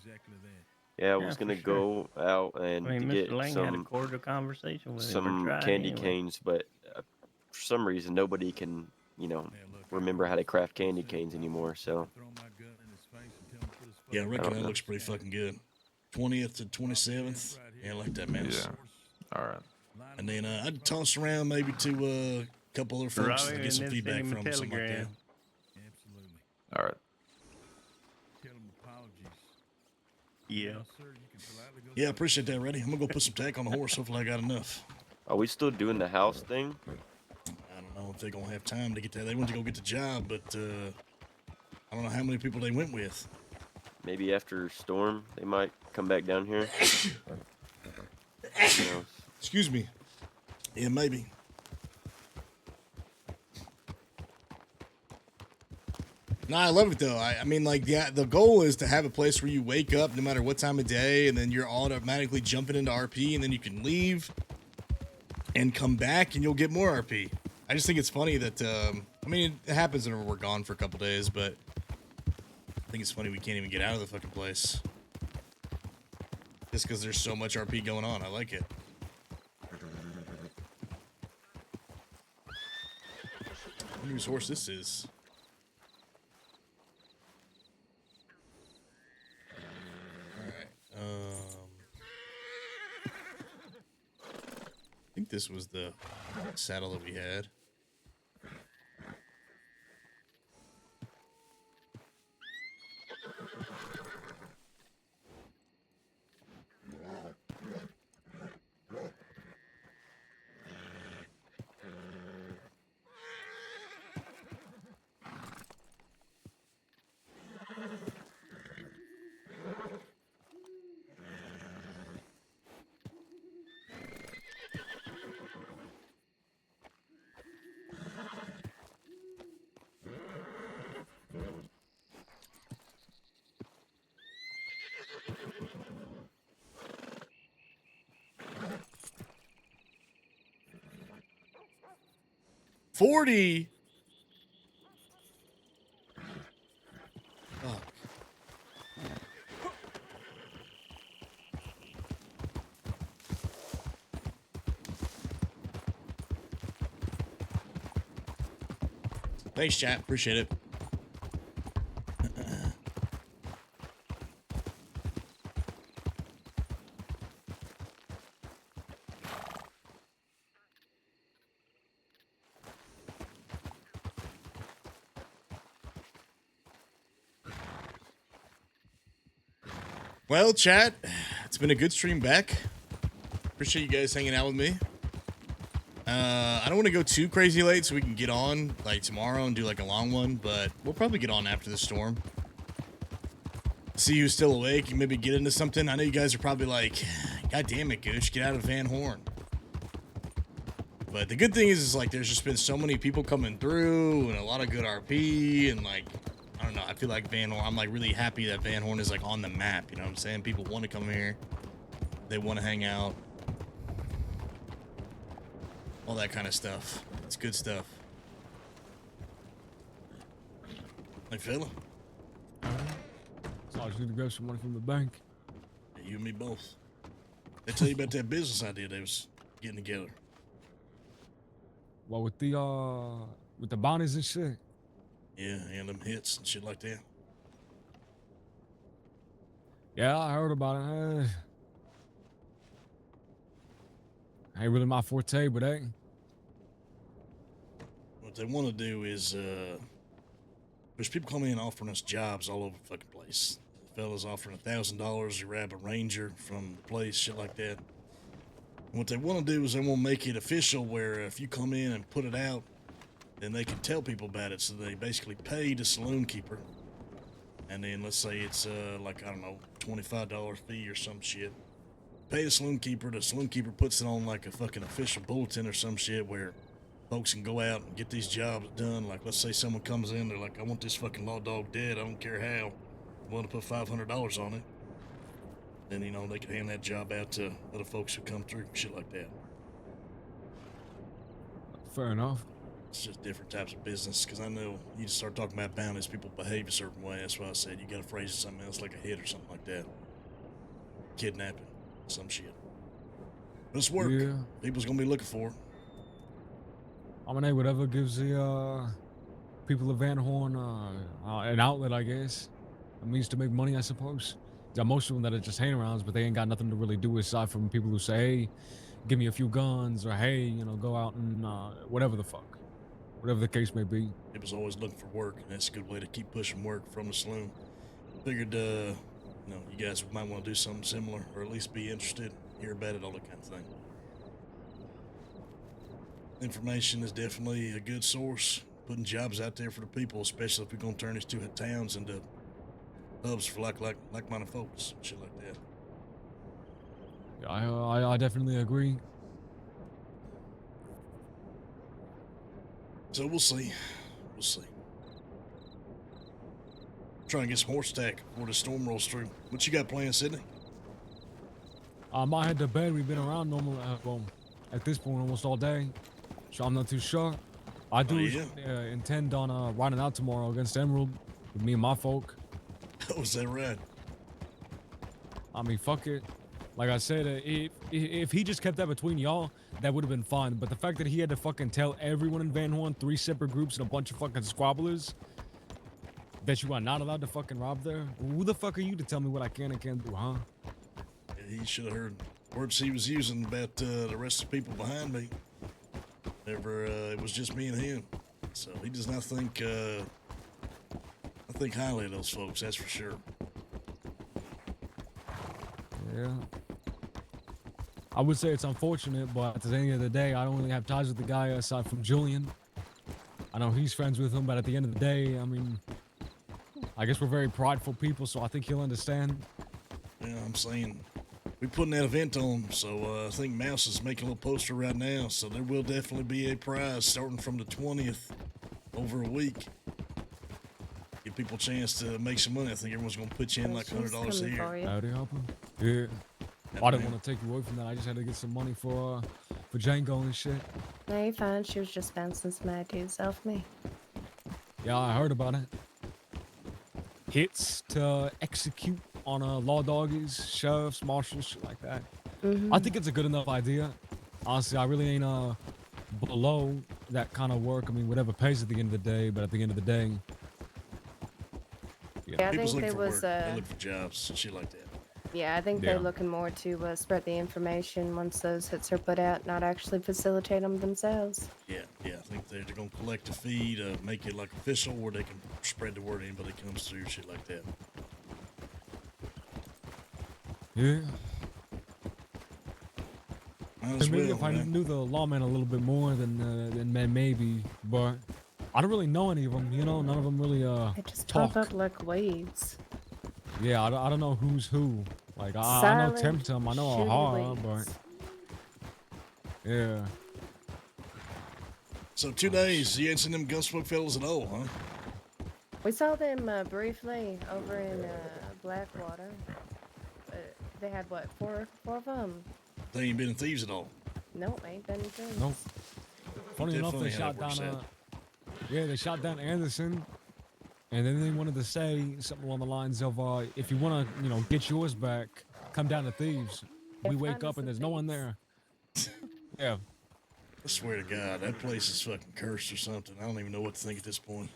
Yeah, I Yeah, was for gonna sure. go out and I mean, to Mr. get Lang had a cordial conversation with him. Or some tried candy anyway. canes, but for some reason nobody can, remember how to craft candy canes anymore. So Yeah, I reckon don't that know. looks pretty fucking good. 20th to 27th. Yeah, I like that mess. Yeah. All right. And then I'd toss around maybe to a couple other folks Robbie, to get and some then send feedback him a from them, something like that. telegram. Absolutely. All right. Tell them apologies. Yeah. Sir, you can politely go. Yeah, I appreciate that, Reddy. I'm gonna go put some tack on the horse. Hopefully I got enough. are we still doing the house thing? I don't know if they're gonna have time to get that. They went to go get the job, but I don't know how many people they went with. Maybe after storm they might come back down here. Who knows? Excuse me. Yeah, maybe. No, I love it though. I mean, like, the goal is to have a place where you wake up no matter what time of day, and then you're automatically jumping into RP, and then you can leave and come back, and you'll get more RP. I just think it's funny that, I mean, it happens whenever we're gone for a couple days, but I think it's funny we can't even get out of the fucking place. Just because there's so much RP going on. I like it. I wonder whose horse this is. I think this was the saddle that we had. $40. Fuck. Thanks, chat. Appreciate it. Well, chat, it's been a good stream back. Appreciate you guys hanging out with me. I don't want to go too crazy late so we can get on like tomorrow and do like a long one, but we'll probably get on after the storm. See who's still awake and maybe get into something. I know you guys are probably like, God damn it, Gooch, get out of Van Horn. But the good thing is like there's just been so many people coming through and a lot of good RP and like, I don't know, I feel like Van Horn, I'm like really happy that Van Horn is like on the map, you know what I'm saying? People want to come here. They want to hang out. All that kind of stuff. It's good stuff. Hey, fella. So I was gonna grab some money from the bank. Yeah, you and me both. They tell you about that business idea they was getting together. Well, with the bounties and shit. Yeah, and them hits and shit like that. Yeah, I heard about it. Ain't really my forte, but hey. What they want to do is, there's people coming in offering us jobs all over the fucking place. The fella's offering $1,000 to grab a ranger from the place, shit like that. And what they want to do is they want to make it official where if you come in and put it out, then they can tell people about it. So they basically pay the saloon keeper. And then let's say it's like, I don't know, $25 fee or some shit. Pay the saloon keeper puts it on like a fucking official bulletin or some shit where folks can go out and get these jobs done. Like, let's say someone comes in, they're like, I want this fucking law dog dead, I don't care how. I'm willing to put $500 on it. Then, you know, they can hand that job out to other folks who come through, shit like that. Fair enough. It's just different types of business, because I know you just start talking about bounties, people behave a certain way. That's why I said you gotta phrase it something else, like a hit or something like that. Kidnapping, some shit. But it's work. Yeah. People's gonna be looking for it. I mean, hey, whatever gives the people of Van Horn an outlet, I guess. A means to make money, I suppose. Got most of them that are just hang-arounds, but they ain't got nothing to really do aside from people who say, hey, give me a few guns, or hey, you know, go out and whatever the fuck. Whatever the case may be. People's always looking for work, and that's a good way to keep pushing work from the saloon. Figured, you know, you guys might want to do something similar, or at least be interested, hear about it, all that kind of thing. Information is definitely a good source. Putting jobs out there for the people, especially if we're gonna turn these two towns into hubs for like-minded folks, shit like that. Yeah, I definitely agree. So we'll see. We'll see. Trying to get some horse tack before the storm rolls through. What you got planned, Sydney? I might head to bed. We've been around normal, well, at this point almost all day, so I'm not too sure. I do intend on riding out tomorrow against Emerald with me and my folk. Oh, is that right? I mean, fuck it. Like I said, if he just kept that between y'all, that would have been fine. But the fact that he had to fucking tell everyone in Van Horn, 3 separate groups and a bunch of fucking squabblers, that you are not allowed to fucking rob there? Who the fuck are you to tell me what I can and can't do, huh? Yeah, he should have heard words he was using about the rest of the people behind me. Never, it was just me and him. So he does not think, I think highly of those folks, that's for sure. Yeah. I would say it's unfortunate, but at the end of the day, I don't really have ties with the guy aside from Julian. I know he's friends with him, but at the end of the day, I mean, I guess we're very prideful people, so I think he'll understand. Yeah, I'm saying we're putting that event on, so I think Mouse is making a little poster right now, so there will definitely be a prize starting from the 20th over a week. Give people a chance to make some money. I think everyone's going to put you in like $100 a year. Howdy, Hopper. Yeah. I didn't want to take you away from that. I just had to get some money for Django and shit. No, you're fine. She was just bouncing some ideas off me. Yeah, I heard about it. Hits to execute on law doggies, sheriffs, marshals, shit like that. I think it's a good enough idea. Honestly, I really ain't below that kind of work. I mean, whatever pays at the end of the day, but at the end of the day, Yeah, I think there was they look for jobs, shit like that. Yeah, I think they're looking more to spread the information once those hits are put out, not actually facilitate them themselves. Yeah, I think they're going to collect a fee to make it like official where they can spread the word anybody comes through, shit like that. yeah. Might as Maybe well, if I man. knew the lawman a little bit more, then maybe. But I don't really know any of them. You know, none of them really They just talk. pop up like waves. Yeah, I don't know who's who. Like I know Silent, Temtem, I know shitty Ahara, waves. but yeah. So 2 days, you ain't seen them Gunsmoke fellas at all, huh? We saw them briefly over in Blackwater. They had what, four of them? They ain't been in Thieves at all. Nope, ain't been things. Nope. Funny enough, Definitely they how shot it works down. out. Yeah, they shot down Anderson, and then they wanted to say something along the lines of, "If you want to, get yours back, come down to Thieves." We wake up and there's no one there. Yeah. I swear to God, that place is fucking cursed or something. I don't even know what to think at this point.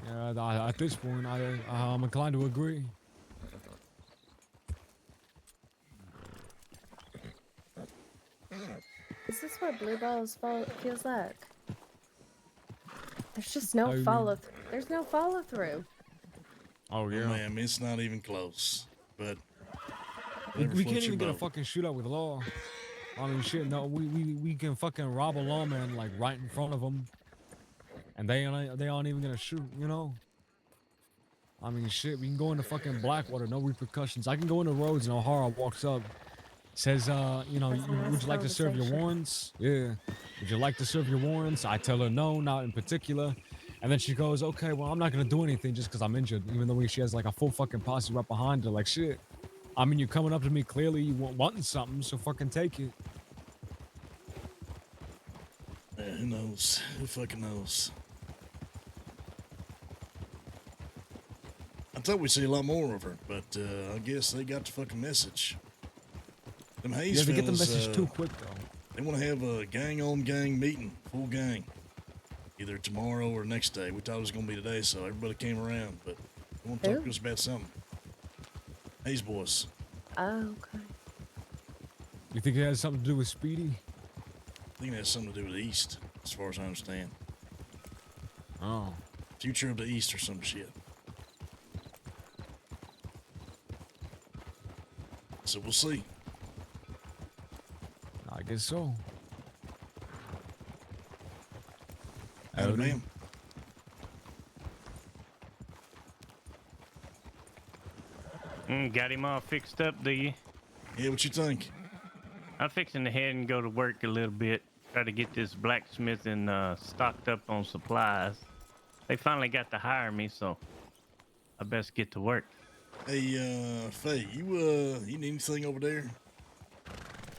At this point, I'm inclined to agree. Is this what blue balls feels like? There's just no How you follow. mean? There's no follow through. Oh Oh, yeah. ma'am, it's not even close. But We whatever can't floats your even get a boat. fucking shootout with law. I mean, shit. No, we can fucking rob a lawman like right in front of them, and they aren't even gonna shoot. You know. I mean, shit. We can go into fucking Blackwater, no repercussions. I can go into Rhodes, and O'Hara walks up, says, you know, That's a nice would you like to serve your conversation. warrants? Yeah. Would you like to serve your warrants? I tell her no, not in particular. And then she goes, okay, well, I'm not gonna do anything just because I'm injured, even though she has like a full fucking posse right behind her. Like shit. I mean, you're coming up to me clearly, you wanting something, so fucking take it. Yeah, who knows? Who fucking knows? I thought we'd see a lot more of her, but I guess they got the fucking message. Them Hayes Yeah, they get the fellas, message too quick though. They want to have a gang-on-gang meeting, full gang, either tomorrow or next day. We thought it was going to be today, so everybody came around, but they want to talk Who? to us about something. Hayes boys. Oh, okay. You think it has something to do with Speedy? I think it has something to do with the East, as far as I understand. Oh. Future of the East or some shit. So we'll see. I guess so. Howdy, ma'am. Got him all fixed up, do you? Yeah, what you think? I'm fixing to head and go to work a little bit. Try to get this blacksmithing stocked up on supplies. They finally got to hire me, so I best get to work. Hey, Faye, you need anything over there?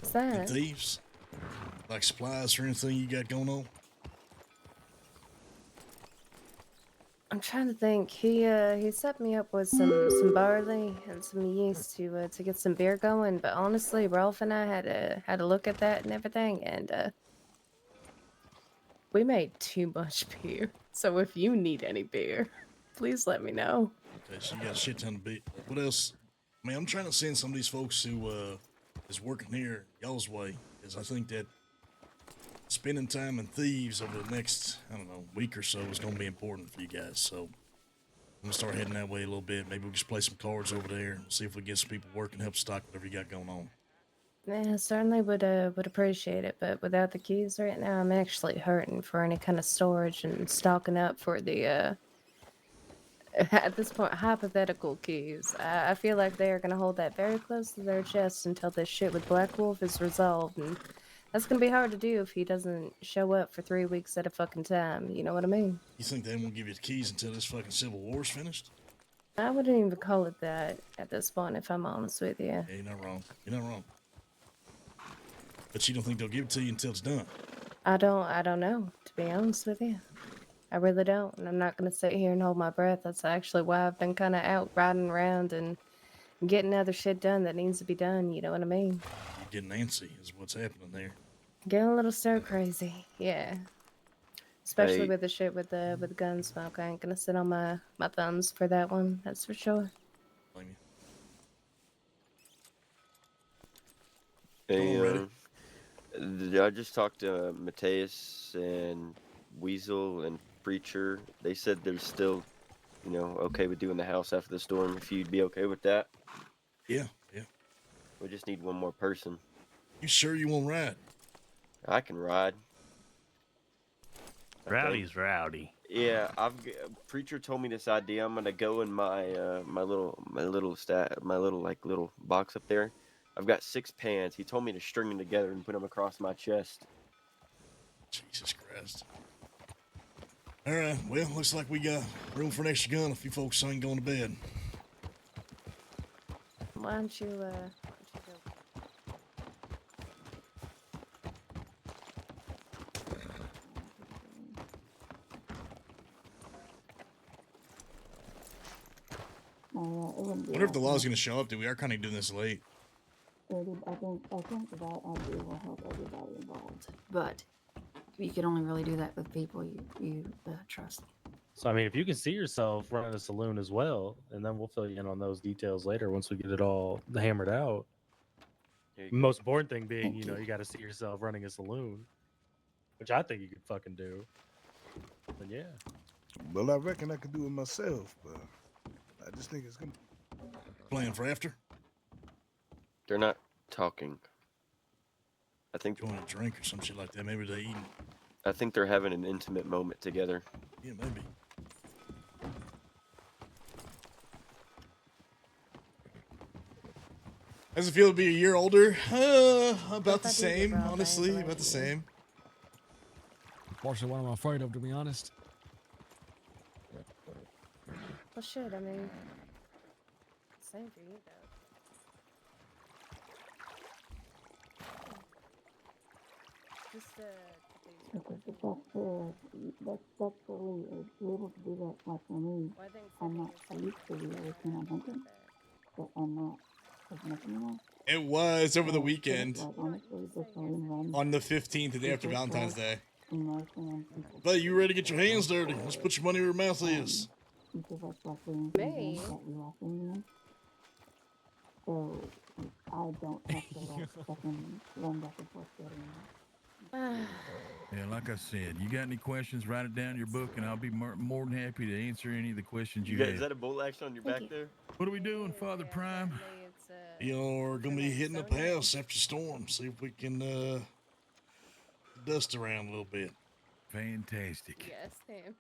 What's Any that? thieves? Like supplies or anything you got going on? I'm trying to think. He set me up with some barley and some yeast to get some beer going. But honestly, Rolf and I had a look at that and everything, and we made too much beer. So if you need any beer, please let me know. Okay, so you got a shit ton of beer. What else? I mean, I'm trying to send some of these folks who is working here y'all's way, because I think that spending time in Thieves over the next, I don't know, week or so is going to be important for you guys. So I'm going to start heading that way a little bit. Maybe we'll just play some cards over there and see if we get some people working, help stock whatever you got going on. Yeah, certainly would appreciate it, but without the keys right now, I'm actually hurting for any kind of storage and stocking up for the at this point hypothetical keys. I feel like they are gonna hold that very close to their chest until this shit with Black Wolf is resolved, and that's gonna be hard to do if he doesn't show up for 3 weeks at a fucking time. You know what I mean? You think they won't give you the keys until this fucking Civil War's finished? I wouldn't even call it that at this point, if I'm honest with you. Yeah, you're not wrong. You're not wrong. But you don't think they'll give it to you until it's done? I don't know, to be honest with you. I really don't, and I'm not gonna sit here and hold my breath. That's actually why I've been kind of out riding around and getting other shit done that needs to be done. You know what I mean? You're getting antsy is what's happening there. Getting a little stir crazy, yeah. Especially Hey. with the shit with the Gunsmoke. I ain't gonna sit on my thumbs for that one. That's for sure. Hey, I just talked to Mateus and Weasel and Preacher. They said they're still, you know, okay with doing the house after the storm. If you'd be okay with that. Yeah, yeah. We just need one more person. You sure you won't ride? I can ride. Rowdy's rowdy. Yeah, Preacher told me this idea. I'm gonna go in my my little box up there. I've got 6 pans. He told me to string them together and put them across my chest. Jesus Christ. All right, well, looks like we got room for an extra gun if you folks ain't going to bed. Why don't you go? Wonder if the law's going to show up, dude. We are kind of doing this late. I think that idea will help everybody involved. But you can only really do that with people you trust. So I mean, if you can see yourself running a saloon as well, and then we'll fill you in on those details later once we get it all hammered out. Most important thing being, you know, you got to see yourself running a saloon, which I think you could fucking do. But yeah. Well, I reckon I could do it myself, but I just think it's gonna plan for after. They're not talking. I think you want a drink or some shit like that. Maybe they're eating. I think they're having an intimate moment together. Yeah, maybe. How's it feel to be a year older? About the same, honestly. About the same. Partially what I'm afraid of, to be honest. Well, shit, I mean, same for you, though. Just, That's really be able to do that like for me. I'm not used to the other thing I'm thinking, but I'm not as much anymore. It was over the weekend. Like, honestly, just run. On the 15th, the day after Valentine's Day. Emotion. But you ready to get your hands dirty? Let's put your money where your mouth is. Me? So I don't have to like fucking run back and forth getting Yeah, like I said, you got any questions, write it down in your book, and I'll be more than happy to answer any of the questions you have. Is that a bolt action on your back there? What are we doing, Father Prime? You're gonna be hitting up the house after storm. See if we can dust around a little bit. Fantastic. Yes, Sam.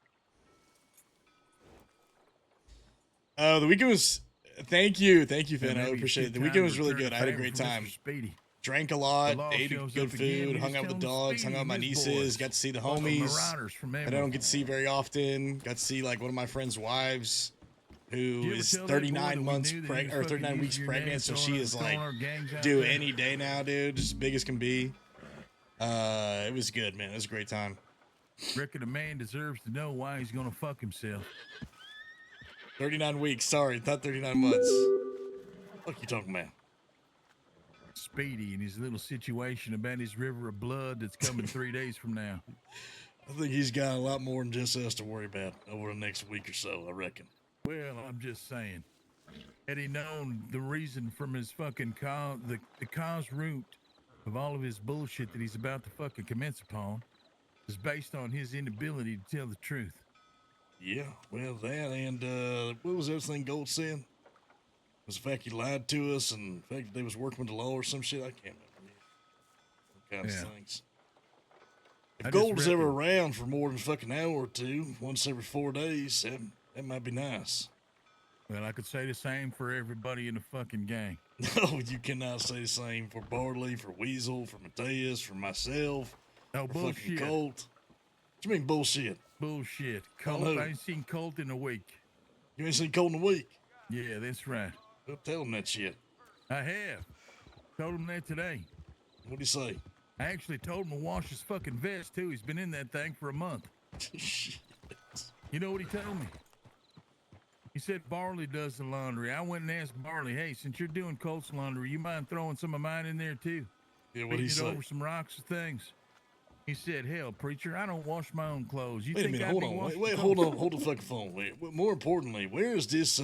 The weekend was. Thank you, Finn. I maybe appreciate it. it's The time weekend to was really return good. the I had a favor great from Mr. time. Speedy. Drank a The lot, law ate shows good up again. food, We hung just out with the tell 'em dogs, hung Speedy out with my and his nieces, boys. got to see the Bunch of homies marauders from that I don't get to see very often. Got to see like one of my friend's wives, who you ever is tell that boy 39 that we months knew that he pregnant was or 39 fucking weeks using your name pregnant, so throwing she our- is throwing like our gangs out due there? any day now, dude. Just as big as can be. It was good, man. It was a great time. Reckon a man deserves to know why he's gonna fuck himself. 39 weeks. Sorry, not 39 months. What you talking about? Speedy and his little situation about his river of blood that's coming 3 days from now. I think he's got a lot more than just us to worry about over the next week or so, I reckon. Well, I'm just saying. Had he known the reason from his fucking the cause root of all of his bullshit that he's about to fucking commence upon is based on his inability to tell the truth. Yeah, well, that and what was the other thing Gold said? Was the fact he lied to us and the fact that they was working with the law or some shit? I can't remember. All kinds of things. If I just Gold is ever reckon- around for more than a fucking hour or two, once every 4 days, that might be nice. Well, I could say the same for everybody in the fucking gang. No, you cannot say the same for Barley, for Weasel, for Mateus, for myself, No for fucking bullshit. Colt. What you mean bullshit? Bullshit. On Colt, who? I ain't seen Colt in a week. You ain't seen Colt in a week? Yeah, that's right. Well, tell him that shit. I have. Told him that today. What'd he say? I actually told him to wash his fucking vest, too. He's been in that thing for a month. Shit. You know what he told me? He said Barley does the laundry. I went and asked Barley, hey, since you're doing Colt's laundry, you mind throwing some of mine in there, too? Yeah, what'd he Beating it say? over some rocks or things. He said, hell, preacher, I don't wash my own clothes. You Wait a think minute, I'd hold be on. washing Wait, clothes? hold the fucking phone. Wait, more importantly, where is this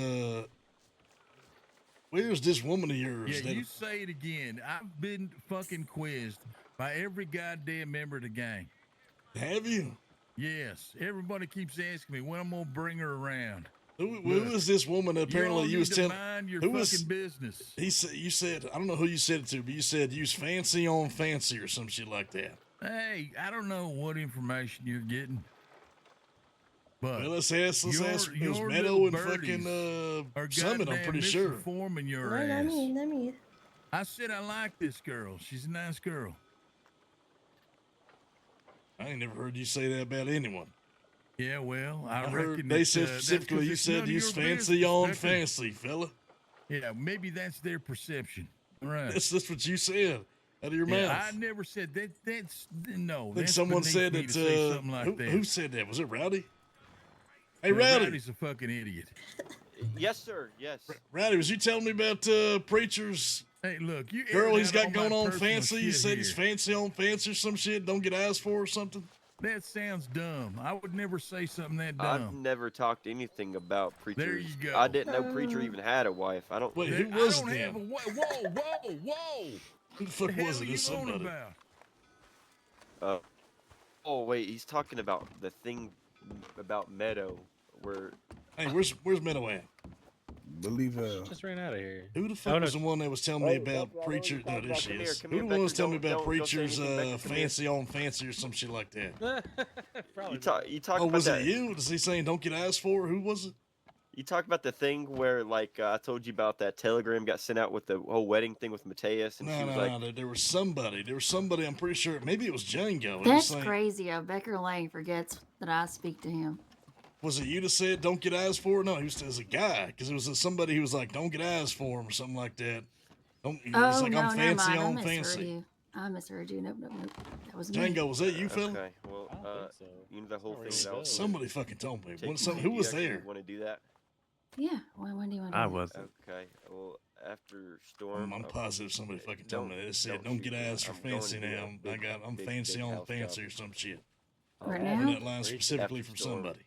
woman of yours? Yeah, that you say it again. I've been fucking quizzed by every goddamn member of the gang. Have you? Yes. Everybody keeps asking me when I'm gonna bring her around. Who is this woman? Apparently, you you was need to telling. mind your Who fucking was business. He said. You said. I don't know who you said it to, but you said use fancy on fancy or some shit like that. Hey, I don't know what information you're getting. But Well, let's ask those your Meadow little and birdies fucking are Summit. I'm goddamn pretty sure. misinforming your Wait, ass. let me. I said I like this girl. She's a nice girl. I ain't never heard you say that about anyone. Yeah, well, I heard reckon they that, said that's specifically 'cause you it's none said of use your fancy business, on Becker. fancy, fella. Yeah, maybe that's their perception. Right. That's what you said out of your Yeah, mouth. I never said that. That's no. I think That's someone beneath said me it. to say something like that. Who said that? Was it Rowdy? Hey, Well, Rowdy. Rowdy's a fucking idiot. Yes, sir. Yes. Rowdy, was you telling me about preacher's Hey, look, you girl airing he's out got all going my on personal fancy? You shit said it's here. fancy on fancy or some shit. Don't get eyes for or something. That sounds dumb. I would never say something that I've dumb. never talked anything about preachers. There you go. I didn't know preacher even had a wife. I don't. Wait, There- who was I don't it have a then? whoa! Who the fuck The hell was are it? you It's on somebody. about? Oh wait, he's talking about the thing about Meadow, where. Hey, where's Meadow at? Believe Just ran out of here. Who the fuck was the one that was telling me about preacher? No, there she is. Who the one was telling me about preachers fancy on fancy or some shit like that? You talk Oh, about was that. it you? Was he saying don't get asked for? Who was it? You talk about the thing where, like, I told you about that telegram got sent out with the whole wedding thing with Mateus, and she was like, There was somebody. There was somebody. I'm pretty sure. Maybe it was Django. That's crazy. Becker Lane forgets that I speak to him. Was it you that said don't get eyes for? No, he was a guy because it was somebody who was like don't get eyes for him or something like that. Don't. He was like I'm fancy never on mind. fancy. I misheard you. Nope. That was me. Django, was that you, fella? okay, well, you know the whole thing about Somebody fucking told me. taking Who was you actually there? Want to do that? Yeah. When do you want to? I do that? wasn't. Okay, well, after Storm, I'm positive somebody fucking told me. They said don't don't get shoot me. eyes for I'm going fancy to do now. a I'm big fancy on house fancy job. or some shit. Right And now? that line specifically After from Storm. somebody.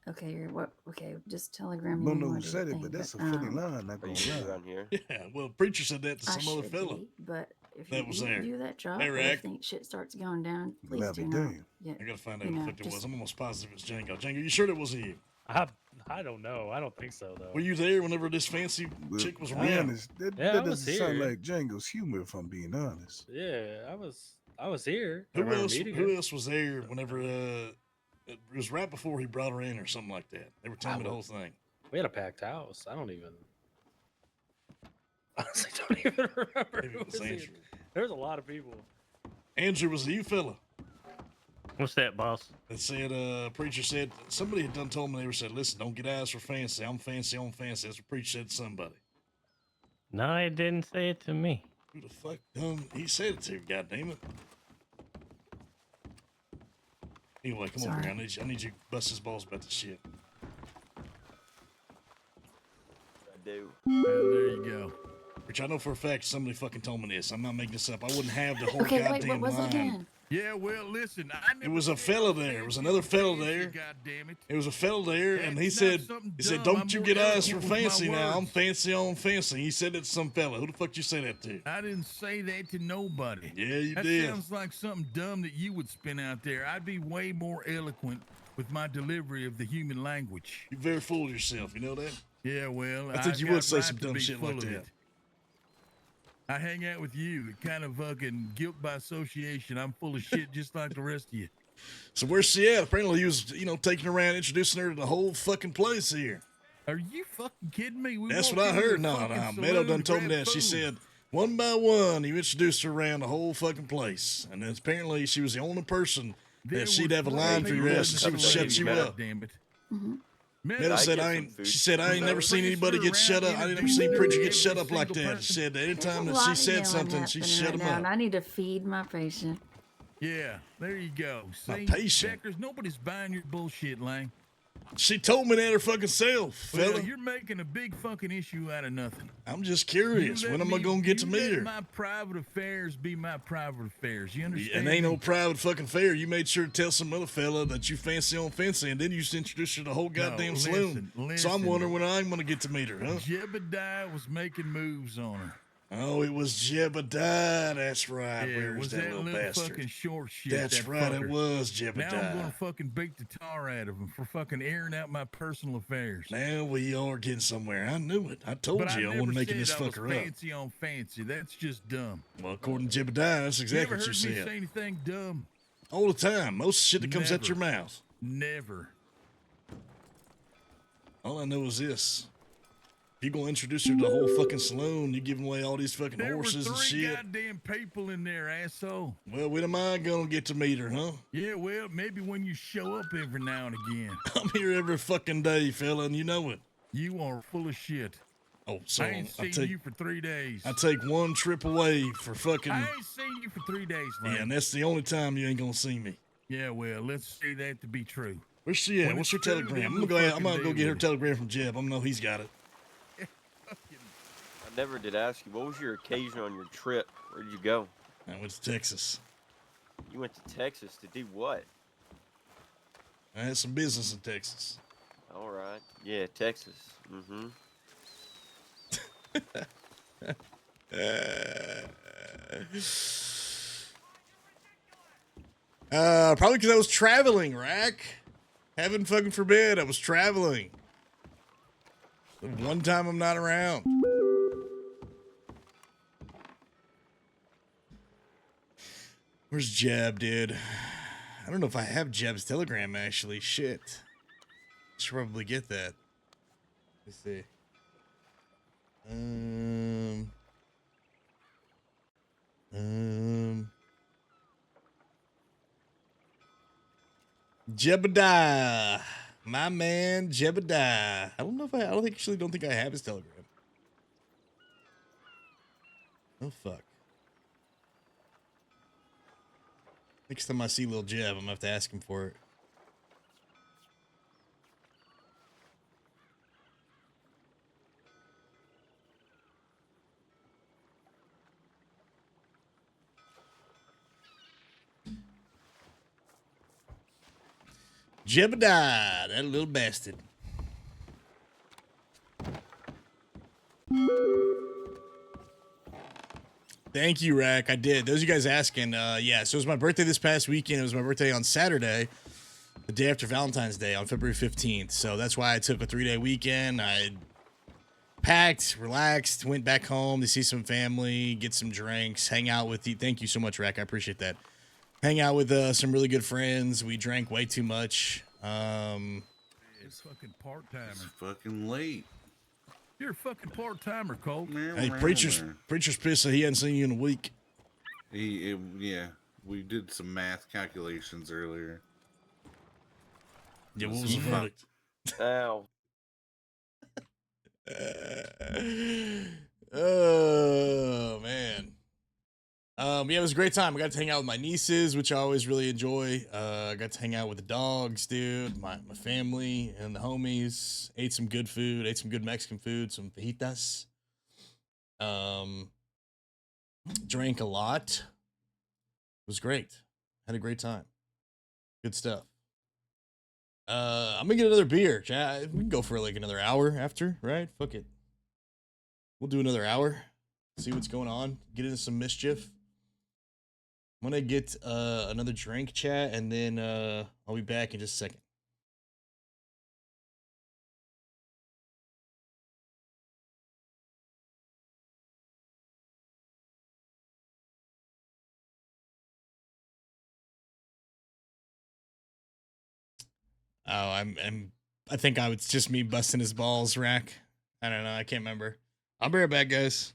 Okay. What? Okay. Just telegram me. Don't when know you who wanna do said the it, thing, but that's a funny line. Not Are gonna you lie. around here? Yeah, well, preacher said that to I some other should fella. be, but if That you was do there. do that job, They or were if shit starts going down, please That'd do be not. damn. Yeah. I gotta find out you who the know, fuck it just- was. I'm almost positive it's Django. Django, you sure it wasn't you? I don't know. I don't think so though. Were you there whenever this fancy But chick was to be around? honest, that Yeah, I was doesn't sound here. like Django's humor, if I'm being honest. Yeah, I was here. I Who remember else? meeting Who her. else was there whenever? It was right before he brought her in or something like that. They were telling me the whole thing. We had a packed house. I don't even. Honestly, don't even remember. Maybe Who it was was here. Andrew. There was a lot of people. Andrew, was it you, fella? What's that, boss? That said, preacher said somebody had done told me they were said, listen, don't get eyes for fancy. I'm fancy on fancy. That's what preacher said to somebody. No, it didn't say it to me. Who the fuck done? He said it to you, goddammit. Anyway, come over here. I need you to bust his balls about this shit. I do. Well, there you go. Which I know for a fact somebody fucking told me this. I'm not making this up. I wouldn't have the whole Okay, wait. goddamn What was it line. again? Yeah, well, listen, I It was a fella there. It was another fella there. God damn it. It was a fella there, and he That's not said, something "He said, dumb. don't I'm you more get eyes for eloquent with my fancy now. I'm words. fancy on fancy." He said it to some fella. Who the fuck you say that to? I didn't say that to nobody. Yeah, you that did. sounds like something dumb that you would spin out there. I'd be way more eloquent with my delivery of the human language. You're very full of yourself. You know that? Yeah, well, I think I've you got would say right some to dumb be shit full like of that. it. I hang out with you, kind of fucking guilt by association. I'm full of shit just like the rest of you. So where's she at? Apparently he was, taking her around, introducing her to the whole fucking place here. Are you fucking kidding me? We That's walked what I into heard. the No, fucking Meadow saloon done to told me grab that. She food. said, one by one, you introduced her around the whole fucking place. And then apparently she was the only person There that she'd were have a three line for your people ass and she in would the shut saloon, you up. Damn it. Meadow said, she said, I ain't never seen anybody get shut up. I ain't never seen Preacher get shut up like that. She said, anytime that she said something, she shut him And up. I need to feed my patient. Yeah, there you go. My See, patient. Beckers, nobody's buying your bullshit, Lang. She told me that her fucking self, Well, fella. you're making a big fucking issue out of nothing. I'm just curious. You When let am I me- going to get to you meet let her? My private affairs be my private affairs. You understand? And ain't no me? private fucking fair. You made sure to tell some other fella that you fancy on fancy, and then you just introduced her to the whole goddamn saloon. So I'm listen. wondering when I'm going to get to meet her, huh? Jebediah was making moves on her. Oh, it was Jebediah. That's right. Yeah, Where's was that that little little bastard? fucking short shit. That's that right. It fucker. was Now I'm Jebediah. gonna fucking beat the tar out of him for fucking airing out my personal affairs. Now we are getting somewhere. I knew it. I told But you I never wasn't making said this I was fucker up. fancy on fancy. That's just dumb. Well, according to Jebediah, that's exactly you ever what you heard me said. say anything dumb? All the time. Most shit that comes out Never. your mouth. Never. All I know is this. If you gonna introduce her to the whole fucking saloon, you giving away all these fucking There were horses and three shit. goddamn people in there, asshole. Well, when am I gonna get to meet her, huh? Yeah, well, maybe when you show up every now and again. I'm here every fucking day, fella, and you know it. You are full of shit. Oh, so I ain't seen you for 3 days. I take one trip away for fucking. I ain't seen you for 3 days, man. Yeah, and that's the only time you ain't gonna see me. Yeah, well, let's say that to be true. Where's she at? When What's it's her true, telegram? then I'm we'll gonna fucking go deal get her with it. telegram from Jeb. I know he's got it. I never did ask you. What was your occasion on your trip? Where did you go? I went to Texas. You went to Texas to do what? I had some business in Texas. All right. Yeah, Texas. Mm-hmm. Probably because I was traveling, Rack. Heaven fucking forbid, I was traveling. The one time I'm not around. Where's Jeb, dude? I don't know if I have Jeb's Telegram, actually. Shit. Should probably get that. Let's see. Jebediah. My man, Jebediah. I don't think I have his Telegram. Oh, fuck. Next time I see Lil Jeb, I'm gonna have to ask him for it. Jebediah, that little bastard. Thank you, Rack. I did. Those of you guys asking, yeah, so it was my birthday this past weekend. It was my birthday on Saturday, the day after Valentine's Day on February 15th. So that's why I took a 3-day weekend. I packed, relaxed, went back home to see some family, get some drinks, hang out with you. Thank you so much, Rack. I appreciate that. Hang out with some really good friends. We drank way too much. It's fucking part-timer. It's fucking late. You're a fucking part-timer, Colt. Hey, preacher's pissed that he hadn't seen you in a week. Yeah, we did some math calculations earlier. Yeah, what was the verdict? Ow. Oh, man. Yeah, it was a great time. I got to hang out with my nieces, which I always really enjoy. I got to hang out with the dogs, dude, my family and the homies. Ate some good food, ate some good Mexican food, some fajitas. Drank a lot. It was great. Had a great time. Good stuff. I'm gonna get another beer. Chat. We can go for like another hour after, right? Fuck it. We'll do another hour. See what's going on. Get into some mischief. I'm gonna get another drink, chat, and then I'll be back in just a second. Oh, I think it's just me busting his balls, Rack. I don't know. I can't remember. I'll be right back, guys.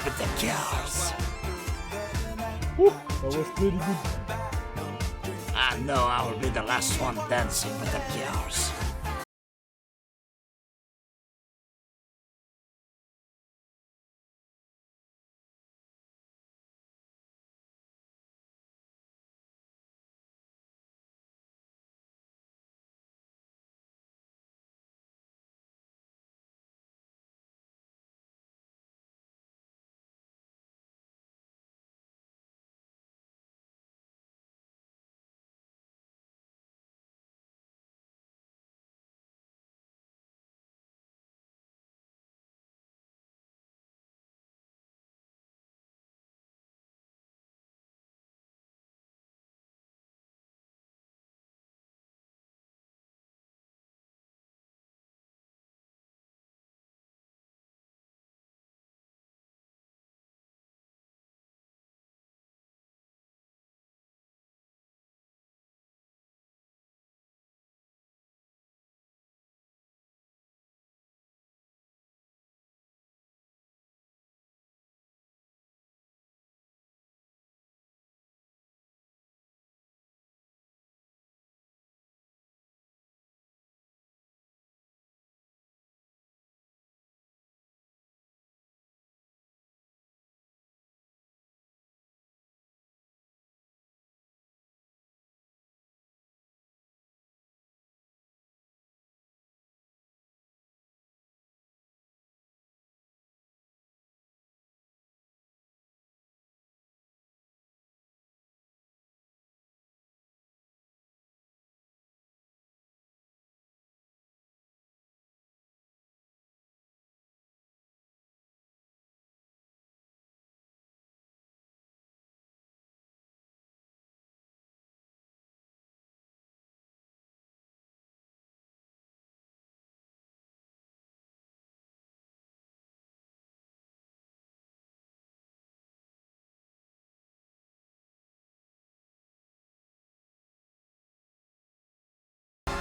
With the girls. That was pretty good. I know I will be the last one dancing with the girls.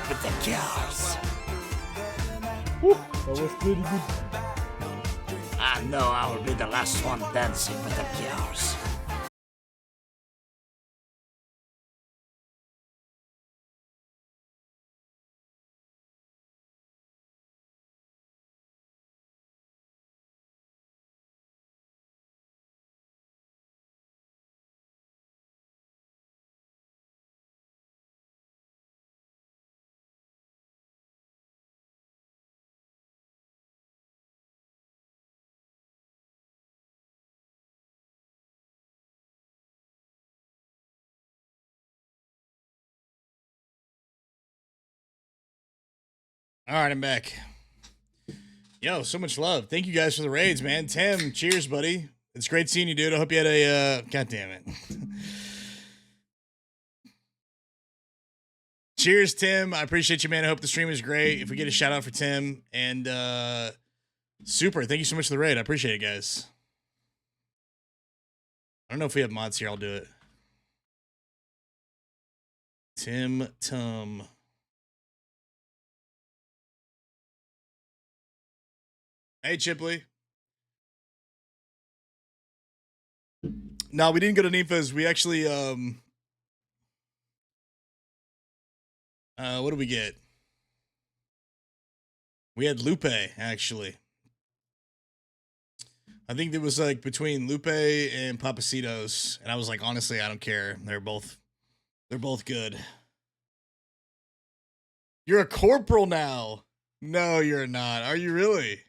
with the cars. That was pretty good. I know I will be the last one dancing with the cars. All right, I'm back. Yo, so much love. Thank you guys for the raids, man. Tim, cheers, buddy. It's great seeing you, dude. I hope you had a, God damn it. Cheers, Tim. I appreciate you, man. I hope the stream is great. If we get a shout out for Tim. And, super. Thank you so much for the raid. I appreciate it, guys. I don't know if we have mods here. I'll do it. Tim Tum. Hey, Chipley. No, we didn't go to Nifa's. We actually, what did we get? We had Lupe, actually. I think it was like between Lupe and Papacitos, and I was like, honestly, I don't care. They're both good. You're a corporal now. No, you're not. Are you really?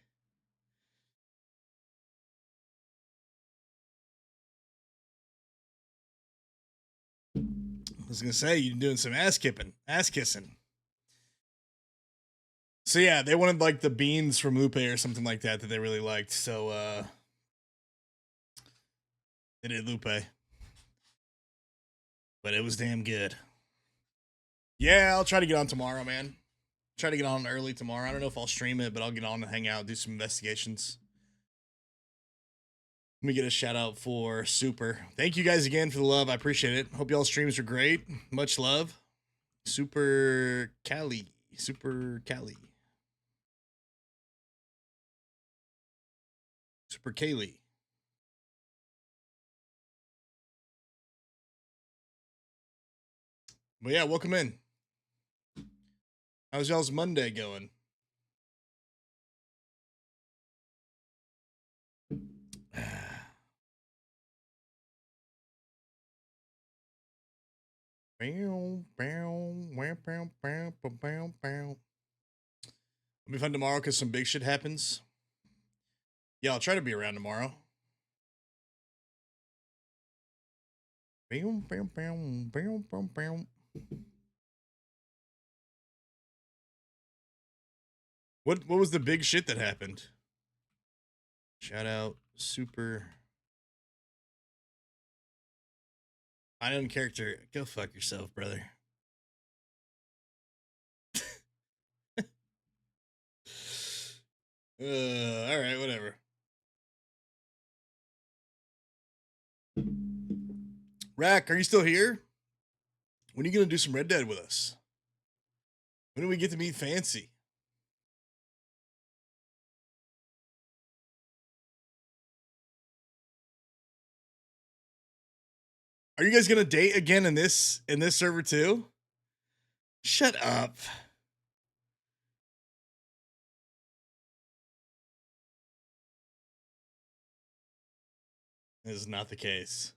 I was gonna say you're doing some ass kissing. So yeah, they wanted like the beans from Lupe or something like that they really liked. So they did Lupe, but it was damn good. Yeah, I'll try to get on tomorrow, man. Try to get on early tomorrow. I don't know if I'll stream it, but I'll get on and hang out, do some investigations. Let me get a shout out for Super. Thank you guys again for the love. I appreciate it. Hope y'all streams are great. Much love. Super Cali. Super Cali. Super Kaylee. But yeah, welcome in. How's y'all's Monday going? It'll be fun tomorrow because some big shit happens. Yeah, I'll try to be around tomorrow. What was the big shit that happened? Shout out Super. Unknown character. Go fuck yourself, brother. All right, whatever. Rack, are you still here? When are you gonna do some Red Dead with us? When do we get to meet Fancy? Are you guys gonna date again in this server too? Shut up. This is not the case.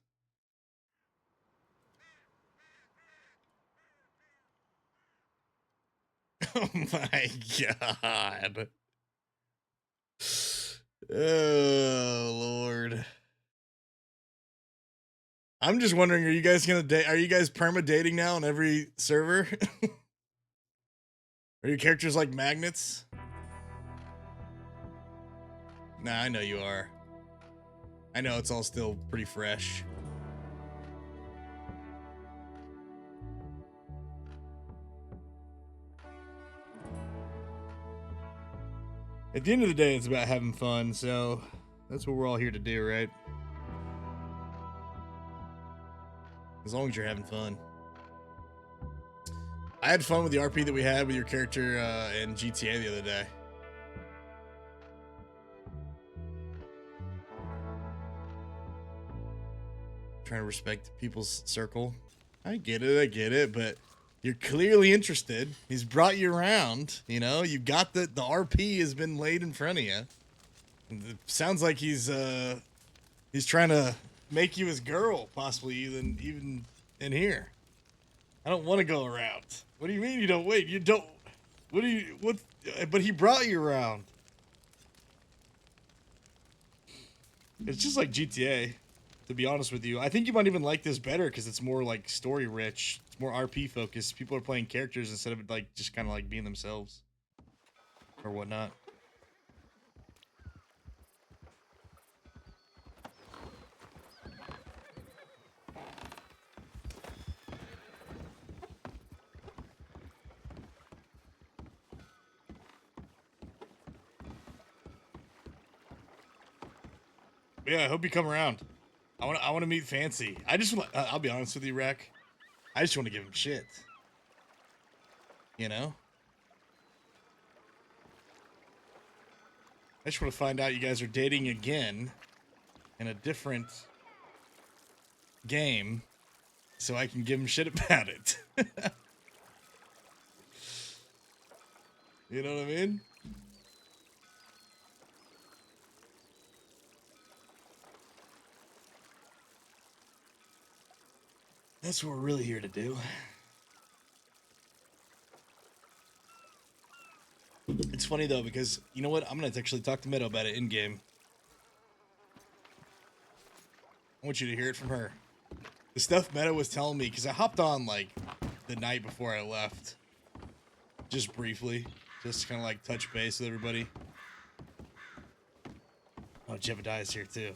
Oh my god. Oh Lord. I'm just wondering, are you guys gonna date? Are you guys perma dating now on every server? Are your characters like magnets? Nah, I know you are. I know it's all still pretty fresh. At the end of the day, it's about having fun, so that's what we're all here to do, right? As long as you're having fun. I had fun with the RP that we had with your character in GTA the other day. Trying to respect people's circle. I get it, but you're clearly interested. He's brought you around, you know, you got the RP has been laid in front of you. It sounds like he's trying to make you his girl, possibly even in here. I don't want to go around. What do you mean you don't wait? You don't. What? But he brought you around. It's just like GTA, to be honest with you. I think you might even like this better because it's more like story rich. It's more RP focused. People are playing characters instead of like just kind of like being themselves or whatnot. Yeah, I hope you come around. I want to meet Fancy. I just want. I'll be honest with you, Rec. I just want to give him shit. You know. I just want to find out you guys are dating again in a different game, so I can give him shit about it. You know what I mean? That's what we're really here to do. It's funny though, because you know what? I'm gonna actually talk to Meadow about it in game. I want you to hear it from her. The stuff Meadow was telling me, because I hopped on like the night before I left, just briefly, just kind of like touch base with everybody. Oh, Jebediah's here too.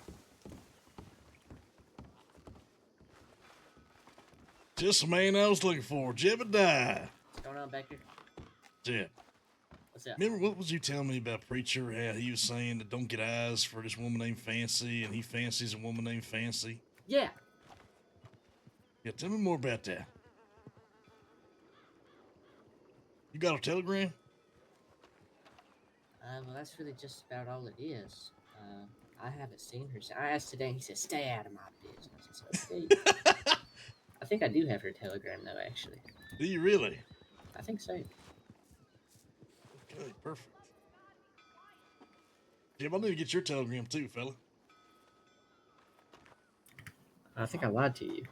Just the man I was looking for, Jebediah. What's going on, Becker? Jeb. What's up? Remember what was you telling me about Preacher? How he was saying that don't get eyes for this woman named Fancy, and he fancies a woman named Fancy. Yeah. Yeah, tell me more about that. You got a telegram? Well, that's really just about all it is. I haven't seen her. I asked today, and he said, "Stay out of my business." I said, "Okay." I think I do have her telegram, though, actually. Do you really? I think so. Okay, perfect. Jim, I need to get your telegram too, fella. I think I lied to you.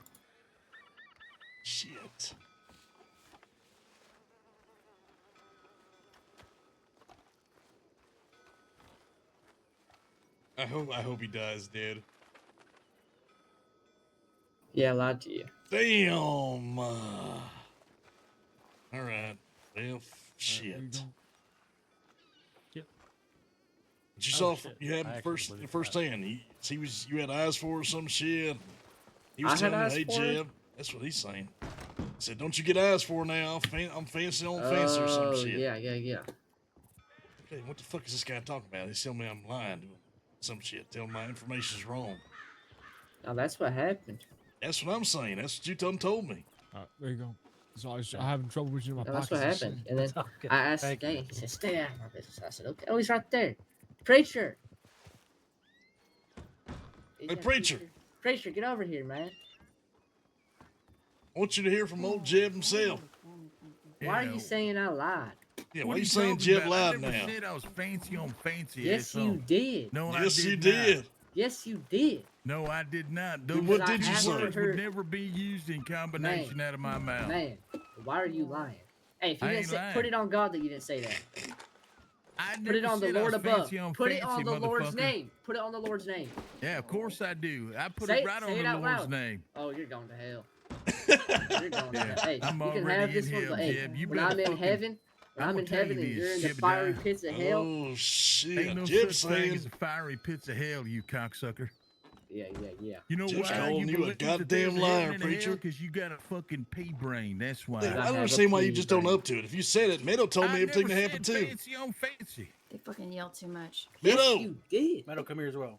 Shit. I hope he does, dude. Yeah, I lied to you. Damn. All right. Well, shit. Yep. But you saw you had first hand. You had eyes for or some shit. He was I had telling eyes you, for hey her? Jeb. That's what he's saying. He said, don't you get eyes for her now. I'm fancy on fancy or some shit. Yeah. Okay, what the fuck is this guy talking about? He's telling me I'm lying to him. Some shit. Telling my information's wrong. Oh, that's what happened. That's what I'm saying. That's what you told me. There you go. So I was having trouble reaching my No, pockets. that's what and happened. shit. And then I asked today, and he said, "Stay out of my business." I said, "Okay." Oh, he's right there. Preacher. Hey, Preacher. Preacher, get over here, man. I want you to hear from old Jeb himself. Why are you saying I lied? Yeah, What why are you saying talking Jeb about? lied I never now? said I was fancy on fancy. Yes, asshole. you did. No, Yes, I you did. Not. did. Yes, you did. No, I did not. Then Those what did you say? words would never be used in combination out of my mouth. Man, why are you lying? Hey, if you I didn't ain't say, lying. put it on God that you didn't say that. I Put it never on the said I Lord was above. fancy on Put it on fancy, the Lord's motherfucker. name. Put it on the Lord's name. Yeah, of course I do. I put Say it right on say it the out Lord's loud. name. Oh, you're going to hell. You're going to hell. Hey, I'm you can already have this in one, hell, but hey, Jeb. You when better I'm in fucking- heaven, when I'm I'ma in tell heaven you and this, you're in the Jebediah. fiery pits of hell. Oh, shit. Ain't no Jeb such thing saying. as the fiery pits of hell, you cocksucker. Yeah. You know Jeb's why? calling You you a believe that there's goddamn a liar, heaven and a preacher. hell 'cause you got a fucking pea brain. That's why. I don't understand why you just don't up to it. If you said it, Meadow told me I everything that never happened said too. fancy on fancy. They fucking yell too much. Meadow. Yes, you did. Meadow, come here as well.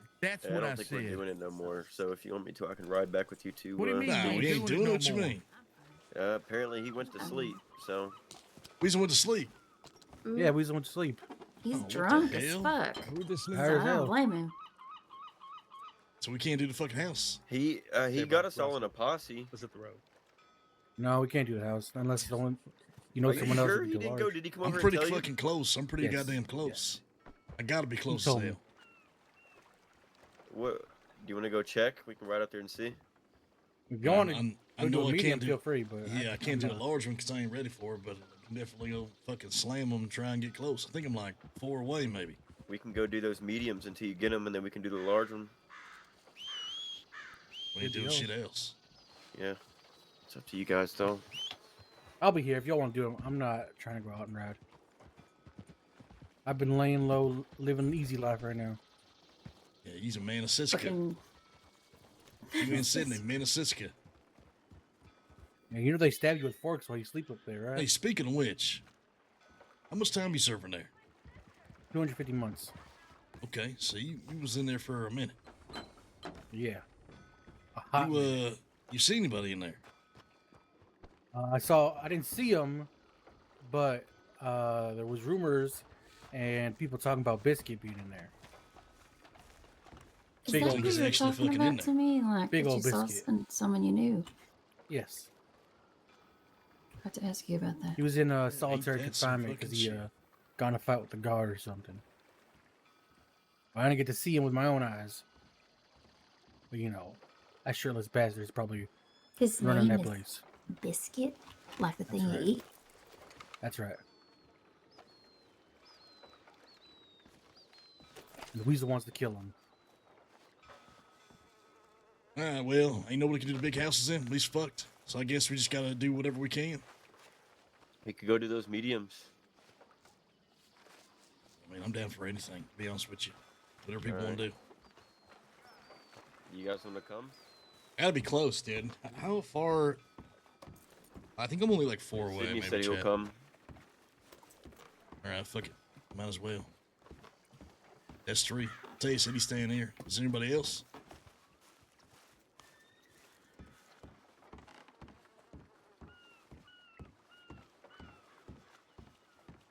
That's I what don't I think said. we're doing it no more. So if you want me to, I can ride back with you to. What do you mean? Nah, we ain't doing it. What you mean? Apparently he went to sleep. So Weasel went to sleep. Yeah, Weasel went to sleep. He's what the drunk as hell? fuck. Who So Hard as I hell. don't blame him. So we can't do the fucking house. He Hey, got bud, us all in a posse. Let's hit the road. No, we can't do the house unless someone, Are you someone else sure would he do didn't large. go? Did he come I'm over pretty and tell fucking close. I'm pretty Yes. goddamn close. I gotta be close told to me. hell. you? What? Do you want to go check? We can ride out there and see. If you want to I go to know a I medium, can't do. feel free. But Yeah, I can't I'm do the not. large one because I ain't ready for it. But I can definitely go fucking slam them and try and get close. I think I'm like 4 away, maybe. We can go do those mediums until you get them, and then we can do the large one. We ain't Good doing deal. shit else. Yeah, it's up to you guys, though. I'll be here if y'all want to do it. I'm not trying to go out and ride. I've been laying low, living an easy life right now. Yeah, he's a man of Siska. Fucking You in Sydney, man of Siska. Yeah, you know they stab you with forks while you sleep up there, right? Hey, speaking of which, how much time you serving there? 250 months. Okay, so you was in there for a minute. Yeah. A hot minute. You see anybody in there? I didn't see them, but there was rumors and people talking about Biscuit being in there. Is Big that old who you biscuit. were actually talking fucking in about to me? Like Big that old you saw biscuit. someone you knew. Yes. I have to ask you about that. He was in solitary that's some confinement because he fucking shit. got in a fight with the guard or something. I didn't get to see him with my own eyes. But that shirtless bastard is probably His running name that is place. Biscuit, like the thing right. you eat. That's right. And the Weasel wants to kill him. Alright, well, ain't nobody can do the big houses in. At least fucked. So I guess we just gotta do whatever we can. We could go do those mediums. I mean, I'm down for anything, to be honest with you. Whatever people want to do. You guys want to come? Gotta be close, dude. How far? I think I'm only like 4 away. Sydney Maybe said he'll chat. come. Alright, fuck it. Might as well. That's 3. Tell you, said he's staying here. Is there anybody else?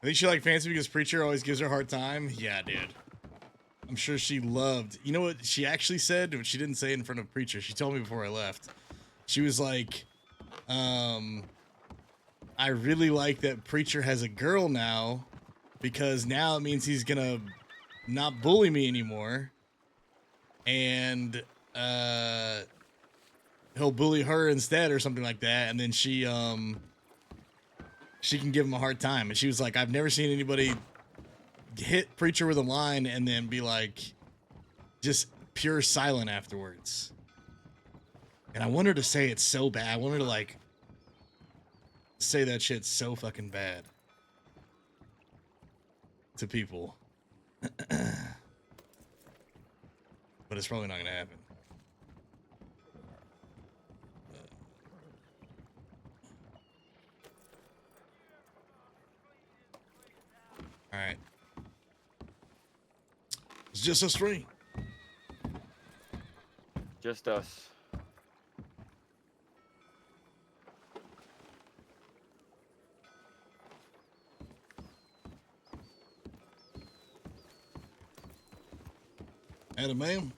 I think she like fancy because Preacher always gives her a hard time. Yeah, dude. I'm sure she loved. You know what she actually said? But she didn't say it in front of Preacher. She told me before I left. She was like, I really like that Preacher has a girl now because now it means he's gonna not bully me anymore. And he'll bully her instead or something like that. And then she can give him a hard time. And she was like, I've never seen anybody hit Preacher with a line and then be like just pure silent afterwards. And I want her to say it so bad. I want her to like say that shit so fucking bad to people. But it's probably not gonna happen. All right. It's just us 3. Just us. Adam, ma'am.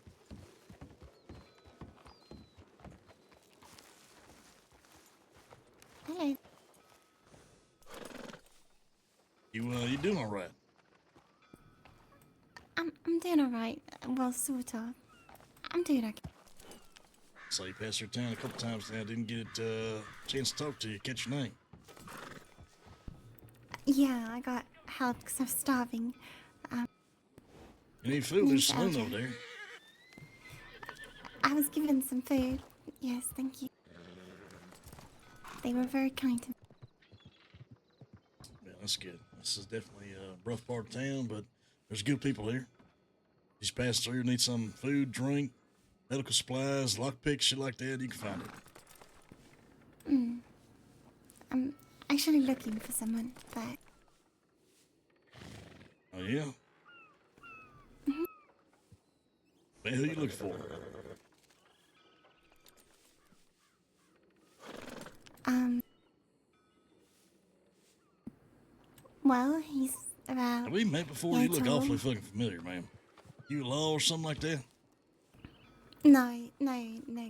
Hey, You doing all right? I'm doing alright. Well, sort of. I'm doing okay. So you passed her town a couple times now. Didn't get a chance to talk to you. Catch your name. Yeah, I got help because I'm starving. You need food? There's a saloon over there. I was given some food. Yes, thank you. They were very kind to me. Yeah, that's good. This is definitely a rough part of town, but there's good people here. Just pass through, need some food, drink, medical supplies, lockpicks, shit like that. You can find it. I'm actually looking for someone, but Oh yeah. Man, who you looking for? Well, he's about. Have we met before? Yeah, You look tall. awfully fucking familiar, man. You law or something like that? No,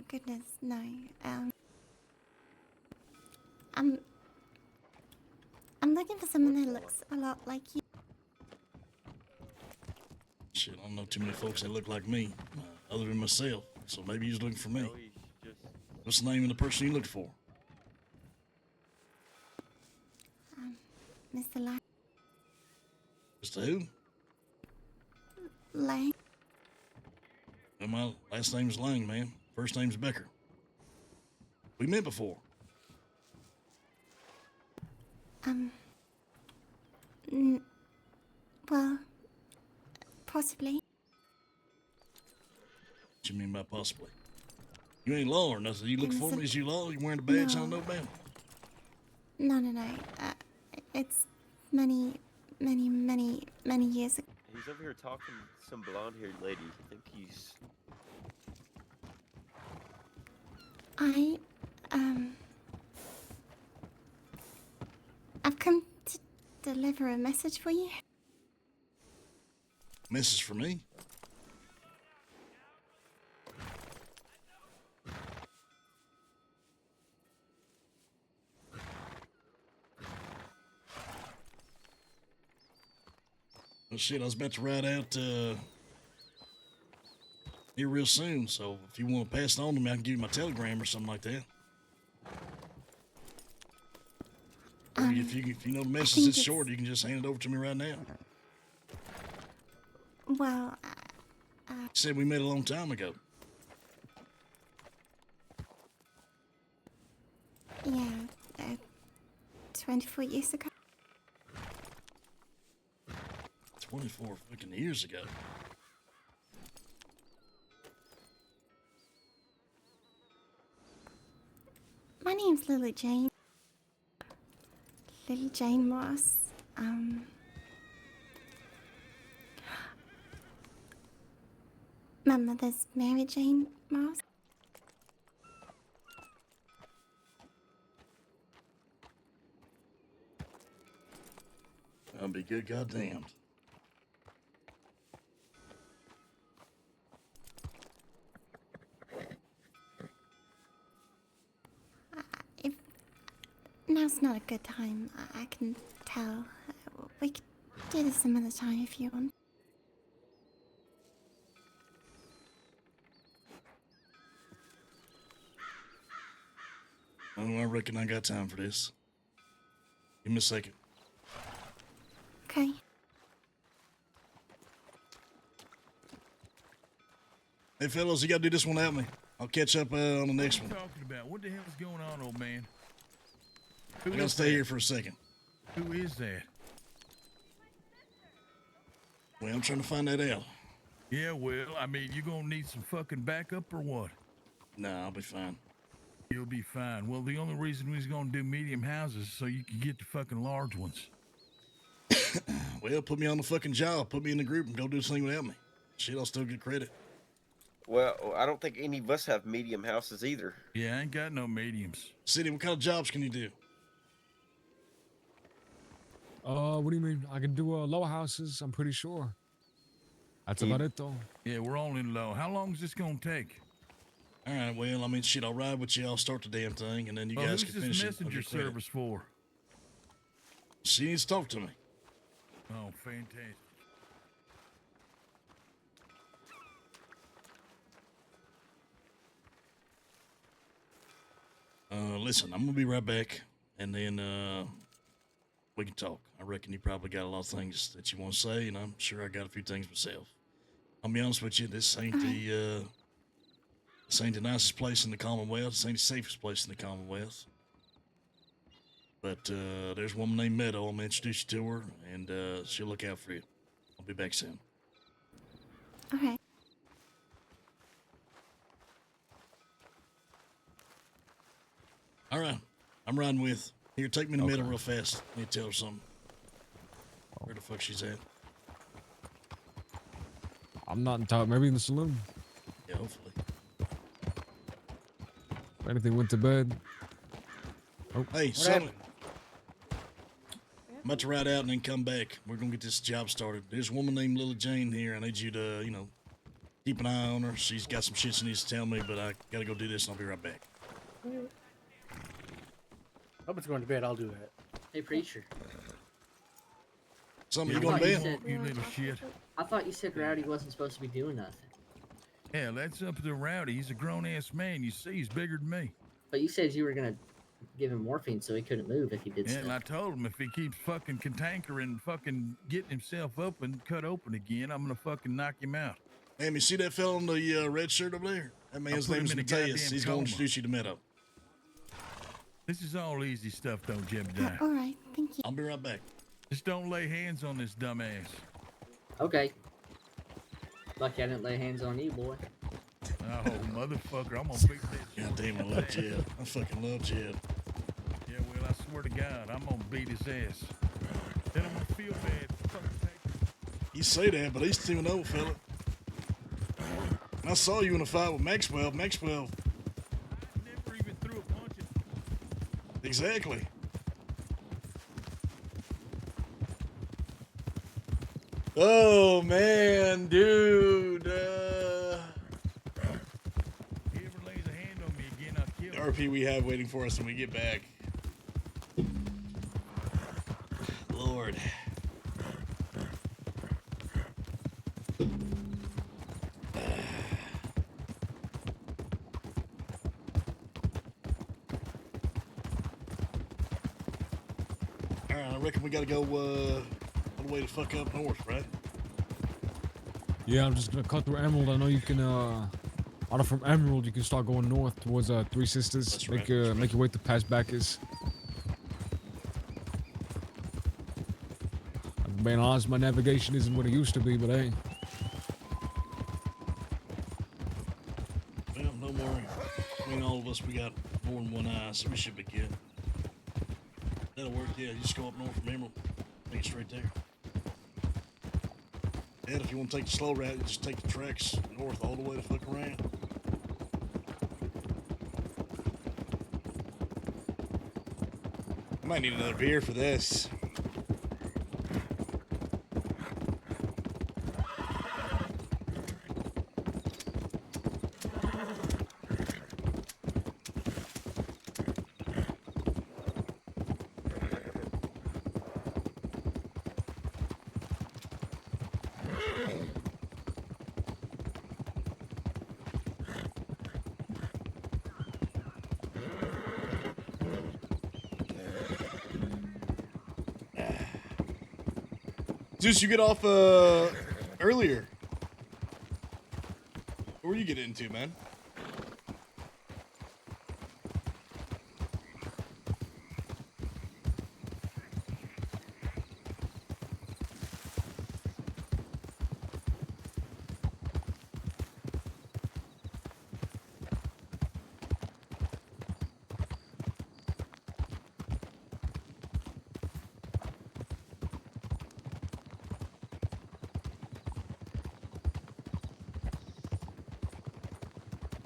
goodness, no. I'm looking for someone who looks a lot like you. Shit, I don't know too many folks that look like me, other than myself. So maybe you're looking for me. What's the name of the person you looked for? Mr. Lang. Mr. Who? Lang. Well, my last name's Lang, man. First name's Becker. We met before. Well, possibly. What you mean by possibly? You ain't law or nothing. You look for me? Is you law? You wearing the badge? I don't know about. No. It's many years ago. He's over here talking to some blonde-haired lady. I think he's... I've come to deliver a message for you. Message for me? Well, shit, I was about to ride out here real soon, so if you want to pass it on to me, I can give you my telegram or something like that. Or if you know the message is short, you can just hand it over to me right now. Well, You said we met a long time ago. yeah, 24 years ago. 24 fucking years ago. My name's Lily Jane. Lily Jane Moss. My mother's Mary Jane Moss. I'll be good goddamned. Now's not a good time. I can tell. We could do this some other time if you want. Oh, I reckon I got time for this. Give me a second. Okay. Hey, fellas, you gotta do this one without me. I'll catch up on the next one. What are you talking about? What the hell is going on, old man? I gotta stay here for a second. Who is that? Well, I'm trying to find that out. Yeah, well, I mean, you gonna need some fucking backup or what? Nah, I'll be fine. You'll be fine. Well, the only reason we was gonna do medium houses is so you can get the fucking large ones. Well, put me on the fucking job. Put me in the group and go do this thing without me. Shit, I'll still get credit. Well, I don't think any of us have medium houses either. Yeah, I ain't got no mediums. City, what kind of jobs can you do? What do you mean? I can do lower houses, I'm pretty sure. That's about it, though. Yeah, we're all in low. How long is this gonna take? All right, well, I mean, shit, I'll ride with you. I'll start the damn thing, and then you Well, guys who's can finish this it. messenger service for? She needs to talk to me. Oh, fantastic. Listen, I'm gonna be right back, and then we can talk. I reckon you probably got a lot of things that you want to say, and I'm sure I got a few things myself. I'll be honest with you, this ain't the nicest place in the Commonwealth. This ain't the safest place in the Commonwealth. But there's a woman named Meadow. I'm gonna introduce you to her, and she'll look out for you. I'll be back soon. Okay. All right, I'm riding with. Here, take me to Meadow real fast. Let me tell her something. Where the fuck she's at? I'm not in top. Maybe in the saloon. Yeah, hopefully. If anything went to bed. Oh, hey, son. I'm about to ride out and then come back. We're gonna get this job started. There's a woman named Lily Jane here. I need you to, keep an eye on her. She's got some shit she needs to tell me, but I gotta go do this and I'll be right back. Robert's going to bed. I'll do that. Hey, preacher. Something I you gonna thought bet? said- You little shit. I thought you said Rowdy wasn't supposed to be doing nothing. Hell, that's up to Rowdy. He's a grown-ass man. You see, he's bigger than me. But you said you were gonna give him morphine so he couldn't move if he did Yeah, and I stuff. told him if he keeps fucking cantankering, fucking getting himself cut open again, I'm gonna fucking knock him out. Ma'am, you see that fella in the red shirt over there? That man's put him name's in a Mateus. goddamn He's gonna coma. introduce you to Meadow. This is all easy stuff, don't Jebediah. All right, thank you. I'll be right back. Just don't lay hands on this dumbass. Okay. Lucky I didn't lay hands on you, boy. Oh, motherfucker, I'm gonna beat this. God damn, I love Jeb. I fucking love Jeb. Yeah, well, I swear to God, I'm gonna beat his ass. Then I'm gonna feel bad. You say that, but he's 2-0, fella. And I saw you in a fight with Maxwell. Maxwell. Never even threw a punch at. Exactly. Oh, man, dude. RP we have waiting for us when we get back. Lord. Alright, I reckon we gotta go all the way to fuck up north, right? Yeah, I'm just gonna cut through Emerald. I know you can out of from Emerald you can start going north towards Three Sisters. That's Make right, make your way to past Beckers. I'm being honest, my navigation isn't what it used to be, but hey. Well, no more. Between all of us, we got more than one eye, so we should be good. That'll work, yeah. You just go up north from Emerald. Take it straight there. And if you want to take the slow route, you just take the tracks north all the way to fuck around. I might need another beer for this. Zeus, you get off earlier. What were you getting into, man?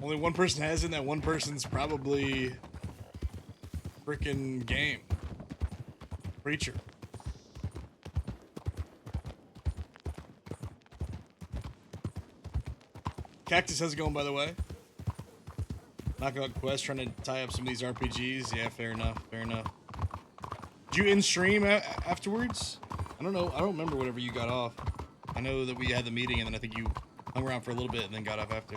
Only one person has it, and that one person's probably freaking game. Preacher. Cactus, how's it going, by the way? Knockout Quest, trying to tie up some of these RPGs. Yeah, fair enough, fair enough. Did you in-stream afterwards? I don't know. I don't remember whatever you got off. I know that we had the meeting, and then I think you hung around for a little bit and then got off after.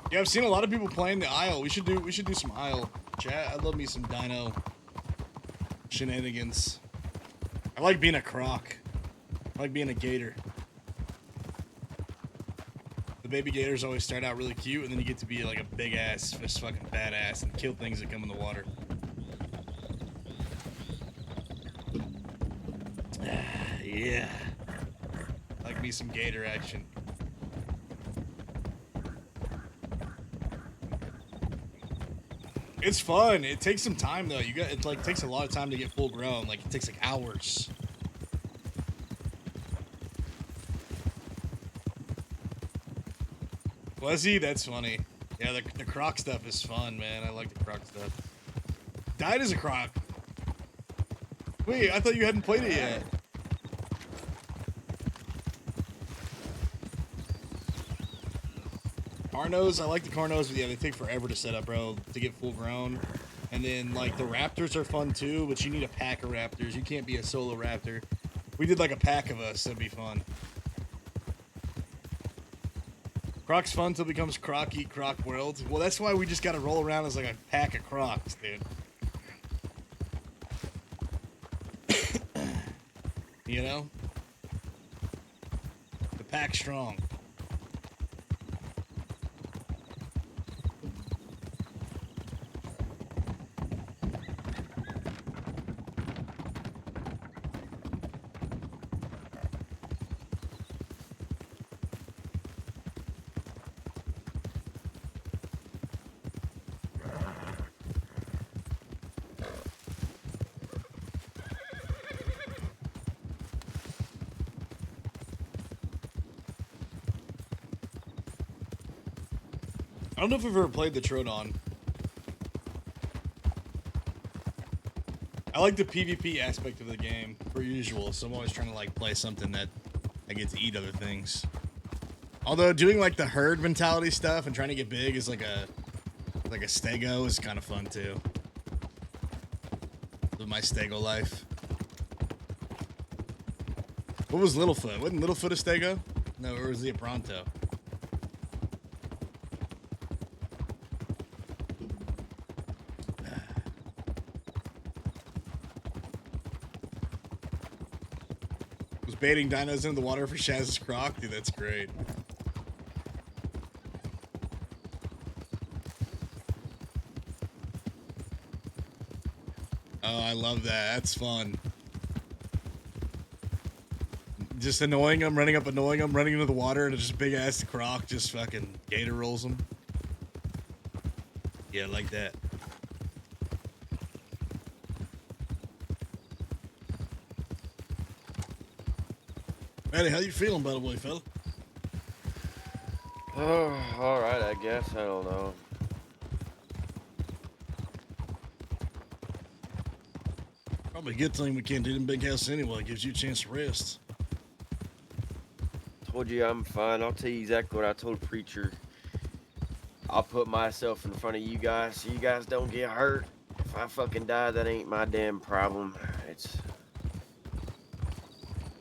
Yeah, I've seen a lot of people playing the Isle. We should do some Isle chat. I love me some Dino shenanigans. I like being a croc. I like being a gator. The baby gators always start out really cute, and then you get to be like a big ass, just fucking badass, and kill things that come in the water. Yeah. Like me some gator action. It's fun. It takes some time though. It like takes a lot of time to get full grown. Like it takes like hours. Was he? That's funny. Yeah, the croc stuff is fun, man. I like the croc stuff. Died as a croc. Wait, I thought you hadn't played it yet. Carnos, I like the Carnos, but yeah, they take forever to set up, bro, to get full grown. And then, like, the Raptors are fun, too, but you need a pack of Raptors. You can't be a solo Raptor. We did, like, a pack of us. That'd be fun. Croc's fun till it becomes Croc Eat Croc World. Well, that's why we just gotta roll around as, like, a pack of Crocs, dude. You know? The pack strong. I don't know if I've ever played the Troodon. I like the PvP aspect of the game, per usual, so I'm always trying to like play something that I get to eat other things. Although doing like the herd mentality stuff and trying to get big is like a stego is kind of fun too. Live my stego life. What was Littlefoot? Wasn't Littlefoot a stego? No, or was he a pronto? Baiting dinos into the water for Shaz's croc? Dude, that's great. Oh, I love that. That's fun. Just annoying him, running into the water, and just big ass croc just fucking gator rolls him. Yeah, like that. Eddie, how you feeling, by the way, fella? Oh, all right, I guess. I don't know. Probably a good thing we can't do it in big house anyway. It gives you a chance to rest. Told you I'm fine. I'll tell you exactly what I told Preacher. I'll put myself in front of you guys so you guys don't get hurt. If I fucking die, that ain't my damn problem. It's...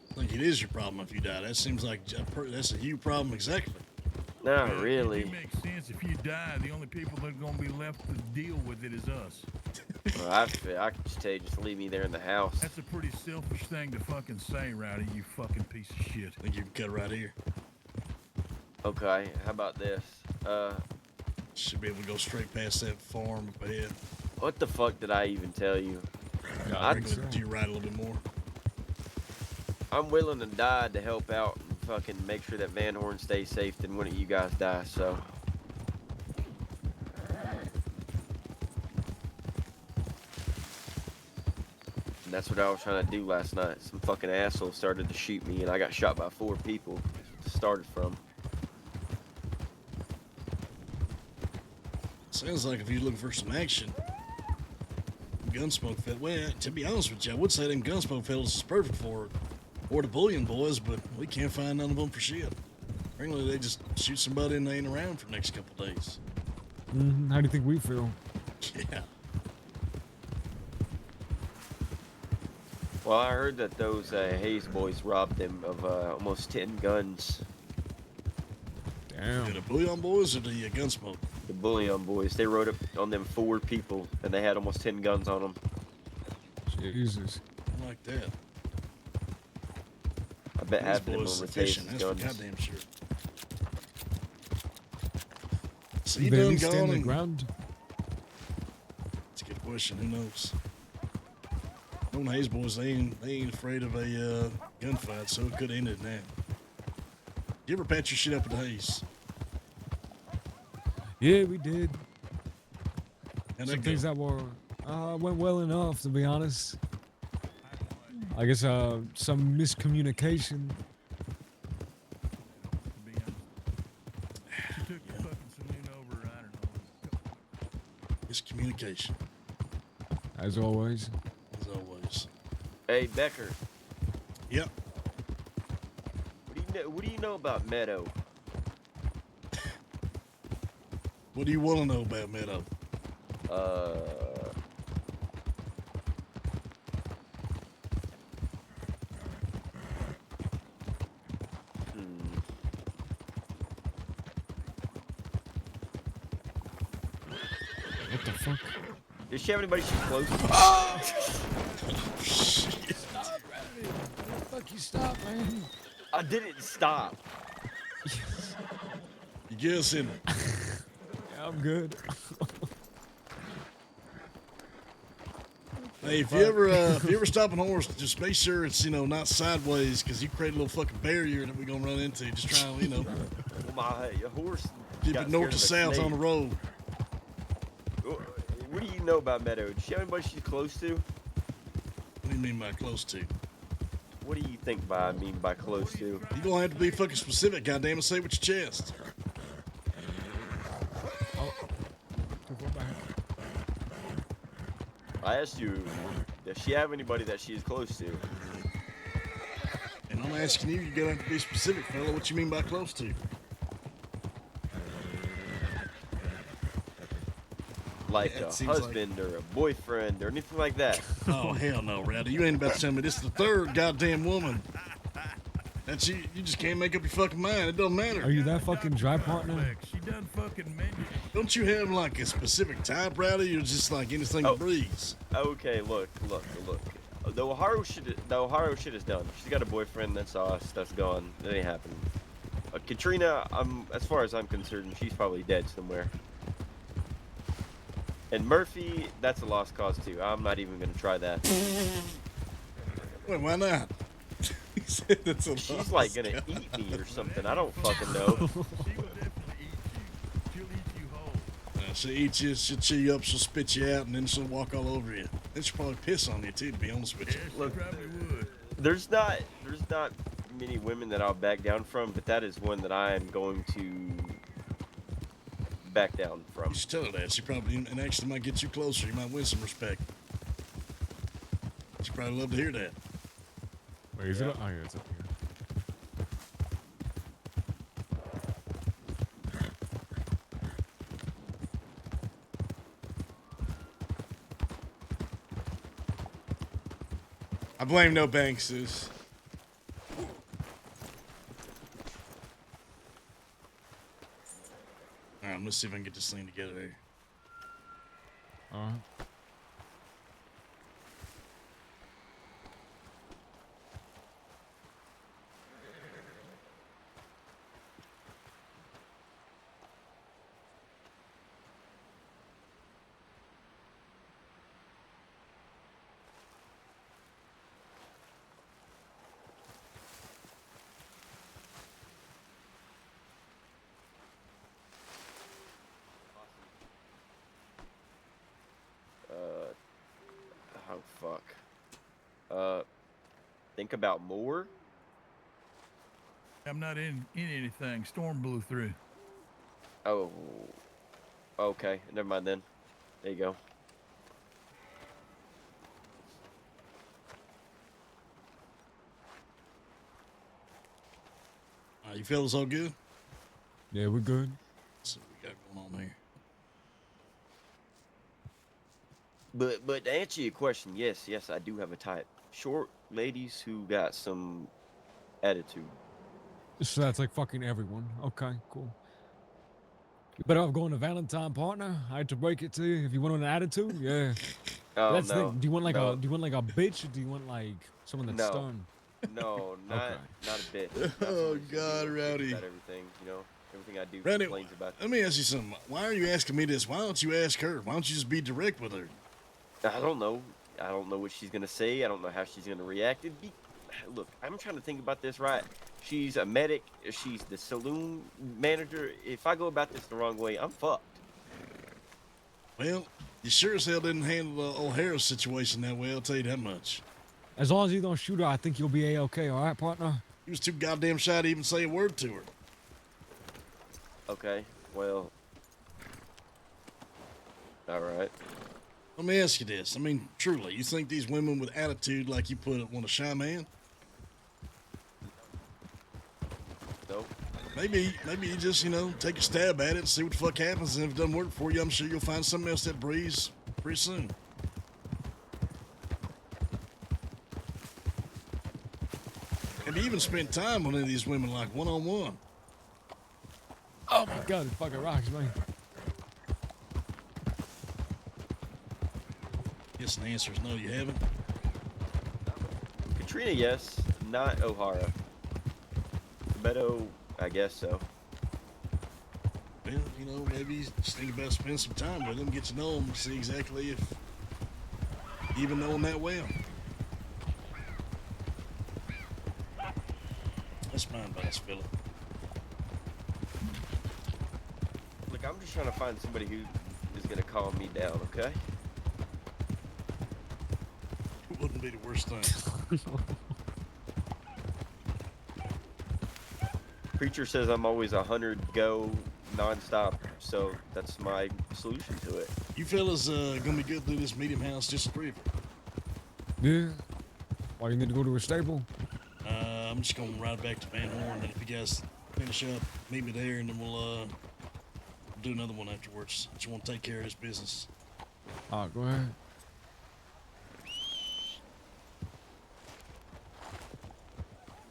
I think it is your problem if you die. That seems like that's a you problem exactly. Not really. It makes sense. If you die, the only people that are going to be left to deal with it is us. Well, I can just tell you, just leave me there in the house. That's a pretty selfish thing to fucking say, Rowdy, you fucking piece of shit. I think you can cut right here. Okay, how about this? Should be able to go straight past that farm up ahead. What the fuck did I even tell you? Do you ride a little bit more? I'm willing to die to help out and fucking make sure that Van Horn stays safe than one of you guys die, so. And that's what I was trying to do last night. Some fucking asshole started to shoot me and I got shot by 4 people. That's what it started from. Sounds like if you're looking for some action, Gunsmoke Fed. Well, to be honest with you, I would say them Gunsmoke Fellas is perfect for it. Or the Bullion Boys, but we can't find none of them for shit. Apparently, they just shoot somebody and they ain't around for the next couple days. How do you think we feel? Yeah. Well, I heard that those Hayes boys robbed them of almost 10 guns. Damn. The Bullion Boys or the Gunsmoke? The Bullion Boys. They rode up on them 4 people, and they had almost 10 guns on them. Jesus. I like that. I bet These half of them boys were efficient. Hayes' That's for guns. goddamn sure. So Do you they at done least stand gone the and... ground? That's a good question. Who knows? Them Hayes boys, they ain't afraid of a gunfight, so it could end in that. You ever patch your shit up with Hayes? Yeah, we did. some things that were went well enough, to be honest. I guess some miscommunication. She took the fucking saloon over, I don't know. Miscommunication. As always. As always. Hey, Becker. Yep. What do you know about Meadow? What do you want to know about Meadow? What the fuck? Does she have anybody she's close to? Oh! Stop, Randy. What the fuck you stop, man? I didn't stop. You guessing? Yeah, I'm good. Hey, if you ever stop a horse, just make sure it's not sideways, because you create a little fucking barrier that we're gonna run into. Just try to My horse. keep it north to south on the road. What do you know about Meadow? Does she have anybody she's close to? What do you mean by close to? What do you think I mean by close to? You gonna have to be fucking specific, goddammit. Say it with your chest. I asked you, does she have anybody that she is close to? And I'm asking you, you're gonna have to be specific, fella. What you mean by close to? Like Yeah, a seems husband or a boyfriend or anything like that? Oh, hell no, Rowdy. You ain't about to tell me this is the third goddamn woman. That's you just can't make up your fucking mind. It don't matter. Are you that fucking dry, partner? She done fucking mentioned. Don't you have like a specific type, Rowdy, or just like anything that breathes? Okay, look. The Ohio shit is done. She's got a boyfriend. That's us. That's gone. That ain't happening. Katrina, as far as I'm concerned, she's probably dead somewhere. And Murphy, that's a lost cause too. I'm not even gonna try that. Wait, why not? He said that's a She's like gonna eat me or something. I don't fucking know. She'll eat you, she'll chew you up, she'll spit you out, and then she'll walk all over you. Then she'll probably piss on you too, to be honest with you. Look, there's not many women that I'll back down from, but that is one that I am going to back down from. You should tell her that. She probably, and actually might get you closer. You might win some respect. She'd probably love to hear that. Wait, is it? Oh, yeah, it's up here. I blame no Bankses. Alright, let's see if I can get this thing together here. Oh fuck. Think about more. I'm not in anything. Storm blew through. Oh. Okay. Never mind then. There you go. You fellas all good? Yeah, we're good. Let's see what we got going on here. But to answer your question, yes, I do have a type. Short ladies who got some attitude. So that's like fucking everyone. Okay, cool. You better off going to Valentine, partner. I had to break it to you. If you want an attitude, yeah. Oh, That's the no, thing. Do you want like no. a bitch, or do you want like someone that's No. stunned? No, not a bit. Oh God, Rowdy. About everything, everything I do Randy, complains about. let me ask you something. Why are you asking me this? Why don't you ask her? Why don't you just be direct with her? I don't know. I don't know what she's gonna say. I don't know how she's gonna react. Look, I'm trying to think about this right. She's a medic. She's the saloon manager. If I go about this the wrong way, I'm fucked. Well, You sure as hell didn't handle the O'Hara's situation that way, I'll tell you that much. As long as you don't shoot her, I think you'll be A-okay, all right, partner? He was too goddamn shy to even say a word to her. Okay, well. All right. Let me ask you this. I mean, truly, you think these women with attitude, like you put it, want a shy man? Nope. Maybe you just, take a stab at it and see what the fuck happens. And if it doesn't work for you, I'm sure you'll find something else that breeze pretty soon. Have you even spent time on any of these women, like one-on-one? Oh my God, it fucking rocks, man. Yes, the answer is no, you haven't. Katrina, yes. Not O'Hara. Beto, I guess so. Well, maybe you just think about spending some time with them, get to know them, see exactly if you even know them that well. That's my advice, Philip. Look, I'm just trying to find somebody who is going to calm me down, okay? It wouldn't be the worst thing. Preacher says I'm always 100 go nonstop, so that's my solution to it. You fellas gonna be good through this medium house, just the three of you? Yeah. Why, you need to go to a stable? I'm just gonna ride back to Van Horn, and if you guys finish up, meet me there, and then we'll do another one afterwards. I just want to take care of this business. All right, go ahead.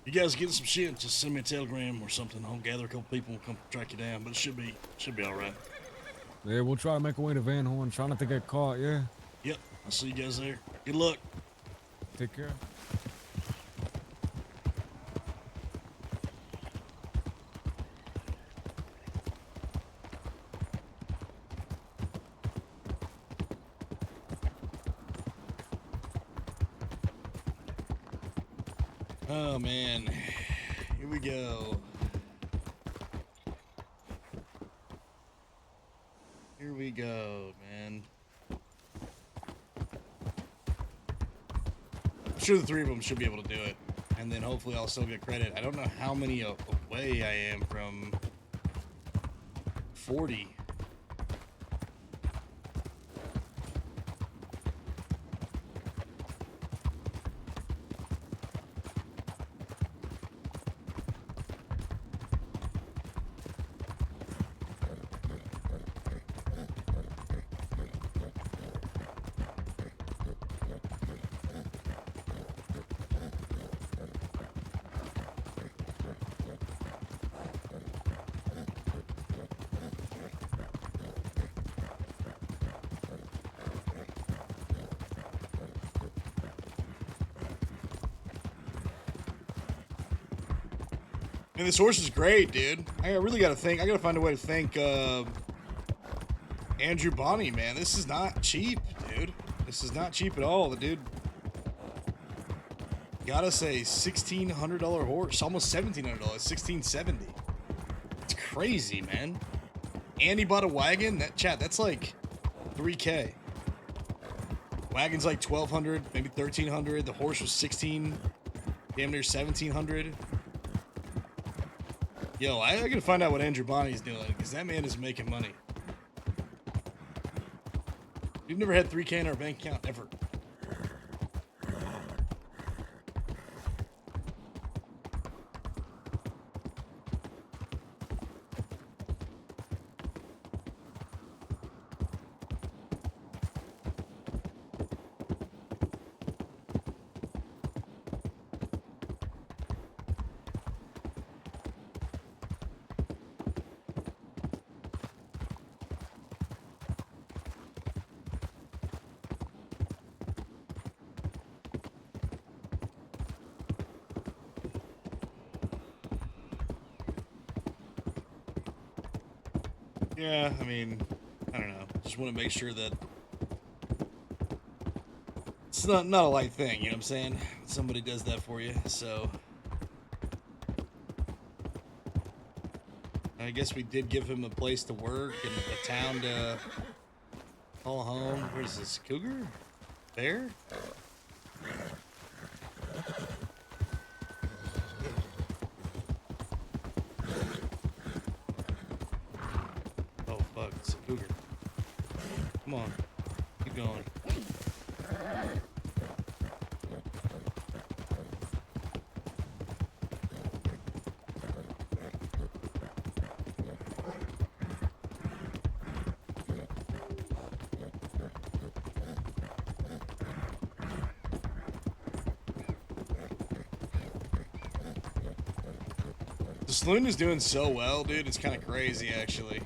You guys get some shit, just send me a telegram or something. I'll gather a couple people and come track you down, but it should be all right. Yeah, we'll try to make our way to Van Horn. Try not to get caught, yeah? Yep, I'll see you guys there. Good luck. Take care. Oh, man. Here we go. Here we go, man. I'm sure the three of them should be able to do it. And then hopefully I'll still get credit. I don't know how many away I am from 40. Man, this horse is great, dude. I really gotta find a way to thank Andrew Bonney, man. This is not cheap, dude. This is not cheap at all. The dude got us a $1,600 horse, almost $1,700, $1,670. It's crazy, man. And he bought a wagon. That's like $3K. Wagon's like $1,200, maybe $1,300. The horse was $1,600, damn near $1,700. Yo, I gotta find out what Andrew Bonney's doing, because that man is making money. We've never had $3K in our bank account, ever. Yeah, I mean, I don't know. Just want to make sure that it's not a light thing, you know what I'm saying? Somebody does that for you, so I guess we did give him a place to work and a town to Call home. What is this? Cougar? Bear? Oh fuck, it's a cougar. Come on. Keep going. The saloon is doing so well, dude. It's kind of crazy, actually.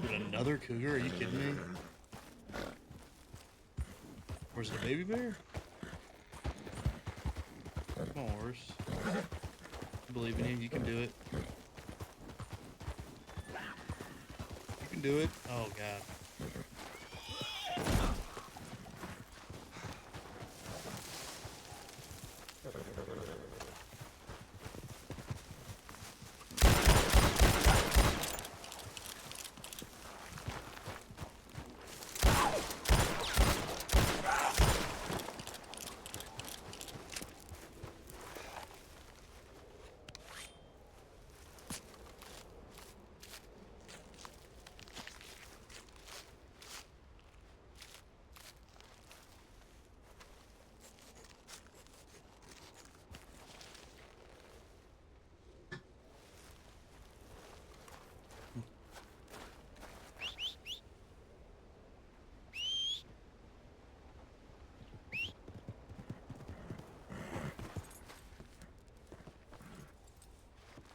Dude, another cougar? Are you kidding me? Where's the baby bear? Come on, horse. I believe in you. You can do it. You can do it. Oh, God.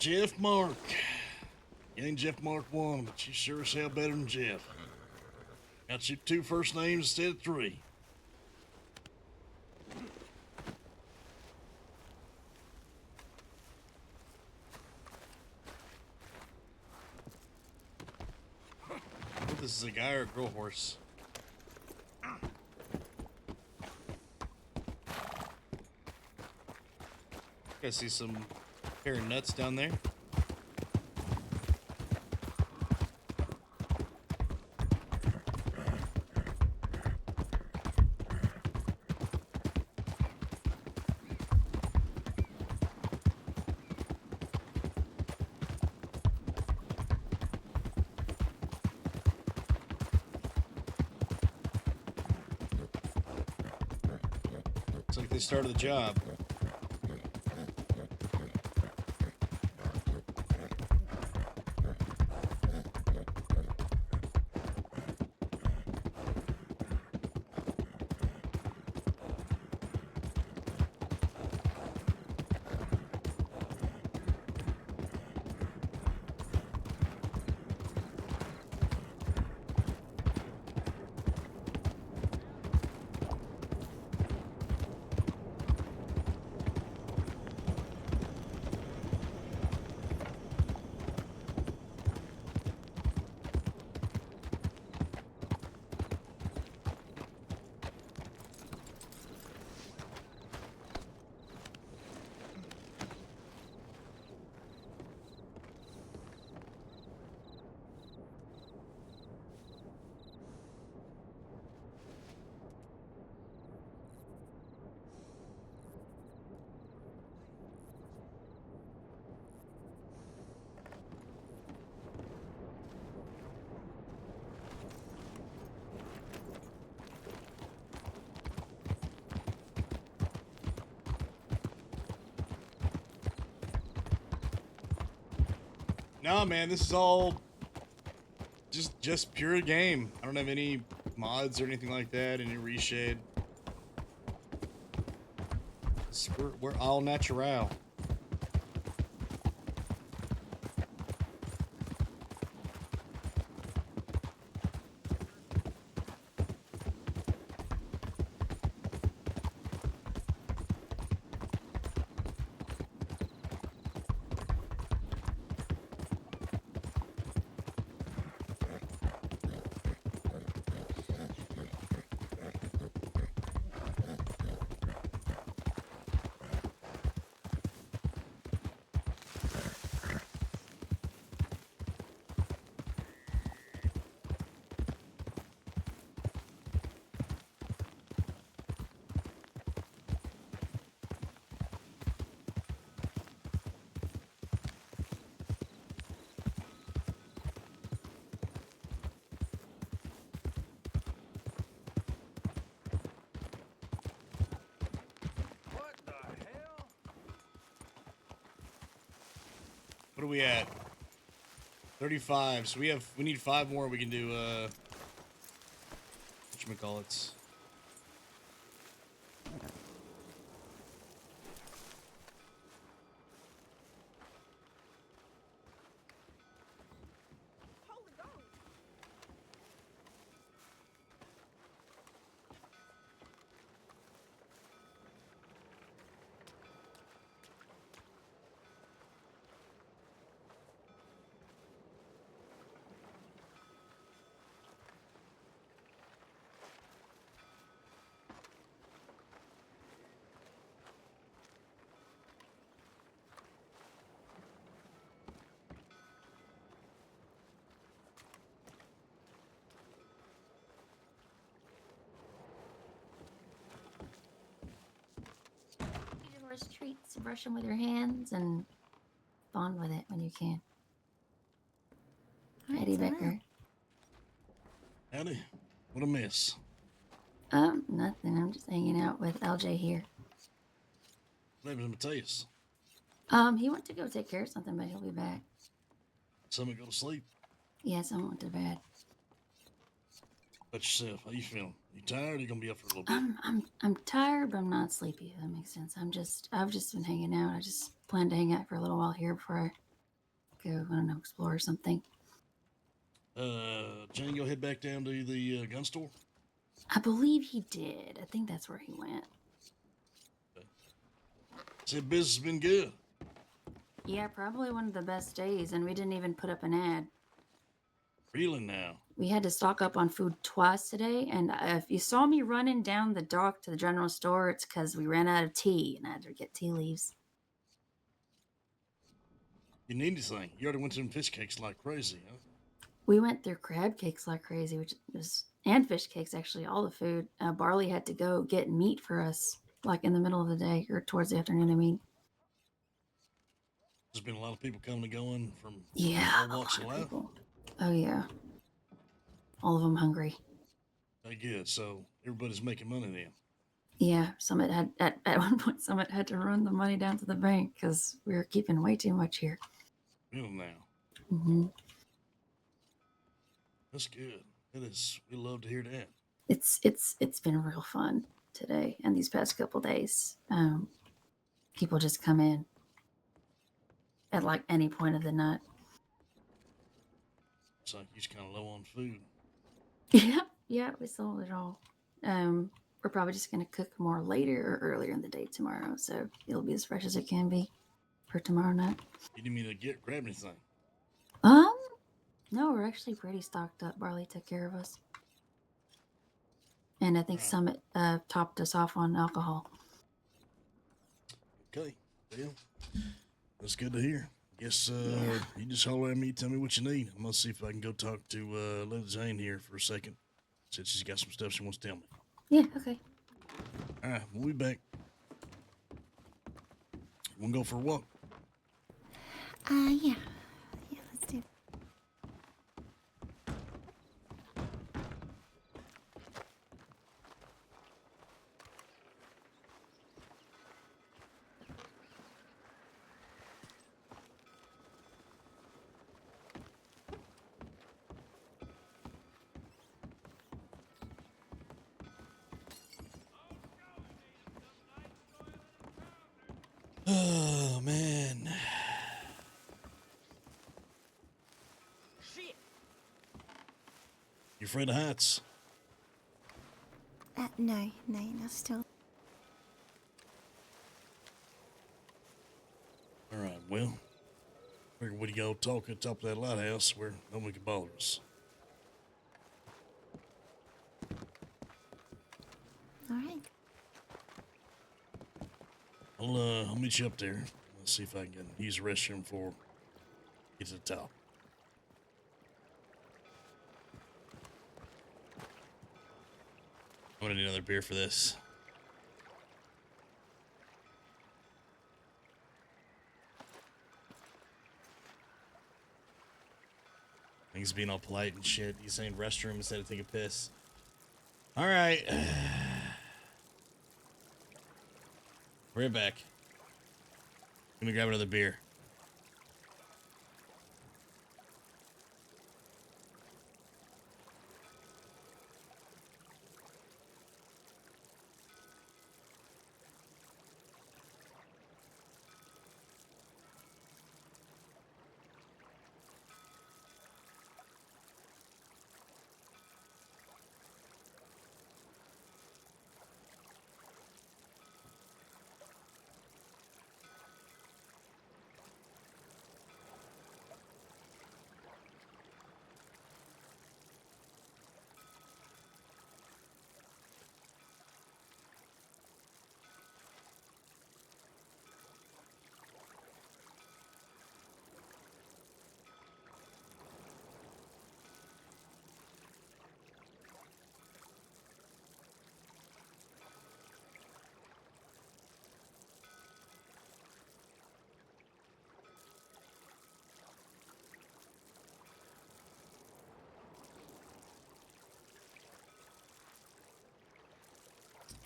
Jeff Mark. You ain't Jeff Mark 1, but you sure as hell better than Jeff. Got you 2 first names instead of 3. What, this is a guy or a girl horse? I see some pair of nuts down there. Looks like they started the job. No, man, this is all just pure game. I don't have any mods or anything like that, any reshade. We're all natural. What are we at? 35. So we need 5 more. We can do whatchamacallits. Feed your horse treats, brush them with your hands, and bond with it when you can. Eddie Becker. Howdy. What a mess. Nothing. I'm just hanging out with LJ here. What happened to Matthias? He went to go take care of something, but he'll be back. Somebody go to sleep. Yeah, someone went to bed. But yourself, how you feeling? You tired? Or you gonna be up for a little bit? I'm tired, but I'm not sleepy. If that makes sense. I've just been hanging out. I just plan to hang out for a little while here before I go. I don't know, explore or something. Jenny, go head back down to the gun store. I believe he did. I think that's where he went. Said business has been good. Yeah, probably one of the best days, and we didn't even put up an ad. Really now? We had to stock up on food twice today, and if you saw me running down the dock to the general store, it's because we ran out of tea, and I had to get tea leaves. You need anything? You already went to them fish cakes like crazy, huh? We went through crab cakes like crazy, which was, and fish cakes, actually, all the food. Barley had to go get meat for us, like in the middle of the day, or towards the afternoon, I mean. There's been a lot of people coming and going from Yeah, all walks of life. Oh, yeah. All of them hungry. I guess, so everybody's making money then. Yeah, Summit had, at one point, Summit had to run the money down to the bank because we were keeping way too much here. Real now. Mm-hmm. That's good. It is. We love to hear that. It's been real fun today and these past couple days. People just come in at like any point of the night. It's like you're kind of low on food. Yeah, we sold it all. We're probably just gonna cook more later or earlier in the day tomorrow, so it'll be as fresh as it can be for tomorrow night. You didn't mean to grab anything. No, we're actually pretty stocked up. Barley took care of us. And I think Summit topped us off on alcohol. Okay. Well, that's good to hear. Guess you just holler at me, tell me what you need. I'm gonna see if I can go talk to Little Jane here for a second. Said she's got some stuff she wants to tell me. Yeah, okay. All right, we'll be back. Wanna go for a walk? Yeah. Yeah, let's do that. Oh man. You afraid of heights? No, still. All right, well, figure we'd go talk at the top of that lighthouse where nobody can bother us. All right. I'll meet you up there. Let's see if I can use the restroom before I get to the top. I'm gonna need another beer for this. He's being all polite and shit. He's saying restroom instead of take a piss. All right. We're back. I'm gonna grab another beer.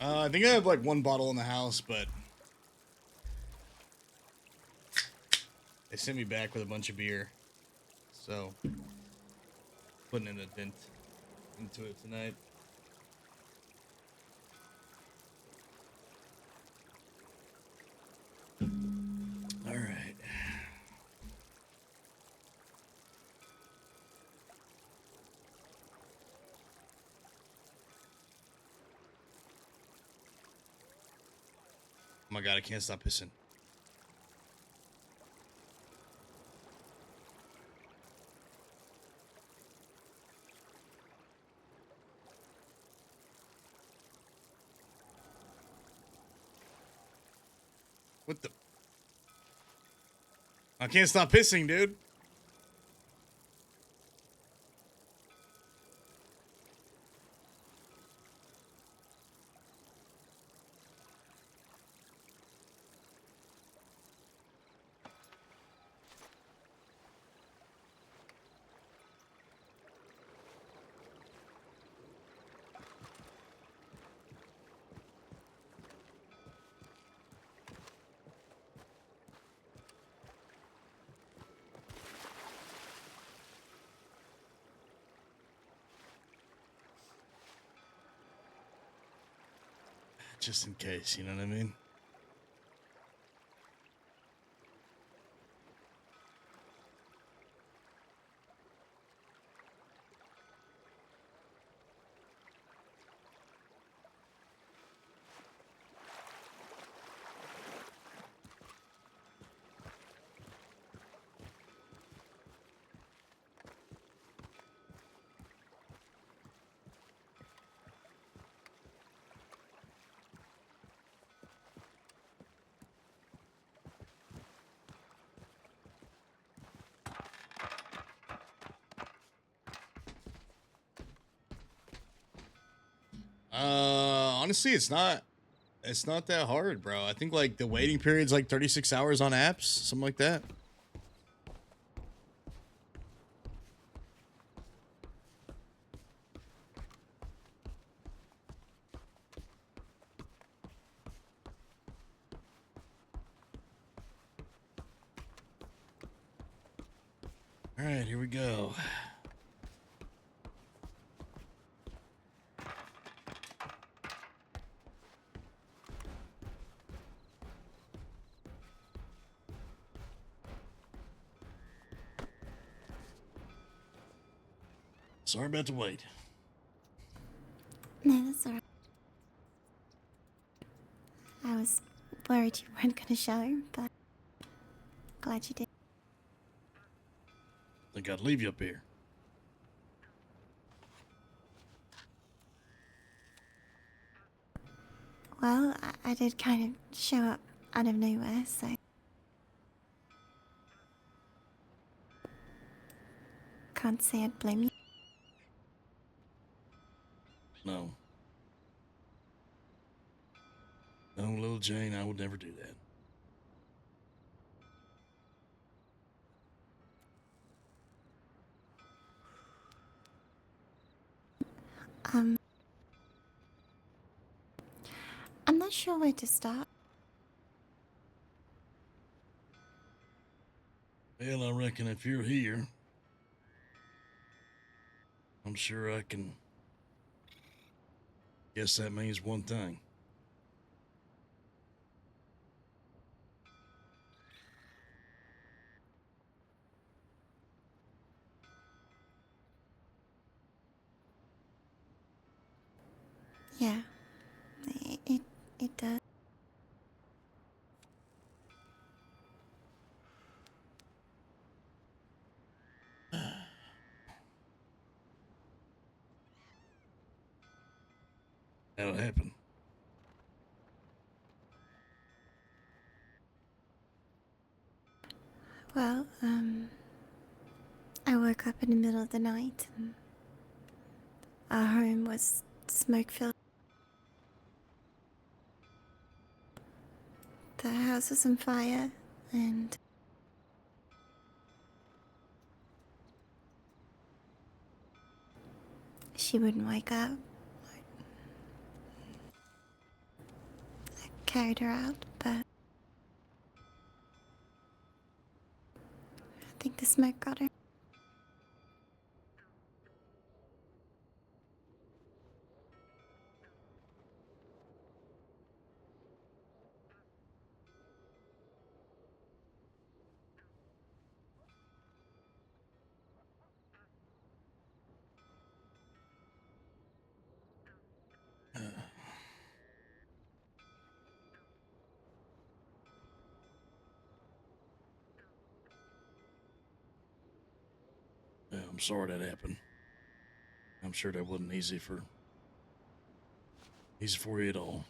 I think I have like one bottle in the house, but they sent me back with a bunch of beer. So, putting in a dent into it tonight. All right. Oh my god, I can't stop pissing. What the? I can't stop pissing, dude. Just in case, you know what I mean? Honestly, it's not that hard, bro. I think like the waiting period's like 36 hours on apps, something like that. All right, here we go. Sorry about the wait. No, that's alright. I was worried you weren't gonna show, but glad you did. Think I'd leave you up here. Well, I did kind of show up out of nowhere, so can't say I'd blame you. No. No, little Jane, I would never do that. I'm not sure where to start. Well, I reckon if you're here, I'm sure I can. Guess that means one thing. Yeah, it does. That'll happen. Well, I woke up in the middle of the night and our home was smoke filled. The house was on fire and she wouldn't wake up. carried her out, but I think the smoke got her. Yeah, I'm sorry that happened. I'm sure that wasn't easy for you at all.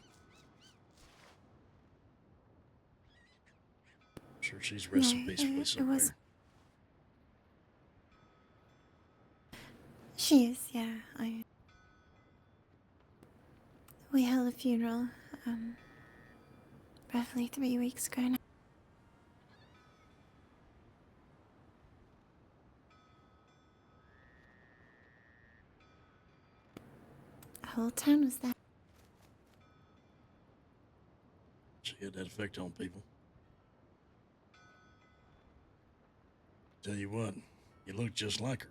I'm sure she's resting peacefully somewhere. She is, yeah. We held a funeral, roughly 3 weeks ago now. The whole town was there. She had that effect on people. Tell you what, you look just like her.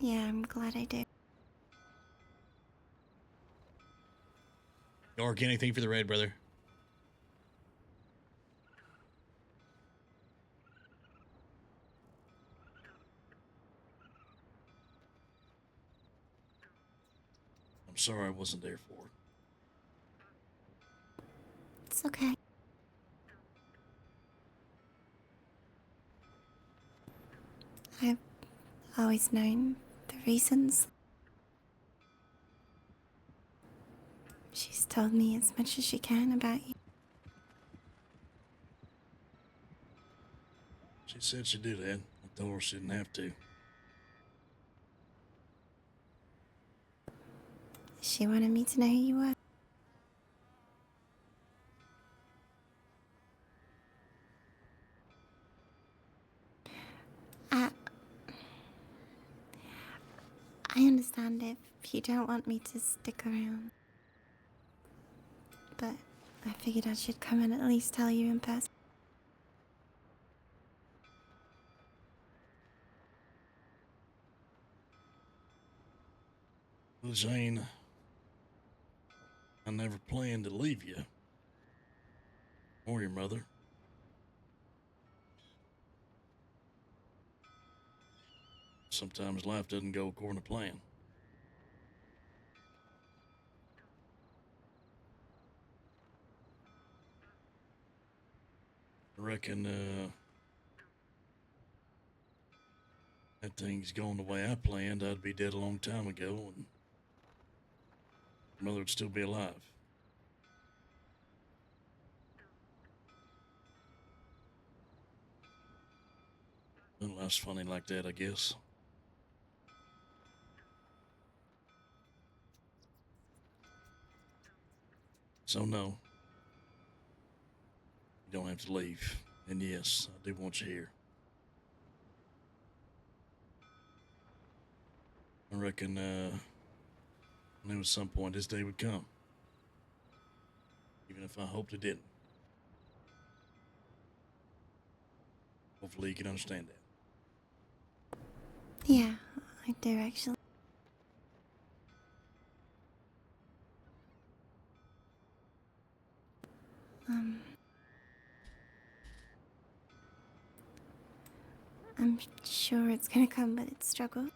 Yeah, I'm glad I did. York, anything for the red, brother? I'm sorry I wasn't there for her. It's okay. I've always known the reasons. She's told me as much as she can about you. She said she'd do that. I told her she didn't have to. She wanted me to know who you were. I understand if you don't want me to stick around. But I figured I should come and at least tell you in person. Well, Jane, I never planned to leave you. Or your mother. Sometimes life doesn't go according to plan. I reckon, that thing's going the way I planned. I'd be dead a long time ago, and your mother would still be alive. Well, life's funny like that, I guess. So no, you don't have to leave. And yes, I do want you here. I reckon, I knew at some point this day would come. Even if I hoped it didn't. Hopefully you can understand that. Yeah, I do actually. I'm sure it's gonna come, but it's struggle.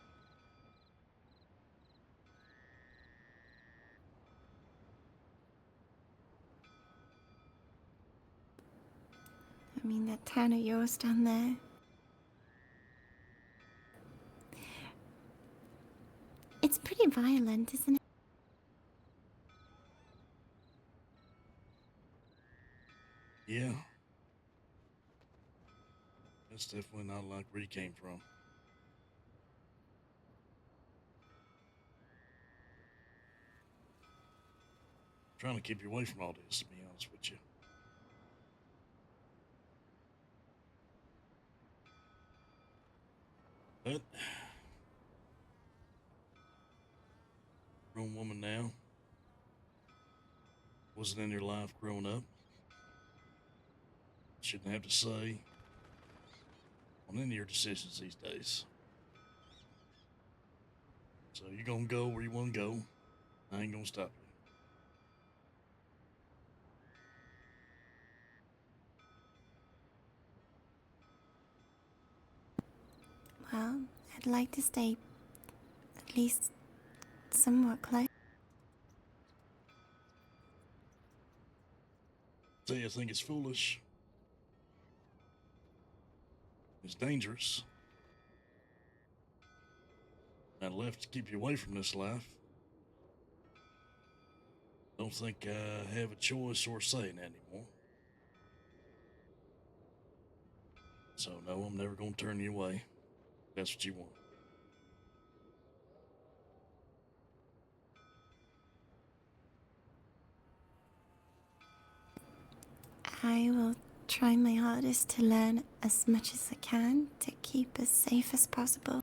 I mean, that town of yours down there. It's pretty violent, isn't it? Yeah. That's definitely not like where you came from. I'm trying to keep you away from all this, to be honest with you. But Grown woman now. Wasn't in your life growing up. Shouldn't have to say on any of your decisions these days. So you're gonna go where you wanna go. I ain't gonna stop you. Well, I'd like to stay at least somewhat close. Say I think it's foolish. It's dangerous. I left to keep you away from this life. Don't think I have a choice or say in that anymore. So no, I'm never gonna turn you away. If that's what you want. I will try my hardest to learn as much as I can to keep as safe as possible.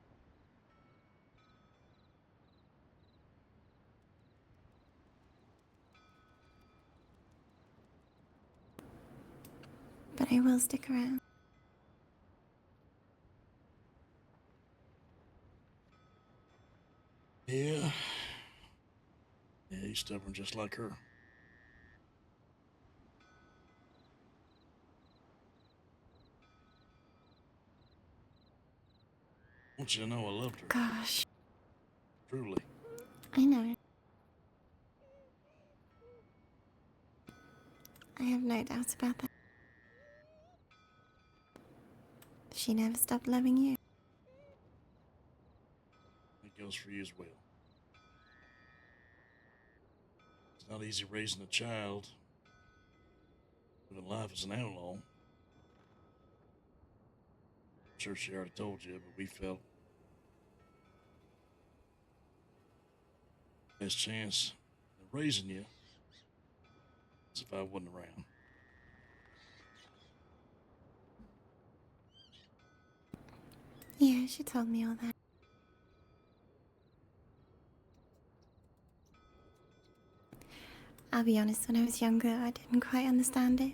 But I will stick around. Yeah. Yeah, he's stubborn just like her. I want you to know I loved her. Gosh, Truly. I know. I have no doubts about that. She never stopped loving you. It goes for you as well. It's not easy raising a child, living life as an outlaw. I'm sure she already told you, but we felt best chance of raising you is if I wasn't around. Yeah, she told me all that. I'll be honest, when I was younger, I didn't quite understand it.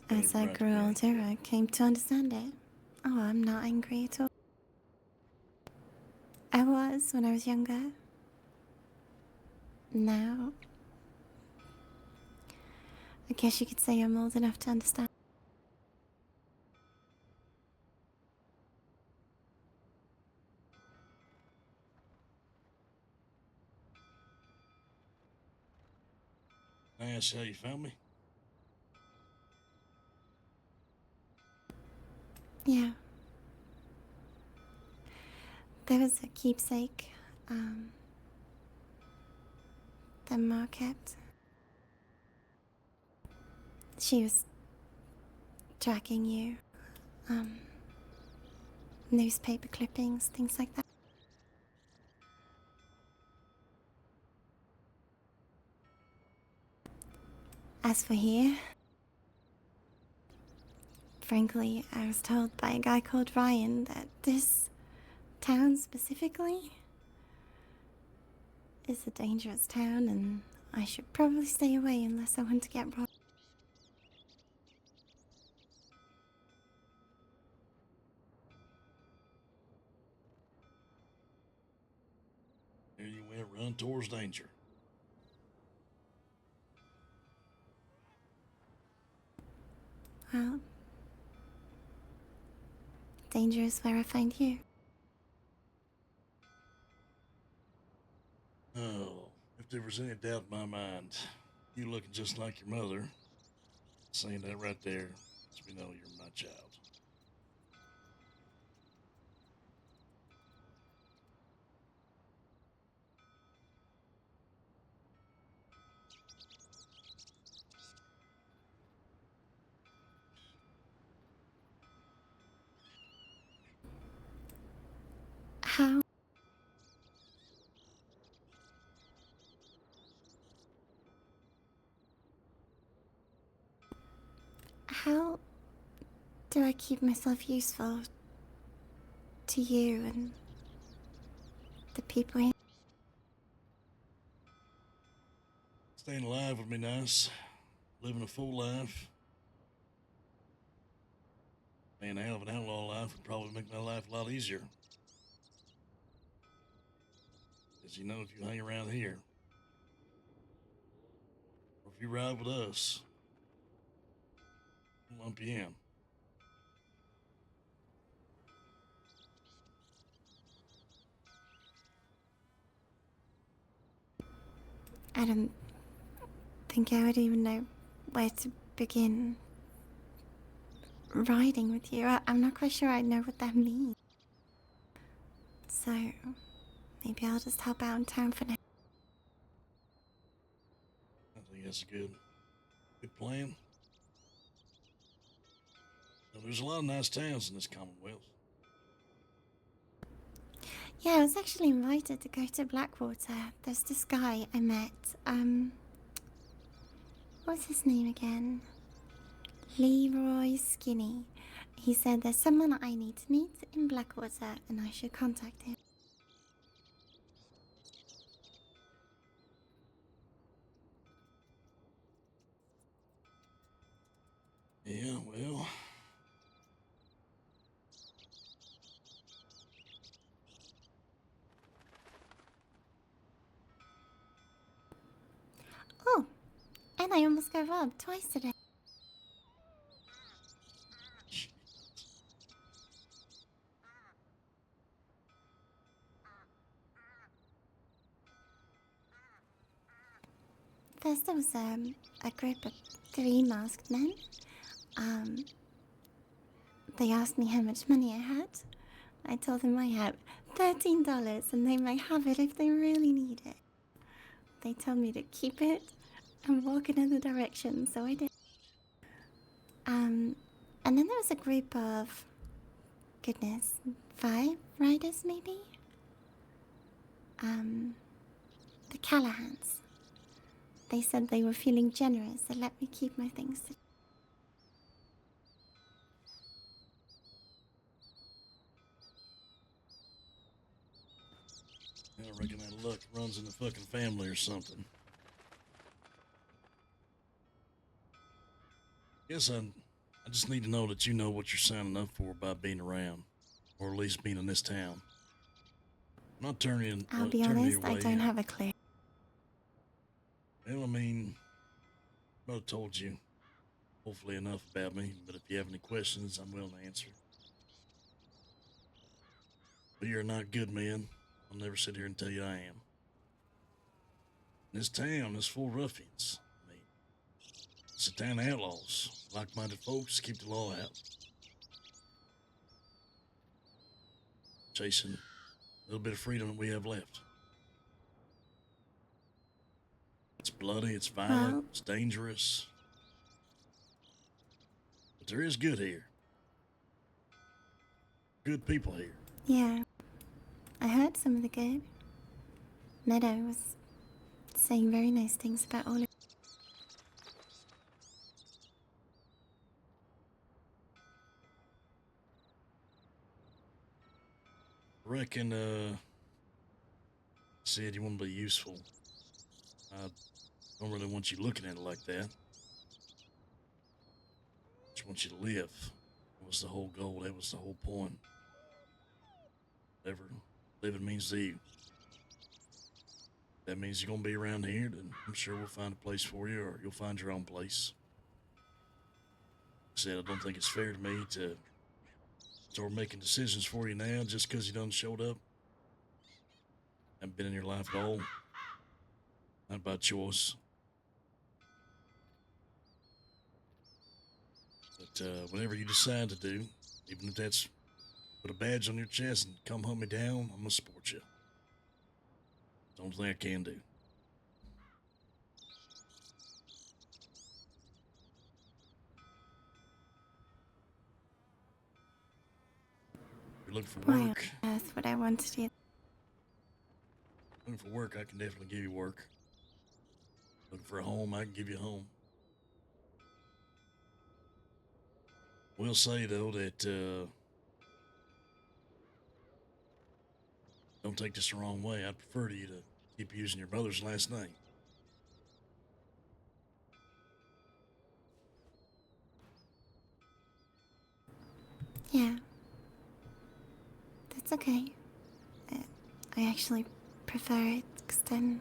As I grew older, I came to understand it. Oh, I'm not angry at all. I was when I was younger. Now, I guess you could say I'm old enough to understand. Can I ask how you found me? Yeah. There was a keepsake, that Ma kept. She was tracking you, newspaper clippings, things like that. As for here, frankly, I was told by a guy called Ryan that this town specifically is a dangerous town and I should probably stay away unless I want to get robbed. Here you went, run towards danger. Well, danger is where I find you. Oh, if there was any doubt in my mind, you looking just like your mother, saying that right there lets me know you're my child. How? How do I keep myself useful to you and people in. Staying alive would be nice. Living a full life. Being a hell of an outlaw life would probably make my life a lot easier. As you know, if you hang around here, or if you ride with us, 1 p.m. I don't think I would even know where to begin riding with you. I'm not quite sure I know what that means. So, maybe I'll just help out in town for now. I think that's a good plan. Now, there's a lot of nice towns in this Commonwealth. Yeah, I was actually invited to go to Blackwater. There's this guy I met. What's his name again? Leroy Skinny. He said there's someone I need to meet in Blackwater and I should contact him. Yeah, well. Oh, and I almost got robbed twice today. First there was a group of 3 masked men. They asked me how much money I had. I told them I had $13 and they might have it if they really need it. They told me to keep it and walk in another direction, so I did. And then there was a group of, goodness, 5 riders maybe? The Callahans. They said they were feeling generous and let me keep my things. I reckon that luck runs in the fucking family or something. Guess I just need to know that you know what you're signing up for by being around, or at least being in this town. I'm not turning. I'll be honest, I don't have a clue. Well, I mean, I told you, hopefully enough about me. But if you have any questions, I'm willing to answer. But you're not good men. I'll never sit here and tell you I am. This town is full of ruffians. I mean, it's a town of outlaws. Like-minded folks keep the law out. Chasing a little bit of freedom that we have left. It's bloody, it's violent, it's dangerous. But there is good here. Good people here. Yeah, I heard some of the good. Meadow was saying very nice things about all of. Reckon, said you want to be useful. I don't really want you looking at it like that. Just want you to live. That was the whole goal. That was the whole point. Whatever living means to you. That means you're going to be around here, then I'm sure we'll find a place for you, or you'll find your own place. I said, I don't think it's fair to me to start making decisions for you now just because you done showed up. Haven't been in your life at all. Not by choice. But whatever you decide to do, even if that's put a badge on your chest and come hunt me down, I'm going to support you. It's the only thing I can do. You're looking for work. That's what I want to do. Looking for work, I can definitely give you work. Looking for a home, I can give you a home. We'll say, though, that Don't take this the wrong way. I'd prefer to you to keep using your mother's last name. Yeah. That's okay. I actually prefer it because then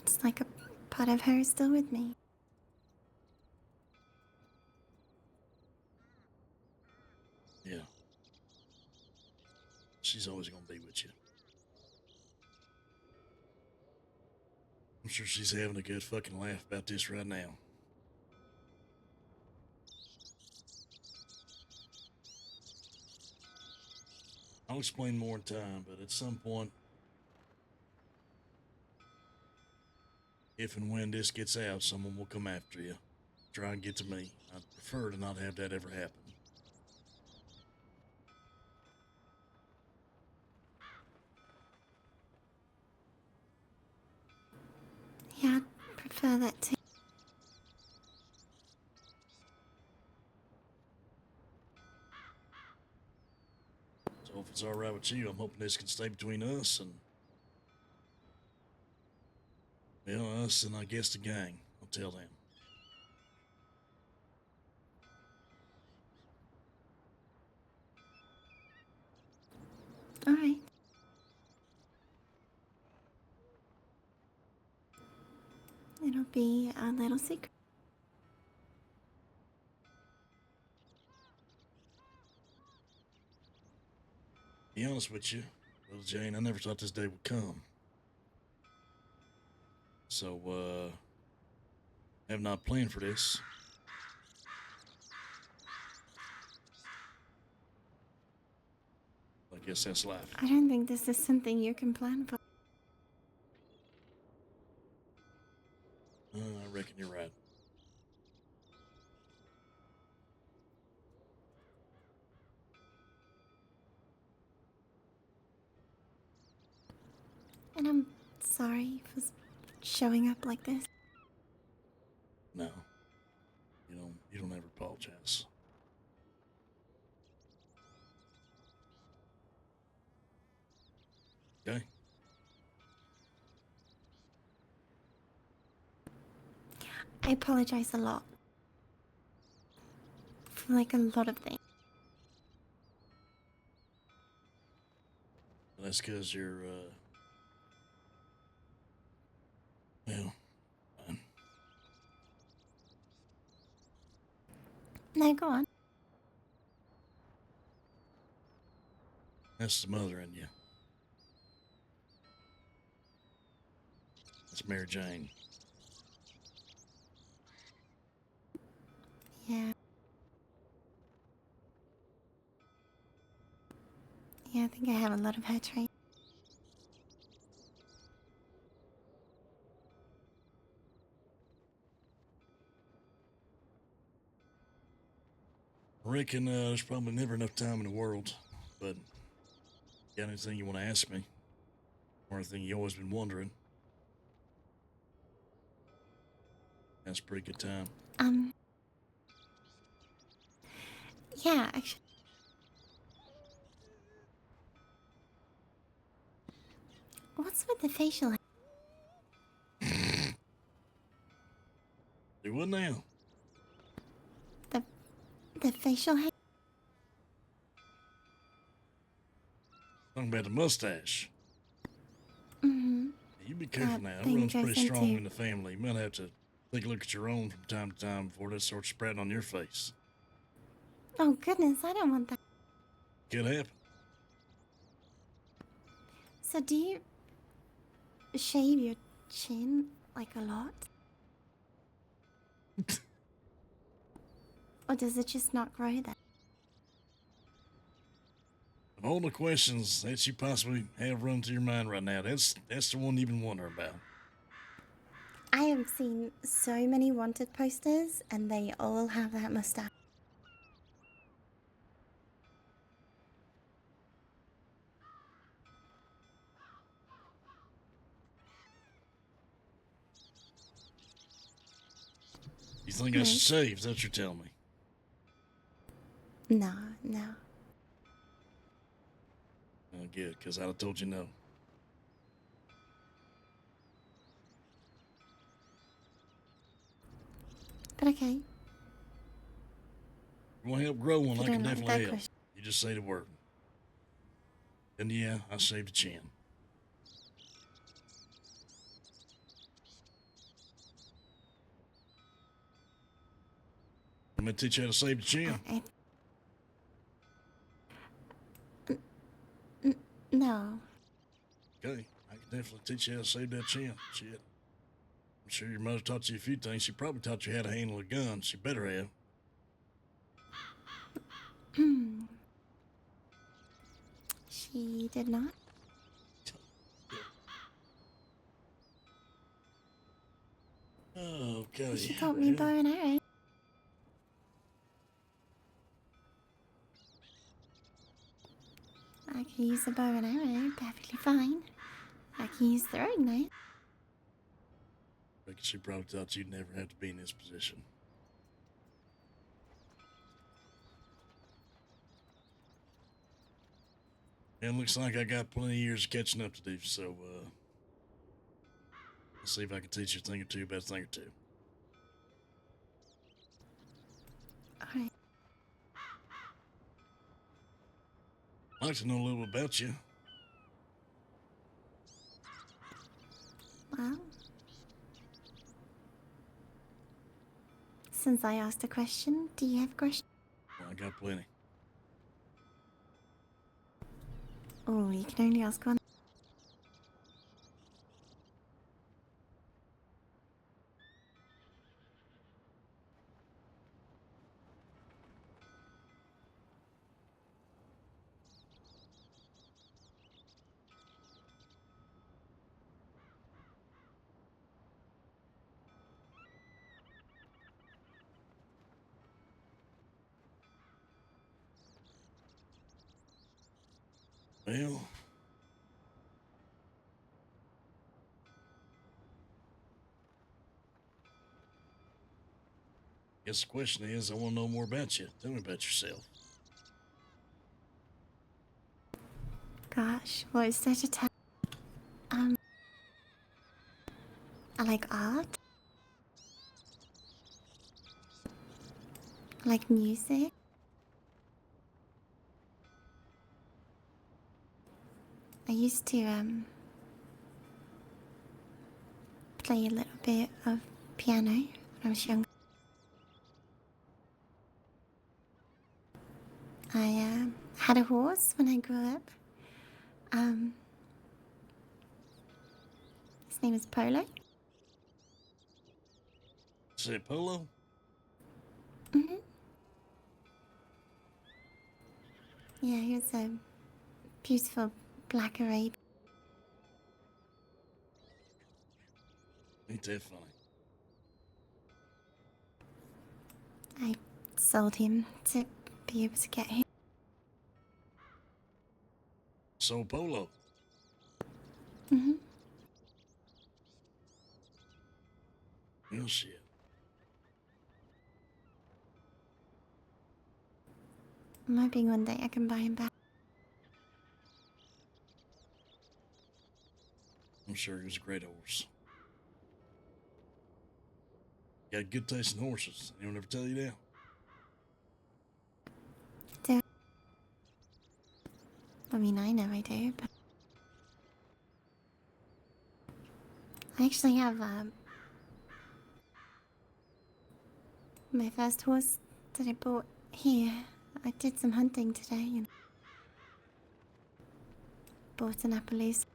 it's like a part of her is still with me. Yeah. She's always going to be with you. I'm sure she's having a good fucking laugh about this right now. I'll explain more in time, but at some point, if and when this gets out, someone will come after you. Try and get to me. I'd prefer to not have that ever happen. Yeah, I'd prefer that too. So if it's all right with you, I'm hoping this can stay between us and, well, us and I guess the gang. I'll tell them. All right. It'll be a little secret. To be honest with you, little Jane, I never thought this day would come. So, have not planned for this. I guess that's life. I don't think this is something you can plan for. I reckon you're right. And I'm sorry for showing up like this. No. You don't ever apologize. Okay? I apologize a lot. For like a lot of things. That's because you're, well, fine. No, go on. That's the mother in you. That's Mary Jane. Yeah. Yeah, I think I have a lot of her traits. I reckon there's probably never enough time in the world, but got anything you want to ask me? Or anything you always been wondering? That's a pretty good time. Yeah, actually. What's with the facial hair? Do what now? The facial hair? Talking about the mustache. Mm-hmm. You be careful now. That thing runs pretty goes strong into- in the family. You might have to take a look at your own from time to time before this starts spreading on your face. Oh goodness, I don't want that. Could happen. So do you shave your chin like a lot? Or does it just not grow that? Of all the questions that you possibly have run through your mind right now, that's the one you've been wondering about. I have seen so many wanted posters and they all have that mustache. You think I should shave? Is that what you're telling me? No, no. good, because I'd have told you no. But okay. You want to help grow one, If you I can don't like definitely that help. question. You just say the word. And yeah, I saved a chin. I'm going to teach you how to save the chin. No. Okay, I can definitely teach you how to save that chin. Shit. I'm sure your mother taught you a few things. She probably taught you how to handle a gun. She better have. She did not. Okay. She taught me bow and arrow. I can use the bow and arrow perfectly fine. I can use throwing knife. Reckon she probably thought you'd never have to be in this position. And looks like I got plenty of years of catching up to do, so I'll see if I can teach you a thing or two about a thing or two. Alright. I'd like to know a little about you. Well, since I asked a question, do you have a question? Well, I got plenty. Oh, you can only ask one. Well, guess the question is, I want to know more about you. Tell me about yourself. Gosh, what is such a tough... I like art. I like music. I used to, play a little bit of piano when I was younger. I, had a horse when I grew up. His name is Polo. Say Polo? Mm-hmm. Yeah, he was a beautiful black Arabian. Ain't that funny? I sold him to be able to get him. So Polo. Mm-hmm. Well, shit. I'm hoping one day I can buy him back. I'm sure he was a great horse. Got good taste in horses. Anyone ever tell you that? I mean, I know I do, but... I actually have, my first horse that I bought here. I did some hunting today and bought an Appaloosa.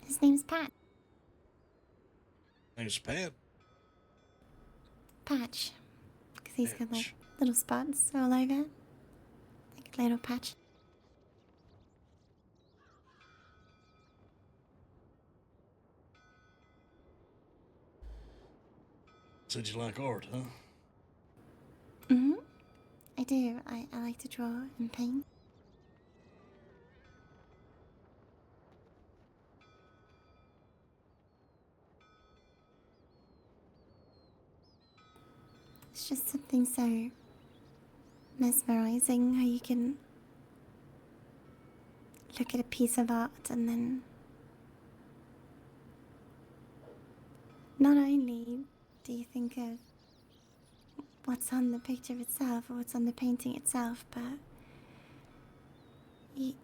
His name's Pat. Name's Pat. Patch. Because he's got like little spots all over. Like a little patch. Said you like art, huh? Mm-hmm. I do. I like to draw and paint. It's just something so mesmerizing how you can look at a piece of art and then not only do you think of what's on the picture itself or what's on the painting itself, but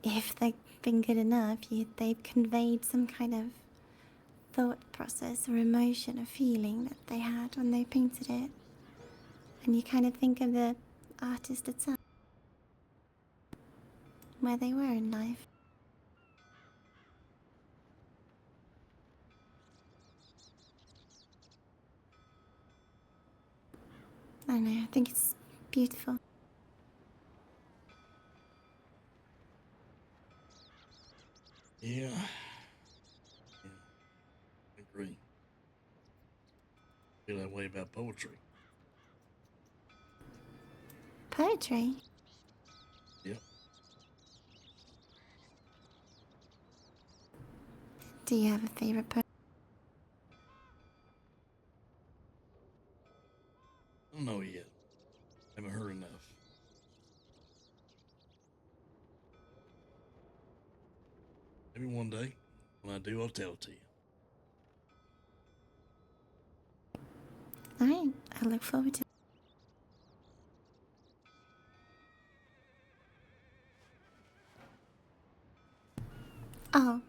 if they've been good enough, they've conveyed some kind of thought process or emotion or feeling that they had when they painted it. And you kind of think of the artist itself, where they were in life. I don't know, I think it's beautiful. Yeah. I agree. Feel that way about poetry. Poetry? Yep. Do you have a favorite poet? I don't know yet. Haven't heard enough. Maybe one day, when I do, I'll tell it to you. Alright, I look forward to it. Oh,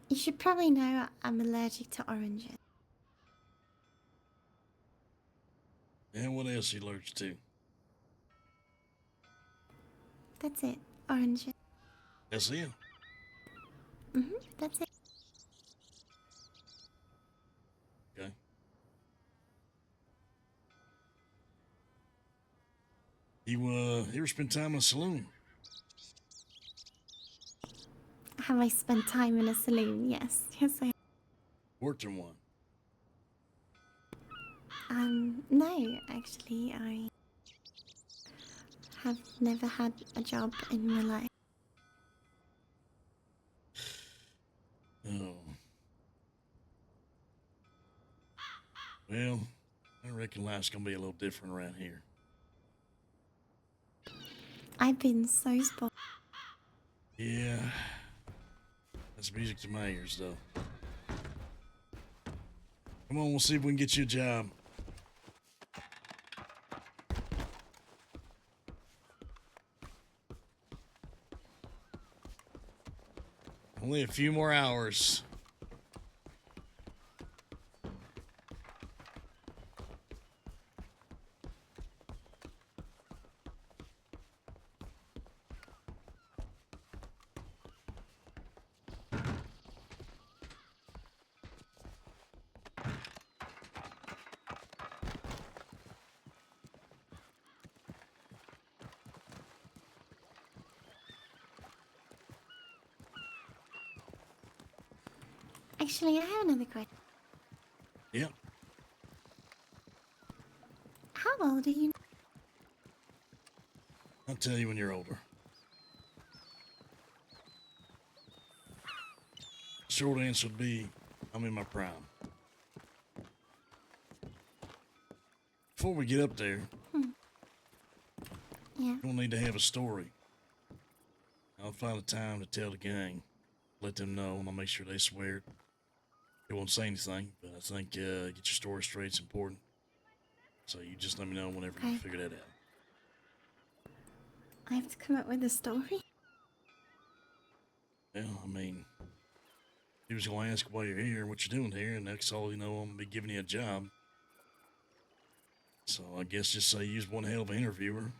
you should probably know I'm allergic to oranges. And what else are you allergic to? That's it, oranges. That's it. That's it. Okay. You ever spend time in a saloon? Have I spent time in a saloon? Yes, yes I have. Worked in one? No, actually, I have never had a job in my life. Oh. Well, I reckon life's gonna be a little different around here. I've been so spoiled. Yeah. That's music to my ears, though. Come on, we'll see if we can get you a job. Only a few more hours. Actually, I have another question. Yep. How old are you? I'll tell you when you're older. Short answer would be, I'm in my prime. Before we get up there, Yeah. you'll need to have a story. I'll find a time to tell the gang, let them know, and I'll make sure they swear it. They won't say anything, but I think get your story straight is important. So you just let me know whenever you figure that out. I have to come up with a story? Well, I mean, he was going to ask why you're here, what you're doing here, and next all you know, I'm going to be giving you a job. So I guess just say you was one hell of an interviewer.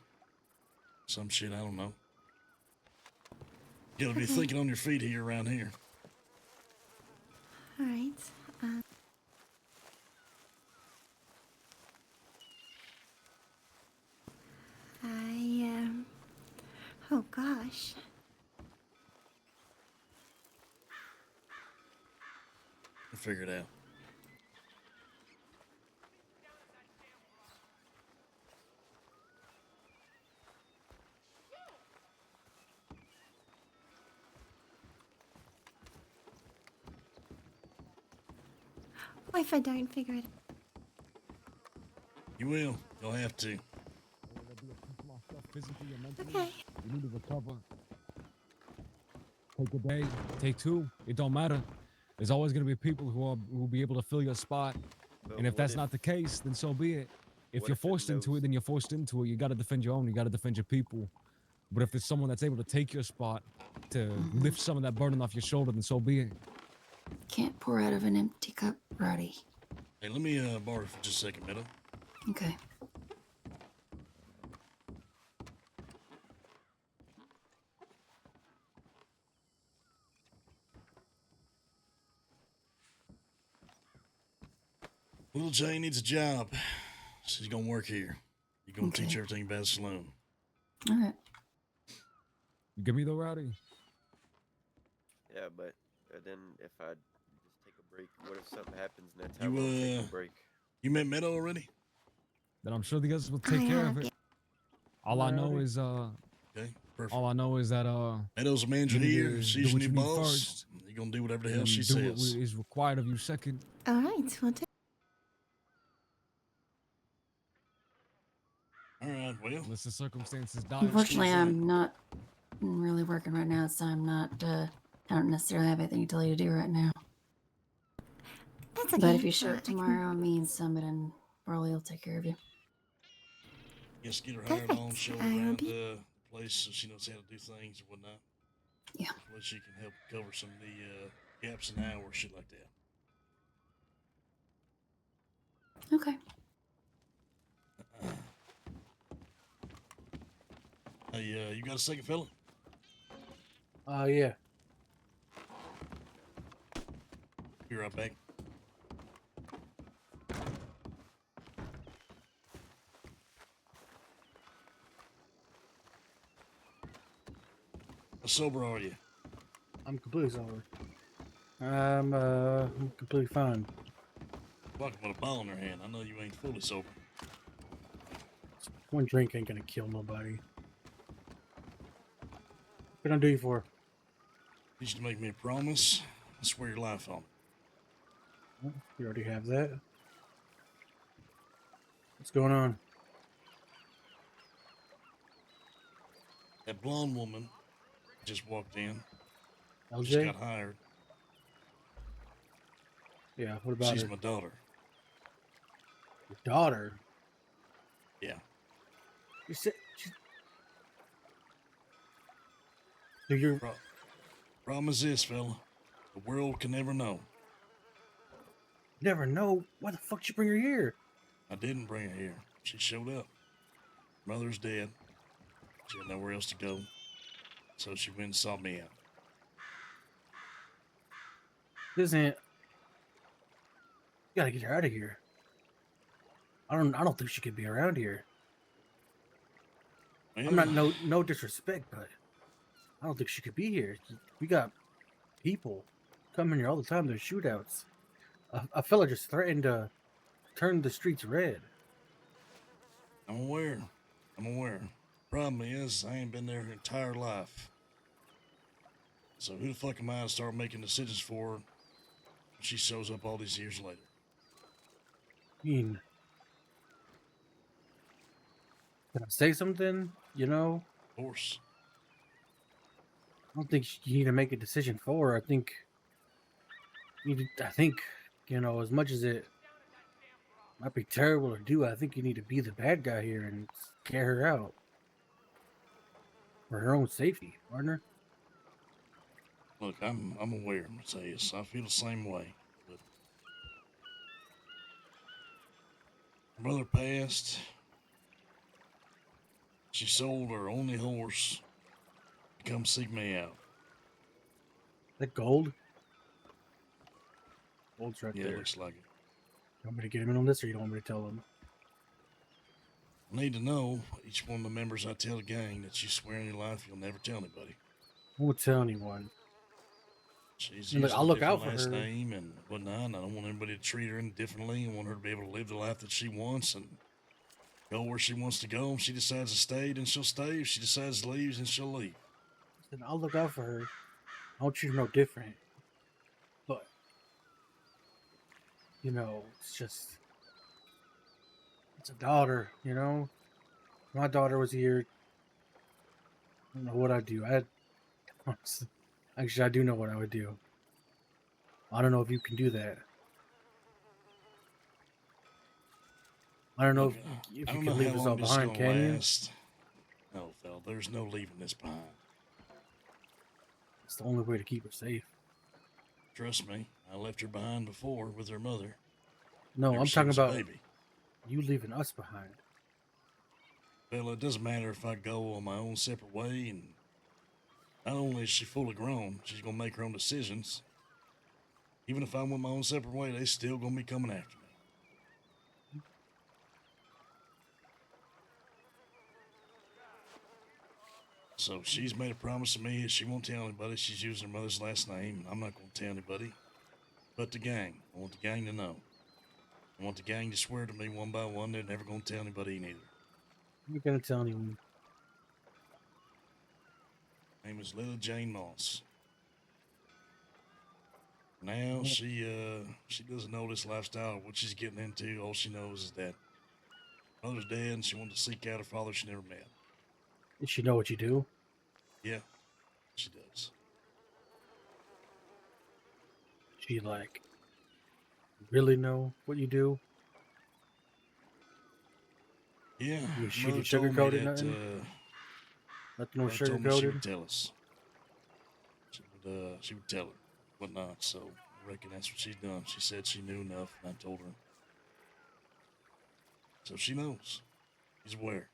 Some shit, I don't know. You gotta be thinking on your feet here around here. Alright. Oh gosh. We'll figure it out. What if I don't figure it out? You will. You'll have to. Physically or mentally, Okay. you need to recover. Take a day, take two. It don't matter. There's always gonna be people who will be able to fill your spot. But And if what that's not the case, then so be it. If what you're if it forced into knows- it, then you're forced into it. You got to defend your own. You got to defend your people. But if there's someone that's able to take your spot to lift some of that burden off your shoulder, then so be it. Can't pour out of an empty cup, Roddy. Hey, let me borrow for just a second, Meadow. Okay. Little Jane needs a job. She's gonna work here. You're gonna Okay. teach her everything about the saloon. All right. You give me the Rowdy. Yeah, but then if I just take a break, what if something happens and that's how You we'll take a break? you met Meadow already? Then I'm sure the others will take care of it. All I know is Okay, perfect. all I know is that Meadow's a manager you need here. to She's do your what new you need boss. first, You're gonna do whatever the and hell then she do what says. is required of you second. All right, we'll do. All right, well. Unless the circumstances die. Unfortunately, I'm not really working right now, so I'm not. I don't necessarily have anything to tell you to do right now. That's But okay. if you show up tomorrow, me and Summit and Burley will take care of you. Just get her hired on, show her I'll around be- the place so she knows how to do things and whatnot. Yeah. Hopefully she can help cover some of the gaps in hours, shit like that. Okay. Hey, you got a second, fella? Yeah. Be right back. How sober are you? I'm completely sober. I'm completely fine. Walking with a ball in her hand. I know you ain't fully sober. One drink ain't gonna kill nobody. What can I do you for? You used to make me a promise. I swear your life on it. Well, you already have that. What's going on? That blonde woman just walked in. LJ? Just got hired. Yeah, what about She's her? my daughter. Your daughter? Yeah. You said so you're Problem is this, fella. The world can never know. never know why the fuck you bring her here. I didn't bring her here. She showed up. Mother's dead. She had nowhere else to go. So she went and sought me out. Isn't it? You gotta get her out of here. I don't think she could be around here. I'm not no disrespect, but I don't think she could be here. We got people coming here all the time. There's shootouts. A fella just threatened to turn the streets red. I'm aware. Problem is, I ain't been there her entire life. So who the fuck am I to start making decisions for her when she shows up all these years later? I mean, can I say something? You know? Of course. I don't think you need to make a decision for her. I think, you know, as much as it might be terrible to do, I think you need to be the bad guy here and scare her out. For her own safety, partner. Look, I'm aware, Matthias. I feel the same way. But her mother passed. She sold her only horse to come seek me out. That gold? Gold's right Yeah, there. looks like it. You want me to get him in on this, or you don't want me to tell him? I need to know, each one of the members I tell the gang, that you swear in your life you'll never tell anybody. I won't tell anyone. She's And look, using I'll a look out different for last her. name and whatnot, and I don't want anybody to treat her indifferently. I want her to be able to live the life that she wants and go where she wants to go. If she decides to stay, then she'll stay. If she decides to leave, then she'll leave. Then I'll look out for her. I want you to know different. But, you know, it's It's a daughter, you know. My daughter was here. I don't know what I'd do. Actually, I do know what I would do. I don't know if you can do that. I don't know Look, if I you don't know can how leave us long all this is behind, gonna can you? last. No, Phil, there's no leaving this behind. It's the only way to keep her safe. Trust me, I left her behind before with her mother. No, Whenever I'm she talking was a about baby. you leaving us behind. Well, it doesn't matter if I go on my own separate way, and not only is she fully grown, she's gonna make her own decisions. Even if I went my own separate way, they still gonna be coming after me. So she's made a promise to me that she won't tell anybody she's using her mother's last name, and I'm not gonna tell anybody. But the gang, I want the gang to know. I want the gang to swear to me one by one they're never gonna tell anybody neither. I'm not gonna tell anyone. Her name is Lily Jane Moss. Now she doesn't know this lifestyle, what she's getting into. All she knows is that mother's dead and she wanted to seek out her father she never met. Does she know what you do? Yeah, she does. She like really know what you do? Yeah, She mother didn't told me sugarcoat it, that nothing? Nothing was mother told me she would sugarcoated? tell us. She would tell her whatnot. So I reckon that's what she's done. She said she knew enough, and I told her. So she knows. She's aware.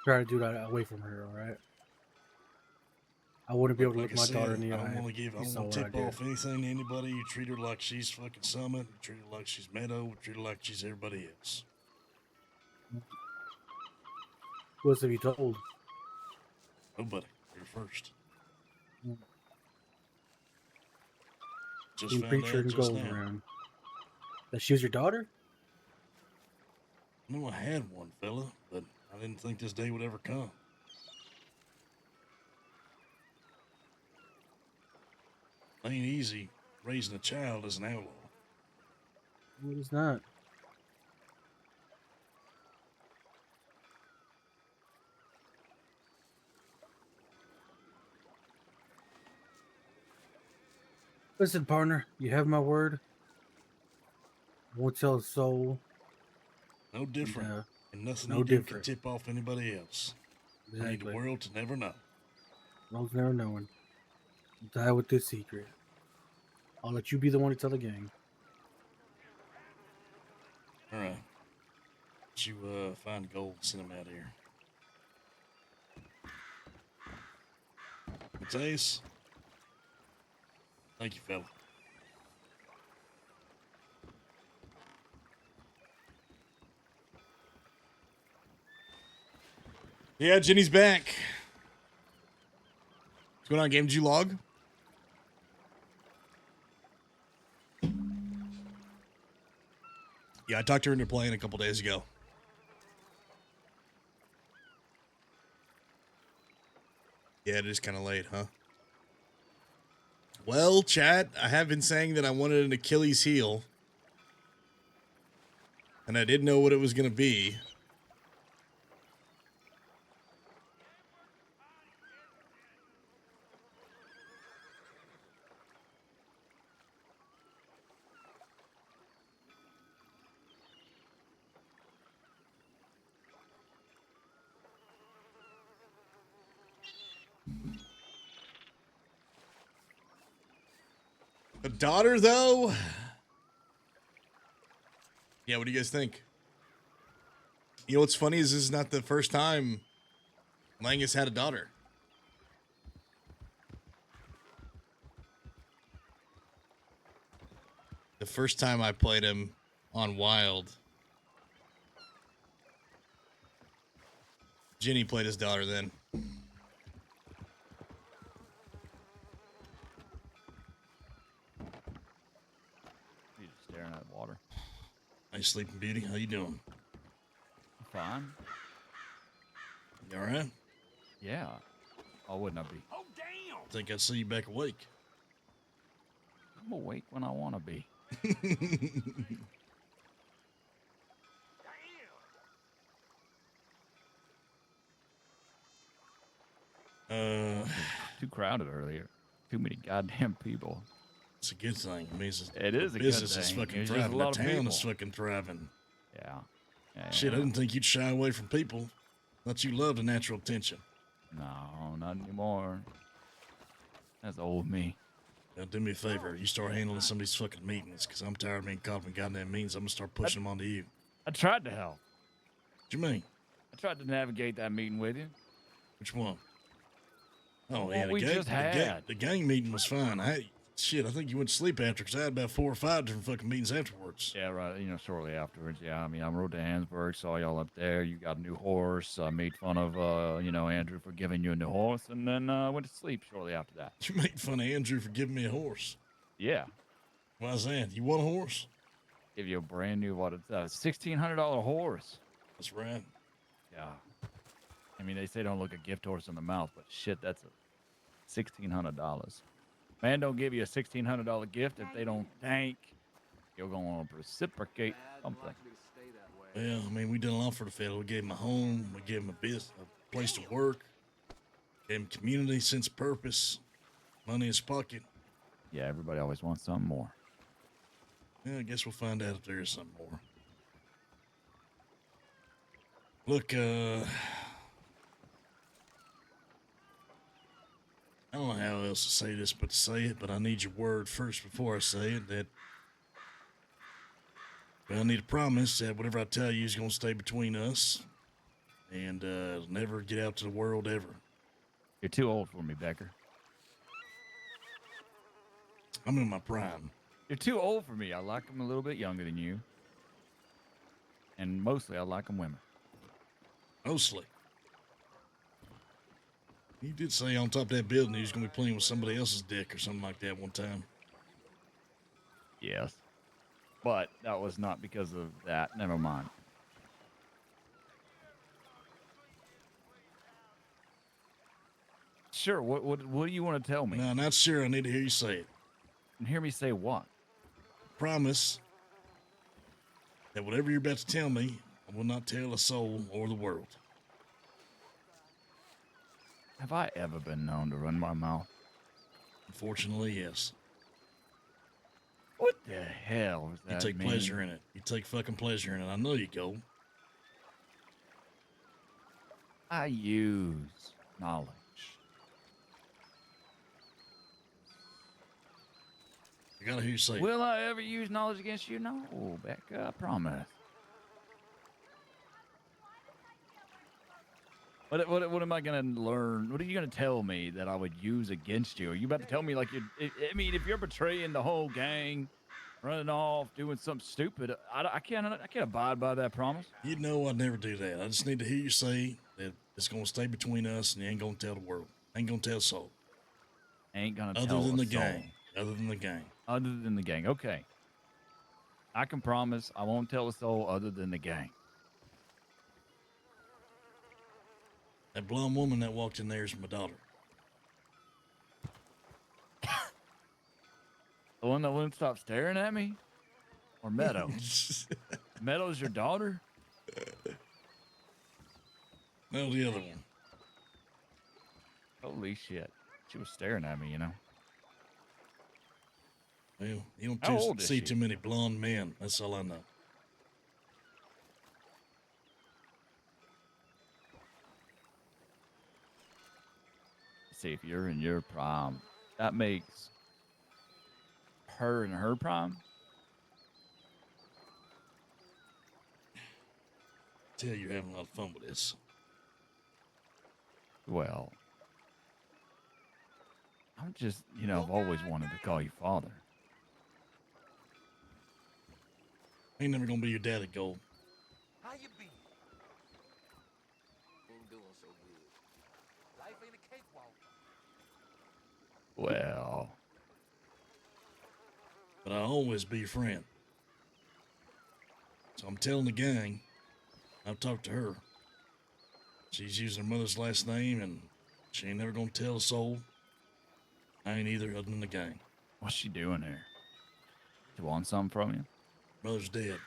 Try to do that away from her, alright? I wouldn't be able to Like look I my said, daughter in the I eye. don't want to if give. I you don't saw want to what I tip did. off anything to anybody. You treat her like she's fucking Summit. You treat her like she's Meadow. You treat her like she's everybody else. Who else have you told? Nobody. You're first. Just Team found Preacher out and just Golden now. Round. That she was your daughter? I knew I had one, fella, but I didn't think this day would ever come. Ain't easy raising a child as an outlaw. No, it is not. Listen, partner, you have my word. I won't tell a soul. No different. And nothing no you do different. can tip off anybody else. I need the Exactly. world to never know. World's never knowing. I'll die with this secret. I'll let you be the one to tell the gang. All right. Let you find gold and send him out here. Matthias? Thank you, fella. Yeah, Jenny's back. What's going on, game? Did you log? Yeah, I talked her into playing a couple days ago. Yeah, it is kind of late, huh? Well, chat, I have been saying that I wanted an Achilles heel. And I didn't know what it was going to be. A daughter, though? Yeah, what do you guys think? You know what's funny is this is not the first time Langus had a daughter. The first time I played him on Wild, Jenny played his daughter then. You're just staring at water. Nice sleeping beauty. How you doing? Fine. You all right? Yeah. Oh, wouldn't I be? Think I see you back awake. I'm awake when I want to be. Too crowded earlier. Too many goddamn people. It's a good thing. It means It is a good business is thing. fucking There's just a thriving. lot The of town people. is fucking thriving. Yeah. Shit, I didn't think you'd shy away from people. Thought you loved the natural attention. No, not anymore. That's old me. Now, do me a favor. You start handling some of these fucking meetings, because I'm tired of being caught up in goddamn meetings. I'm going to start pushing them onto you. I tried to help. What you mean? I tried to navigate that meeting with you. Which one? Oh, What yeah, we just had. the gang meeting was fine. I think you went to sleep after, because I had about 4 or 5 different fucking meetings afterwards. Yeah, right. Shortly afterwards. Yeah, I mean, I rode to Hansburg, saw y'all up there. You got a new horse. I made fun of, Andrew for giving you a new horse, and then went to sleep shortly after that. You made fun of Andrew for giving me a horse. Yeah. Why's that? You want a horse? Give you a brand new, $1,600 horse. That's right. Yeah. I mean, they say don't look a gift horse in the mouth, but shit, that's $1,600. Man, don't give you a $1,600 gift if they don't think you're going to reciprocate something. Well, I mean, we did a lot for the fella. We gave him a home. We gave him a business, a place to work. Gave him community, sense of purpose, money in his pocket. Yeah, everybody always wants something more. Yeah, I guess we'll find out if there is something more. Look, I don't know how else to say this but to say it, but I need your word first before I say it that I need a promise that whatever I tell you is going to stay between us and it'll never get out to the world ever. You're too old for me, Becker. I'm in my prime. You're too old for me. I like them a little bit younger than you. And mostly I like them women. Mostly. You did say on top of that building he was going to be playing with somebody else's dick or something like that one time. Yes. But that was not because of that. Never mind. Sure. What do you want to tell me? No, not sure. I need to hear you say it. And hear me say what? Promise that whatever you're about to tell me, I will not tell a soul or the world. Have I ever been known to run my mouth? Unfortunately, yes. What the hell was that? You take pleasure in it. You take fucking pleasure in it. I know you go. I use knowledge. I gotta hear you say it. Will I ever use knowledge against you? No, Becca, I promise. What am I going to learn? What are you going to tell me that I would use against you? Are you about to tell me like I mean, if you're betraying the whole gang, running off, doing something stupid, I can't abide by that promise. You know I'd never do that. I just need to hear you say that it's going to stay between us and you ain't going to tell the world. Ain't going to tell a soul. Ain't going to tell a soul. Other than the gang. Other than the gang. Okay. I can promise I won't tell a soul other than the gang. That blonde woman that walked in there is my daughter. The one that wouldn't stop staring at me? Or Meadow? Meadow's your daughter? No, the other one. Holy shit. She was staring at me, you know. Well, you don't see too many blonde men. That's all I know. See, if you're in your prime, that makes her in her prime. Tell you, you're having a lot of fun with this. Well, I'm just, I've always wanted to call you father. Ain't never gonna be your daddy, Gold. How you been? Ain't doing so good. Life ain't a cakewalk. Well. But I'll always be your friend. So I'm telling the gang, I've talked to her. She's using her mother's last name, and she ain't never gonna tell a soul. I ain't either, other than the gang. What's she doing here? She wants something from you? Brother's dead.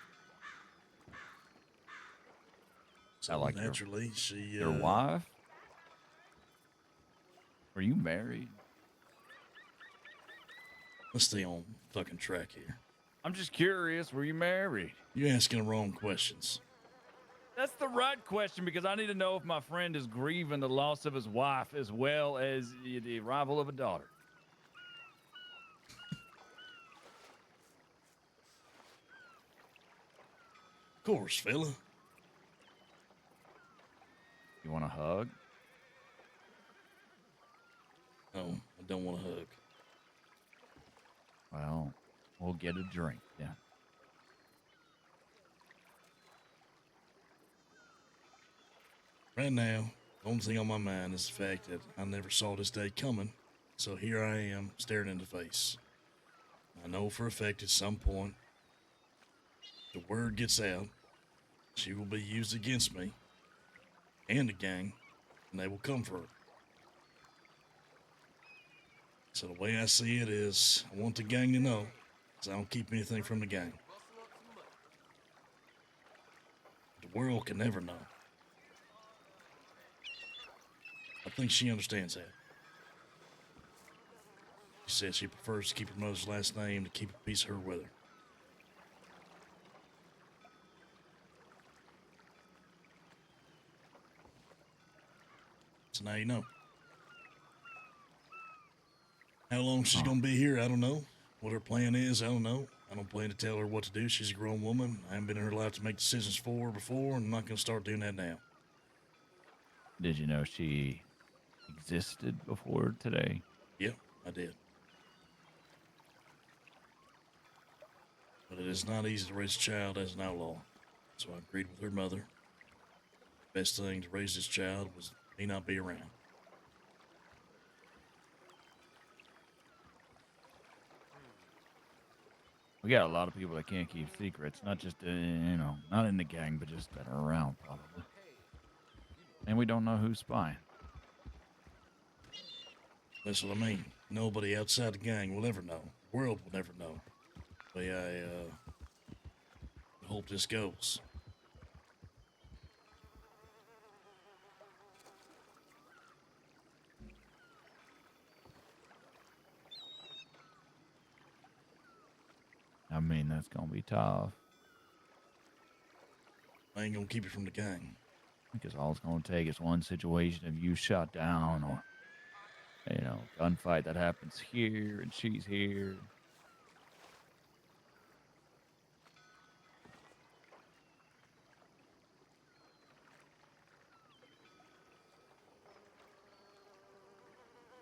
So like naturally, she your wife? Were you married? Let's stay on fucking track here. I'm just curious. Were you married? You're asking the wrong questions. That's the right question because I need to know if my friend is grieving the loss of his wife as well as the arrival of a daughter. Of course, fella. You want a hug? No, I don't want a hug. Well, we'll get a drink then. Right now, the only thing on my mind is the fact that I never saw this day coming. So here I am, staring in the face. I know for a fact at some point, the word gets out, she will be used against me and the gang, and they will come for her. So the way I see it is, I want the gang to know, because I don't keep anything from the gang. The world can never know. I think she understands that. She says she prefers to keep her mother's last name to keep a piece of her with her. So now you know. How long she's gonna be here, I don't know. What her plan is, I don't know. I don't plan to tell her what to do. She's a grown woman. I haven't been in her life to make decisions for her before, and I'm not gonna start doing that now. Did you know she existed before today? Yep, I did. But it is not easy to raise a child as an outlaw. So I agreed with her mother. Best thing to raise this child was me not be around. We got a lot of people that can't keep secrets, not just, not in the gang, but just that are around, probably. And we don't know who's spying. That's what I mean. Nobody outside the gang will ever know. The world will never know. The way I hope this goes. I mean, that's going to be tough. I ain't gonna keep it from the gang. Because all it's going to take is one situation of you shot down or, gunfight that happens here and she's here.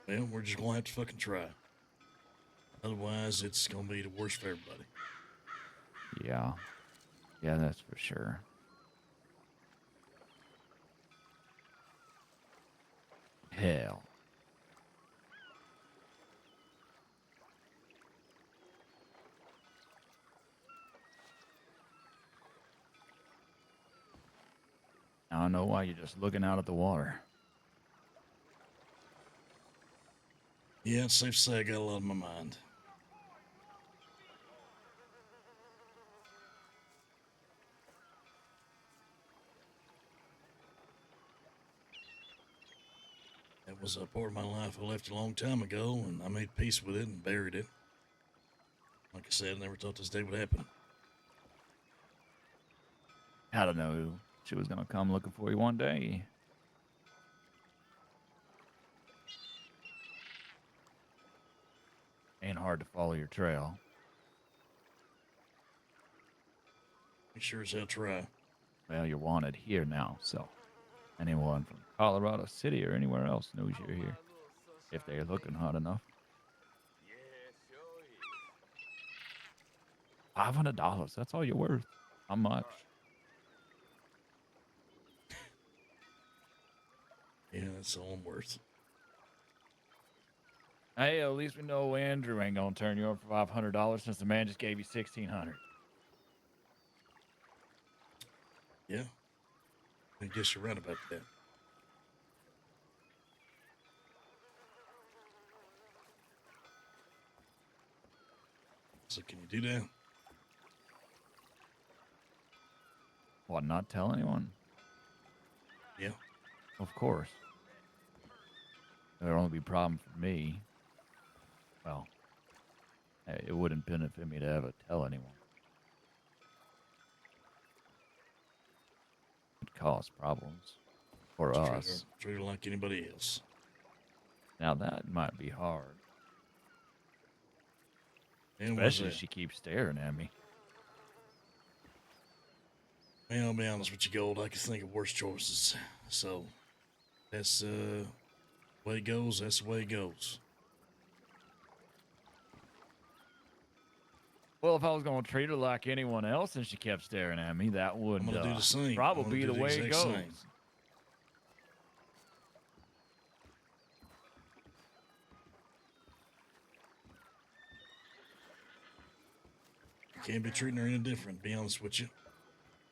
Well, we're just gonna have to fucking try. Otherwise, it's gonna be the worst for everybody. Yeah. Yeah, that's for sure. Hell. Now I know why you're just looking out at the water. Yeah, it's safe to say I got a lot on my mind. That was a part of my life I left a long time ago, and I made peace with it and buried it. Like I said, I never thought this day would happen. I don't know. She was going to come looking for you one day. Ain't hard to follow your trail. We sure as hell try. Well, you're wanted here now, so anyone from Colorado City or anywhere else knows you're here. If they're looking hard enough. $500, that's all you're worth. How much? Yeah, that's all I'm worth. Hey, at least we know Andrew ain't gonna turn you over for $500 since the man just gave you $1,600. Yeah, I guess you're right about that. So can you do that? What, not tell anyone? Yeah. Of course. There'll only be a problem for me. Well, it wouldn't benefit me to ever tell anyone. It cause problems for us. Treat her like anybody else. Now that might be hard. And Especially if she keeps staring at me. Man, I'll be honest with you, Gold. I can think of worse choices. So, that's the way it goes. That's the way it goes. Well, if I was going to treat her like anyone else and she kept staring at me, that would I'm gonna do the same. probably be the way it goes. Same. Can't be treating her any different, to be honest with you.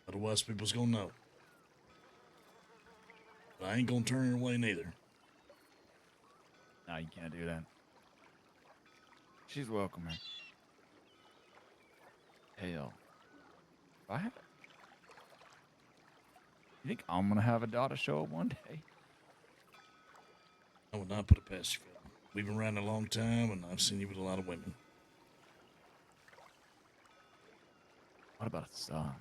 Otherwise, people's gonna know. But I ain't gonna turn her away neither. No, you can't do that. She's welcome here. Hell. If I have... You think I'm gonna have a daughter show up one day? I would not put it past you, Phil. We've been around a long time, and I've seen you with a lot of women. What about a son?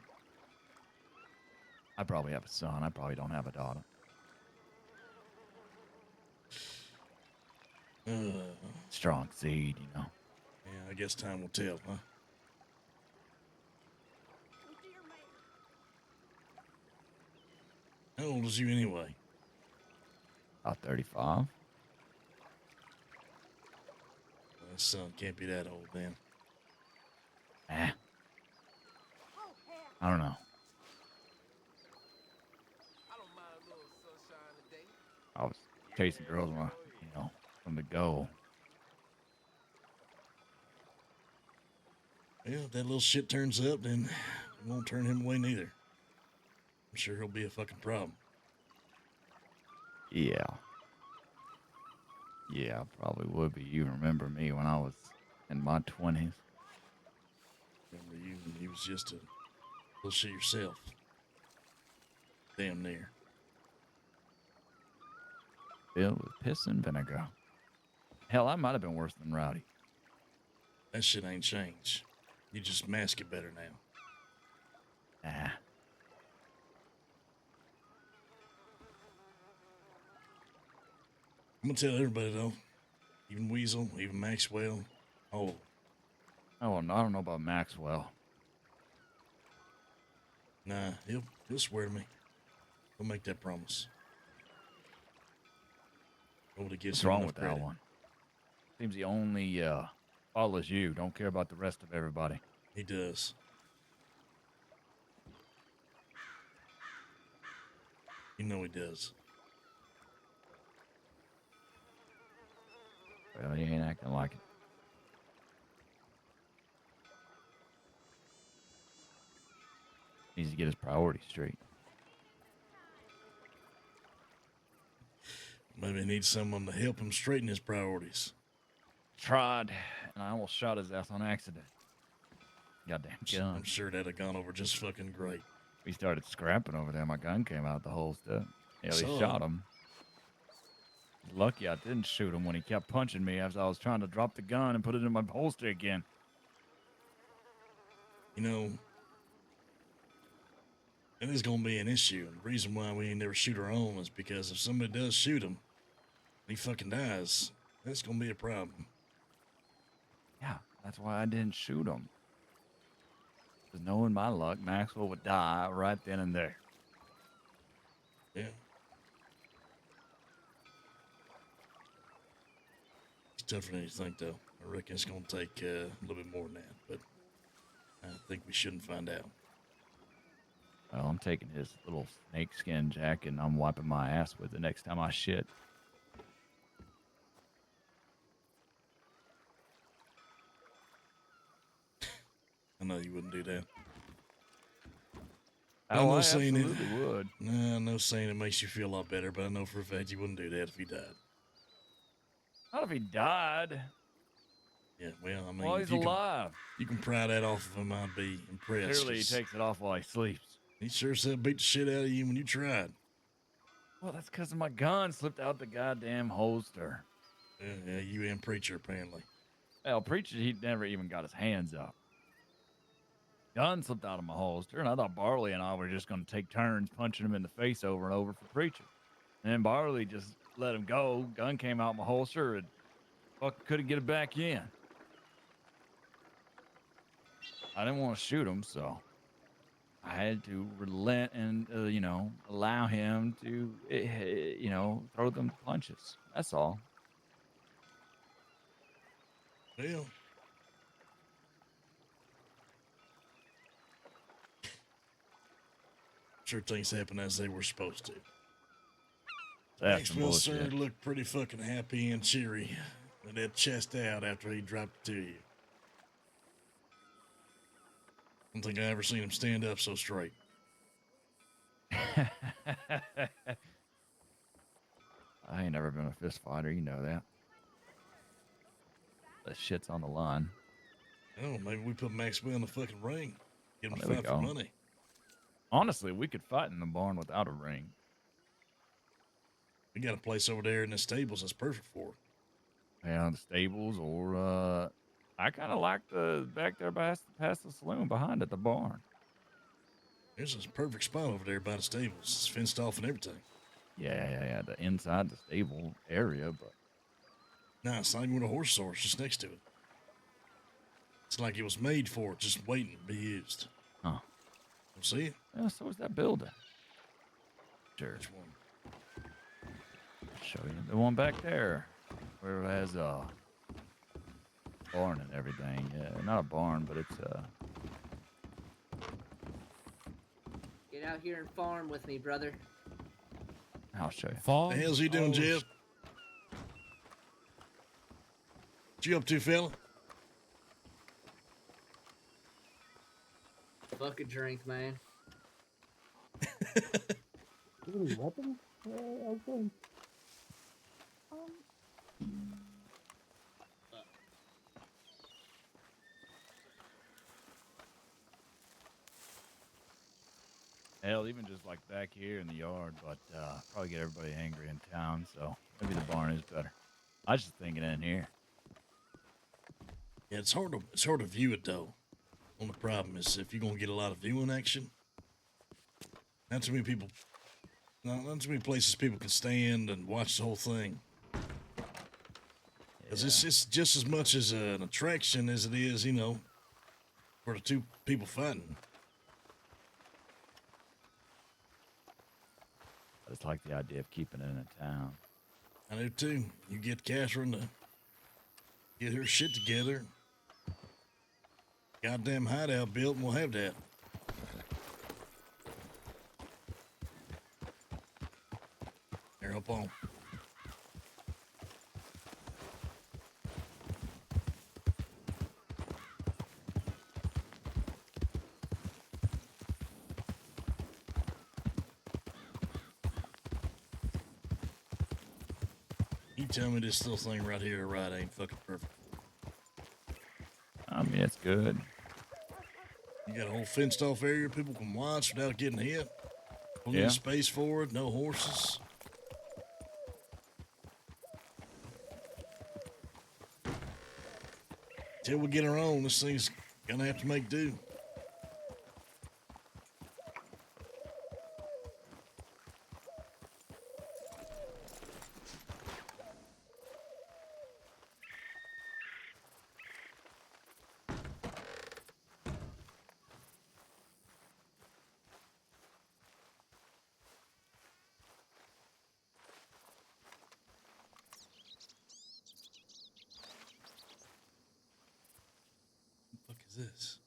I probably have a son. I probably don't have a daughter. Strong seed, you know. Yeah, I guess time will tell, huh? How old is you anyway? About 35. That son can't be that old, then. I don't know. I was chasing girls when from the go. Well, if that little shit turns up, then we won't turn him away neither. I'm sure he'll be a fucking problem. Yeah. Yeah, I probably would be. You remember me when I was in my 20s. Remember you when you was just a little shit yourself. Damn near. Filled with piss and vinegar. Hell, I might have been worse than Rowdy. That shit ain't changed. You just mask it better now. Nah. I'm gonna tell everybody though. Even Weasel, even Maxwell. Oh. Oh, I don't know about Maxwell. Nah, he'll swear to me. He'll make that promise. Nobody gives What's him wrong enough with credit. that one? Seems he only follows you. Don't care about the rest of everybody. He does. You know he does. Well, he ain't acting like it. Needs to get his priorities straight. Maybe he needs someone to help him straighten his priorities. Tried, and I almost shot his ass on accident. Goddamn gun. I'm sure that'd have gone over just fucking great. We started scrapping over there. My gun came out the holster. Nearly So? shot him. Lucky I didn't shoot him when he kept punching me as I was trying to drop the gun and put it in my holster again. You know, it is going to be an issue. And the reason why we ain't never shoot our own is because if somebody does shoot him, he fucking dies. That's going to be a problem. Yeah, that's why I didn't shoot him. Because knowing my luck, Maxwell would die right then and there. Yeah. It's tougher than you think, though. I reckon it's going to take a little bit more than that, but I think we shouldn't find out. Well, I'm taking his little snakeskin jacket and I'm wiping my ass with it next time I shit. I know you wouldn't do that. Oh, I saying absolutely would. Nah, no saying it makes you feel a lot better, but I know for a fact you wouldn't do that if he died. Not if he died. Yeah, well, I mean, Well, if he's you alive. you can pry that off of him, I'd be impressed. Clearly, he 'cause takes it off while he sleeps. He sure said beat the shit out of you when you tried. Well, that's because my gun slipped out the goddamn holster. Yeah, you and Preacher, apparently. Well, Preacher, he never even got his hands up. Gun slipped out of my holster, and I thought Barley and I were just going to take turns punching him in the face over and over for Preacher. And then Barley just let him go. Gun came out my holster, and fucking couldn't get it back in. I didn't want to shoot him, so I had to relent and, allow him to, throw them punches. That's all. Well, sure things happen as they were supposed to. That's some Maxwell, sir, bullshit. looked pretty fucking happy and cheery with that chest out after he dropped it to you. I don't think I ever seen him stand up so straight. I ain't never been a fist fighter, you know that. That shit's on the line. Oh, maybe we put Maxwell in the fucking ring. Get him to There we fight for go. money. Honestly, we could fight in the barn without a ring. We got a place over there in the stables that's perfect for it. Yeah, the stables, or I kind of like the back there past the saloon behind it, the barn. There's a perfect spot over there by the stables. It's fenced off and everything. Yeah, the inside the stable area, but No, it's not even with a horse source just next to it. It's like it was made for it, just waiting to be used. Huh. You see it? Yeah, so is that building. Sure. Which one? I'll show you the one back there, where it has a barn and everything. Yeah, not a barn, but it's Get out here and farm with me, brother. I'll show you. The hell's he doing, Jeff? What you up to, fella? Fuck a drink, man. Any weapons? Okay. Hell, even just like back here in the yard, but probably get everybody angry in town, so maybe the barn is better. I was just thinking in here. Yeah, it's hard to view it though. Only problem is if you're gonna get a lot of viewing action, not too many people, not too many places people can stand and watch the whole thing. Because it's just as much as an attraction as it is, for the two people fighting. I just like the idea of keeping it in a town. I do too. You get Catherine to get her shit together. Goddamn hideout built and we'll have that. Here, up on. You tell me this little thing right here, right, ain't fucking perfect. I mean, it's good. You got a whole fenced off area people can watch without getting hit. Plenty Yeah. of space for it, no horses. Till we get our own, this thing's gonna have to make do. What the fuck is this?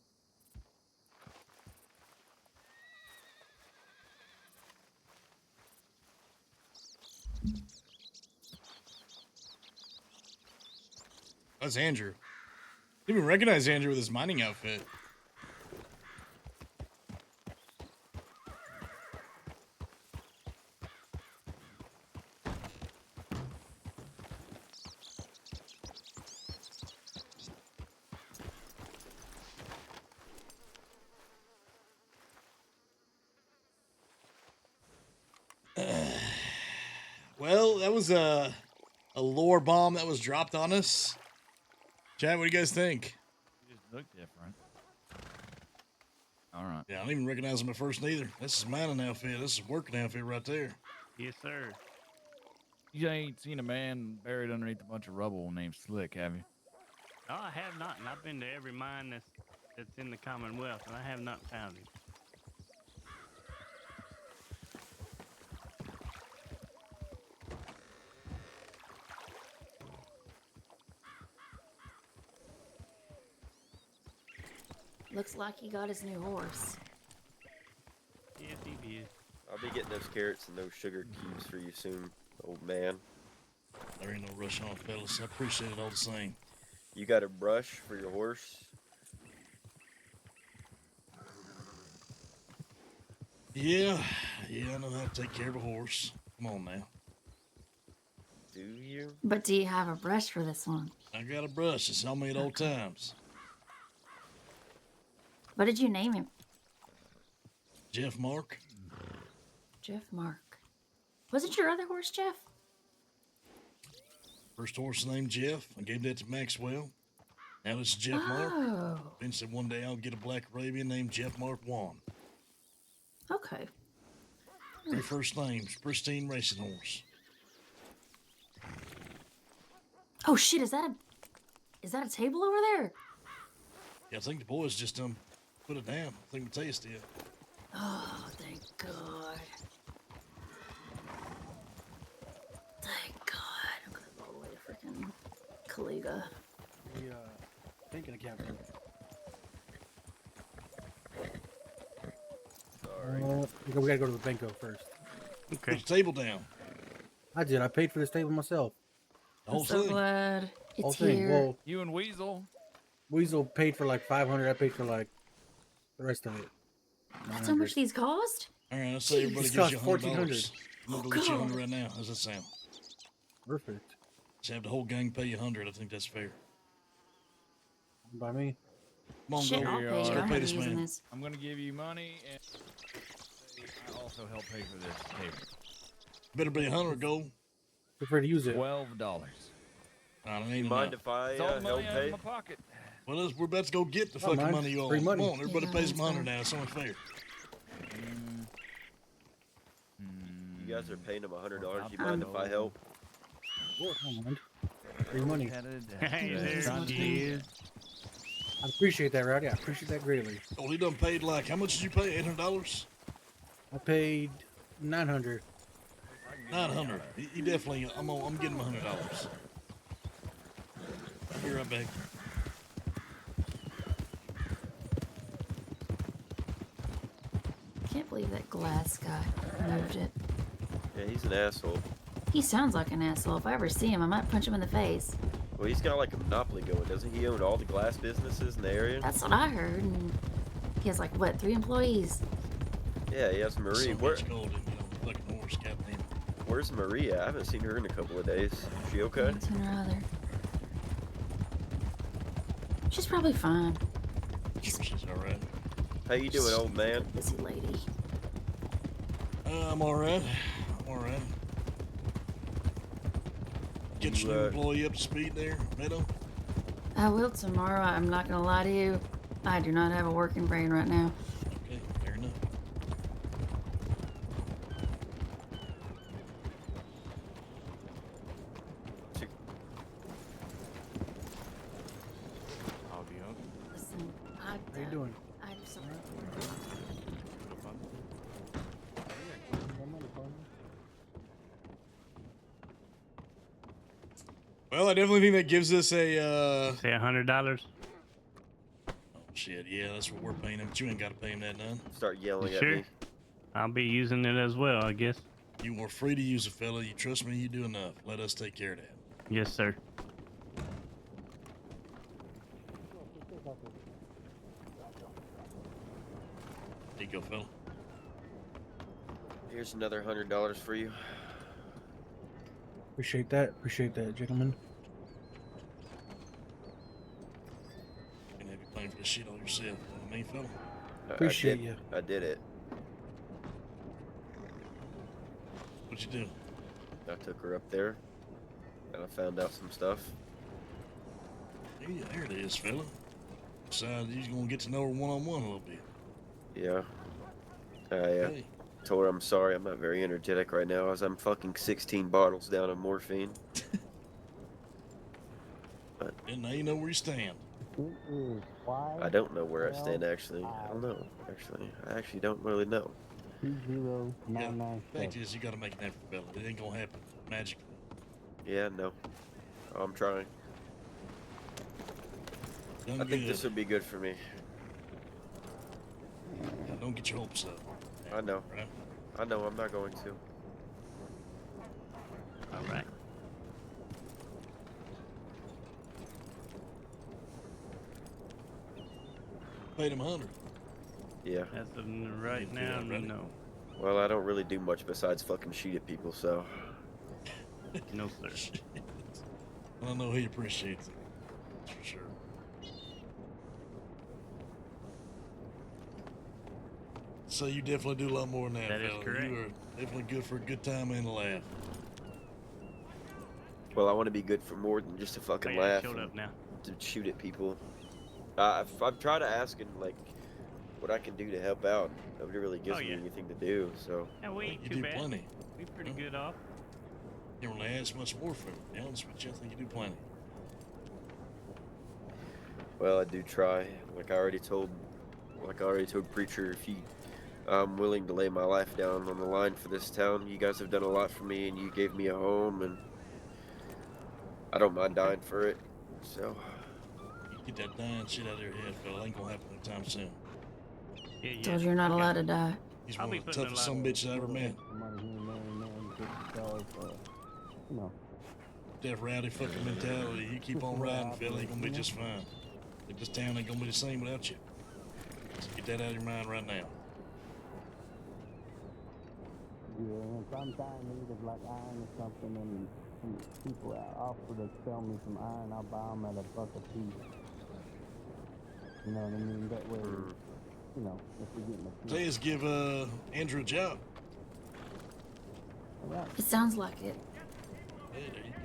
That's Andrew. Didn't even recognize Andrew with his mining outfit. that was a lore bomb that was dropped on us. Chad, what do you guys think? You just look different. All right. Yeah, I don't even recognize him at first neither. This is mining outfit. This is working outfit right there. Yes, sir. You ain't seen a man buried underneath a bunch of rubble named Slick, have you? No, I have not, and I've been to every mine that's in the Commonwealth, and I have not found him. Looks like he got his new horse. Yes, he did. I'll be getting those carrots and those sugar cubes for you soon, old man. There ain't no rush on it, fellas. I appreciate it all the same. You got a brush for your horse? Yeah, I know how to take care of a horse. Come on now. Do you? But do you have a brush for this one? I got a brush. It's on me at all times. What did you name him? Jeff Mark. Jeff Mark. Was it your other horse, Jeff? First horse named Jeff. I gave that to Maxwell. Now it's Jeff Mark. Eventually one day I'll get a black Arabian named Jeff Mark 1. Okay. Three first names. Pristine racing horse. Oh shit, is that a table over there? Yeah, I think the boys just put it down. I think Mateus did. Oh, thank God. Thank God. I'm gonna blow away freaking Kaliga. The banking account. Sorry. We gotta go to the banco first. Okay. Put the table down. I did. I paid for this table myself. The whole I'm so thing. glad Whole it's thing. here. Well, You and Weasel. Weasel paid for like 500. I paid for like the rest of it. That's how much these cost? All right, let's say everybody These gives you cost $100. $1,400. I'm gonna go get you 100 right now. How's that sound? Perfect. Just have the whole gang pay you 100. I think that's fair. By me. Come on, Shit, go. I'll pay you. Let's go I'm pay not this using man. this. I'm gonna give you money, and I also help pay for this table. Better be 100 gold. Prefer to use it. $12. I don't You even mind know. if I It's all the help money out of pay? my pocket. Well, we're about to go get the Oh, fucking man. money you owe. Free Come money. on, everybody Yeah, pays them that's 100 fine. now. It's only fair. You guys are paying him $100. You mind if I help? Free money. Hey, there he is. I appreciate that, Rowdy. I appreciate that greatly. Oh, he done paid like, how much did you pay? $800? I paid 900. 900. He definitely, I'm getting him $100. Be right back. Can't believe that glass guy moved it. Yeah, he's an asshole. He sounds like an asshole. If I ever see him, I might punch him in the face. Well, he's got like a monopoly going, doesn't he? Own all the glass businesses in the area? That's what I heard. And he has like, what, 3 employees? Yeah, he has Marie. So Where, much gold in, fucking horse goddamn. where's Maria? I haven't seen her in a couple of days. Is she okay? One sooner or other. She's probably fine. She's all right. How you doing, old man? Busy lady. I'm all right. I'm all right. Get your new employee up to speed there, Meadow. I will tomorrow. I'm not gonna lie to you. I do not have a working brain right now. Okay, fair enough. Listen, How you doing? I do something. Well, I definitely think that gives us a, Say $100. Oh, shit, yeah, that's what we're paying him, but you ain't got to pay him that none. Start yelling You at sure? me. I'll be using it as well, I guess. You are free to use it, fella. You trust me, you do enough. Let us take care of that. Yes, sir. There you go, fella. Here's another $100 for you. Appreciate that. Appreciate that, gentlemen. Can't have you paying for this shit all yourself. You know what I mean, fella? Appreciate you. I did it. What you do? I took her up there, and I found out some stuff. Yeah, there it is, fella. Decided he's gonna get to know her one-on-one a little bit. Yeah. I told her I'm sorry. I'm not very energetic right now, as I'm fucking 16 bottles down of morphine. But And now you know where you stand. I don't know where I stand, actually. I don't know, actually. I actually don't really know. Fact is, you gotta make an effort, fella. It ain't gonna happen magically. Yeah, no. I'm trying. Done I think good. this would be good for me. Now, don't get your hopes up. I know. Right? I know, I'm not going to. All right. Paid him 100. Yeah. As of right now, no. Well, I don't really do much besides fucking shoot at people, so. No, sir. I don't know he appreciates it. That's for sure. So you definitely do a lot more than that, That is fella. correct. You are definitely good for a good time and a laugh. Well, I want to be good for more than just a fucking laugh. Showed and up now. To shoot at people. I've tried to ask him, like, what I can do to help out. Nobody really gives me anything to do, so. Yeah, we ain't You too do bad. plenty. We pretty good off. You don't really ask much more for it. To be honest with you, I think you do plenty. Well, I do try. Like I already told Preacher, if I'm willing to lay my life down on the line for this town. You guys have done a lot for me, and you gave me a home, and I don't mind dying for it. So. You get that dying shit out of your head, fella. Ain't gonna happen anytime soon. Yeah, Told you you're not allowed to die. He's I'll one be of the putting a toughest lot- some bitches I ever met. You know. That rowdy fucking mentality. You keep on riding, fella. You're gonna be just fine. Like, this town ain't gonna be the same without you. So get that out of your mind right now. Yeah, and sometimes I need of like iron or something, and some people offer to sell me some iron. I'll buy them at $1 a piece. You know what I mean? That way, you know, if we're getting a piece. Please give Andrew a job. It sounds like it. Hey, there you go.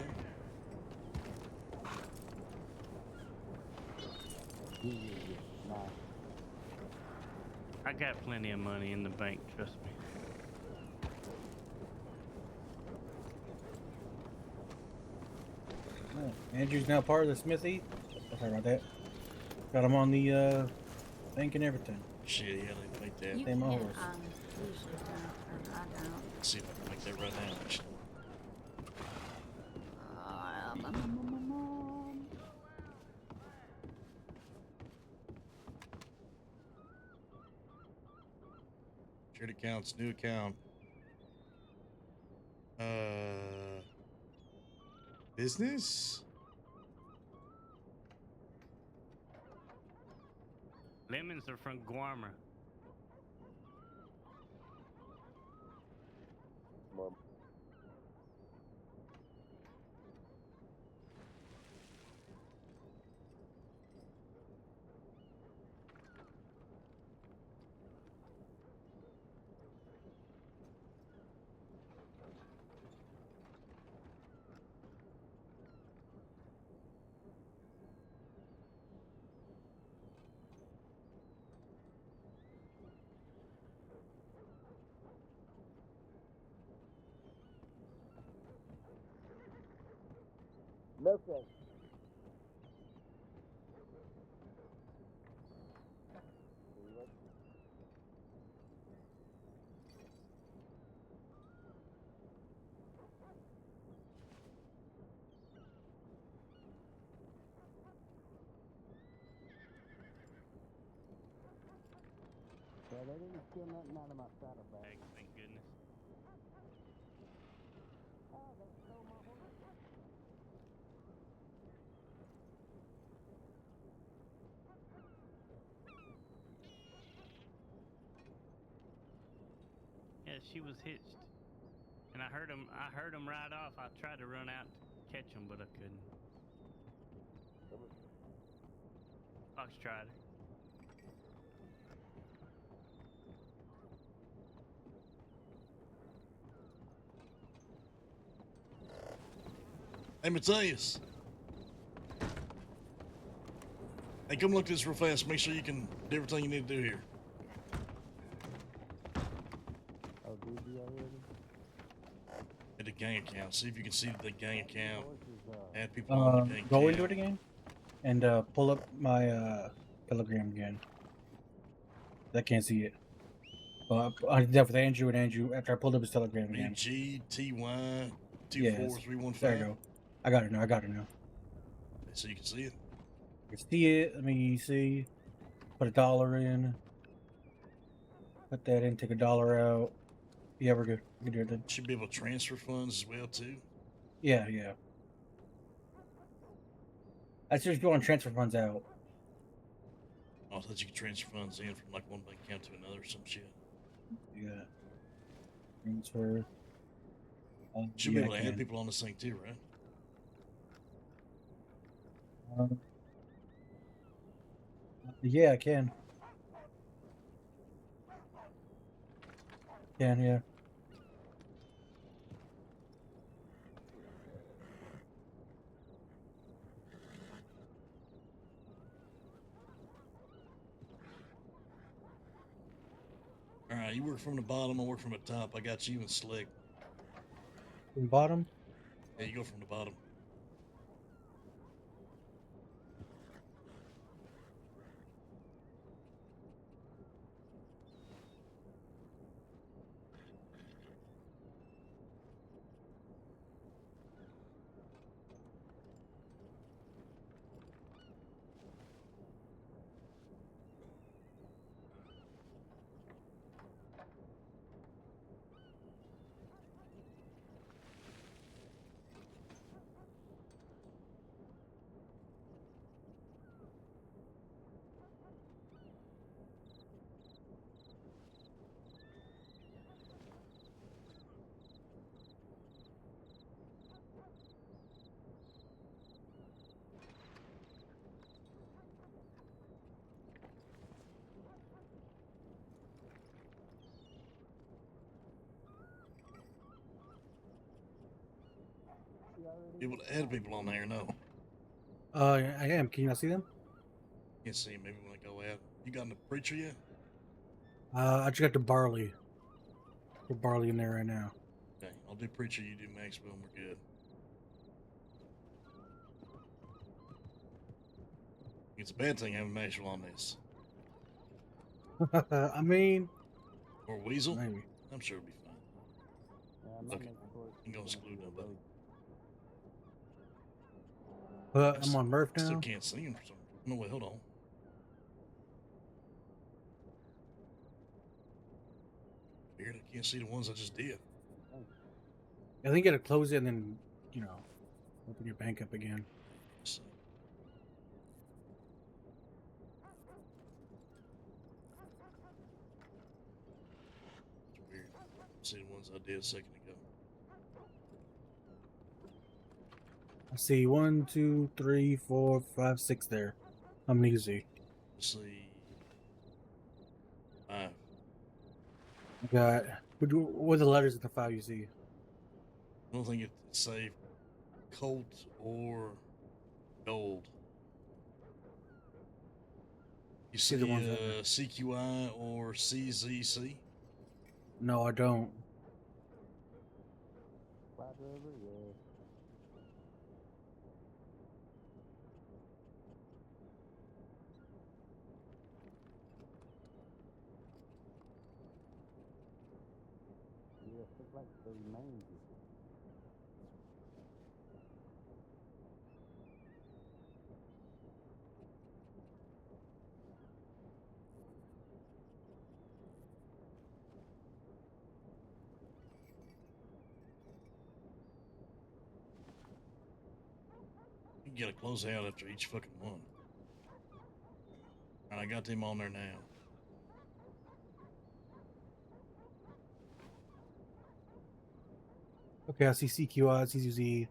Nah. I got plenty of money in the bank, trust me. Oh, Andrew's now part of the smithy. Sorry about that. Got him on the bank and everything. Shit, yeah, they make that. You Same can, horse. usually don't, or I don't. Let's see if I can make that right now, actually. Shared accounts, new account. Business? Lemons are from Guarma. Mom. Milkshake. Yeah, they didn't steal nothing out of my saddlebag. Thank goodness. Oh, they stole my horse. Yeah, she was hitched. And I heard him ride off. I tried to run out to catch him, but I couldn't. Fox tried it. Hey, Matthias. Hey, come look at this real fast. Make sure you can do everything you need to do here. Oh, did you already? At the gang account. See if you can see the gang account. Add people on the gang Go account. into it again, and pull up my Telegram again. I can't see it. I did that with Andrew, and Andrew, after I pulled up his Telegram again. BGTY Yes. 24315. There you go. I got it now. So you can see it. I can see it. Let me see. Put $1 in. Put that in. Take $1 out. Yeah, we're good. We can do it then. Should be able to transfer funds as well too. Yeah. I just if you want to transfer funds out. I thought you could transfer funds in from like one bank account to another or some shit. Yeah. Transfer. Should be able to add people on this thing too, right? Yeah, I can. Yeah. All right, you work from the bottom. I work from the top. I got you and Slick. From the bottom? Yeah, you go from the bottom. Be able to add people on there, no. I am. Can you not see them? Can't see 'em. Maybe when I go out. You got in the preacher yet? I just got the barley. Put barley in there right now. Okay, I'll do preacher. You do Maxwell, and we're good. It's a bad thing having Maxwell on this. I mean, or Weasel. Maybe. I'm sure it'll be fine. Okay, I'm gonna exclude nobody. I'm on Murph now. Still can't see him for some. No wait, hold on. Weird, I can't see the ones I just did. I think you gotta close it and then, open your bank up again. It's weird. See the ones I did a second ago. I see 1, 2, 3, 4, 5, 6 there. I'm easy. Let's see. 5. I got. What are the letters in the 5 you see? I don't think it's say Colt or Gold. You see the ones that are- CQI or CZC? No, I don't. Flat River, yeah. Yeah, it's like the remains. You can get a close out after each fucking one. Alright, I got them on there now. Okay, I see CQI, CZZ.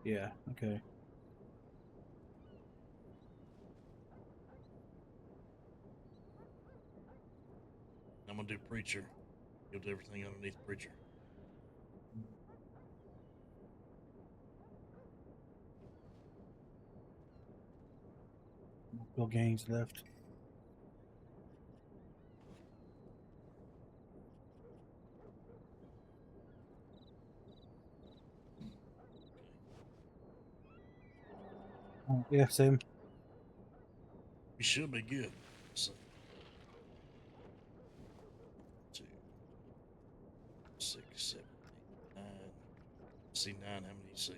Yeah, okay. I'm gonna do Preacher. You'll do everything underneath Preacher. Bill Gaines left. Oh, yeah, same. We should be good. So, 2, 6, 7, 8, 9. See 9. How many you see?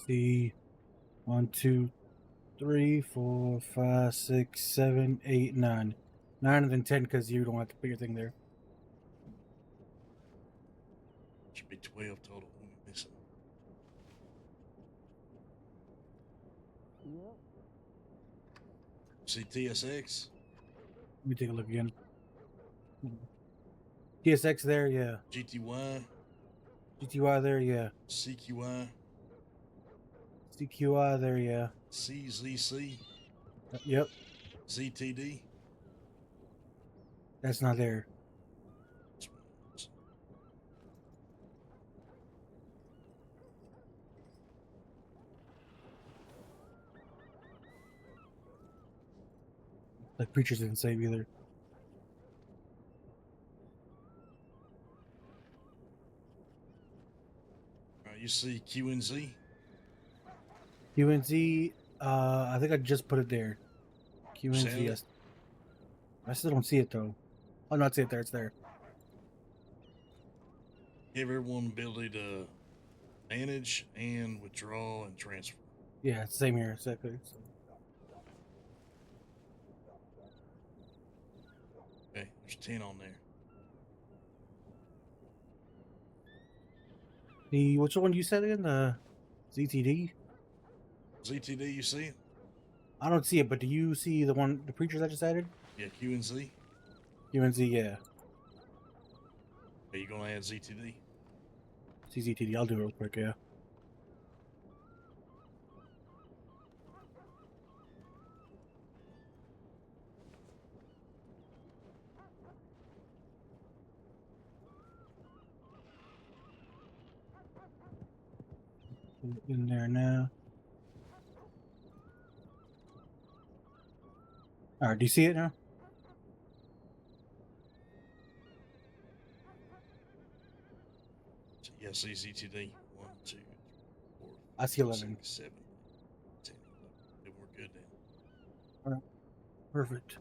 See, 1, 2, 3, 4, 5, 6, 7, 8, 9. 9 and then 10 because you don't have to put your thing there. Should be 12 total. What am I missing? See TSX? Let me take a look again. TSX there, yeah. GTY? GTY there, yeah. CQI? CQI there, yeah. CZC? Yep. ZTD? That's not there. Like Preachers didn't save either. Alright, you see QNZ? QNZ, I think I just put it there. QNZ, Sell it? yes. I still don't see it though. Oh, no, I see it there. It's there. Give everyone ability to manage and withdraw and transfer. Yeah, it's the same here. Exactly. So. Okay, there's 10 on there. The which one you said again? The ZTD? ZTD, you see it? I don't see it, but do you see the one, the Preachers I just added? Yeah, QNZ. QNZ, yeah. Are you gonna add ZTD? CZTD, I'll do it real quick, yeah. Put it in there now. Alright, do you see it now? Yeah, see ZTD. 1, 2, 3, 4, I see 11. 6, 7, 10, 11. Then we're good then. Alright. Perfect.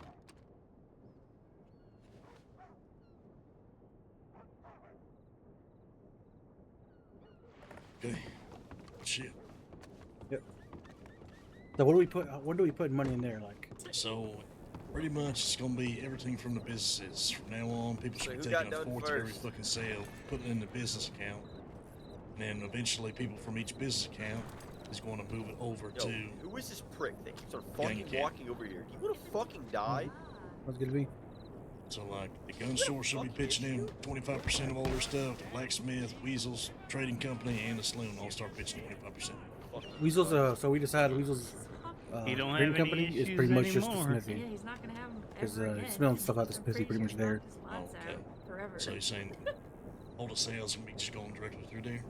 Okay. Shit. Yep. So what do we put? When do we put money in there? Like. So, pretty much it's gonna be everything from the businesses. From now on, people should be taking a fourth of every fucking sale, putting it in the business account, and then eventually people from each business account is going to move it over to. Who is this prick that keeps on gang fucking account. walking over here? Do you want to fucking die? What's it gonna be? So like the gun store should be pitching in 25% of all their stuff. The blacksmith, Weasels, trading company, and the saloon all start pitching 25%. Weasels. So we decided Weasels. He don't trading have company any is issues pretty much just the anymore. smithy. Yeah, he's not gonna have them Because ever again. smelling stuff out the smithy pretty much there. Okay. Forever. So you're saying all the sales can be just going directly through there?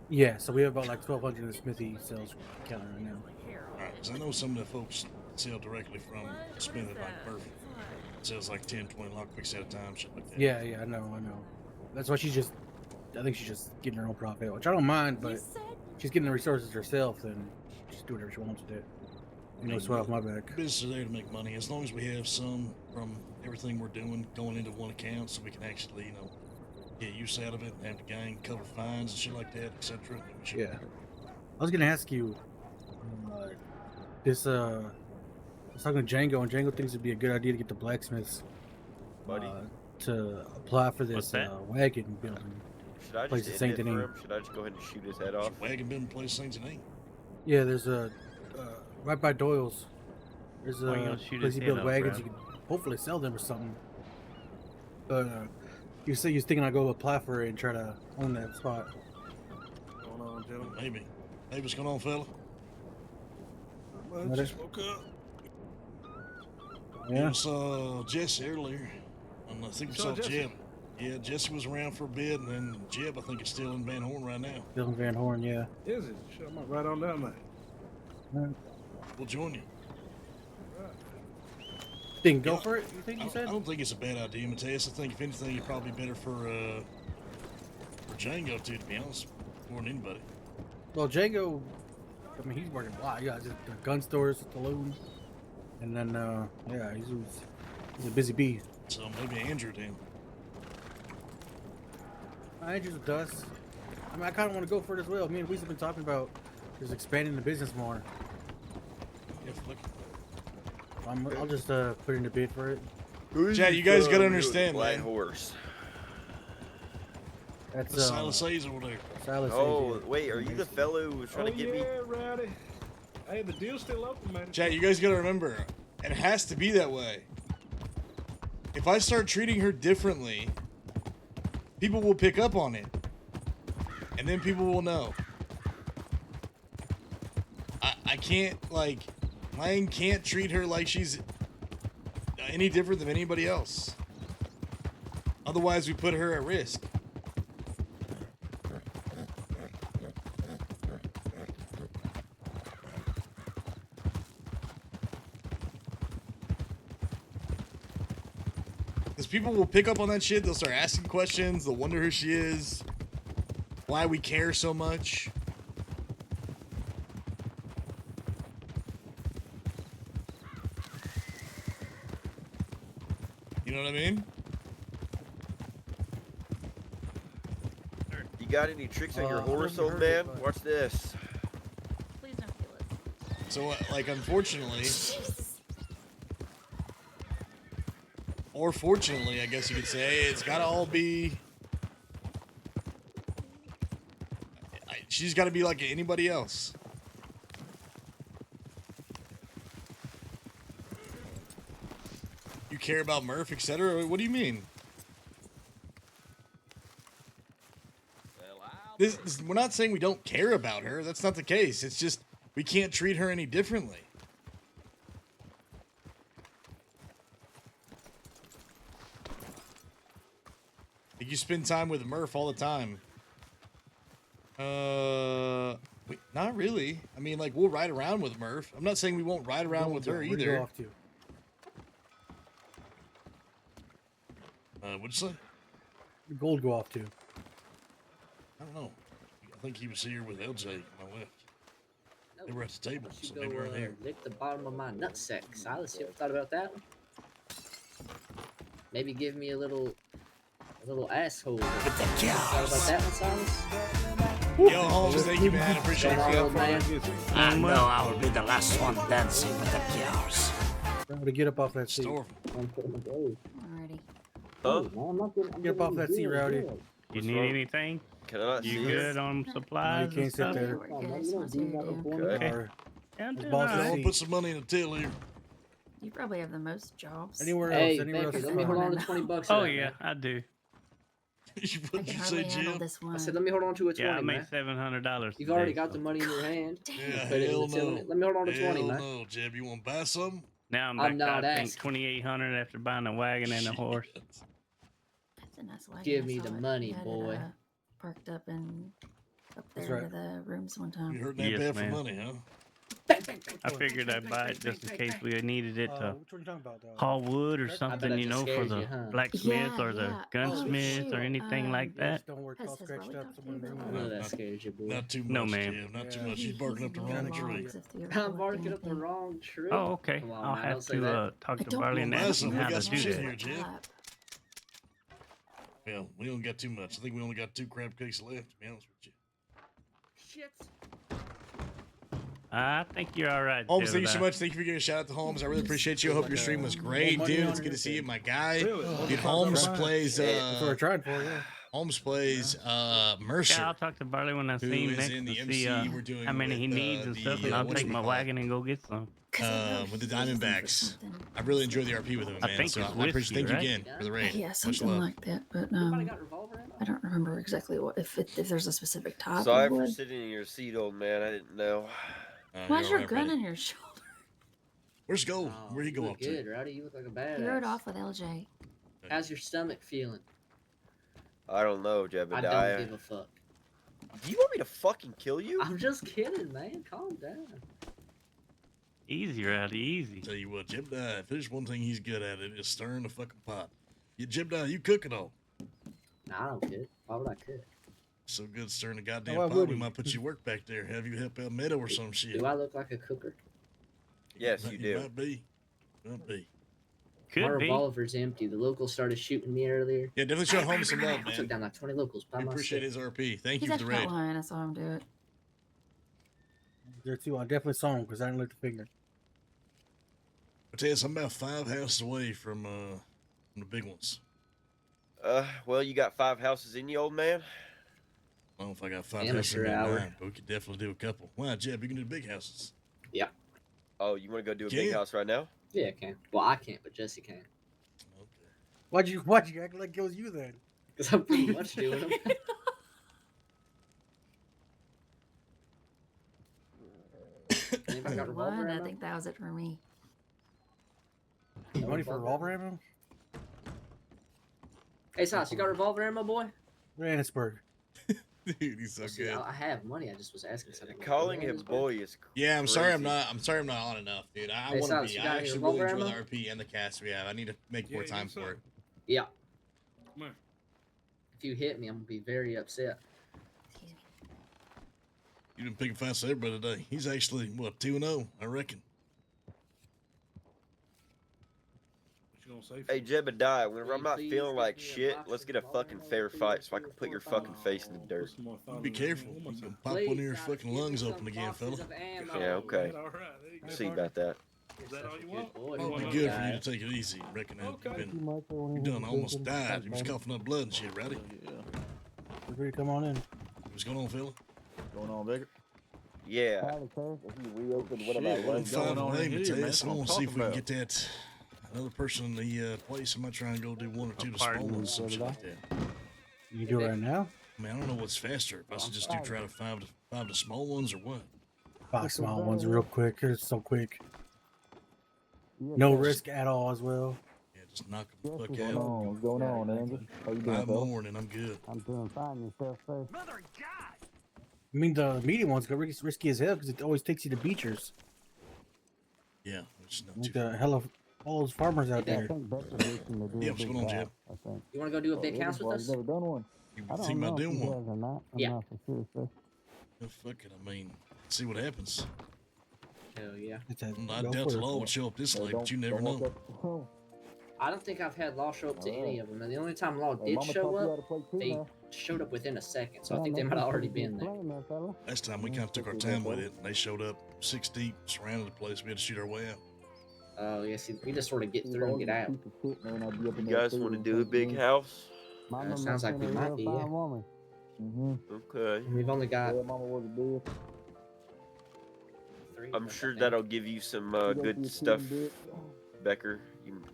Yeah. So we have about like 1,200 in the smithy sales counter right now. Alright, because I know some of the folks sell directly from Smith like perfect. Sells like 10, 20 lockpicks at a time, shit like that. Yeah, I know. That's why she's just. I think she's just getting her own profit, which I don't mind, but she's getting the resources herself, then she's doing whatever she wants with it. You know, sweat off my back. Business is there to make money as long as we have some from everything we're doing going into one account, so we can actually, you know, get use out of it and have the gang cover fines and shit like that, etc. Yeah. I was gonna ask you, this I was talking to Django, and Django thinks it'd be a good idea to get the blacksmiths to apply for this wagon building. Should I Place just in end it Saint for Denis. him? Should I just go ahead and shoot his head off? Wagon building place Saint Denis. Yeah, there's a right by Doyle's. There's Why you a gonna shoot place his you build head off, wagons. bro? You can hopefully sell them or something. But you say you're thinking I'll go apply for it and try to own that spot. What's going on, gentlemen? Maybe. Hey, what's going on, fella? What Just is- woke up. Yeah. We saw Jesse earlier. And I think we Saw saw Jesse? Jeb. Yeah, Jesse was around for a bit, and then Jeb, I think, is still in Van Horn right now. Dylan Van Horn, yeah. Is it? Shut up, right on down there. We'll join you. Think go for it? You think you I said? don't think it's a bad idea, Mateus. I think if anything, it's probably better for Django too, to be honest, more than anybody. Well, Django, I mean, he's working a lot. Yeah, just the gun stores, saloon, and then yeah, he's a busy bee. So maybe Andrew then. Andrew's with us. I mean, I kind of want to go for it as well. Me and Weez have been talking about just expanding the business more. Yeah, look. I'll just put in a bid for it. Chad, you guys gotta understand, White man. horse. That's Silas Hayes over there. Silas Oh, Hayes, yeah. wait, are you the fellow who was trying to get me? Rowdy. Hey, the deal's still open, man. Chad, you guys gotta remember, it has to be that way. If I start treating her differently, people will pick up on it. And then people will know. I can't, like, Lang can't treat her like she's any different than anybody else. Otherwise, we put her at risk. Because people will pick up on that shit. They'll start asking questions. They'll wonder who she is. Why we care so much. You know what I mean? You got any tricks on your horse, old man? Watch this. Please don't kill us. So, like, unfortunately, or fortunately, I guess you could say, it's gotta all be. She's gotta be like anybody else. You care about Murph, etc. What do you mean? We're not saying we don't care about her. That's not the case. It's just we can't treat her any differently. Like, you spend time with Murph all the time. Wait, not really. I mean, like, we'll ride around with Murph. I'm not saying we won't ride around with her Where'd you either. go off to? What'd you say? Where'd Gold go off to? I don't know. I think he was here with LJ, my left. They were at the table, so they weren't here. Lick the bottom of my nutsack. Silas, you ever thought about that one? Maybe give me a little asshole. Thought about that one, Silas? Yo, Holmes, thank you, man. I appreciate it. I know I will be the last one dancing with the girls. Remember to get up off that seat. Alrighty. Huh? Get up off that seat, Rowdy. You need anything? Can I not see You this? good on supplies? No, you can't sit there. Okay. Or Yeah, I'm his doing boss all is right. I'll put some money in the till here. You probably have the most jobs. anywhere Hey, else. Anywhere else. Becker, is let me fine. hold on to 20 bucks. Oh yeah, I do. I can hardly handle this one. I said, let me hold on to a 20, Yeah, I made man. $700. You've already got the money in your hand. Yeah, Put it in hell the till. no. Let me hold on to 20, Hell man. no, Jeb. You want to buy something? Now I'm I'm back not to, I think, asking. $2,800 after buying a wagon and a horse. That's a nice wagon. Give I me saw the it. money, You had it, boy. Parked up in up That's there right. to the rooms one time. You heard that Yes, bad man. for money, huh? I figured I'd buy it just in case we needed it to Which one you talking about, though? haul wood or I bet something, that you just know, for scares the you, huh? blacksmith Yeah, or the yeah. gunsmith Oh, or shoot. anything like that. Don't work all Has scratched Wally up. talked to Someone you room. about None of that? that scares you, boy. Not too much, No, ma'am. Jeb. Not too Yeah. much. She's barking up the wrong Logs tree. if you ever I'm collect barking up the anything. wrong tree. Oh, okay. Come on, I'll man, have don't say to that. talk I to don't Barley and know. ask him we how got to some do shit that. here, Jeb. Clap. Well, we don't got too much. I think we only got 2 crab cakes left, to be honest with you. Shit. I think you're all right. Holmes, Jeb, thank you so with much. Thank you for giving a shout out to Holmes. I really appreciate you. I hope your stream was great, money dude. on It's good to see you, my guy. Really? Dude, Holmes plays That's what we're trying for, yeah. Holmes plays that. Mercer. Yeah, I'll talk to Barley when I Who see him is next in the to see MC we're doing how many he with, needs and the, stuff, and I'll take my whatchamacallit? wagon and go get some. With the Diamondbacks. I really enjoy the RP with him, I man. think So it's I appreciate. whiskey, Thank you right? again for the raid. Yeah, Much something love. like that. But Anybody got revolver in? I don't remember exactly what if there's a specific type Sorry of for wood. sitting in your seat, old man. I didn't know. Why's your gun in your shoulder? Where's Gold? Oh, Where'd he you go look up to? good, Rowdy. You look like a badass. He rode off with LJ. How's your stomach feeling? I don't know, I Jebediah. don't give a fuck. Do you want me to fucking kill you? I'm just kidding, man. Calm down. Easy, Rowdy, easy. Tell you what, Jebediah, if there's one thing he's good at, it is stirring the fucking pot. Yeah, Jebediah, you cook it all. Nah, I don't cook. Why would I cook? So good stirring the goddamn why pot, would we he? might put you work back there. Have you help out Meadow or some shit. Do I look like a cooker? Yes, you do. Might be. Might be. My revolver's empty. The locals started shooting me earlier. Yeah, definitely show home some love, I took man. down like 20 locals by We myself. appreciate his RP. Thank He's you for the actually raid. not lying. I saw him do it. There too. I definitely saw him because I didn't lift the finger. I tell you, I'm about 5 houses away from the big ones. Well, you got 5 houses in you, old man? I don't know if I got 5 Amateur houses in hour. mine, but we could definitely do a couple. Why, Jeb, you can do the big houses. Yeah. Oh, you want to go do a big Yeah. house right now? Yeah, I can. Well, I can't, but Jesse can. Why'd you act like it was you then? Because I'm pretty much doing them. Anybody got revolver One, I ammo? think that was it for me. Money for revolver ammo? Hey, Sauce, you got revolver ammo, boy? Johannesburg. Dude, he's so Well, see, good. I have money. I just was asking something. Calling him boy is Yeah, I'm sorry I'm crazy. not. I'm sorry I'm not on enough, dude. I Hey, want to Silas, be. you I got any actually really revolver enjoy the ammo? RP and the cast we have. I need to make more time for it. Yeah. Come on. If you hit me, I'm gonna be very upset. You didn't pick a fight with everybody today. He's actually what 2-0, I reckon. What you gonna say? Hey, Jebediah, whenever I'm not Please feeling give like me a shit, box let's of get a fucking fair fight so I can put your fucking face in the dirt. Be careful. You can pop one of your fucking lungs open again, fella. Yeah, okay. All right, there you go. See about that. Is that all you want? It'd be good for you to take it easy. Reckon that you done almost died. You was coughing up blood and shit, Rowdy. Feel free to come on in. What's going on, fella? Going on, Becker? Yeah. Well, fine, hey, Mateus, I want to see if we can get that another person in the place. I might try and go do 1 or 2 to small ones, some shit like that. You can do it right now? I mean, I don't know what's faster. If I should just do try to 5 to small ones or what? 5 small ones real quick. It's so quick. No risk at all as well. Yeah, just knock them the fuck What's out. What's going on, Andy? How you doing, 5 fella? more and then I'm good. I'm doing fine. Yourself, sir? I mean, the medium ones go risky as hell because it always takes you to beachers. Yeah, which is not Like too the hell of all those farmers out I there. think Becker needs to do Yeah, a what's big going on, house, Jeb? I think. You want to go do a big house with us? Never done one. You I don't think know about if doing he one? has or not. I'm Yeah. not for sure, sir. Oh, fuck it. I mean, see what happens. Hell yeah. I doubt the law would show up this late, but you never know. I don't think I've had law show up to any of them, and the only time law did Mama show taught you how up, to play too they now. showed up within a second. So I Yeah, think they man, might have that's already pretty been good there. playing there, fella. Last time we kind of took our time with it, and they showed up 6 deep, surrounded the place. We had to shoot our way out. Oh yeah, see, we just sort of get through and get out. You guys want to do a big house? Sounds like we might be. Yeah. Okay. We've only got. I'm sure that'll give you some good stuff, Becker.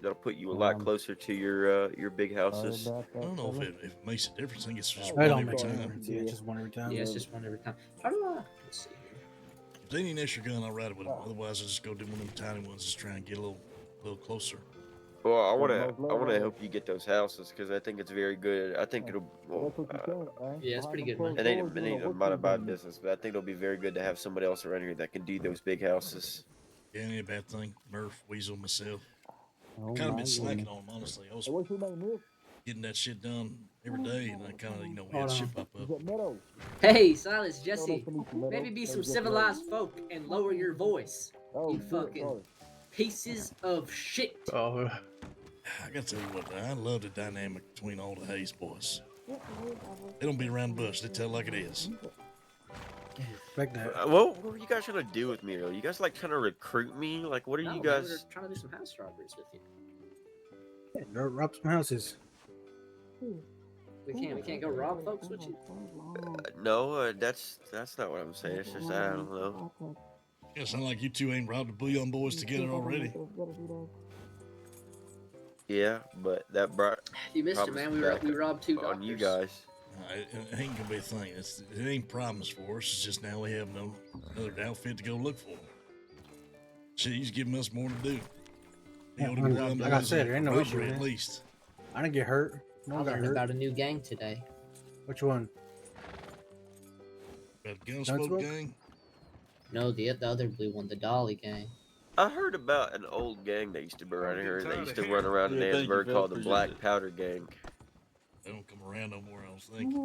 That'll put you a lot closer to your big houses. I don't know if it makes a difference. I think it's just I one don't every make any time. difference. Yeah, it's just one every time. Yeah, it's just one every time. How do I? Let's see here. If they need an extra gun, I'll ride it with them. Otherwise, I'll just go do one of them tiny ones, just try and get a little closer. Well, I want to help you get those houses because I think it's very good. I think it'll. Well, Yeah, it's pretty good money. it ain't my business, but I think it'll be very good to have somebody else around here that can do those big houses. Yeah, ain't a bad thing. Murph, Weasel, myself. Oh, Kind of my been slacking goodness. on them, honestly. I was What's your name, Nick? getting that shit done every day, and I kind of, we had shit pop up. Is that Meadow? Hey, Silas, Jesse, nice to meet you, Meadow. maybe be Hey, some Jesse, civilized folk and lower your voice. Oh, You shit, fucking sorry. pieces of shit. Oh, I gotta tell you what, I love the dynamic between all the Hayes boys. They don't beat around the bush. They tell it like it is. Like that. What were you guys trying to do with me, though? You guys like trying to recruit me? Like, what are No, you man, we're guys? trying to do some house robberies with you. Yeah, go rob some houses. We can't go rob folks with you. No, that's not what I'm saying. It's just I don't know. Yeah, sound like you two ain't robbed the Bullion boys together already. Yeah, but that brought. You missed it, problems man. back We robbed 2 on you doctors. guys. It ain't gonna be a thing. It ain't problems for us. It's just now we have another outfit to go look for. Shit, he's giving us more to do. Yeah, You know, to like be I said, there ain't no issue, robbery man. at least. I didn't get hurt. No I one got learned hurt. about a new gang today. Which one? That Gunsmoke Gunsmoke? gang. No, the other blue one, the Dolly gang. I heard about an old gang that used to be around here. That used to run around in Yeah, thank you, Ansburg Phil. called the Appreciate Black it. Powder Gang. They don't come around no more, I don't think.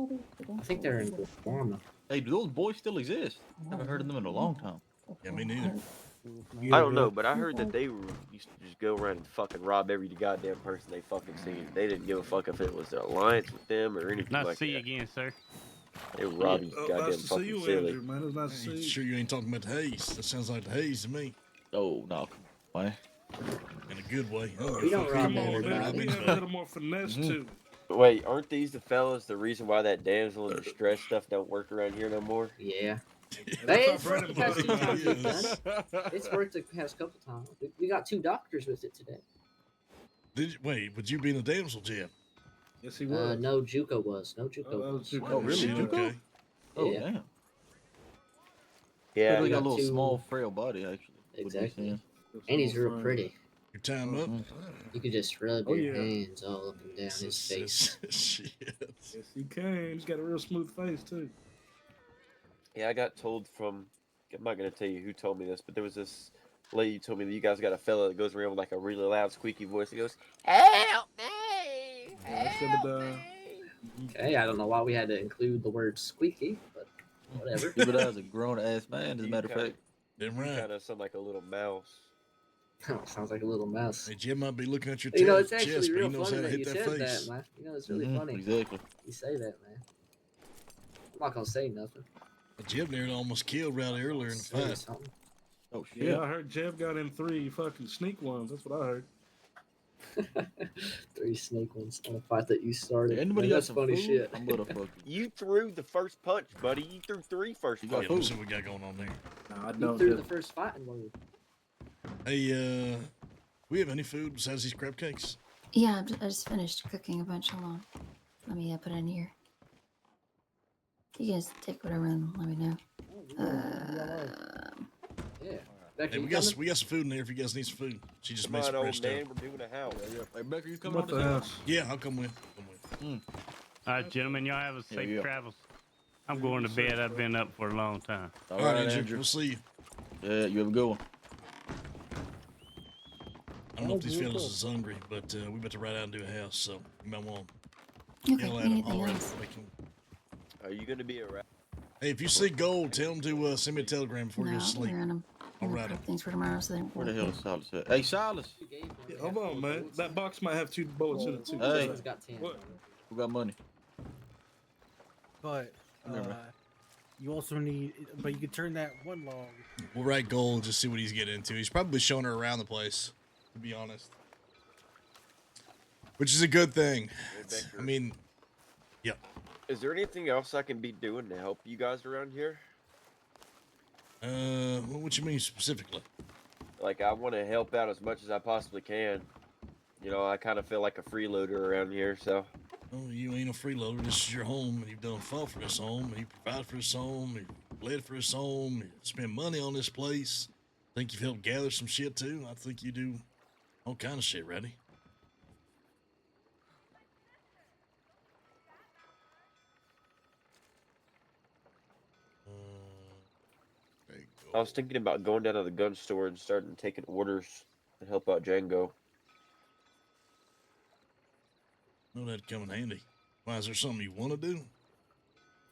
I think they're in Guarma. Hey, do those boys still exist? I haven't heard of them in a long time. Yeah, me neither. I don't know, but I heard that they used to just go around and fucking rob every goddamn person they fucking seen. They didn't give a fuck if it was their alliance with them or anything Nice to like see you that. again, sir. They would rob you goddamn Nice to see fucking you, silly. Andrew, man. It was nice to see you. Sure you ain't talking about the haze? That sounds like the haze to me. Oh, no. Why? In a good way. Oh, We don't rob Come on, man. everybody. We have a little more finesse, too. Wait, aren't these the fellas the reason why that damsel in distress stuff don't work around here no more? Yeah. That's It's our worked bread the and past butter, 2 times we've Yes. done it. It's worked the past couple times. We got 2 doctors with it today. Wait, would you be in a damsel, Jeff? Yes, he was. No, Juco was. No, Juco Oh, that was was. Juco. Oh, really? Shit, Juco? okay. Oh, Yeah. damn. Yeah, Really we got a got little 2 small, frail body, actually. would be Exactly. saying. And he's real pretty. Your time up? You could just rub Oh, your yeah. hands all up and down his face. Shit. Yes, he can. He's got a real smooth face, too. Yeah, I got told from. I'm not gonna tell you who told me this, but there was this lady who told me that you guys got a fella that goes around with like a really loud, squeaky voice. He goes, "Help me! Help me!" Okay, I don't know why we had to include the word squeaky, but whatever. Give it as a grown ass man, as a matter of fact. Damn You right. kind of sound like a little mouse. Sounds like a little mouse. Hey, Jim might be looking at your You know, it's chest, actually but he real knows funny how to that hit you that said face. that, man. You know, it's really Mhm, funny. exactly. You say that, man. I'm not gonna say nothing. Jim nearly almost killed Rowdy earlier in the Say fight. something. Oh, shit. Yeah, I heard Jeff got in 3 fucking sneak ones. That's what I heard. 3 snake ones on a fight that you started. Anybody Man, got that's some funny food? shit. I'm gonna fucking. You threw the first punch, buddy. You threw 3 first You got Yeah, punches. let's see what we got going on there. No, I You don't. threw the first fighting word. Hey, we have any food besides these crab cakes? Yeah, I just finished cooking a bunch. Hold on. Let me put it in here. You guys take whatever and let me know. Yeah. Hey, Becker, we you got coming? some food in there if you guys need some food. She just Come made on, some old fresh man. stuff. We're doing a house. Hey, Becker, you Come coming out out the the house. Yeah, I'll come with. Hmm. All right, gentlemen, y'all have a safe yeah. travels. I'm going to bed. I've been up for a long time. All All right, right, Andrew. We'll see you. Yeah, you have a good one. I don't know if these fellas is hungry, but we about to ride out and do a house, so you might want Okay, yell at them. anything All right. else? Are you gonna be around? Hey, if you see gold, tell them to send me a telegram before No, you go to sleep. we're in them. All right. Things for tomorrow, so they Where the hell is Silas at? Hey, Silas. Yeah, hold on, man. That box might have 2 bullets in it, too. Hey. This one's got 10. What? Who got money? But Remember. you also need, but you can turn that one log. We'll write gold, just see what he's getting into. He's probably showing her around the place, to be honest. Which is a good thing. I mean, yeah. Is there anything else I can be doing to help you guys around here? What you mean specifically? Like, I want to help out as much as I possibly can. You know, I kind of feel like a freeloader around here, so. Oh, you ain't a freeloader. This is your home, and you've done fought for this home, and you provide for this home, and you bled for this home, you spend money on this place. I think you've helped gather some shit too. I think you do all kind of shit, ready? I was thinking about going down to the gun store and starting taking orders to help out Django. No, that'd come in handy. Why, is there something you want to do?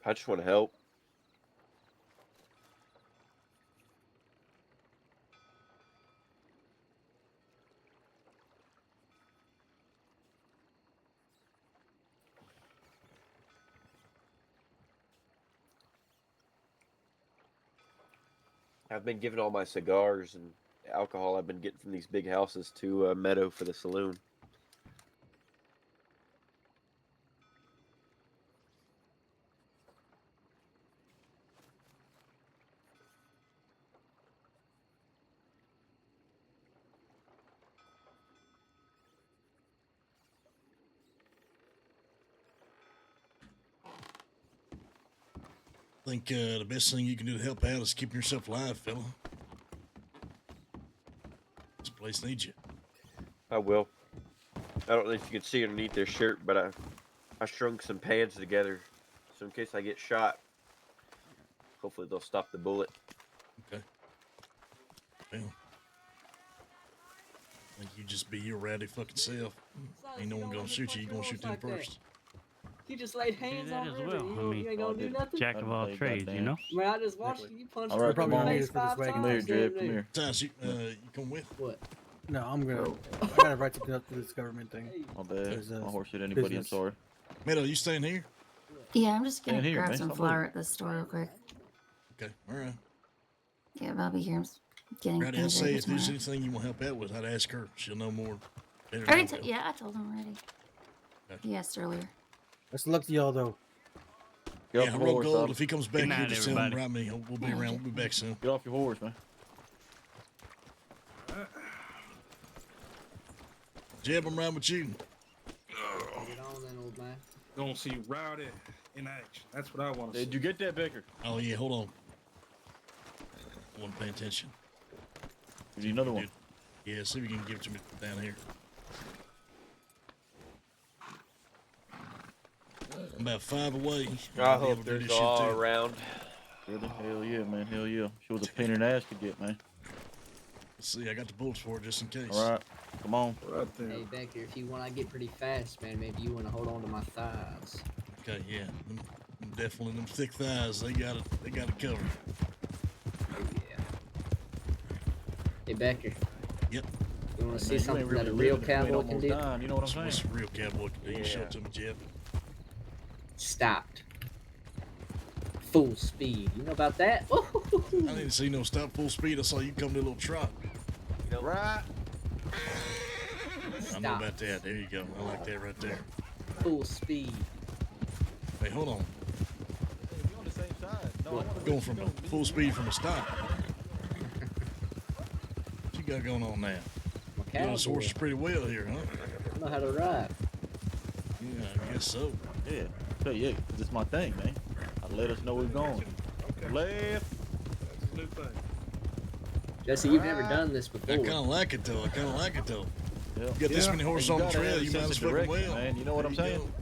I just want to help. I've been giving all my cigars and alcohol I've been getting from these big houses to Meadow for the saloon. I think the best thing you can do to help out is keeping yourself alive, fella. This place needs you. I will. I don't know if you can see underneath this shirt, but I shrunk some pads together, so in case I get shot, hopefully they'll stop the bullet. Okay. Well, just be your rowdy fucking self. Ain't no one gonna shoot you. You gonna shoot them first. You just laid Do hands that on as her. well. You ain't gonna do nothing. Jack of all trades, you know. Man, I just watched you punch All her right, in the come on. face 5 times. Come here, Jeb. Come here. Times, you come with? What? No, I'm gonna. I gotta write something up to this government thing. My bad. There's, My horse hit anybody. business. I'm sorry. Meadow, you staying here? Yeah, I'm just gonna Stand here, grab man. some Stop flour at the store real quick. Okay, all right. Yeah, but I'll be here. I'm just getting Rowdy, I'll things say ready if there's tomorrow. anything you want help out with, I'd ask her. She'll know more. Better I already than I will. yeah, I told him already. Okay. He asked earlier. Best of luck to y'all though. Get Yeah, off I your roll horse, gold. Bob. If he comes back Good here, night, just tell him everybody. right me. We'll be around. We'll be back soon. Get off your horse, man. Jeb, I'm riding with you. Get on then, old man. Gonna see Rowdy in action. That's what I want to see. Did you get that, Becker? Oh yeah, hold on. I wasn't paying attention. Give you another one. Yeah, see if you can give it to me down here. I'm about 5 away. I I'll be hope able to do there's this shit all too. around. Really? Hell yeah, man. Hell yeah. She was a pain in the ass to get, man. Let's see, I got the bullets for it just in case. All right. Come on. Right there. Hey, Becker, if you want to get pretty fast, man, maybe you want to hold on to my thighs. Okay, yeah. Them definitely them thick thighs. They got it. They got it covered. Yeah. Hey, Becker. Yep. You want to see Man, you something ain't really that a real living if you ain't cowboy can almost do? dying, you know what I'm What's saying? a real cowboy can do? You show it to me, Jeb. Stopped. Full speed. You know about that? I didn't see no stop full speed. I saw you come to a little trot. You know, Right. I know about that. There you go. I like that right there. Full speed. Hey, hold on. You're on the same side. No, I wanna Going from a full speed from a stop. What you got going on now? You know this horse is pretty well here, huh? I know how to ride. Yeah, I guess so. Yeah. Tell you, yeah, 'cause it's my thing, man. I let us know we're going. Okay. Left. That's a new thing. Jesse, you've never done this before. I kind of like it though. I kind of like it though. Yeah. You got this many horses on the trail, you might as well fucking well. Man, you know what I'm There you saying?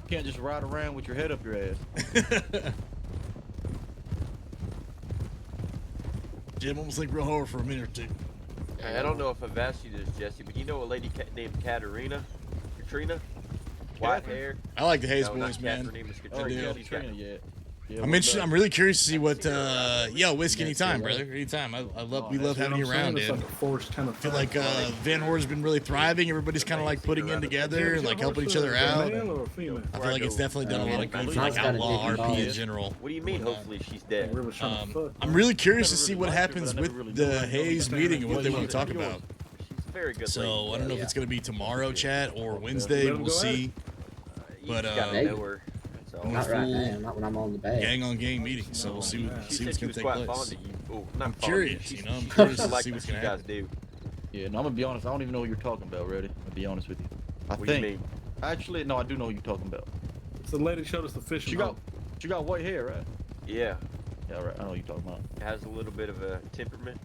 You can't just ride around with your head up your ass. Jim, almost think real hard for a minute or two. Hey, I don't know if I've asked you this, Jesse, but you know a lady named Katrina? White hair. I like the Hayes No, not boys, man. Katrina, it's I do. Katrina. Yeah. I'm really curious to see what. Yo, whiskey anytime, brother. Anytime. We love having you around, dude. It's like a forced kind of I feel like Van Horn's been really thriving. Everybody's kind of like putting in together and like helping each other out. I feel like it's definitely done a lot of good for like outlaw RP in general. What do you mean? Hopefully she's dead. I'm really curious to see what happens with the Hayes meeting and what they want to talk about. She's a very good So lady. I don't know if it's gonna be tomorrow, chat, or Wednesday. We'll see. But Not right now, not when I'm on the bag. gang on gang meeting, so we'll see She what's said she gonna was take quite place. fond of you. Oh, not I'm fond of you. curious, She's- you know. I'm she curious to likes see what what's you gonna guys happen. do. Yeah, no, I'm gonna be honest. I don't even know what you're talking about, Reddy. I'll be honest with you. I What do you think. mean? Actually, no, I do know what you're talking about. So the lady showed us the fishing. She got white hair, right? Yeah. Yeah, right. I know what you're talking about. Has a little bit of a temperament.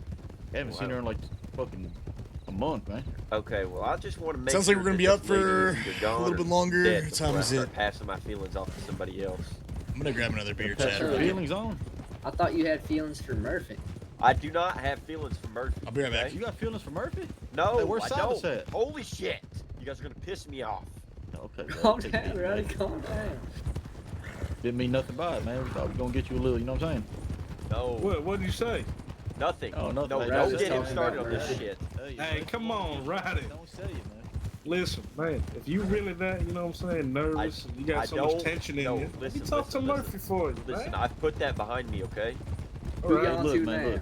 I haven't seen her in like fucking a month, man. Okay, well, I just want to make Sounds like sure we're gonna that be this up for lady is either a gone little or bit longer. dead What time before I is start it? passing my feelings off to somebody else. I'm gonna grab another beer, Pass chat. her feelings on. I thought you had feelings for Murphy. I do not have feelings for Murphy. I'll be right back. okay? You got feelings for Murphy? No, Hey, where's I Silas don't. at? Holy shit! You guys are gonna piss me off. Okay. Calm down, Roddy, calm down. Didn't mean nothing by it, man. We thought we were gonna get you a little, you know what I'm saying? No. What did you say? Nothing. Oh, nothing. No, Hey, don't just get him talking started about on this Murphy. shit. Hey, come on, Roddy. Don't say it, man. Listen, man, if you really that, you know what I'm saying, nervous, and you got so much tension in you, listen, you talk to Murphy for it. Listen, man. I've put that behind me, okay? Who you on to now?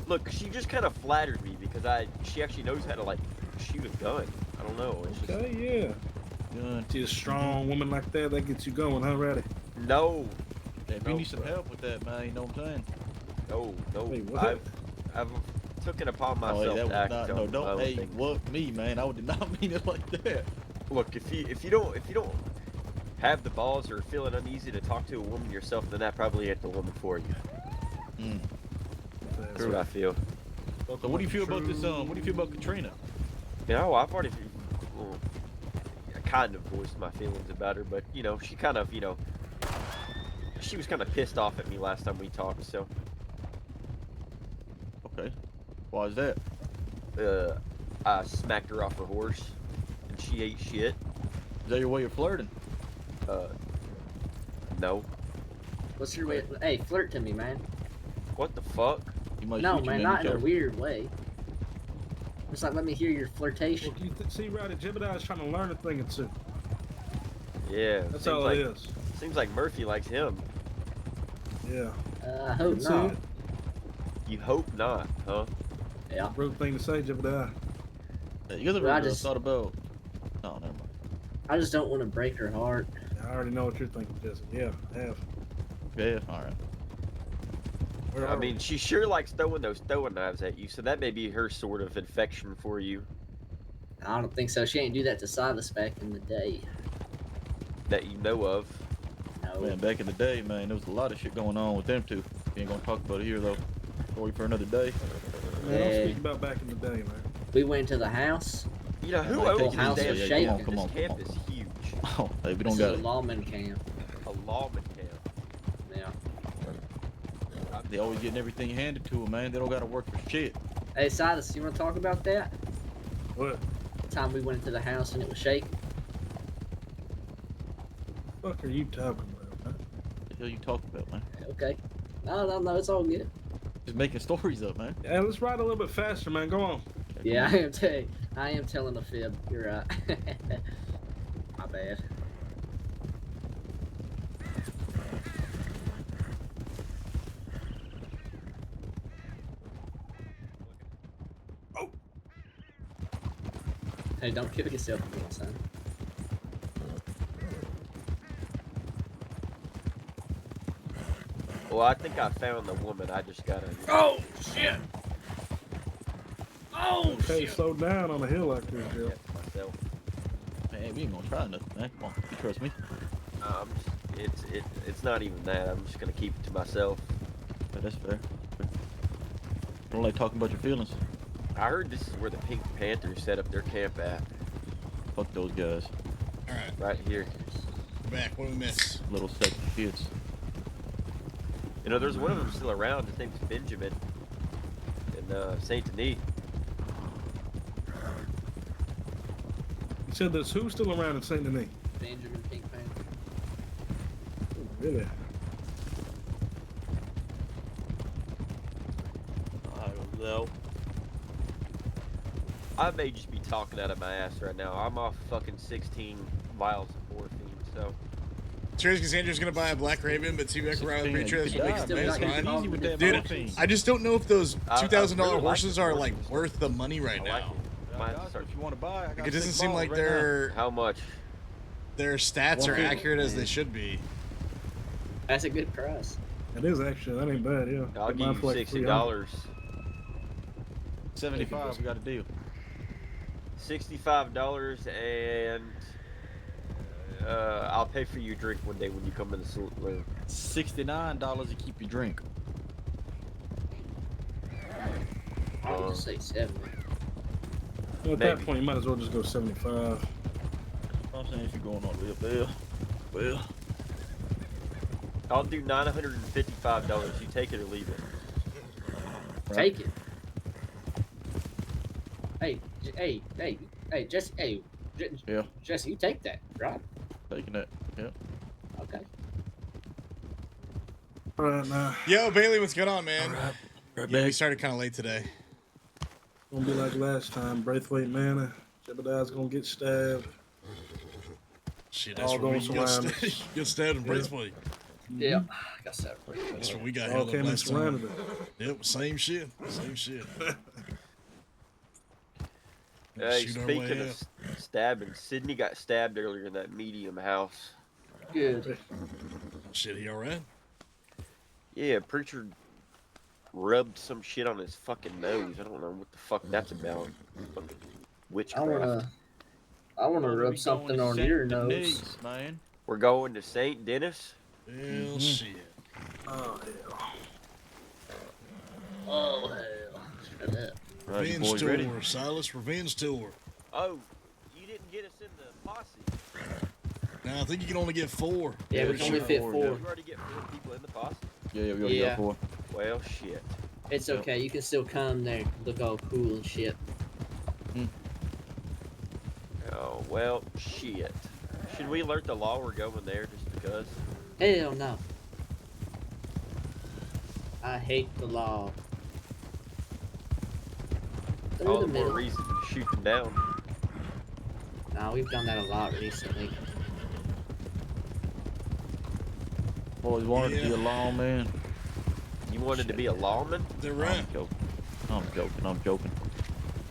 Look, she just kind of flattered me because she actually knows how to like shoot a gun. I don't know. It's just, Okay, yeah. She's a strong woman like that gets you going, huh, Roddy? no. Hey, if you need some help with that, man, you know what I'm saying? No. Wait, what? I've taken upon Oh, myself hey, to that act was not, on no, my don't, own hey, thing. what, me, man, I did not mean it like that. Look, if you don't have the balls or feeling uneasy to talk to a woman yourself, then that probably ain't the woman for you. That's what I feel. So what do you feel about this? What do you feel about Katrina? You know, I've already I kind of voiced my feelings about her, but you know, she kind of, she was kind of pissed off at me last time we talked. So. Okay. Why is that? I smacked her off her horse, and she ate shit. Is that your way of flirting? No. What's your way? Hey, flirt to me, man. What the fuck? No, man, not in a weird way. Just like, let me hear your flirtation. Well, you see, right, Jebediah's trying to learn a thing or two. Yeah. That's all it is. Seems like Murphy likes him. Yeah. I hope not. You hope not, huh? Yeah. Rude thing to say, Jebediah. You ever thought about? Oh, never mind. I just don't want to break her heart. I already know what you're thinking, Jesse. Yeah, I have. Yeah, all right. I mean, she sure likes throwing those throwing knives at you, so that may be her sort of infection for you. I don't think so. She ain't do that to Silas back in the day. That you know of. No. Man, back in the day, man, there was a lot of shit going on with them two. We ain't gonna talk about it here, though. Story for another day. Man, don't speak about back in the day, man. We went to the house. You know, who owns this damn shaking? This camp is huge. Oh, hey, we don't This got is it. a lawman camp. A lawman camp. Yeah. They always getting everything handed to them, man. They don't gotta work for shit. Hey, Silas, you want to talk about that? What? The time we went into the house and it was shaking. What the fuck are you talking about, man? What the hell you talking about, man? Okay. No, it's all good. Just making stories up, man. Yeah, let's ride a little bit faster, man. Go on. Yeah, I am telling a fib. You're right. My bad. Oh. Hey, don't kill yourself again, son. Well, I think I found the woman. I just gotta. Oh shit! Oh okay, slow down on a hill like this, Joe. Myself. Man, we ain't gonna try nothing, man. Come on, you trust me. It's not even that. I'm just gonna keep it to myself. But that's fair. Don't like talking about your feelings. I heard this is where the Pink Panthers set up their camp at. Fuck those guys. All right. Right here. We're back. What do we miss? Little sexy kids. You know, there's one of them still around. His name's Benjamin. In Saint Denis. You said there's who still around in Saint Denis? Benjamin Pink Panther. Really? I don't know. I may just be talking out of my ass right now. I'm off fucking 16 vials of morphine, so. Serious Cassandra's gonna buy a Black Raven, but two Becker ride with Preacher. That's fine. Dude, Dude, I just don't know if those $2,000 really horses like are the like worth the money right now. If you want to buy, I got It doesn't 6 seem balls like right their How much? their stats are 150. accurate as they should be. That's a good price. It is actually. That ain't bad, yeah. I'll Get mine give for you like $60. 75. We got a deal. $65 and I'll pay for your drink one day when you come in the saloon. $69 to keep your drink. I would just say 70. Well, at that point, you might as well just go 75. I'm saying if you're going all the way up there, well, I'll do $955. You take it or leave it. Take it. Hey, Jesse. Hey, yeah, Jesse, you take that, right? taking that. Yeah. Okay. All right, now. Yo, Bailey, what's going on, man? Right Yeah, back. we started kind of late today. Gonna be like last time. Braithwaite Manor. Jebediah's gonna get stabbed. Shit, that's All where we going got surrounded. get stabbed in Braithwaite. Yeah. Got that. That's what we got All held up came and last time. surrounded it. Yep, same shit. Same shit. Hey, Shoot our way speaking up. of stabbing, Sydney got stabbed earlier in that medium house. Good. Shit, he alright? Yeah, preacher rubbed some shit on his fucking nose. I don't know what the fuck that's about. Fucking witchcraft. I wanna rub something on your nose. Denise, man. We're going to St. Dennis. Hell shit. Oh, hell. Oh hell. Shut up. Right, you Revenge boys tour, ready? Silas. Revenge tour. Oh, you didn't get us in the posse. Now I think you can only get 4. Yeah, we can only fit 4. You already get 4 people in the posse. Yeah, we already got 4. Well, shit. It's okay. You can still come there, look all cool and shit. Well, shit. Should we alert the law we're going there just because? Hell no. I hate the law. All the more reason to shoot them down. Nah, we've done that a lot recently. Always wanted to be a lawman. You wanted to be a lawman? They're right. I'm joking.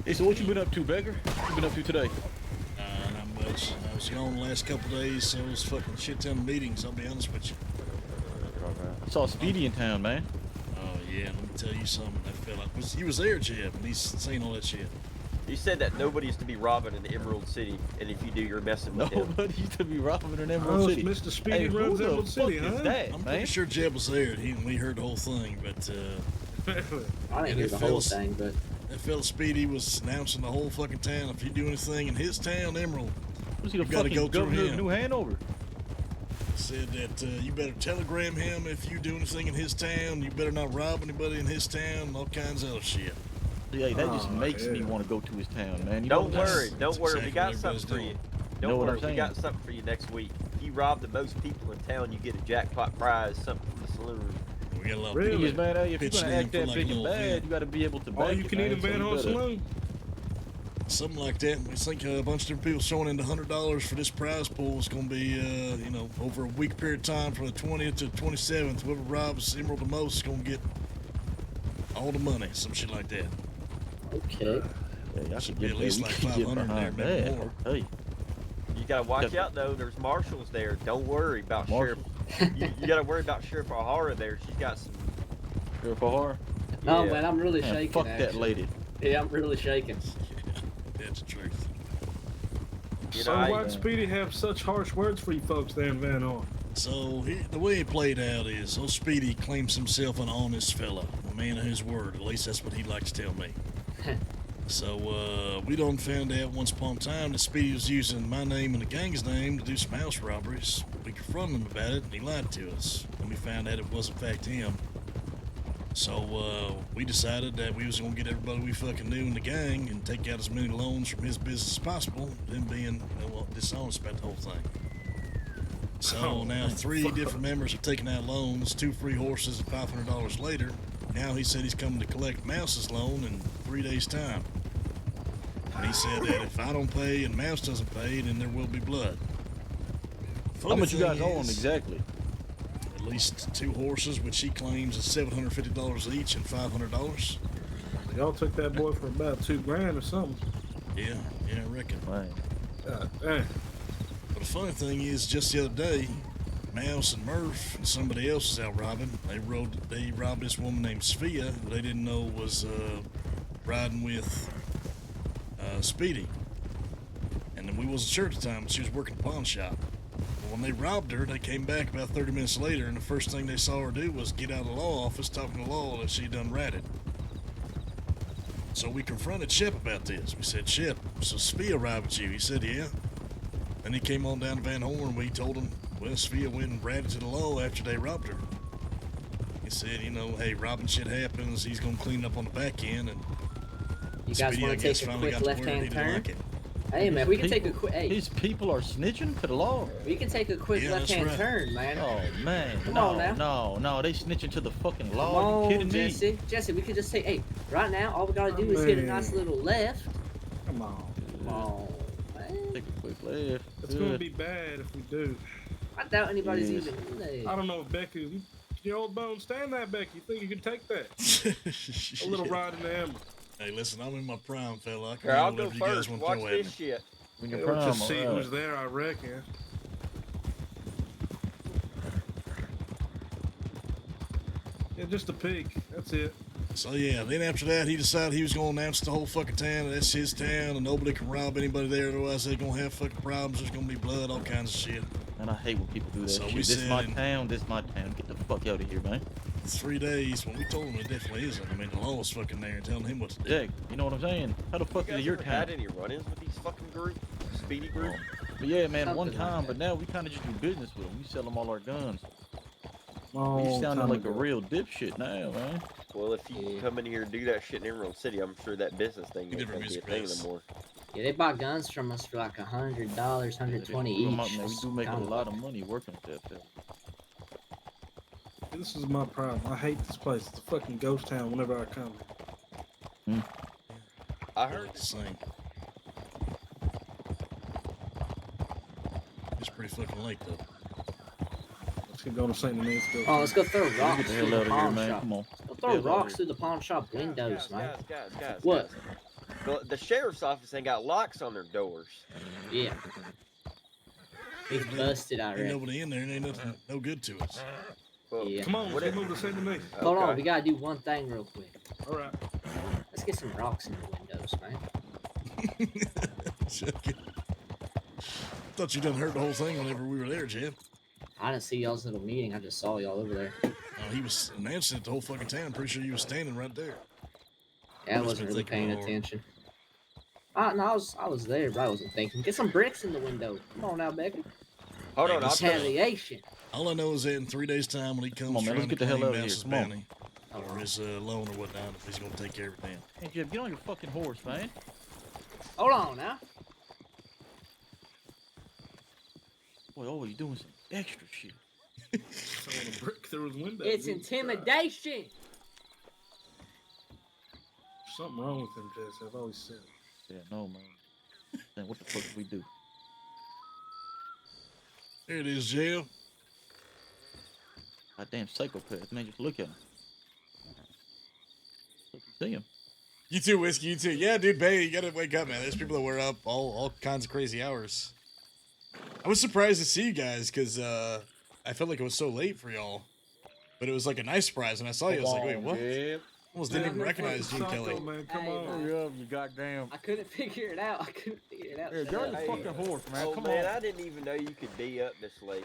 Hey, so what you been up to, Becker? What you been up to today? Not much. I was gone the last couple days, so it was fucking shit ton of meetings, I'll be honest with you. I saw Speedy in town, man. Oh, yeah, let me tell you something. That fella, he was there, Jeb, and he's saying all that shit. He said that nobody's to be robbing in Emerald City, and if you do, you're messing with him. Nobody's to be robbing in Emerald City. Mr. Speedy runs Emerald City, huh? I'm pretty sure Jeb was there, and we heard the whole thing, but, I didn't hear the whole thing, but... That fella Speedy was announcing the whole fucking town. If you do anything in his town, Emerald, Was he you the gotta fucking go through governor of him. New Hanover? Said that you better telegram him if you do anything in his town. You better not rob anybody in his town. All kinds of other shit. Yeah, that just makes me want to go to his town, man. You Don't know what I'm worry, saying? don't worry. We exactly got what something for everybody's you. Know Don't what I'm worry, we saying? got something for you next week. If you rob the most people in town, you get a jackpot prize, something from the saloon. We got a lot of Really? people Yes, man. Hey, if you're pitching gonna in act for that like big a and little bad, event. you got to be able to back All you it, can man, eat in so Van you Horn better- Saloon. Something like that. We think a bunch of different people throwing in $100 for this prize pool is going to be, over a week period of time from the 20th to the 27th. Whoever robs Emerald the most is going to get all the money, some shit like that. Okay. Yeah, y'all Should should be get at least that. like We should get 500 there, behind maybe that. more. Hey, You gotta watch out though. There's marshals there. Don't worry about Sheriff. You gotta worry about Sheriff O'Hara there. She's got some. Sheriff O'Hara? Oh Yeah. man, I'm really Man, shaking. fuck that actually. lady. Yeah, I'm really shaking. That's the truth. You So know, why'd Speedy have such harsh words for you folks there in Van Horn? So the way it played out is, old Speedy claims himself an honest fella, a man of his word. At least that's what he likes to tell me. So we done found out once upon a time that Speedy was using my name and the gang's name to do some house robberies. We confronted him about it, and he lied to us. And we found out it was in fact him. So we decided that we was gonna get everybody we fucking knew in the gang and take out as many loans from his business as possible, them being dishonest about the whole thing. So now 3 different members have taken out loans, 2 free horses, and $500 later. Now he said he's coming to collect Mouse's loan in 3 days' time. And he said that if I don't pay and Mouse doesn't pay, then there will be blood. How much you Funny guys thing own is, exactly? At least 2 horses, which he claims is $750 each and $500. Y'all took that boy for about $2,000 or something. Yeah, I reckon. Right. God damn. But the funny thing is, just the other day, Mouse and Murph and somebody else was out robbing. They robbed this woman named Sophia, who they didn't know was riding with Speedy. And then we wasn't sure at the time, but she was working at a pawn shop. But when they robbed her, they came back about 30 minutes later, and the first thing they saw her do was get out of the law office talking to the law that she done ratted. So we confronted Shep about this. We said, Shep, so Sophia arrived with you? He said, yeah. Then he came on down to Van Horn. We told him, well, Sophia went and ratted to the law after they robbed her. He said, hey, robbing shit happens. He's going to clean it up on the back end. And You guys Speedy, want I to guess, take a finally quick got to where he left-hand didn't turn? like it. Hey man, we can take a quick. Hey, These people are snitching to the law. we can take a quick Yeah, that's left-hand right. turn, man. Oh man, Come no, on now. no, they snitching to the fucking Come law. Are you on, kidding me? Jesse. Jesse, we could just say, hey, right now, all we gotta do is hit a nice little left. Come on. Come on, man. Take a quick left. It's gonna be bad if we do. I doubt anybody's Yes. even in there. I don't know if Becky, your old bone, stand that, Becky. You think you can take that? A little ride in the amber. Hey, listen, I'm in my prime, fella. I can Here, I'll handle go whatever you guys first. want to Watch throw at me. this shit. When Yeah, you're we'll prom, just see alright. who's there, I reckon. Yeah, just a peek. That's it. So yeah, then after that, he decided he was going to announce the whole fucking town that that's his town and nobody can rob anybody there. Otherwise, they're going to have fucking problems. There's going to be blood, all kinds of shit. And I hate when people do that So shit. we This said my in- town. This my town. Get the fuck out of here, man. 3 days. When we told him it definitely isn't. I mean, the law was fucking there and telling him what to do. Yeah, you know what I'm saying? How the fuck You is guys it your ever town? had any run-ins with these fucking groups? Speedy group? But yeah, man, one Something like time. that. But now we kind of just do business with them. We sell them all our guns. Long You sounding time like ago. a real dipshit now, man. Well, if you come in here and do that shit in Emerald City, I'm sure that business thing ain't different gonna be a music thing plays. no more. Yeah, they bought guns from us for like $100, $120 each. Man, we do make a Kinda lot of money working at that place. This is my problem. I hate this place. It's a fucking ghost town whenever I come here. I heard the same. It's pretty fucking late though. Let's keep going to St. Denis. Oh, let's go throw Get rocks the through hell the out of here, pawn man. shop. Come on. Let's go throw rocks through the pawn shop windows, man. Guys, What? the sheriff's office ain't got locks on their doors. Yeah. He's busted, I Ain't reckon. nobody in there and ain't nothing no good to us. Well, Yeah. Come on, let's move to St. Denis. Hold on, we gotta do one thing real quick. All right. Let's get some rocks in the windows, man. Thought you done heard the whole thing whenever we were there, Jim. I didn't see y'all's little meeting. I just saw y'all over there. He was announcing it the whole fucking town. Pretty sure you was standing right there. Yeah, I wasn't really paying attention. No, I was there, but I wasn't thinking. Get some bricks in the window. Come on now, Becker. Hold on, retaliation. All I know is that in 3 days' time, when he comes on, man, let's trying get to the hell claim out of here. Mouse's Come on. bounty, or his loan or whatnot, if he's gonna take care of everything. Hey, Jim, get on your fucking horse, man. Hold on now. Boy, oh, you doing some extra shit. Throwing a brick through his window. It's intimidation. Something wrong with him, Jesse. I've always said. Yeah, no, man. Then what the fuck did we do? There it is, Jill. Goddamn psychopath, man. Just look at him. Look, you see him. You too, Whiskey. You too. Yeah, dude, Bay, you gotta wake up, man. There's people that were up all kinds of crazy hours. I was surprised to see you guys because I felt like it was so late for y'all, but it was like a nice surprise. And I saw you, I was like, wait, what? Almost didn't even recognize Gene Kelly. Man, come on. Hurry up, you goddamn. I couldn't figure it out. Yeah, get on your fucking horse, man. Oh Come man, on. I didn't even know you could be up this late.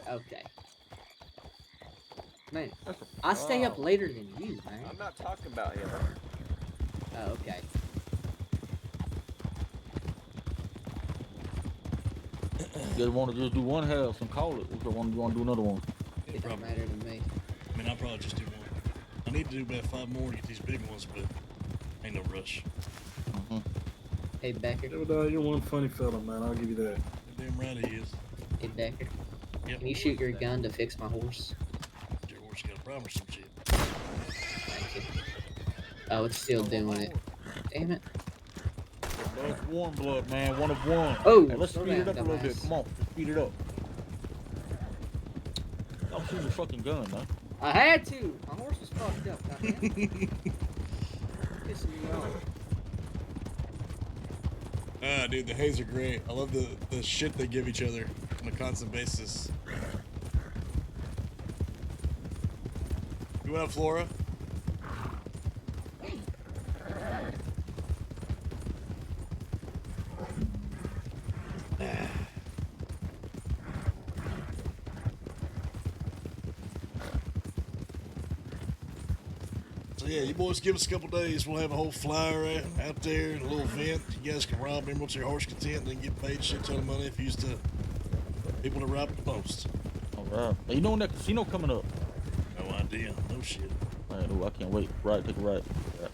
Okay. Man, I stay up later than you, man. I'm not talking about him. Oh, okay. You guys want to just do one house and call it? Or you want to do another one? It don't matter to me. I mean, I'll probably just do one. I need to do about 5 more to get these big ones, but ain't no rush. Hey, Becker. You're one funny fella, man. I'll give you that. Damn right he is. Hey, Becker. Yep. Can you shoot your gun to fix my horse? Your horse got a problem or some shit. Thank you. Oh, it's still doing it. Damn it. That's warm blood, man. One of one. Oh, hey, let's slow speed it down, up a little bit. dumbass. Come on, let's speed it up. Don't shoot your fucking gun, man. I had to. My horse was fucked up. Pissing me off. Ah, dude, the hays are great. I love the shit they give each other on a constant basis. You went up, Flora? So yeah, you boys give us a couple days. We'll have a whole flyer out there, a little event. You guys can rob him with your horse content and then get paid a shit ton of money if you used to people to rob the most. All right. Hey, you know when that casino coming up? No idea. No shit. Man, ooh, I can't wait. Right, take a ride. Right.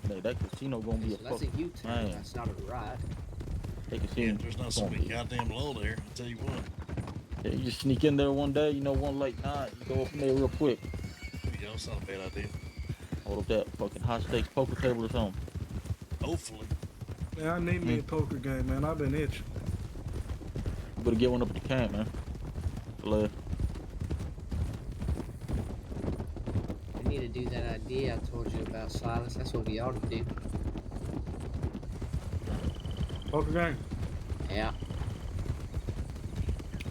Hey, that casino gonna be a So that's a fucking U-turn. man. That's not a ride. Take a Yeah, seat. there's not so many goddamn low there. I'll tell you what. Yeah, you just sneak in there one day, you know, one late night, you go up in there real quick. You know, it's not a bad idea. Hold up that fucking high stakes poker table or something. Hopefully. Man, I need me a poker game, man. I've been itching. You better get one up at the camp, man. To the left. We need to do that idea I told you about, Silas. That's what we ought to do. Poker game? Yeah.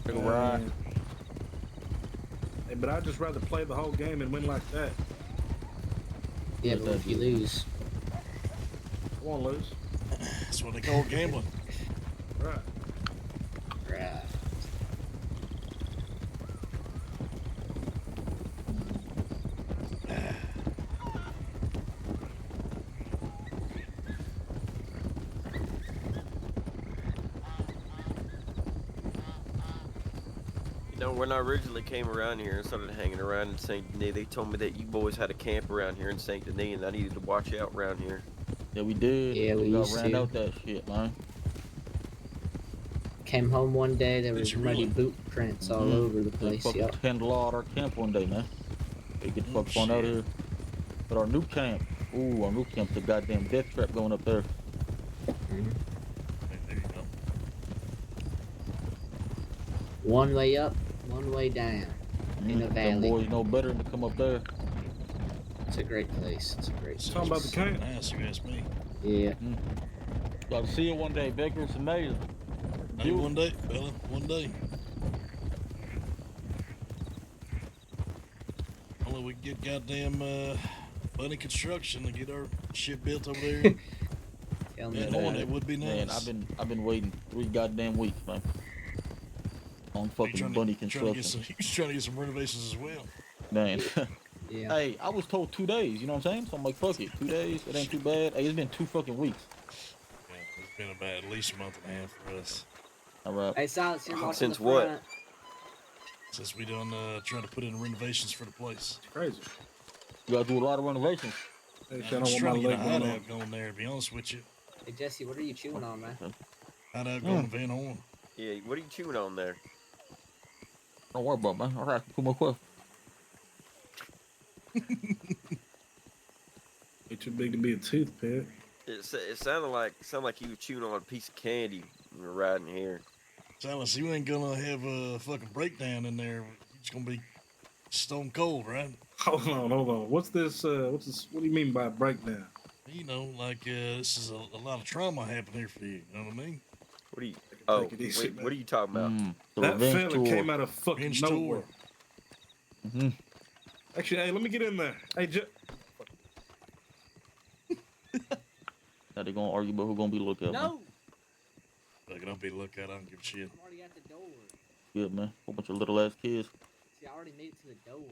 Take a ride. Hey, but I'd just rather play the whole game and win like that. Yeah, but what if you lose? I won't lose. That's what they call gambling. Right. Right. No, when I originally came around here and started hanging around in St. Denis, they told me that you boys had a camp around here in St. Denis and I needed to watch out around here. Yeah, we did. Yeah, we got used ran to. out that shit, man. Came home one day, there was you muddy really? boot prints all Mhm. over the They place. fucking Yep. handle out our camp one day, man. They get the fuck on out here. But our new camp, ooh, our new camp's a goddamn death trap going up there. Mhm. There you go. One way up, one way down, in a Them valley. boys know better than to come up there. It's a great place. It's a great place. Talking about the camp. Nice, you ask me. Yeah. Got to see it one day, Becker. It's amazing. Hey, one day, fella, one day. Only we can get goddamn Bunny Construction to get our shit built over there. Man, on it would be nice. Man, I've been waiting 3 goddamn weeks, man. On fucking Bunny Construction. He's trying to get some renovations as well. Man. Yeah. Hey, I was told 2 days, you know what I'm saying? So I'm like, fuck it, 2 days, it ain't too bad. Hey, it's been 2 fucking weeks. Yeah, it's been about at least a month and a half for us. All right. Hey, Silence, you're watching Since the what? front. Since we done trying to put in renovations for the place. It's crazy. You gotta do a lot of renovations. Hey, I'm just trying to get a hideout going there, to be honest with you. Hey, Jesse, what are you chewing on, man? Hideout going to Van Horn. Yeah, what are you chewing on there? Don't worry about it, man. All right, cool, my question. It's too big to be a toothpick. It sounded like you were chewing on a piece of candy when you were riding here. Silas, you ain't gonna have a fucking breakdown in there. It's gonna be stone cold, right? Hold on. What's this? What do you mean by breakdown? You know, like this is a lot of trauma happening here for you. You know what I mean? What are you? Oh, it easy, wait, man. what are you talking about? That fella came out of fucking Revenge nowhere. Mm-hmm. Actually, hey, let me get in there. Hey, Now they gonna argue about who gonna be lookout. Man. No! Look, don't be lookout. I don't give a shit. I'm already at the door. Good, man. Whole bunch of little ass kids. See, I already made it to the door.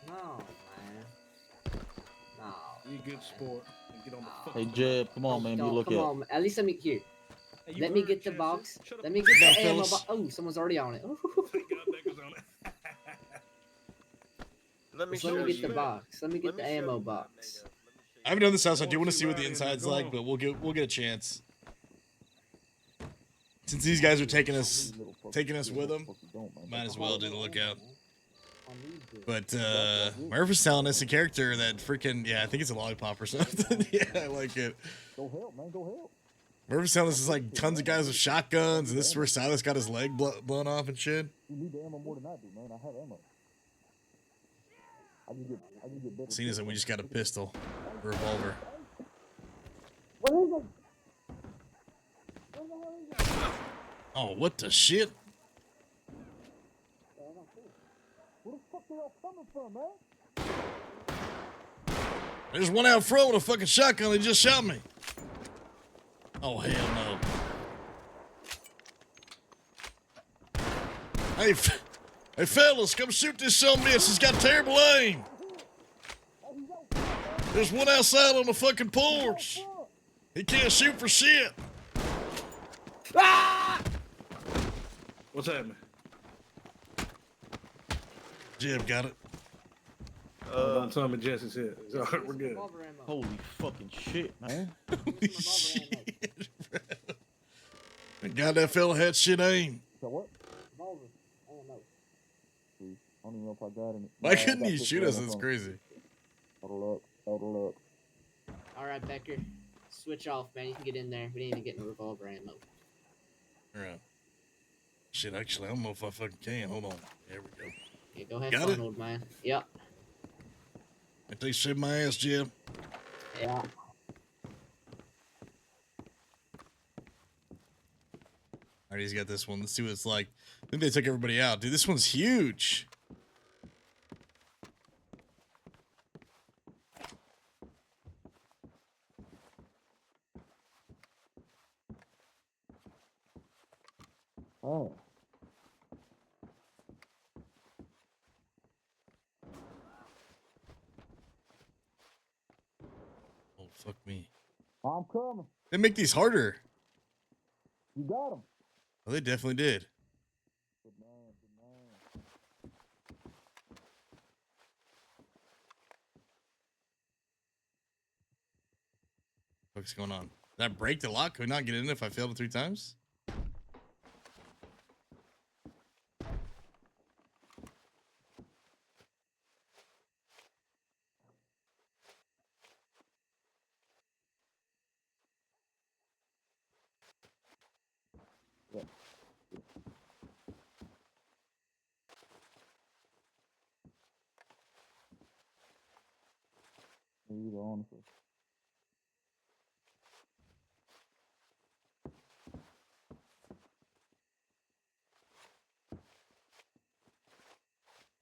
No, man. No. You a good sport. Get on the Hey, Jeb, come on, man. Be Come lookout. on, at least let me here. Hey, Let me get the box. Let me get the ammo box. Oh, someone's already on it. Let me Let me get the box. Let me get the ammo box. I haven't done this house. I do want to see what the inside's like, but we'll get a chance. Since these guys are taking us with them, might as well do the lookout. But Murph is telling us a character that freaking I think it's a lollipop or something. Yeah, I like it. Go help, man. Go help. Murph is telling us it's like tons of guys with shotguns, and this is where Silas got his leg blown off and shit. You need the ammo more than I do, man. I have ammo. I can get better. Seeing as that we just got a pistol, a revolver. What is it? Oh, what the shit? Where the fuck are y'all coming from, man? There's one out front with a fucking shotgun. He just shot me. Oh, hell no. Hey, fellas, come shoot this son of a bitch. He's got terrible aim. There's one outside on the fucking porch. He can't shoot for shit. Ah! What's happening? Jeb got it. Don't tell me Jesse's hit. It's all right, we're good. Holy fucking shit, man. Holy shit, bro. God, that fella had shit aim. So what? I don't even know if I got any. Why couldn't you shoot us? That's crazy. Hold up. All right, Becker. Switch off, man. You can get in there. We didn't even get no revolver ammo. Alright. Shit, actually, I don't know if I fucking can. Hold on. There we go. Yeah, go ahead, Got fun, it? old man. Yep. I think shit my ass, Jeb. Yeah. Alright, he's got this one. Let's see what it's like. I think they took everybody out. Dude, this one's huge. Oh. Oh, fuck me. I'm coming. They make these harder. You got him. Well, they definitely did. Good man, good man. What's going on? Did I break the lock? Could we not get in if I failed it 3 times? Yeah. Either, honestly.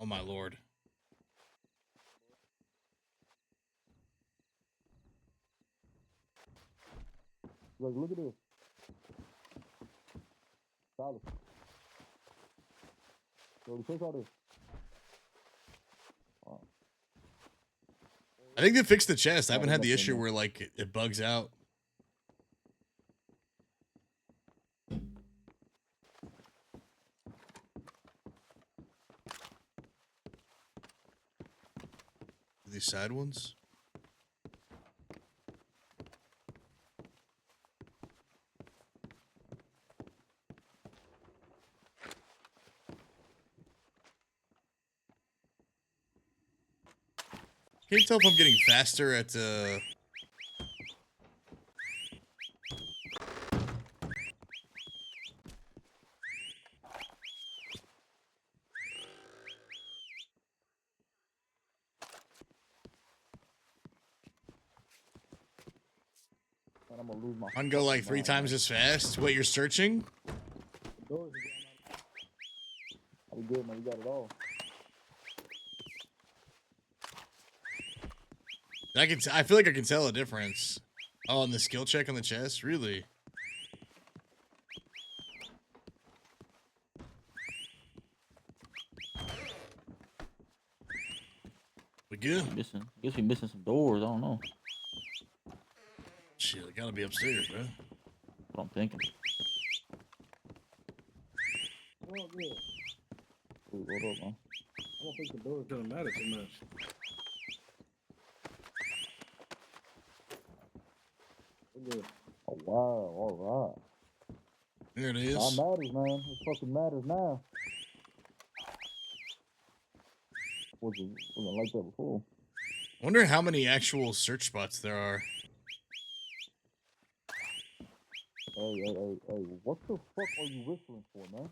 Oh my lord. Like, look at this. Solid. So take all this. I think they fixed the chest. I haven't had the issue where like it bugs out. These side ones? Can you tell if I'm getting faster at I'm gonna lose my. I can go like 3 times as fast? Wait, you're searching? How you good, man? You got it all. I feel like I can tell a difference. Oh, and the skill check on the chest? Really? We good? I guess we missing some doors. I don't know. Shit, it gotta be upstairs, bro. That's what I'm thinking. Oh, yeah. Ooh, hold up, man. I don't think the door's gonna matter too much. Good. Oh wow! All right. There it is. That matters, man. It fucking matters now. Wasn't like that before. I wonder how many actual search spots there are. Hey, what the fuck are you whistling for, man?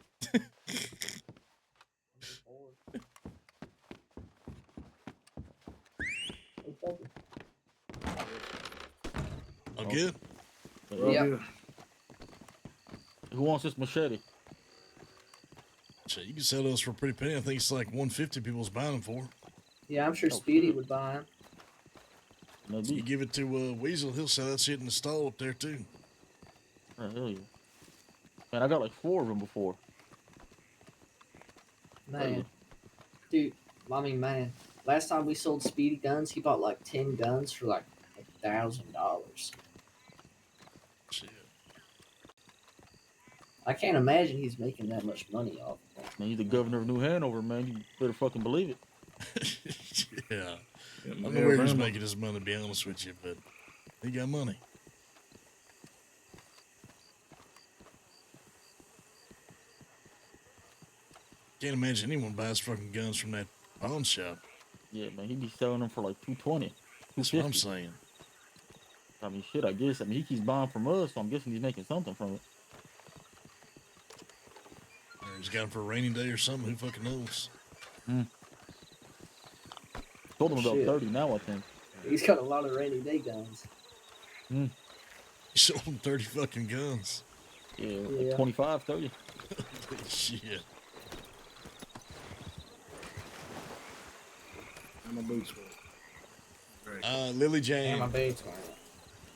All good? Yeah. Who wants this machete? Shit, you can sell those for a pretty penny. I think it's like 150 people's buying them for. Yeah, I'm sure Speedy would buy him. Maybe. You give it to Weasel, he'll sell that shit in the stall up there too. Oh, hell yeah. Man, I got like 4 of them before. Man. Dude, I mean, man. Last time we sold Speedy guns, he bought like 10 guns for like $1,000. Shit. I can't imagine he's making that much money off of it. Man, he's the governor of New Hanover, man. You better fucking believe it. Yeah. I don't know where he's making his money, to be honest with you, but he got money. Can't imagine anyone buys fucking guns from that pawn shop. Yeah, man, he be selling them for like $220. That's what I'm saying. I mean, shit, I guess. I mean, he keeps buying from us, so I'm guessing he's making something from it. Or he's got them for a rainy day or something. Who fucking knows? Told him about Shit. 30 now, I think. He's got a lot of rainy day guns. He sold him 30 fucking guns. Yeah, Yeah. like 25, 30. Shit. And my boots were. Great. Lily Jane. And my boots were.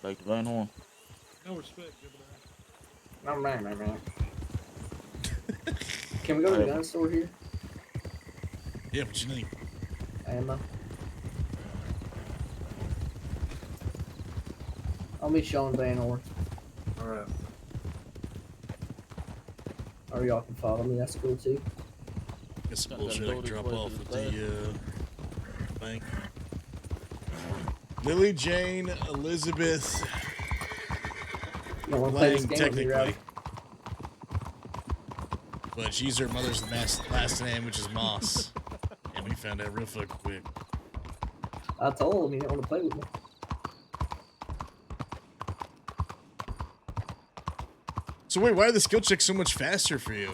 Like the Van Horn. No respect, No, man. Can we go to the gun store here? Yeah, what you need? Ammo. I'll meet you on Van Horn. Alright. Or y'all can follow me. That's cool too. Get some bullshit I can drop off at the bank. Lily Jane Elizabeth You don't want to play this Lang, game with me, technically. Rowdy? But she's her mother's last name, which is Moss. And we found out real fucking quick. I told him you didn't want to play with me. So wait, why are the skill checks so much faster for you?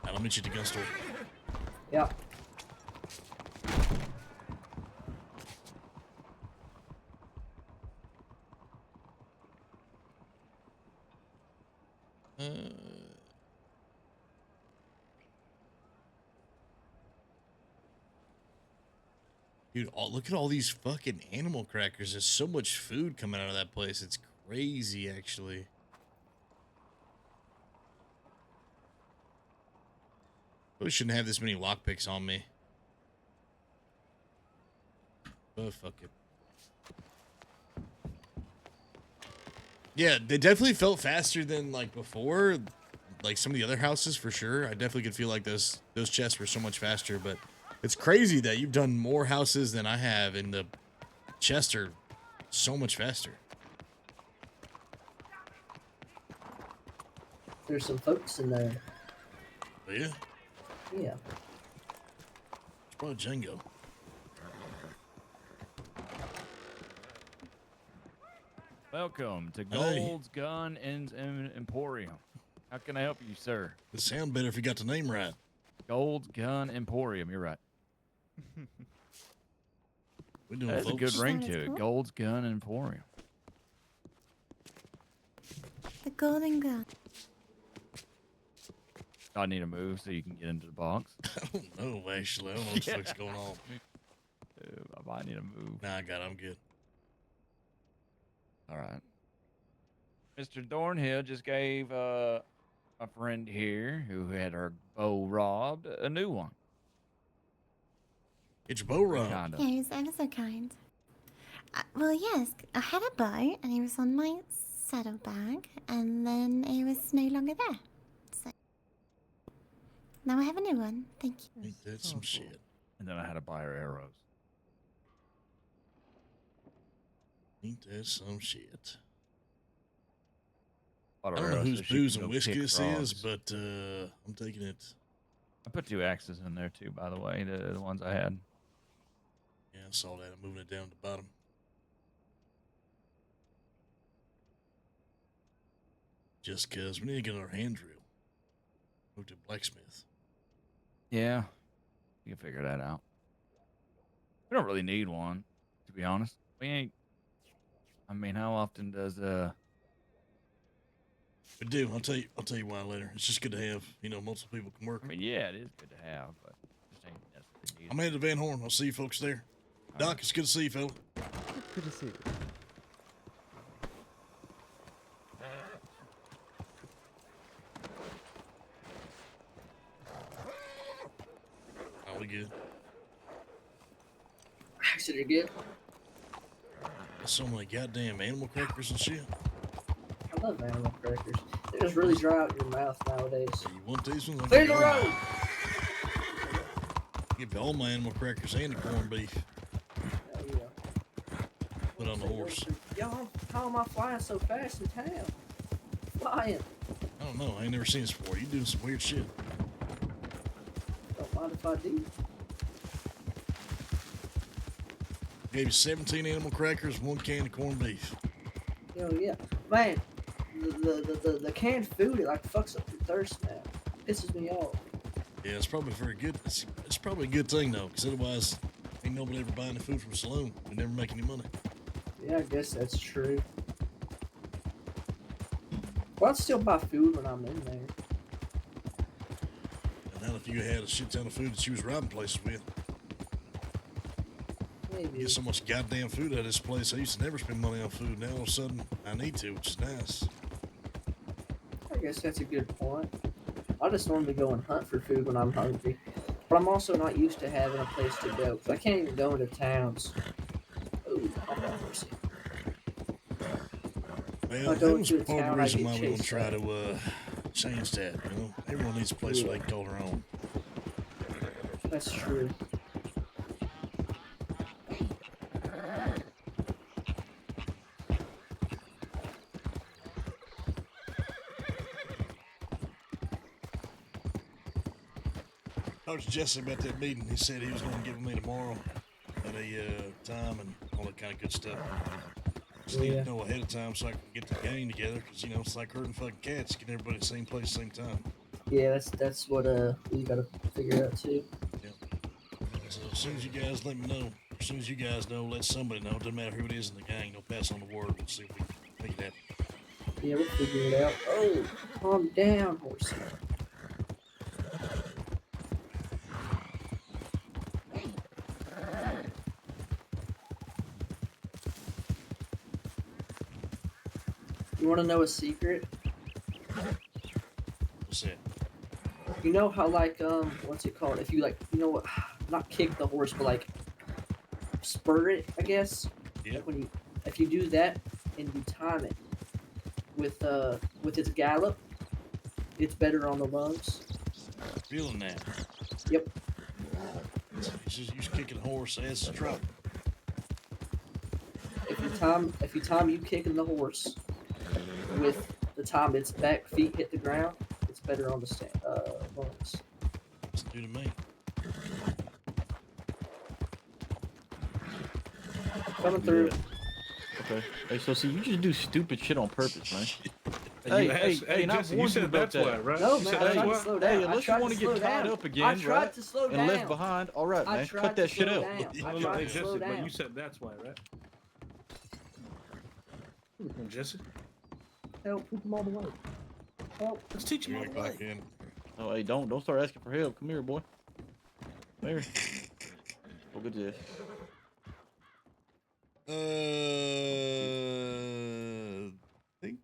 I'll meet you at the gun store. Yeah. Dude, look at all these fucking animal crackers. There's so much food coming out of that place. It's crazy, actually. Probably shouldn't have this many lockpicks on me. Oh, fuck it. Yeah, they definitely felt faster than, like, before. Like, some of the other houses, for sure. I definitely could feel like those chests were so much faster, but it's crazy that you've done more houses than I have, and the chests are so much faster. There's some folks in there. Oh, yeah? Yeah. It's probably Django. Welcome to Hey. Gold's Gun and Emporium. How can I help you, sir? It'd sound better if you got the name right. Gold's Gun Emporium. You're right. We're doing, That's a good folks. ring That is to it. cool. Gold's Gun Emporium. The golden gun. I need to move so you can get into the box. I don't know, actually. I don't know what the fuck's going on. I might need to move. Nah, I got it. I'm good. All right. Mr. Thornhill just gave a friend here who had her bow robbed a new one. It's your bow robbed. Kinda. Yeah, he was ever so kind. Well, yes, I had a bow, and it was on my saddlebag, and then it was no longer there. So now I have a new one. Thank you. Ain't that some shit? And then I had to buy her arrows. Ain't that some shit? Bought I her don't know arrows whose so she can booze go and whiskey kick this frogs. is, but I'm taking it. I put 2 axes in there too, by the way, the ones I had. Yeah, I saw that. I'm moving it down to the bottom. Just cause we need to get our hand drill. Go to blacksmith. Yeah, you can figure that out. We don't really need one, to be honest. We ain't. I mean, how often does We do. I'll tell you why later. It's just good to have. Multiple people can work. I mean, yeah, it is good to have, but just ain't necessarily needed. I'm headed to Van Horn. I'll see you folks there. Doc, it's good to see you, fella. Good to see you. Oh, we good. Actually, you're good. There's so many goddamn animal crackers and shit. I love animal crackers. They just really dry out your mouth nowadays. You want these ones? Clear the road! Give you all my animal crackers and the corned beef. Hell yeah. Put on the horse. Y'all, how am I flying so fast in town? Flying. I don't know. I ain't never seen this before. You doing some weird shit. Don't mind if I do. Gave you 17 animal crackers, 1 can of corned beef. Hell yeah. Man, the canned food, it like fucks up your thirst now. Pisses me off. Yeah, it's probably very good. It's probably a good thing though, because otherwise, ain't nobody ever buying the food from a saloon. We never make any money. Yeah, I guess that's true. Well, I'd still buy food when I'm in there. And now if you had a shit ton of food that you was robbing places with, Maybe. you get so much goddamn food out of this place. I used to never spend money on food. Now all of a sudden, I need to, which is nice. I guess that's a good point. I just normally go and hunt for food when I'm hungry. But I'm also not used to having a place to go. So I can't even go into towns. Oh, I'm not mercy. Well, I that go was to a part of the town, I reason get why we're gonna chased try out. to change that. You know, everyone needs a place where they can call their own. That's true. Talked to Jesse about that meeting. He said he was gonna give me tomorrow at a time and all that kind of good stuff. Just need to know ahead of time so I can get the gang together, because you know it's like herding fucking cats, getting everybody at the same place, same time. Yeah, that's what we gotta figure out too. So as soon as you guys let me know, as soon as you guys know, let somebody know. Doesn't matter who it is in the gang. They'll pass on the word. We'll see if we can make it happen. Yeah, we'll figure it out. Oh, calm down, horse. You want to know a secret? What's that? You know how like what's it called? If you like, you know what? Not kick the horse, but like spur it, I guess. Yeah. Like when you, if you do that and you time it with its gallop, it's better on the lungs. Feeling that. Yep. You just kicking a horse as a trot. If you time you kicking the horse with the time its back feet hit the ground, it's better on the lungs. It's new to me. Coming through. Okay. Hey, so see, you just do stupid shit on purpose, man. Hey, and I've Jesse, you warned said about that's that. why, right? No, You man, said I that's tried why? to slow Hey, down. unless you want to get tied up I again, tried right? to slow and down. left behind. All right, I man. tried Cut that to shit slow out. down. I No, tried hey, to slow Jesse, but down. you said that's why, right? Jesse? Help, keep him all the way. Help. Let's teach him all the way. In. Oh, hey, don't start asking for help. Come here, boy. Come here. Look at this. Think.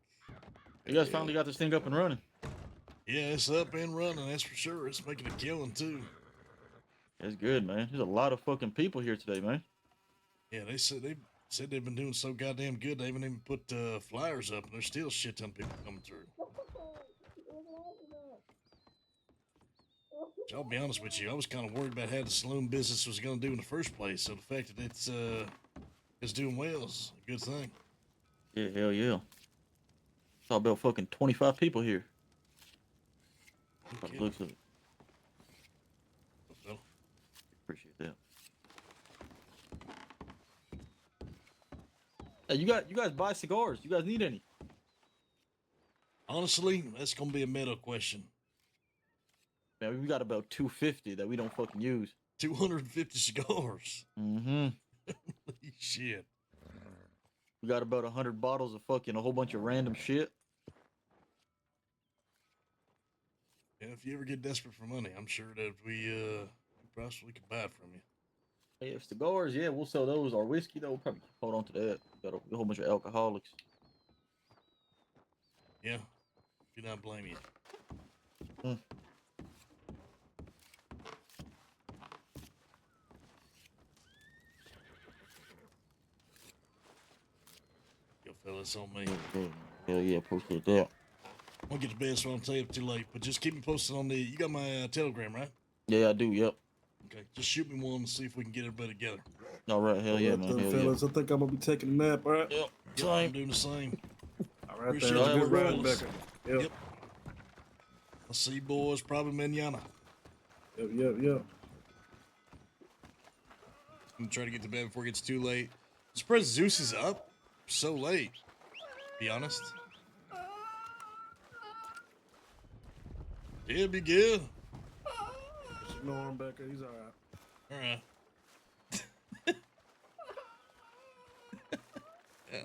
You guys finally got this thing up and running. Yeah, it's up and running. That's for sure. It's making a killing too. That's good, man. There's a lot of fucking people here today, man. Yeah, they said they've been doing so goddamn good. They haven't even put flyers up, and there's still a shit ton of people coming through. I'll be honest with you, I was kind of worried about how the saloon business was going to do in the first place. So the fact that it's doing well is a good thing. Yeah, hell yeah. Saw about fucking 25 people here. Okay. Looks of it. Well, Appreciate that. Hey, you guys buy cigars? You guys need any? honestly, that's going to be a meta question. Man, we got about 250 that we don't fucking use. 250 cigars. Mm-hmm. Holy shit. We got about 100 bottles of fucking a whole bunch of random shit. Yeah, if you ever get desperate for money, I'm sure that we possibly could buy it from you. Hey, if cigars, yeah, we'll sell those. Our whiskey, though, we'll probably hold on to that. Got a whole bunch of alcoholics. Yeah, do not blame you. Hmm. Yo, fellas, on me. Hell yeah, appreciate that. I'll get to bed, so I don't tell you too late. But just keep me posted on the. You got my Telegram, right? Yeah, I do. Yep. Okay, just shoot me one and see if we can get everybody together. All right, hell yeah, All right, man. then, Hell fellas, I think I'm gonna be taking a nap. All right. Yep. Yep, I'm doing the same. All right, Appreciate then. you, Good riding, fellas. Becker. Yep. I'll see you boys probably manana. Yep. I'm gonna try to get to bed before it gets too late. I'm surprised Zeus is up so late. Be honest. Yeah, be good. Just ignore him, Becker. He's all right. All right. Yeah.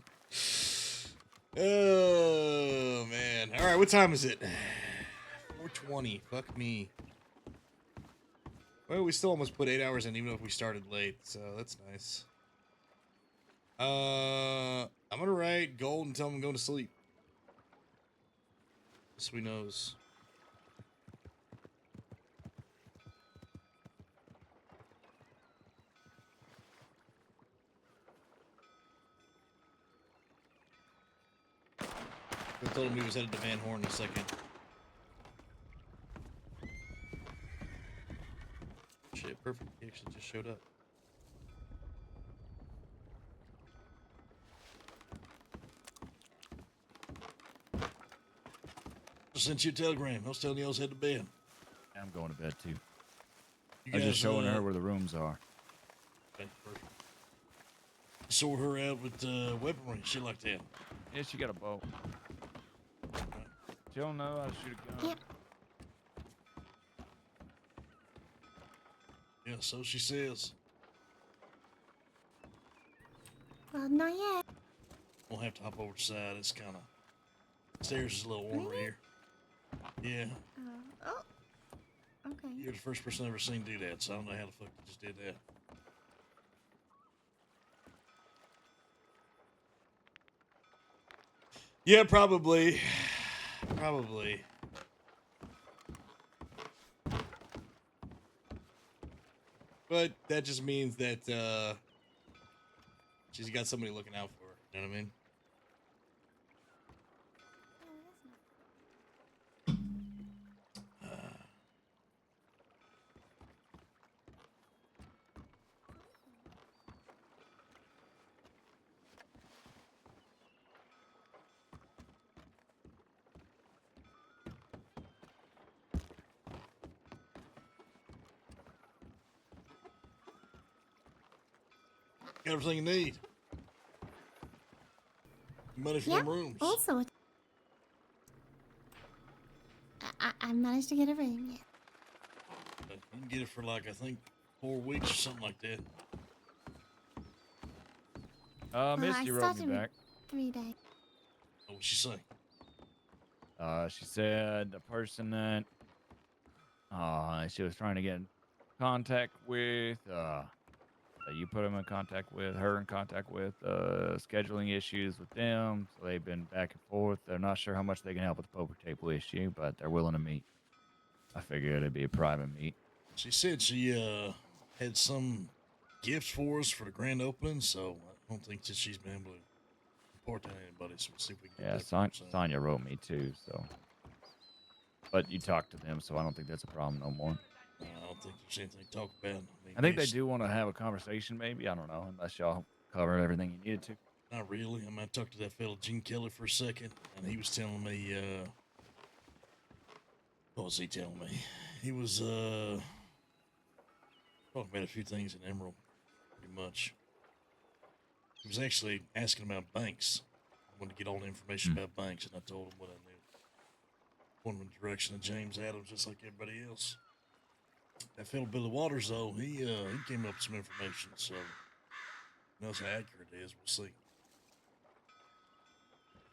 Oh man! All right, what time is it? 4:20. Fuck me. Well, we still almost put 8 hours in, even if we started late, so that's nice. I'm gonna write Gold and tell him I'm going to sleep. So he knows. told him he was headed to Van Horn in a second. Shit, perfect. He actually just showed up. I sent you a telegram. I was telling you I was headed to bed. I'm going to bed too. You I'm just guys, showing her where the rooms are. Okay, perfect. Sort her out with weaponry and shit like that. Yeah, she got a bow. She don't know how to shoot a gun. Yep. Yeah, so she says. Well, not yet. We'll have to hop over the side. It's kind of... Stairs is a little warmer Really? here. Yeah. Oh. Okay. You're the first person I've ever seen do that, so I don't know how the fuck you just did that. Yeah, probably. Probably. But that just means that she's got somebody looking out for her. You know what I mean? Got everything you need. Money for Yep. them rooms. Also, I managed to get a room. Yeah. You can get it for like, I think, 4 weeks or something like that. Misty I wrote started me with back. 3 days. What'd she say? She said the person that she was trying to get in contact with, that you put him in contact with, her in contact with, scheduling issues with them. So they've been back and forth. They're not sure how much they can help with the poker table issue, but they're willing to meet. I figured it'd be a private meet. She said she had some gifts for us for the grand opening, so I don't think that she's been able to report that to anybody. So we'll see if we can get Yeah, that. Sonya wrote me too, so. But you talked to them, so I don't think that's a problem no more. I don't think there's anything to talk about. I think they do want to have a conversation, maybe. I don't know, unless y'all covered everything you needed to. Not really. I mean, I talked to that fellow Gene Kelly for a second, and he was telling me, what was he telling me? He was talking about a few things in Emerald, pretty much. He was actually asking about banks. I wanted to get all the information about banks, and I told him what I knew. Pointed him in the direction of James Adams, just like everybody else. That fellow Billy Waters, though, he came up with some information, so who knows how accurate it is. We'll see.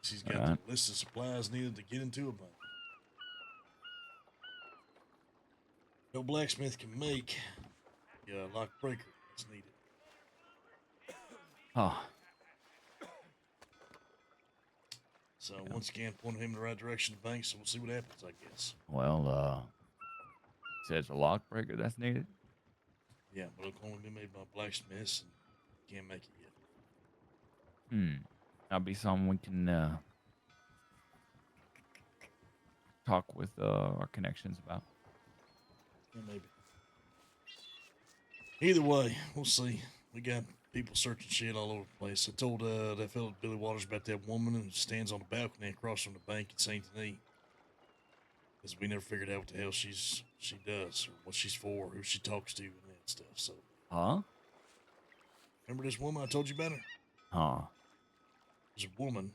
He's got the list of supplies needed to get into a bank. No blacksmith can make the lock breaker that's needed. Oh. So once again, pointing him in the right direction of the bank, so we'll see what happens, I guess. Well, says a lock breaker that's needed. Yeah, but it'll only be made by blacksmiths, and can't make it yet. That'll be something we can talk with our connections about. Yeah, maybe. Either way, we'll see. We got people searching shit all over the place. I told that fellow Billy Waters about that woman who stands on the balcony across from the bank in St. Denis. Because we never figured out what the hell she does, or what she's for, who she talks to, and that stuff. So. Huh? Remember this woman I told you about her? Huh. There's a woman.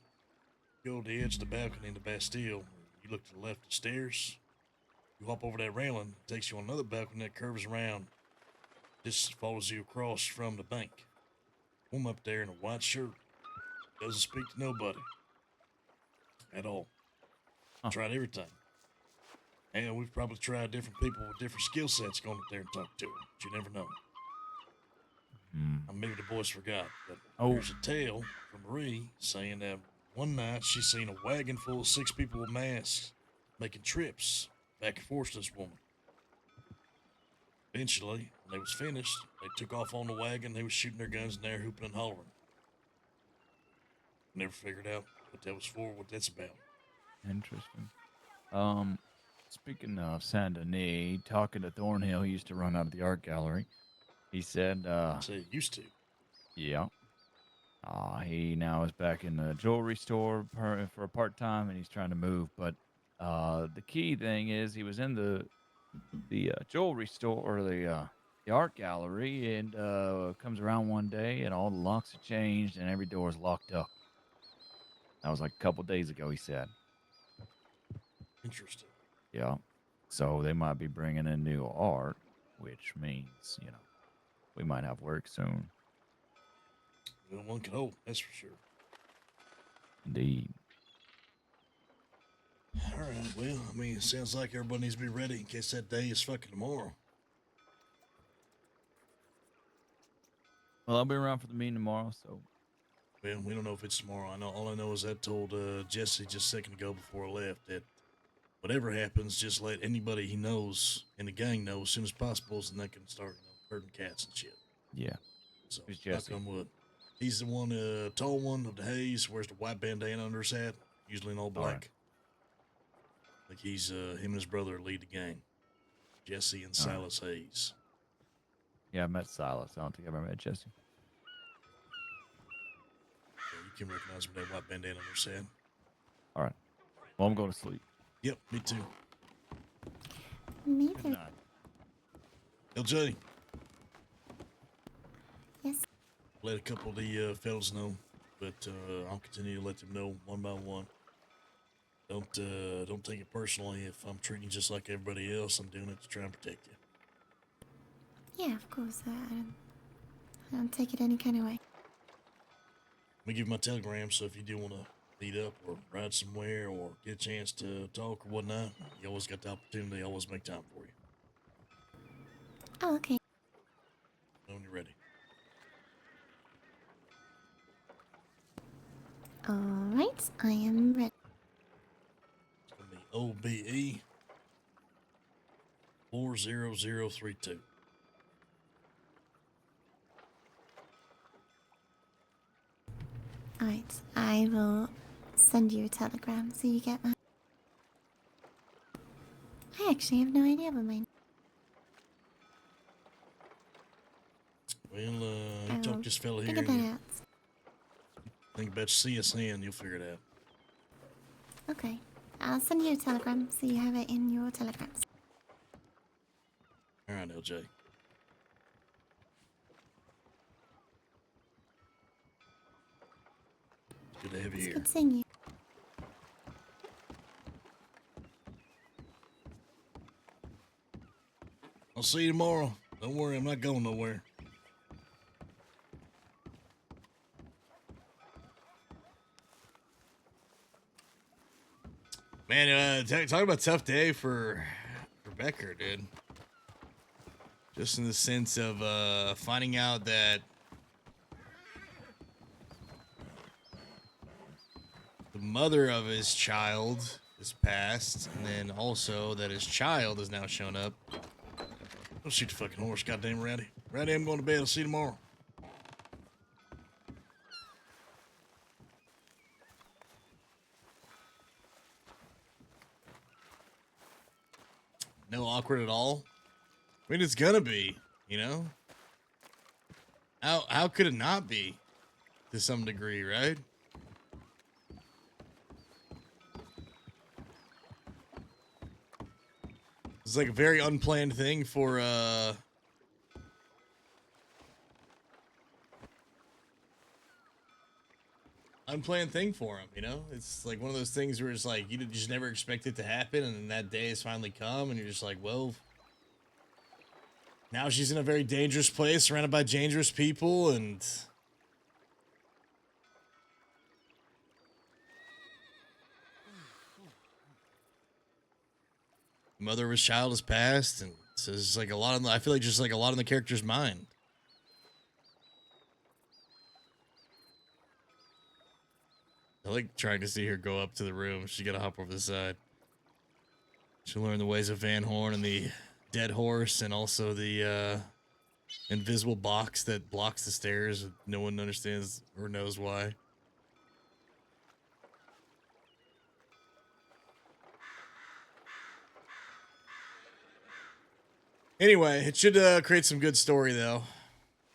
You go to the edge of the balcony in the Bastille. You look to the left of the stairs. You hop over that railing. It takes you on another balcony that curves around. Just follows you across from the bank. Woman up there in a white shirt. Doesn't speak to nobody. At all. Tried everything. And we've probably tried different people with different skill sets going up there and talk to her. But you never know. Maybe the boys forgot. But there's a tale from Marie saying that one night she seen a wagon full of 6 people with masks making trips back and forth to this woman. Eventually, when they was finished, they took off on the wagon. They was shooting their guns in there, hooping and hollering. Never figured out what that was for, what that's about. Interesting. Speaking of Saint Denis, talking to Thornhill, he used to run out of the art gallery. He said, Say used to. yeah. He now is back in the jewelry store for a part-time, and he's trying to move. But the key thing is he was in the jewelry store, or the art gallery, and comes around one day, and all the locks have changed, and every door is locked up. That was like a couple days ago, he said. Interesting. Yeah. So they might be bringing in new art, which means, we might have work soon. Well, one can hope, that's for sure. Indeed. All right, well, I mean, it sounds like everybody needs to be ready in case that day is fucking tomorrow. Well, I'll be around for the meeting tomorrow, so. Well, we don't know if it's tomorrow. All I know is I told Jesse just a second ago before I left that whatever happens, just let anybody he knows in the gang know as soon as possible, so they can start herding cats and shit. Yeah. So, Who's knock Jesse? on wood. He's the one, tall one of the haze, wears the white bandana under his hat, usually in all black. right. Like he's, him and his brother lead the gang. Jesse and Silas Hayes. Yeah, I met Silas. I don't think I've ever met Jesse. Yeah, you can recognize him with that white bandana under his hat. All right. Well, I'm going to sleep. Yep, me too. Me Good too. night. LJ. Yes. Let a couple of the fellas know, but I'll continue to let them know one by one. Don't take it personally if I'm treating you just like everybody else. I'm doing it to try and protect you. Yeah, of course. I don't take it any kind of way. Let me give you my telegram, so if you do want to meet up or ride somewhere or get a chance to talk or whatnot, you always got the opportunity. I always make time for you. Oh, okay. When you're ready. All right, I am ready. It's going to be OBE 40032. All right, I will send you a telegram so you get my. I actually have no idea what mine. Well, you I talk will to this fella here. figure that out. Think about CSN, you'll figure it out. Okay, I'll send you a telegram so you have it in your telegrams. All right, LJ. Good to have you It's here. good seeing you. I'll see you tomorrow. Don't worry, I'm not going nowhere. Man, talk about tough day for Becker, dude. Just in the sense of finding out that the mother of his child is passed, and then also that his child has now shown up. Don't shoot the fucking horse, goddamn Rowdy. Rowdy, I'm going to bed. I'll see you tomorrow. No awkward at all. I mean, it's gonna be, you know. How could it not be, to some degree, right? It's like a very unplanned thing for unplanned thing for him, you know? It's like one of those things where it's like you just never expect it to happen, and then that day has finally come, and you're just like, well, now she's in a very dangerous place, surrounded by dangerous people, and the mother of his child has passed, and so it's like a lot of I feel like just like a lot in the character's mind. I like trying to see her go up to the room. She gotta hop over the side. She'll learn the ways of Van Horn and the dead horse, and also the invisible box that blocks the stairs. No one understands or knows why. Anyway, it should create some good story though.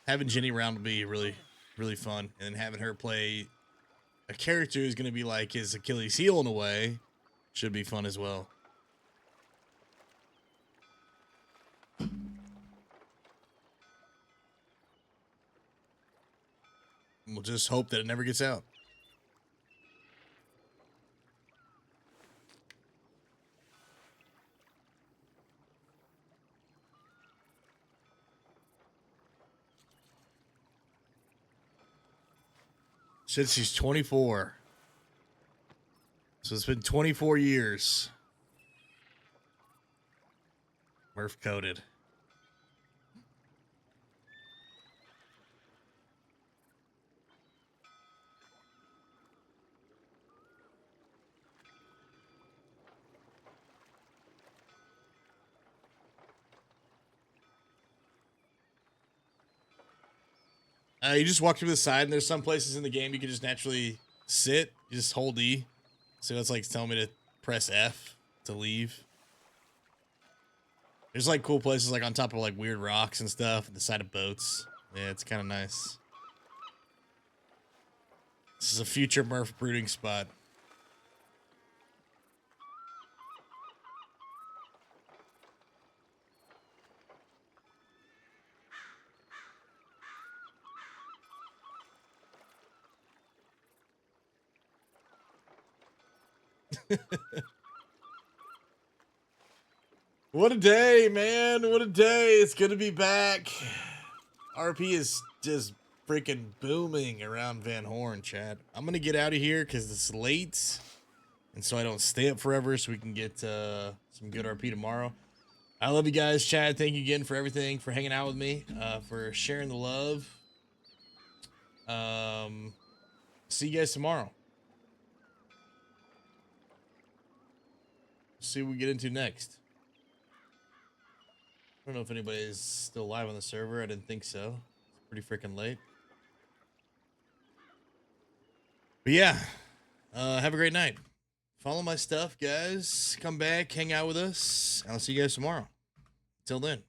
Having Jenny around would be really, really fun, and having her play a character who's going to be like his Achilles heel in a way should be fun as well. We'll just hope that it never gets out. Said she's 24. So it's been 24 years. Murph coded. You just walk to the side, and there's some places in the game you can just naturally sit. You just hold E. So it's like telling me to press F to leave. There's like cool places like on top of like weird rocks and stuff, at the side of boats. Yeah, it's kind of nice. This is a future Murph brooding spot. What a day, man. What a day. It's good to be back. RP is just freaking booming around Van Horn, chat. I'm going to get out of here because it's late. And so I don't stay up forever so we can get some good RP tomorrow. I love you guys, Chad. Thank you again for everything, for hanging out with me, for sharing the love. See you guys tomorrow. See what we get into next. I don't know if anybody's still live on the server. I didn't think so. It's pretty freaking late. But yeah, have a great night. Follow my stuff, guys. Come back, hang out with us. I'll see you guys tomorrow. Till then.